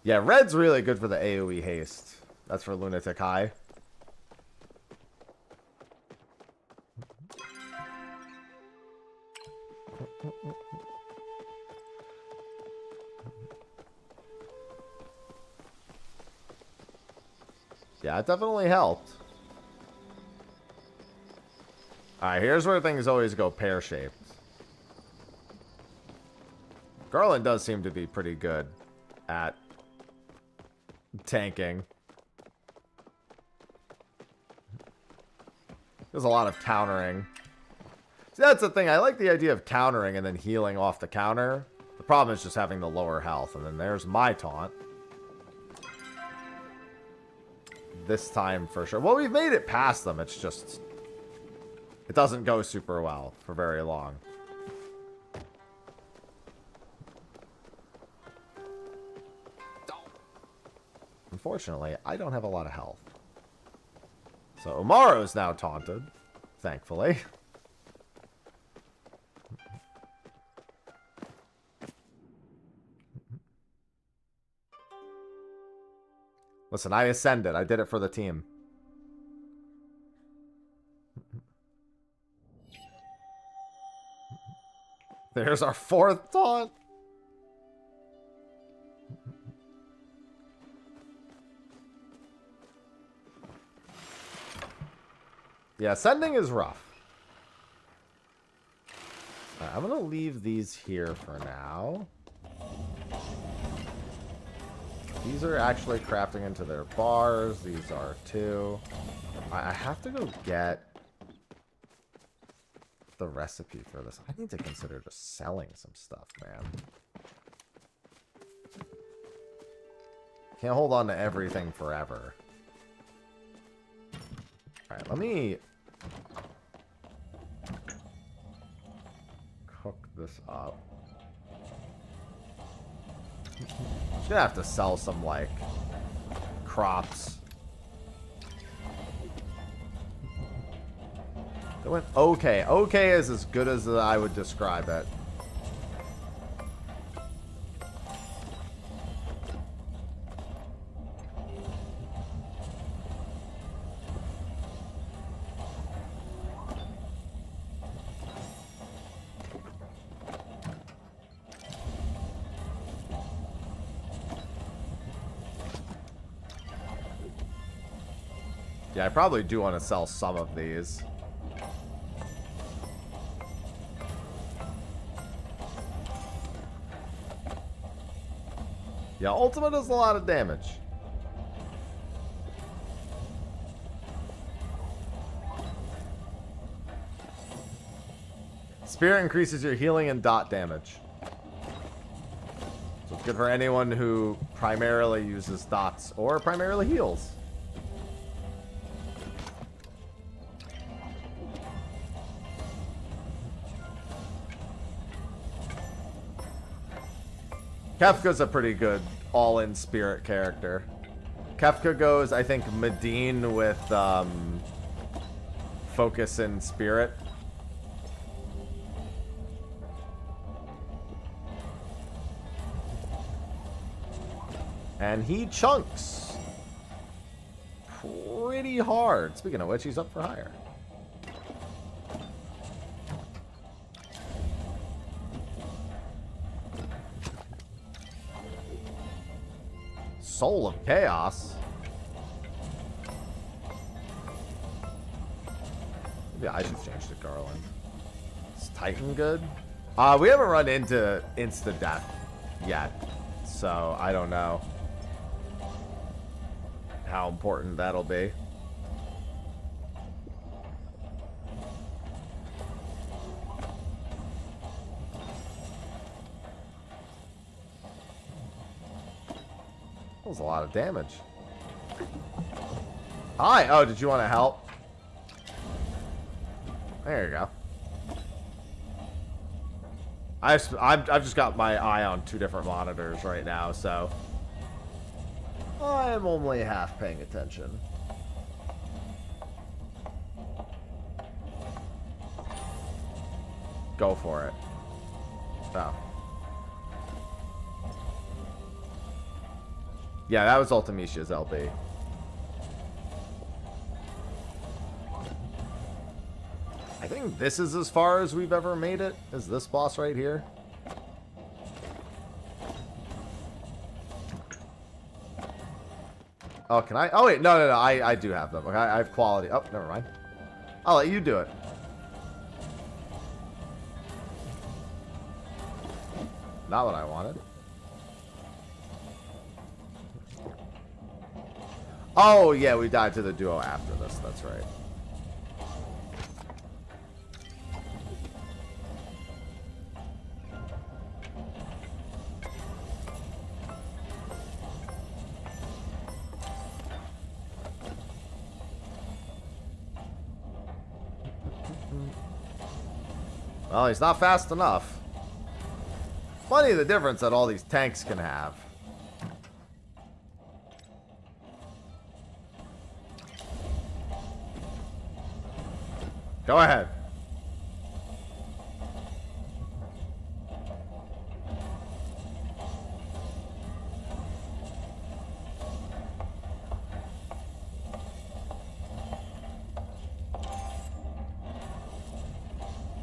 A: Yeah, red's really good for the AoE haste. That's for Lunatic High. Yeah, it definitely helped. Alright, here's where things always go pear-shaped. Garland does seem to be pretty good at tanking. There's a lot of countering. See, that's the thing. I like the idea of countering and then healing off the counter. The problem is just having the lower health. And then there's my taunt. This time for sure. Well, we've made it past them. It's just it doesn't go super well for very long. Unfortunately, I don't have a lot of health. So Umaro's now taunted, thankfully. Listen, I ascended. I did it for the team. There's our 4th taunt. Yeah, ascending is rough. Alright, I'm going to leave these here for now. These are actually crafting into their bars. These are too. I have to go get the recipe for this. I need to consider just selling some stuff, man. Can't hold on to everything forever. Alright, let me cook this up. Just gonna have to sell some, like, crops. They went okay. Okay is as good as I would describe it. Yeah, I probably do want to sell some of these. Yeah, ultimate does a lot of damage. Spirit increases your healing and dot damage. So it's good for anyone who primarily uses dots or primarily heals. Kefka's a pretty good all-in spirit character. Kefka goes, I think, Medine with focus and spirit. And he chunks pretty hard. Speaking of which, he's up for hire. Soul of Chaos. Maybe I should change to Garland. Is Titan good? We haven't run into insta-death yet, so I don't know how important that'll be. That was a lot of damage. Hi. Oh, did you want to help? There you go. I've just got my eye on 2 different monitors right now, so I'm only half paying attention. Go for it. Oh. Yeah, that was Ultimicia's LB. I think this is as far as we've ever made it. Is this boss right here? Oh, can I? Oh, wait. No. I do have them. Okay, I have quality. Oh, never mind. I'll let you do it. Not what I wanted. Oh, yeah, we died to the duo after this. That's right. Well, he's not fast enough. Funny the difference that all these tanks can have. Go ahead.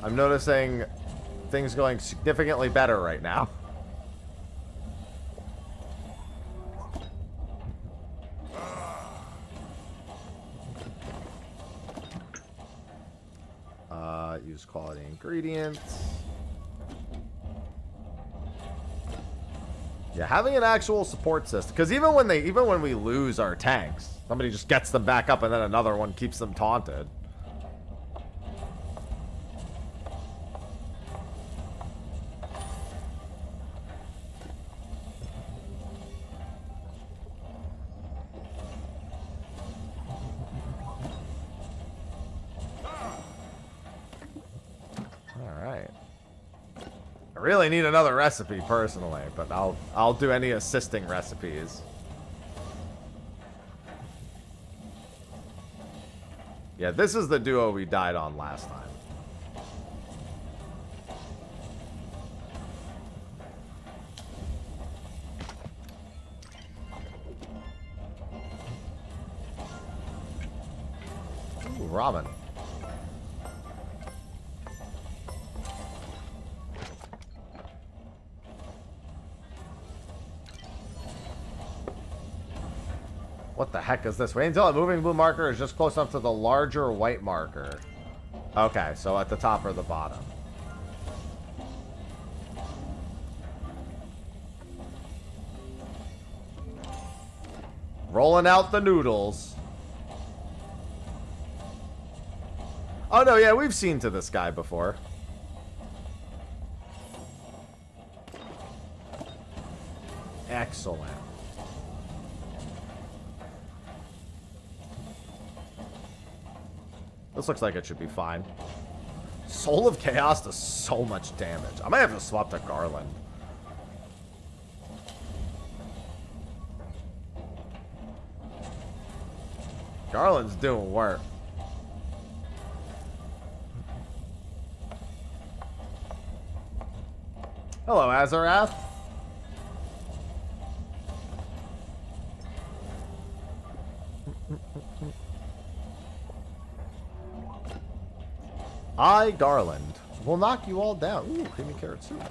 A: I'm noticing things going significantly better right now. Use quality ingredients. Yeah, having an actual support system, because even when we lose our tanks, somebody just gets them back up, and then another one keeps them taunted. I really need another recipe personally, but I'll do any assisting recipes. Yeah, this is the duo we died on last time. Ooh, ramen. What the heck is this? Wait until a moving blue marker is just close enough to the larger white marker. Okay, so at the top or the bottom. Rolling out the noodles. Oh no, yeah, we've seen to this guy before. Excellent. This looks like it should be fine. Soul of Chaos does so much damage. I might have to swap to Garland. Garland's doing work. Hello, Azarath. I, Garland, will knock you all down. Ooh, creamy carrot soup.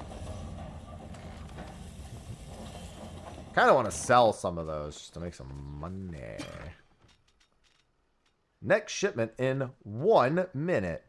A: Kind of want to sell some of those just to make some money. Next shipment in 1 minute.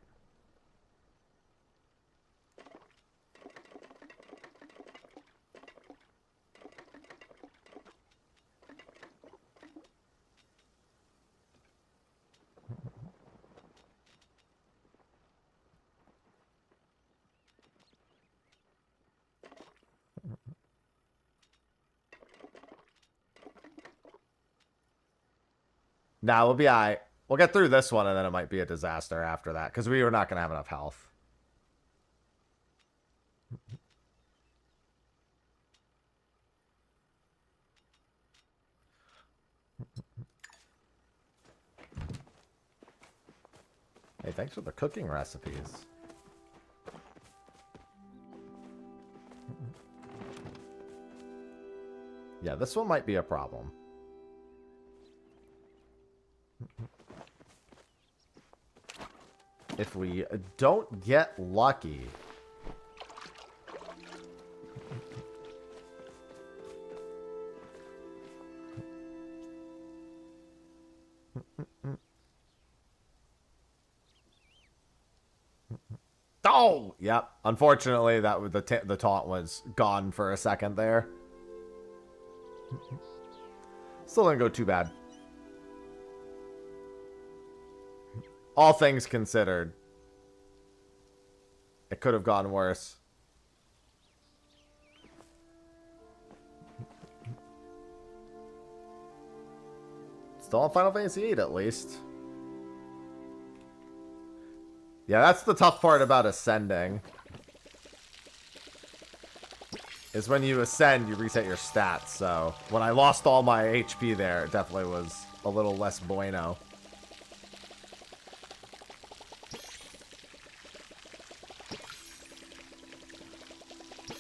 A: Nah, we'll be alright. We'll get through this one, and then it might be a disaster after that, because we were not going to have enough health. Hey, thanks for the cooking recipes. Yeah, this one might be a problem. If we don't get lucky. Oh, yep. Unfortunately, that was the taunt was gone for a second there. Still didn't go too bad. All things considered, it could have gone worse. Still on Final Fantasy VIII, at least. Yeah, that's the tough part about ascending. is when you ascend, you reset your stats. So when I lost all my HP there, it definitely was a little less bueno.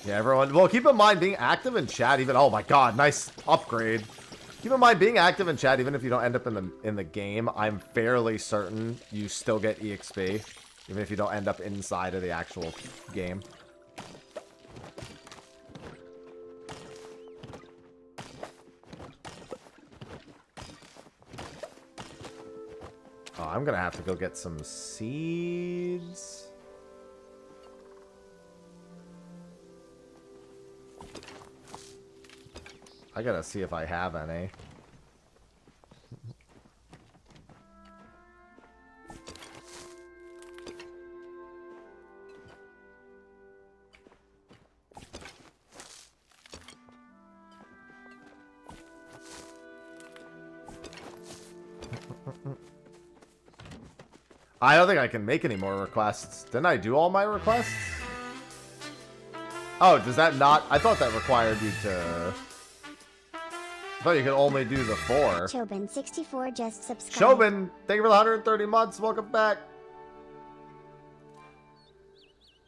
A: Yeah, everyone. Well, keep in mind being active in chat. Even oh my god, nice upgrade. Keep in mind being active in chat, even if you don't end up in the game. I'm fairly certain you still get EXP, even if you don't end up inside of the actual game. Oh, I'm gonna have to go get some seeds. I gotta see if I have any. I don't think I can make any more requests. Didn't I do all my requests? Oh, does that not? I thought that required you to... I thought you could only do the 4.
F: Chobin64 just subscribed.
A: Chobin, thank you for the 130 months. Welcome back.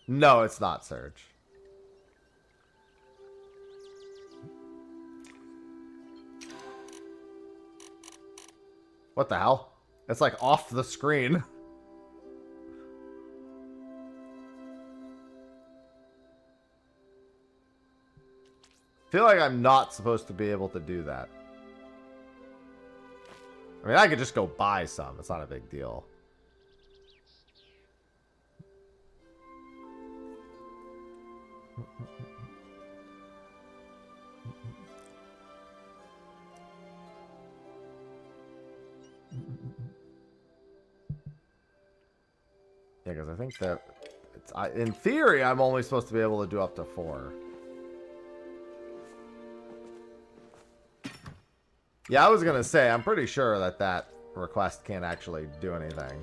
A: No, it's not Surge. What the hell? It's like off the screen. I feel like I'm not supposed to be able to do that. I mean, I could just go buy some. It's not a big deal. Yeah, because I think that it's, in theory, I'm only supposed to be able to do up to 4. Yeah, I was going to say, I'm pretty sure that that request can't actually do anything.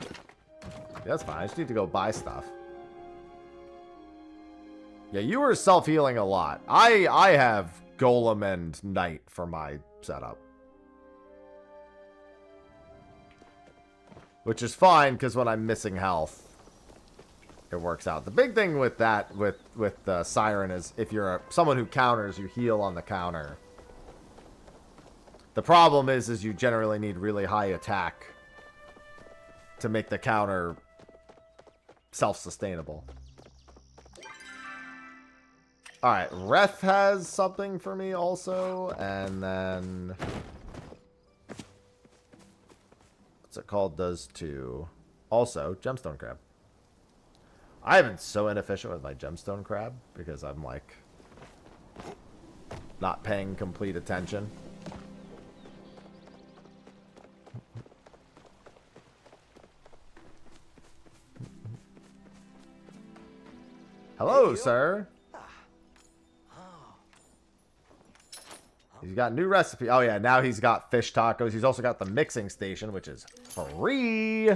A: Yeah, that's fine. I just need to go buy stuff. Yeah, you were self-healing a lot. I have Golem and Knight for my setup. Which is fine, because when I'm missing health, it works out. The big thing with that, with the Siren, is if you're someone who counters, you heal on the counter. The problem is you generally need really high attack to make the counter self-sustainable. Alright, Reth has something for me also, and then... what's it called? Does too. Also, Gemstone Crab. I have been so inefficient with my Gemstone Crab because I'm like not paying complete attention. Hello, sir. He's got new recipe. Oh yeah, now he's got fish tacos. He's also got the mixing station, which is free.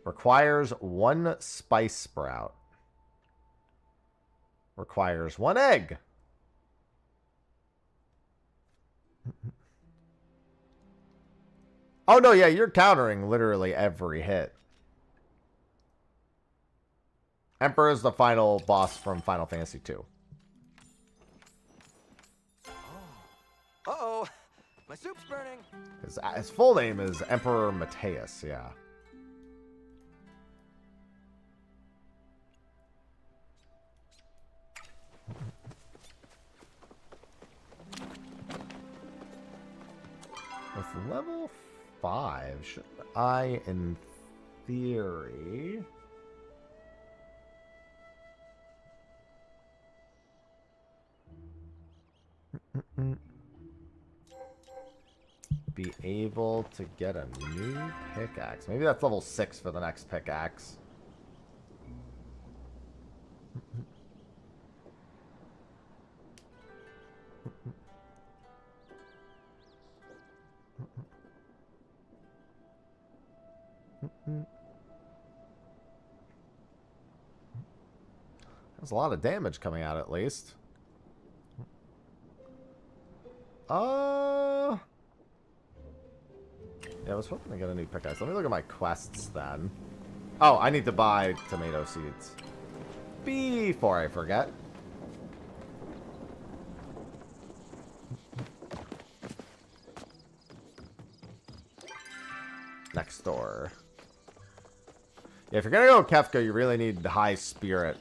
A: Requires 1 spice sprout. Requires 1 egg. Oh no, yeah, you're countering literally every hit. Emperor is the final boss from Final Fantasy II.
J: Uh-oh, my soup's burning.
A: His full name is Emperor Mateus, yeah. With level 5, should I, in theory... be able to get a new pickaxe. Maybe that's level 6 for the next pickaxe. There's a lot of damage coming out at least. Yeah, I was hoping to get a new pickaxe. Let me look at my quests then. Oh, I need to buy tomato seeds. Before I forget. Next door. Yeah, if you're gonna go Kefka, you really need high spirit.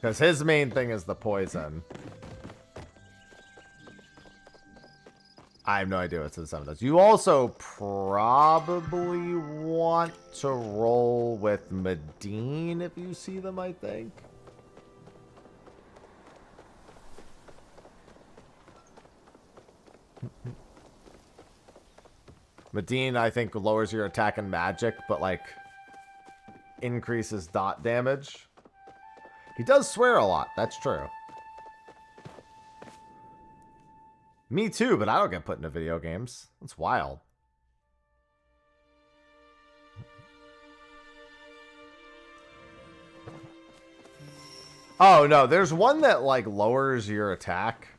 A: Because his main thing is the poison. I have no idea what system does. You also probably want to roll with Medine if you see them, I think. Medine, I think, lowers your attack and magic, but, like, increases dot damage. He does swear a lot. That's true. Me too, but I don't get put into video games. That's wild. Oh, no. There's one that, like, lowers your attack.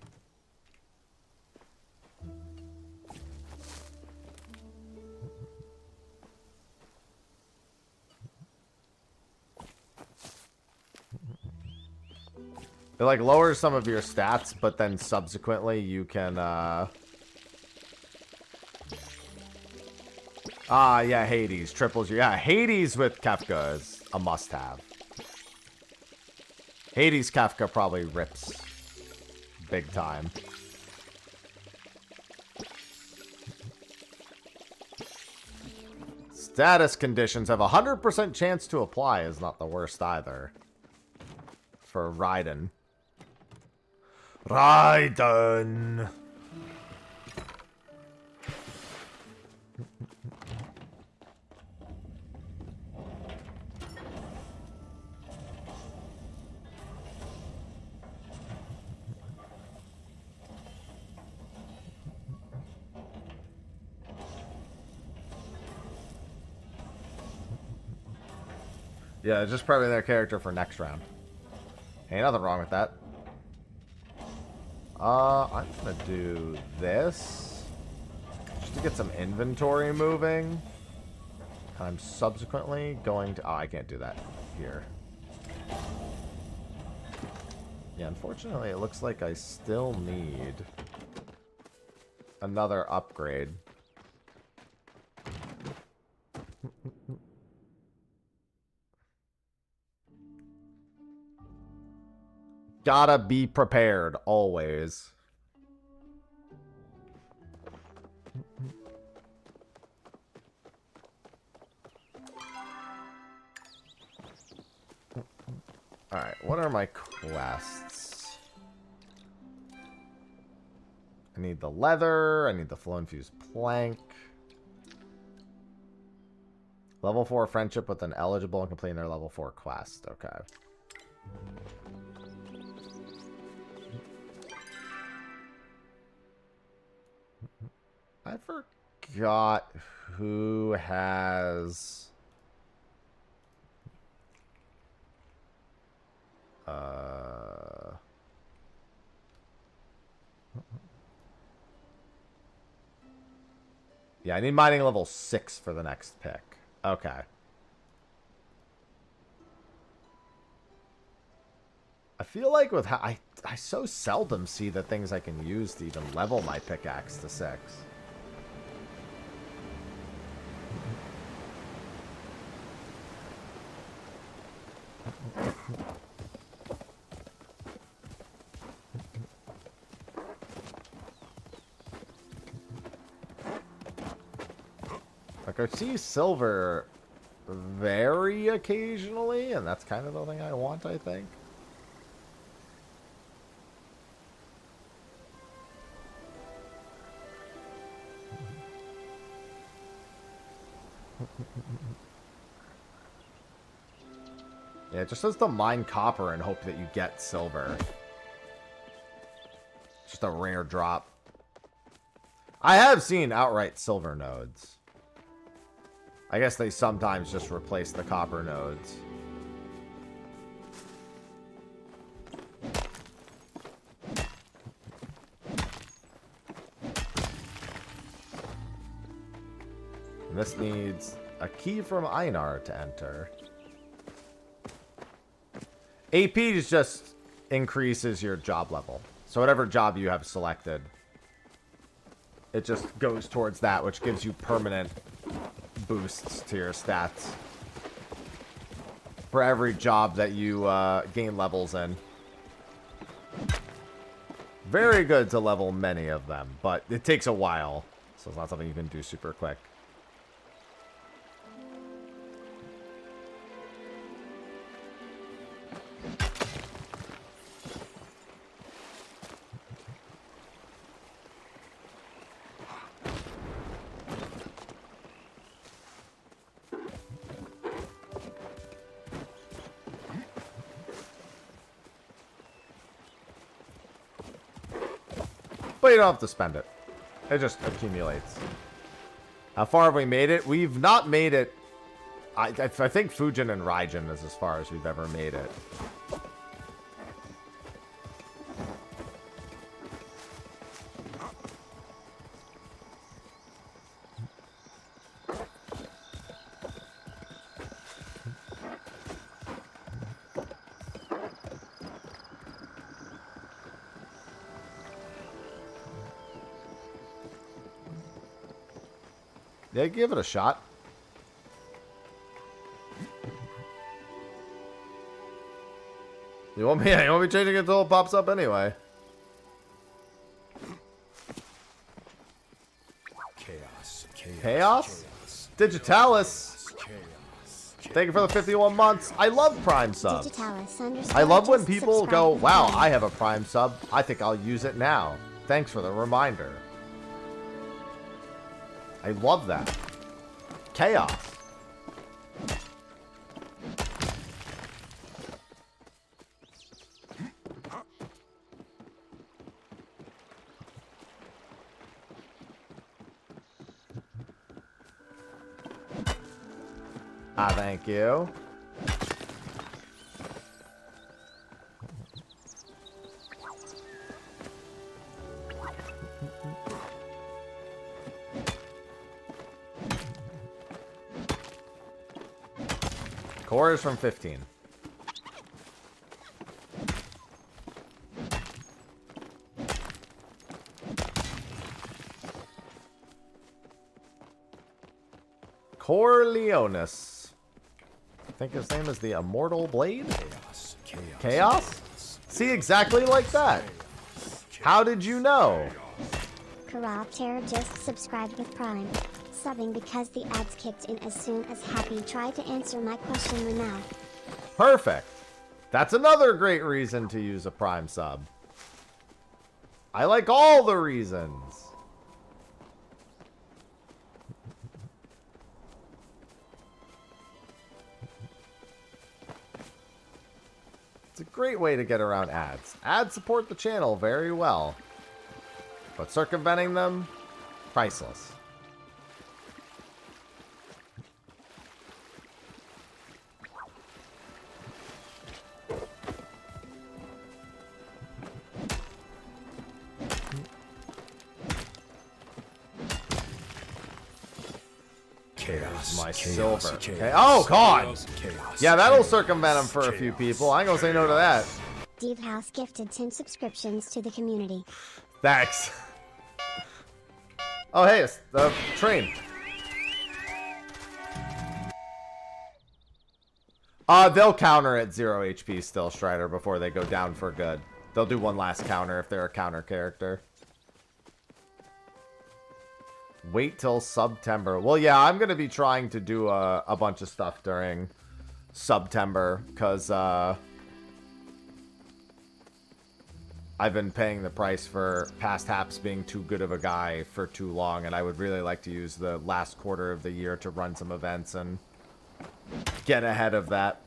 A: It, like, lowers some of your stats, but then subsequently you can, yeah, Hades. Triples your... Yeah, Hades with Kefka is a must-have. Hades Kefka probably rips big time. Status conditions have a 100% chance to apply is not the worst either. For Raiden. Raiden! Yeah, just probably their character for next round. Ain't nothing wrong with that. I'm gonna do this just to get some inventory moving. I'm subsequently going to... Oh, I can't do that here. Yeah, unfortunately, it looks like I still need another upgrade. Gotta be prepared, always. Alright, what are my quests? I need the leather, I need the flow infused plank. Level 4 friendship with an eligible and completing their level 4 quest. Okay. I forgot who has... Yeah, I need mining level 6 for the next pick. Okay. I feel like with how... I so seldom see the things I can use to even level my pickaxe to 6. Like, I see silver very occasionally, and that's kind of the thing I want, I think. Yeah, it just says to mine copper and hope that you get silver. Just a rare drop. I have seen outright silver nodes. I guess they sometimes just replace the copper nodes. And this needs a key from Einar to enter. AP just increases your job level. So whatever job you have selected, it just goes towards that, which gives you permanent boosts to your stats for every job that you gain levels in. Very good to level many of them, but it takes a while, so it's not something you can do super quick. But you don't have to spend it. It just accumulates. How far have we made it? We've not made it. I think Fujin and Raijin is as far as we've ever made it. Yeah, give it a shot. You won't be changing it until it pops up anyway. Chaos? Digitalis? Thank you for the 51 months. I love Prime subs. I love when people go, wow, I have a Prime sub. I think I'll use it now. Thanks for the reminder. I love that. Chaos. Thank you. Core is from 15. Corleonis. I think his name is the Immortal Blade? Chaos? See, exactly like that. How did you know?
F: Karopter just subscribed with Prime. Subbing because the ads kicked in as soon as Happy tried to answer my question or now.
A: Perfect. That's another great reason to use a Prime sub. I like all the reasons. It's a great way to get around ads. Ads support the channel very well. But circumventing them, priceless. My silver. Okay. Oh, God! Yeah, that'll circumvent him for a few people. I ain't gonna say no to that.
F: Steve House gifted 10 subscriptions to the community.
A: Thanks. Oh, hey, it's the train. They'll counter at 0 HP still, Strider, before they go down for good. They'll do one last counter if they're a counter character. Wait till September. Well, yeah, I'm going to be trying to do a bunch of stuff during September, because I've been paying the price for past Haps being too good of a guy for too long, and I would really like to use the last quarter of the year to run some events and get ahead of that.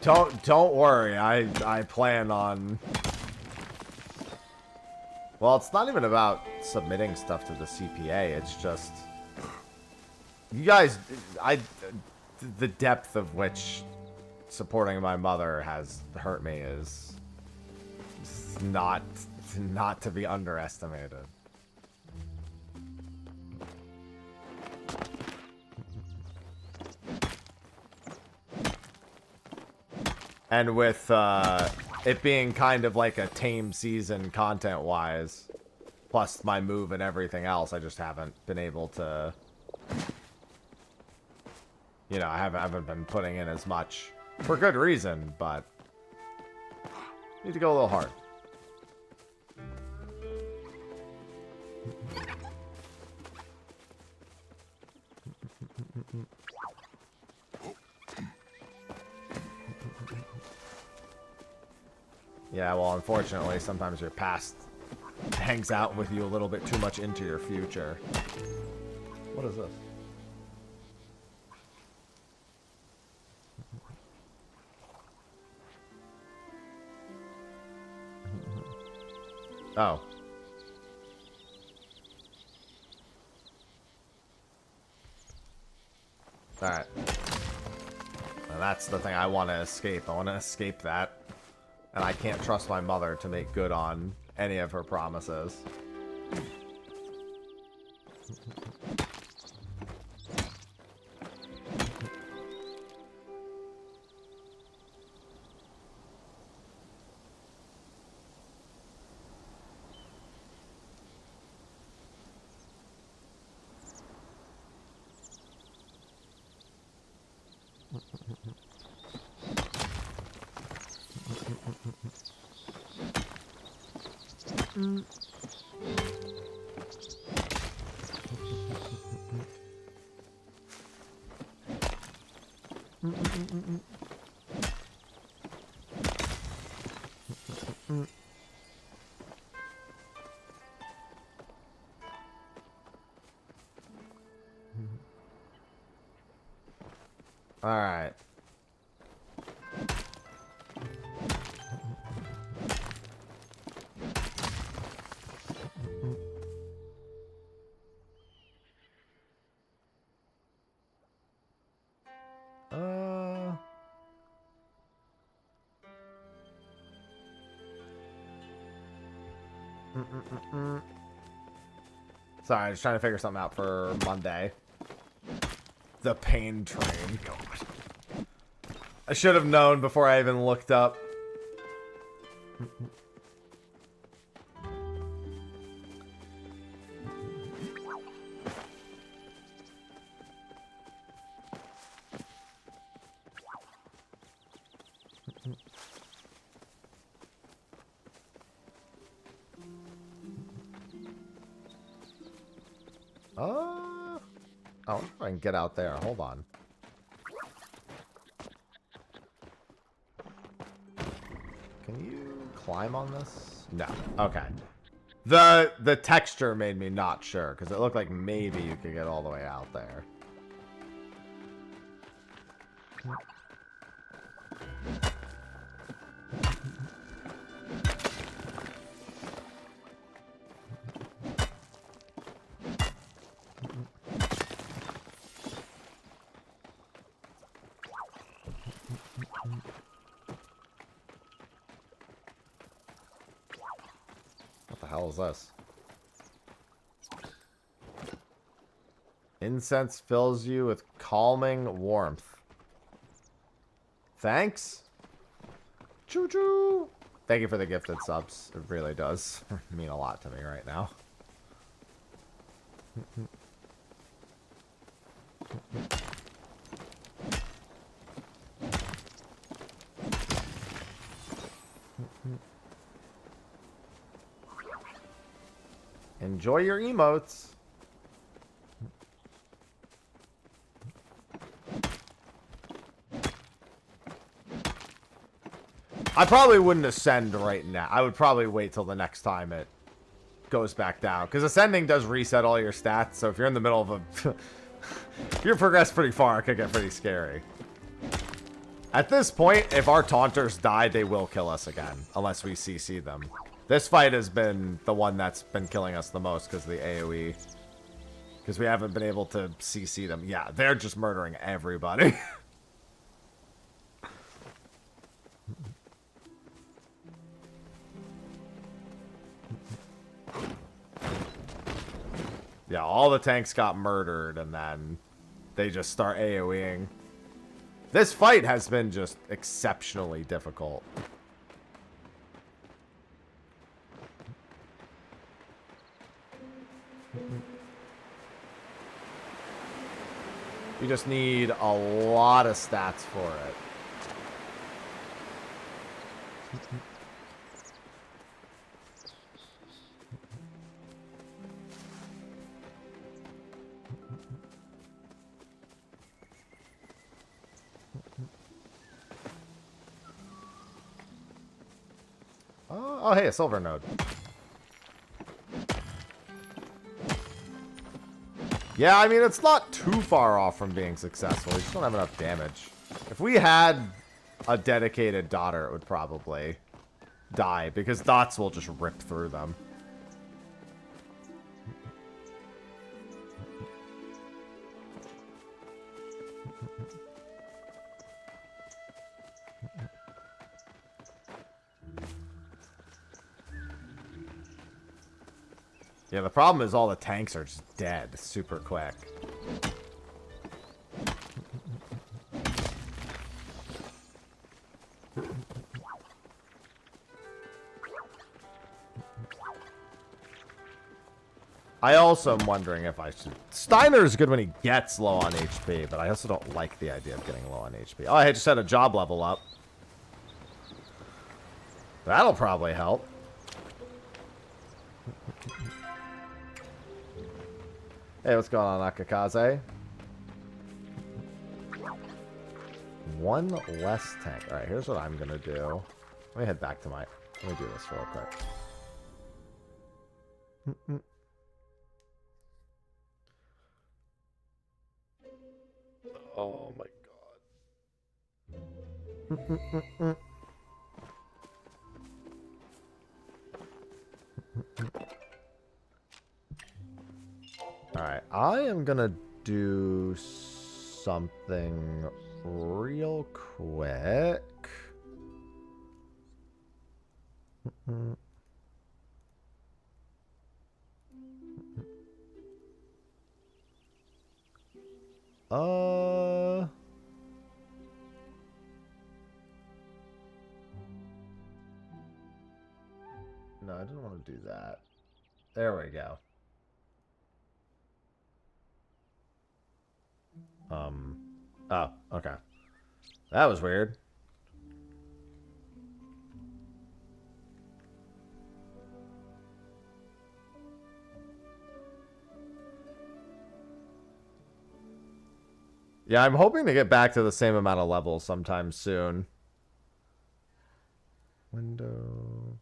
A: Don't worry, I plan on... Well, it's not even about submitting stuff to the CPA, it's just... You guys, the depth of which supporting my mother has hurt me is not to be underestimated. And with it being kind of like a tame season content-wise, plus my move and everything else, I just haven't been able to... You know, I haven't been putting in as much. For good reason, but... Need to go a little hard. Yeah, well, unfortunately, sometimes your past hangs out with you a little bit too much into your future. What is this? Oh. Alright. And that's the thing I want to escape. I want to escape that. And I can't trust my mother to make good on any of her promises. All right. Sorry, I was trying to figure something out for Monday. The pain train. God. I should have known before I even looked up. Oh, I can get out there. Hold on. Can you climb on this? No. Okay. The texture made me not sure, because it looked like maybe you could get all the way out there. What the hell is this? Incense fills you with calming warmth. Thanks. Choo-choo. Thank you for the gifted subs. It really does mean a lot to me right now. Enjoy your emotes. I probably wouldn't ascend right now. I would probably wait till the next time it goes back down. Because ascending does reset all your stats. So if you're in the middle of a... if you're progressed pretty far, it could get pretty scary. At this point, if our taunters die, they will kill us again. Unless we CC them. This fight has been the one that's been killing us the most because of the AoE. Because we haven't been able to CC them. Yeah, they're just murdering everybody. Yeah, all the tanks got murdered, and then they just start AoEing. This fight has been just exceptionally difficult. You just need a lot of stats for it. Oh, hey, a silver node. Yeah, I mean, it's not too far off from being successful. We just don't have enough damage. If we had a dedicated daughter, it would probably die, because dots will just rip through them. Yeah, the problem is all the tanks are just dead super quick. I also am wondering if I should... Steiner's good when he gets low on HP, but I also don't like the idea of getting low on HP. Oh, I just had a job level up. That'll probably help. Hey, what's going on, Akakaze? One less tank. Alright, here's what I'm gonna do. Let me head back to my... Let me do this real quick. Oh my god. Alright, I am gonna do something real quick. No, I didn't want to do that. There we go. Oh, okay. That was weird. Yeah, I'm hoping to get back to the same amount of levels sometime soon. Window.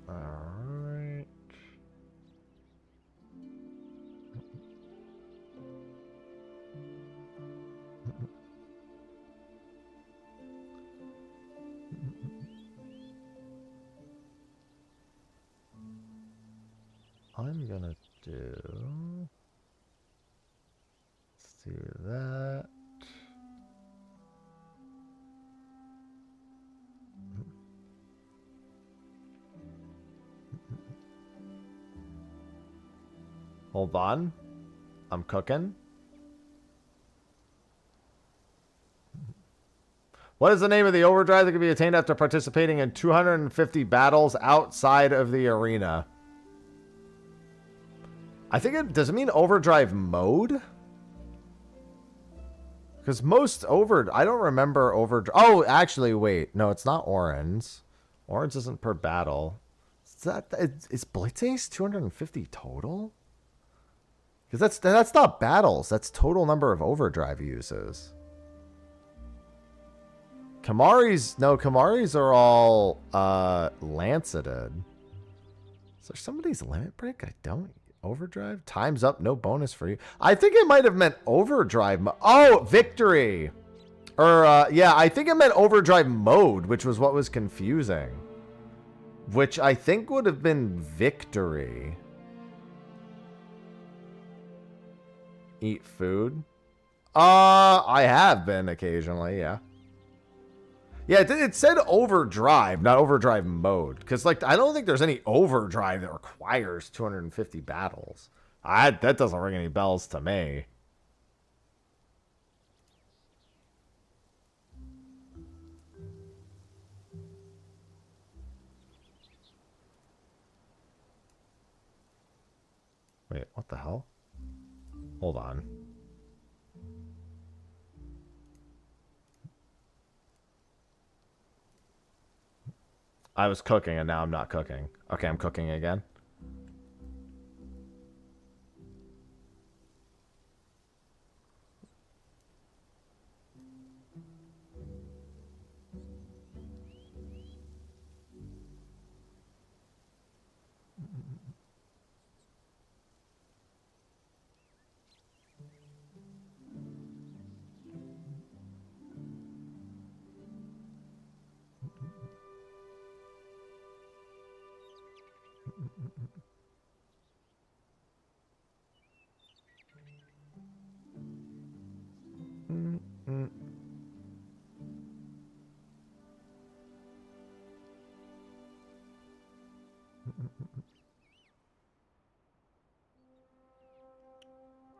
A: Alright. I'm gonna do... Let's do that. Hold on. I'm cooking. What is the name of the overdrive that can be attained after participating in 250 battles outside of the arena? I think it does it mean overdrive mode? Because most I don't remember overdrive. Oh, actually, wait. No, it's not orange. Orange isn't per battle. Is Blitz Ace 250 total? Because that's not battles. That's total number of overdrive uses. Kamaris are all lanceted. Is there somebody's limit break? I don't. Overdrive? Time's up, no bonus for you. I think it might have meant overdrive. Oh, victory. Or, yeah, I think it meant overdrive mode, which was what was confusing. Which I think would have been victory. Eat food? I have been occasionally, yeah. Yeah, it said overdrive, not overdrive mode. Because, like, I don't think there's any overdrive that requires 250 battles. That doesn't ring any bells to me. Wait, what the hell? Hold on. I was cooking and now I'm not cooking. Okay, I'm cooking again.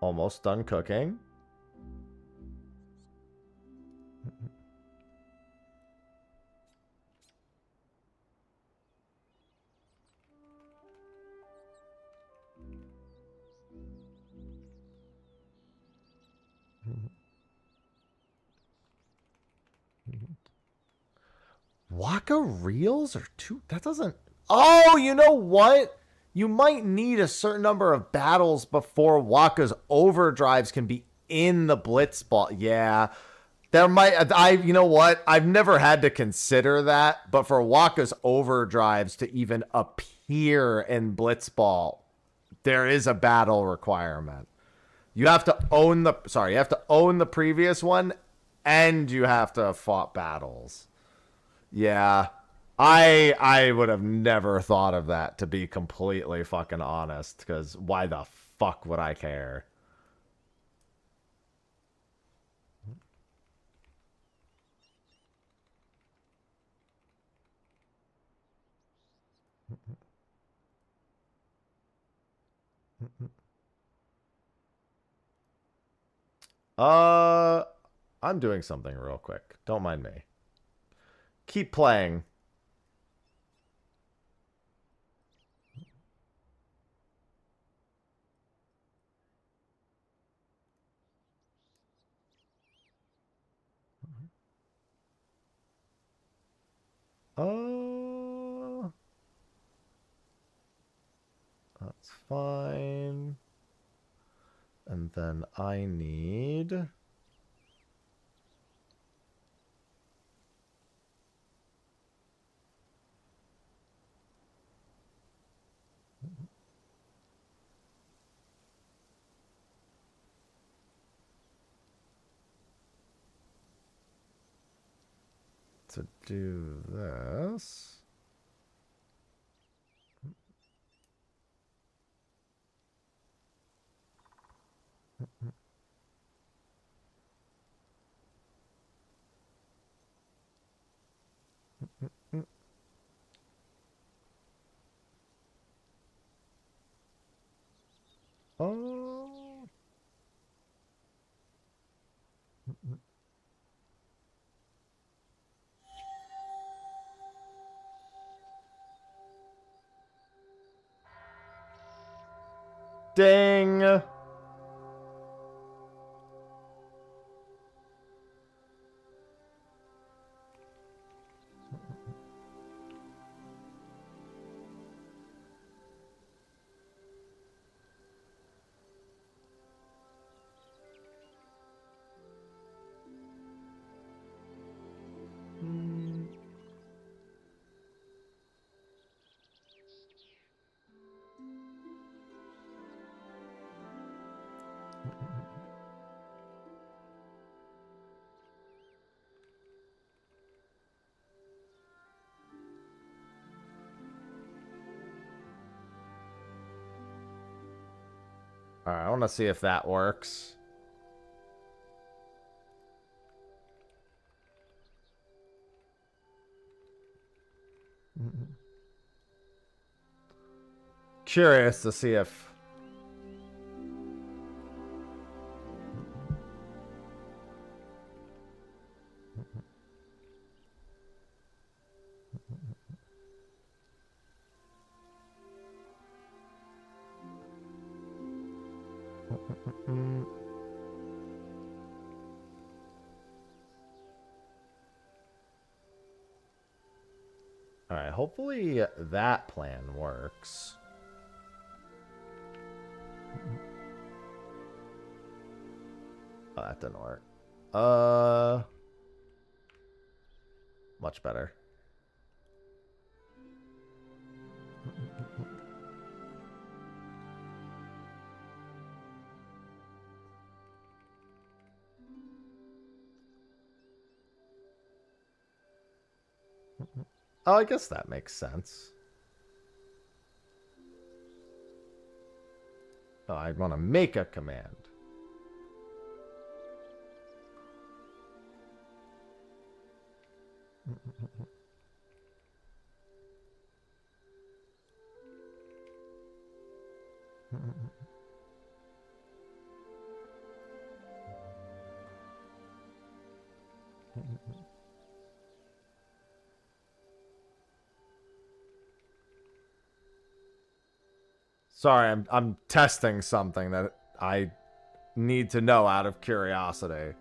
A: Almost done cooking. Waka reels or two? That doesn't... Oh, you know what? You might need a certain number of battles before Waka's overdrives can be in the blitz ball. Yeah. There might... you know what? I've never had to consider that, but for Waka's overdrives to even appear in blitz ball, there is a battle requirement. You have to own the... Sorry, you have to own the previous one, and you have to have fought battles. Yeah, I would have never thought of that, to be completely fucking honest, because why the fuck would I care? I'm doing something real quick. Don't mind me. Keep playing. That's fine. And then I need... to do this. Oh. Ding! Alright, I want to see if that works. Curious to see if... Alright, hopefully that plan works. Oh, that didn't work. Much better. Oh, I guess that makes sense. Oh, I want to make a command. Sorry, I'm testing something that I need to know out of curiosity.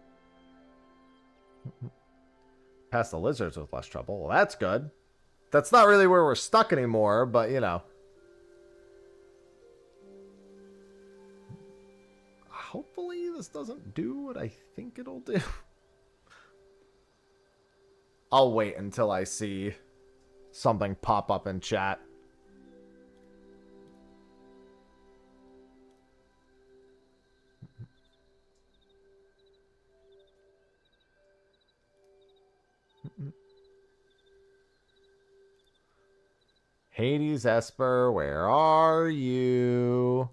A: Past the lizards with less trouble. Well, that's good. That's not really where we're stuck anymore, but you know. Hopefully this doesn't do what I think it'll do. I'll wait until I see something pop up in chat. Hades Esper, where are you?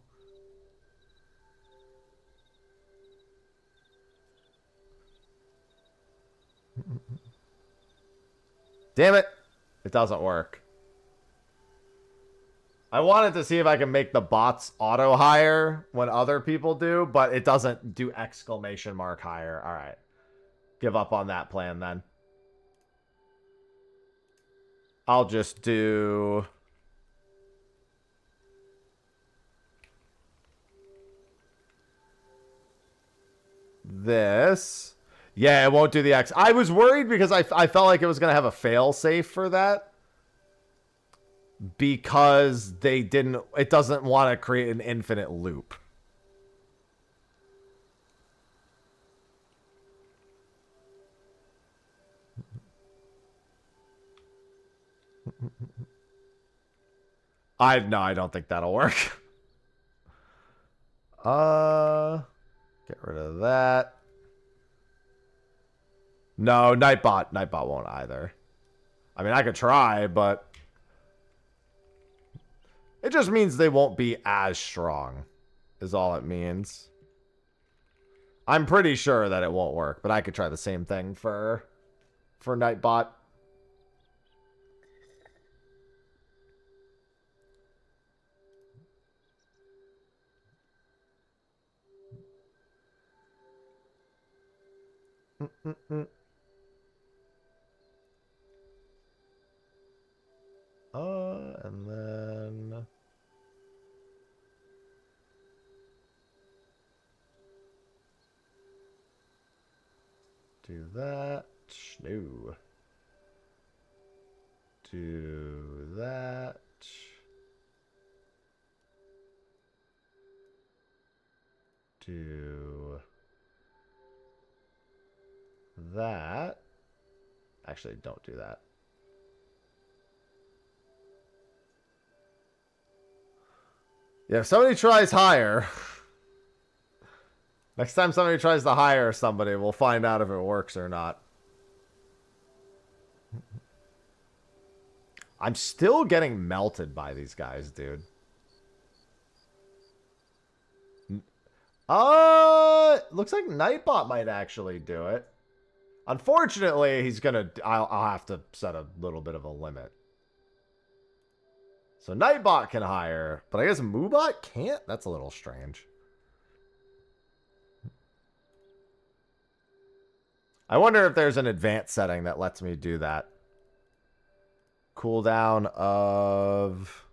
A: Damn it. It doesn't work. I wanted to see if I can make the bots auto hire when other people do, but it doesn't do exclamation mark hire. All right. Give up on that plan then. I'll just do... this. Yeah, it won't do the X. I was worried because I felt like it was going to have a fail safe for that. Because they didn't... It doesn't want to create an infinite loop. No, I don't think that'll work. Get rid of that. No, Nightbot won't either. I mean, I could try, but it just means they won't be as strong, is all it means. I'm pretty sure that it won't work, but I could try the same thing for Nightbot. And then... Do that. No. Do that. Do that. Actually, don't do that. Yeah, if somebody tries higher. Next time somebody tries to hire somebody, we'll find out if it works or not. I'm still getting melted by these guys, dude. Looks like Nightbot might actually do it. Unfortunately, he's gonna... I'll have to set a little bit of a limit. So Nightbot can hire, but I guess Moobot can't? That's a little strange. I wonder if there's an advanced setting that lets me do that. Cooldown of...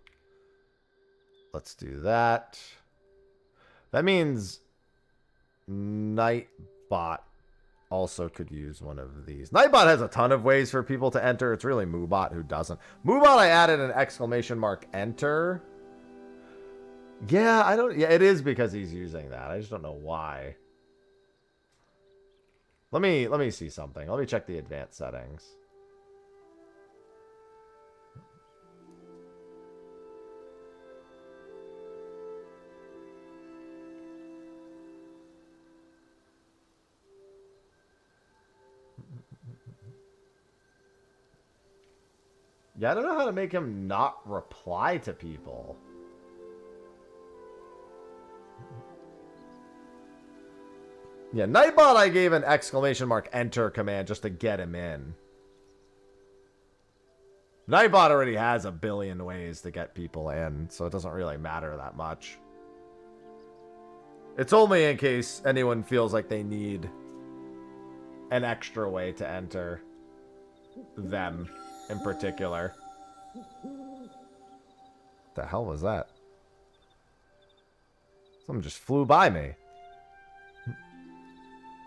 A: Let's do that. That means Nightbot also could use one of these. Nightbot has a ton of ways for people to enter. It's really Moobot who doesn't. Moobot, I added an exclamation mark enter. Yeah, I don't... Yeah, it is because he's using that. I just don't know why. Let me see something. Let me check the advanced settings. Yeah, I don't know how to make him not reply to people. Yeah, Nightbot I gave an exclamation mark enter command just to get him in. Nightbot already has a billion ways to get people in, so it doesn't really matter that much. It's only in case anyone feels like they need an extra way to enter them in particular. What the hell was that? Something just flew by me.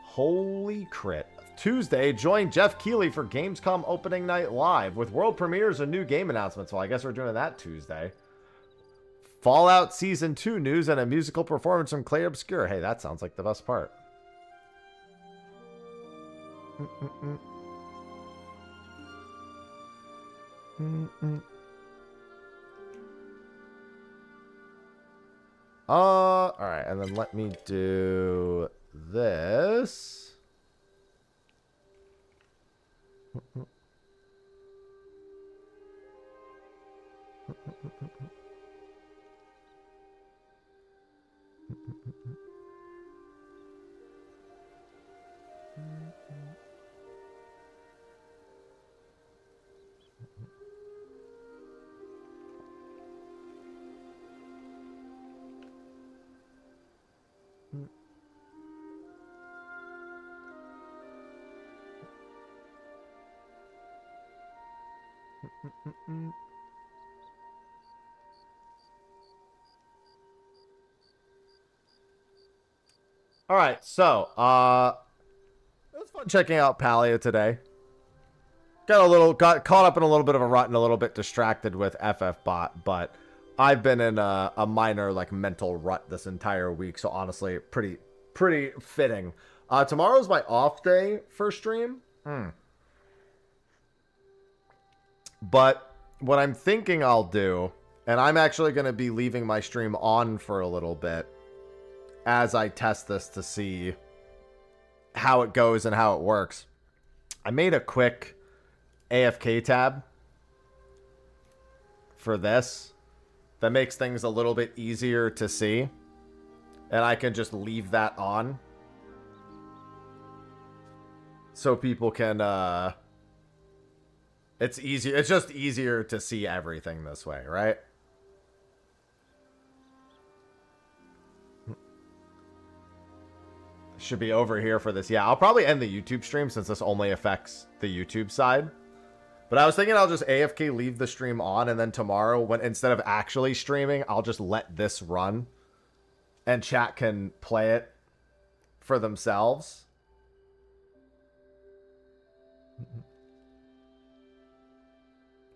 A: Holy crit. Tuesday, join Jeff Keighley for Gamescom opening night live with world premieres and new game announcements. Well, I guess we're doing that Tuesday. Fallout Season 2 news and a musical performance from Clay Obscure. Hey, that sounds like the best part. Alright, and then let me do this. All right, so it was fun checking out Palia today. Got caught up in a little bit of a rut and a little bit distracted with FFBot, but I've been in a minor like mental rut this entire week, so honestly, pretty fitting. Tomorrow's my off day for stream. But what I'm thinking I'll do, and I'm actually going to be leaving my stream on for a little bit as I test this to see how it goes and how it works. I made a quick AFK tab for this that makes things a little bit easier to see, and I can just leave that on so people can it's just easier to see everything this way, right? Should be over here for this. Yeah, I'll probably end the YouTube stream since this only affects the YouTube side. But I was thinking I'll just AFK leave the stream on, and then tomorrow, when instead of actually streaming, I'll just let this run and chat can play it for themselves.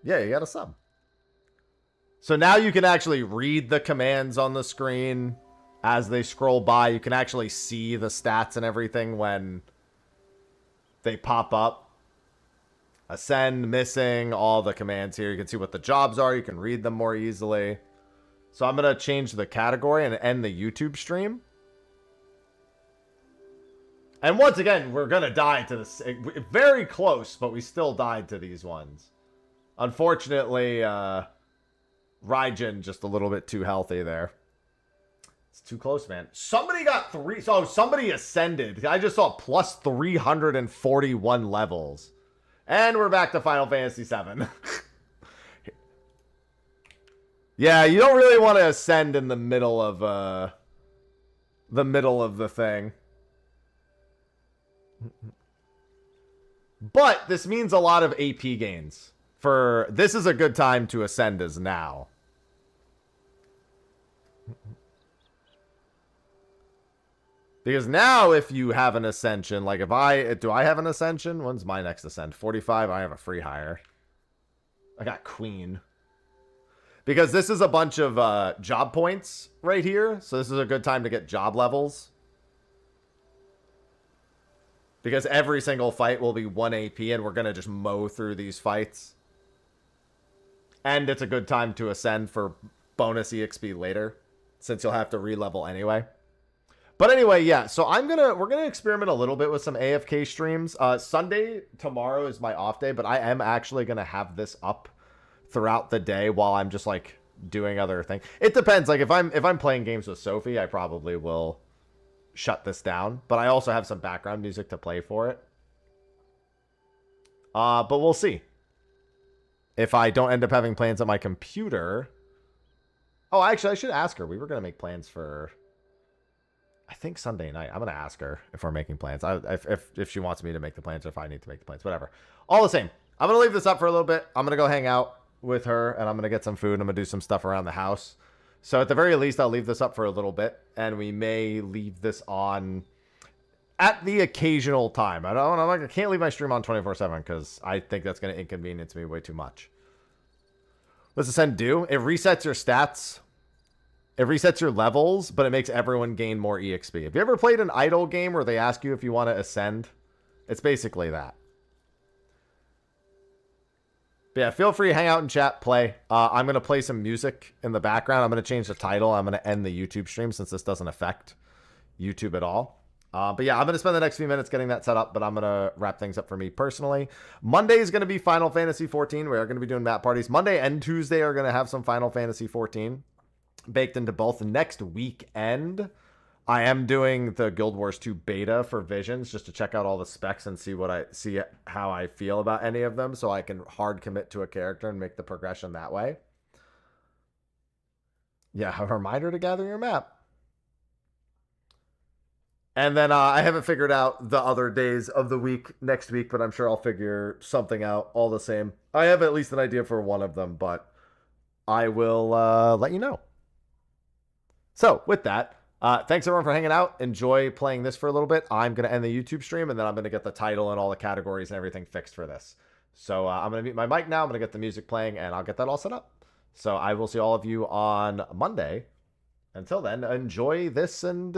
A: Yeah, you got a sub. So now you can actually read the commands on the screen as they scroll by. You can actually see the stats and everything when they pop up. Ascend, missing, all the commands here. You can see what the jobs are. You can read them more easily. So I'm going to change the category and end the YouTube stream. And once again, we're going to die to this. Very close, but we still died to these ones. Unfortunately, Raijin just a little bit too healthy there. It's too close, man. Somebody got 3. So somebody ascended. I just saw plus 341 levels. And we're back to Final Fantasy VII. Yeah, you don't really want to ascend in the middle of the thing. But this means a lot of AP gains. This is a good time to ascend as now. Because now if you have an ascension, like do I have an ascension? When's my next ascent? 45, I have a free hire. I got Queen. Because this is a bunch of job points right here. So this is a good time to get job levels. Because every single fight will be 1 AP and we're going to just mow through these fights. And it's a good time to ascend for bonus EXP later. Since you'll have to re-level anyway. But anyway, yeah. So we're gonna experiment a little bit with some AFK streams. Sunday, tomorrow is my off day. But I am actually going to have this up throughout the day while I'm just like doing other things. It depends. Like if I'm playing games with Sophie, I probably will shut this down. But I also have some background music to play for it. But we'll see. If I don't end up having plans on my computer. Oh, actually, I should ask her. We were going to make plans for, I think, Sunday night. I'm going to ask her if we're making plans. If she wants me to make the plans or if I need to make the plans. Whatever. All the same. I'm going to leave this up for a little bit. I'm going to go hang out with her and I'm going to get some food. I'm going to do some stuff around the house. So at the very least, I'll leave this up for a little bit. And we may leave this on at the occasional time. I can't leave my stream on 24/7 because I think that's going to inconvenience me way too much. What's Ascend do? It resets your stats. It resets your levels, but it makes everyone gain more EXP. Have you ever played an idle game where they ask you if you want to ascend? It's basically that. But yeah, feel free to hang out and chat, play. I'm going to play some music in the background. I'm going to change the title. I'm going to end the YouTube stream since this doesn't affect YouTube at all. But yeah, I'm going to spend the next few minutes getting that set up, but I'm going to wrap things up for me personally. Monday is going to be Final Fantasy 14. We are going to be doing map parties. Monday and Tuesday are going to have some Final Fantasy 14 baked into both. Next weekend, I am doing the Guild Wars 2 beta for Visions just to check out all the specs and see how I feel about any of them so I can hard commit to a character and make the progression that way. Yeah, a reminder to gather your map. And then I haven't figured out the other days of the week next week, but I'm sure I'll figure something out all the same. I have at least an idea for one of them, but I will let you know. So with that, thanks everyone for hanging out. Enjoy playing this for a little bit. I'm going to end the YouTube stream, and then I'm going to get the title and all the categories and everything fixed for this. So I'm going to mute my mic now. I'm going to get the music playing, and I'll get that all set up. So I will see all of you on Monday. Until then, enjoy this and...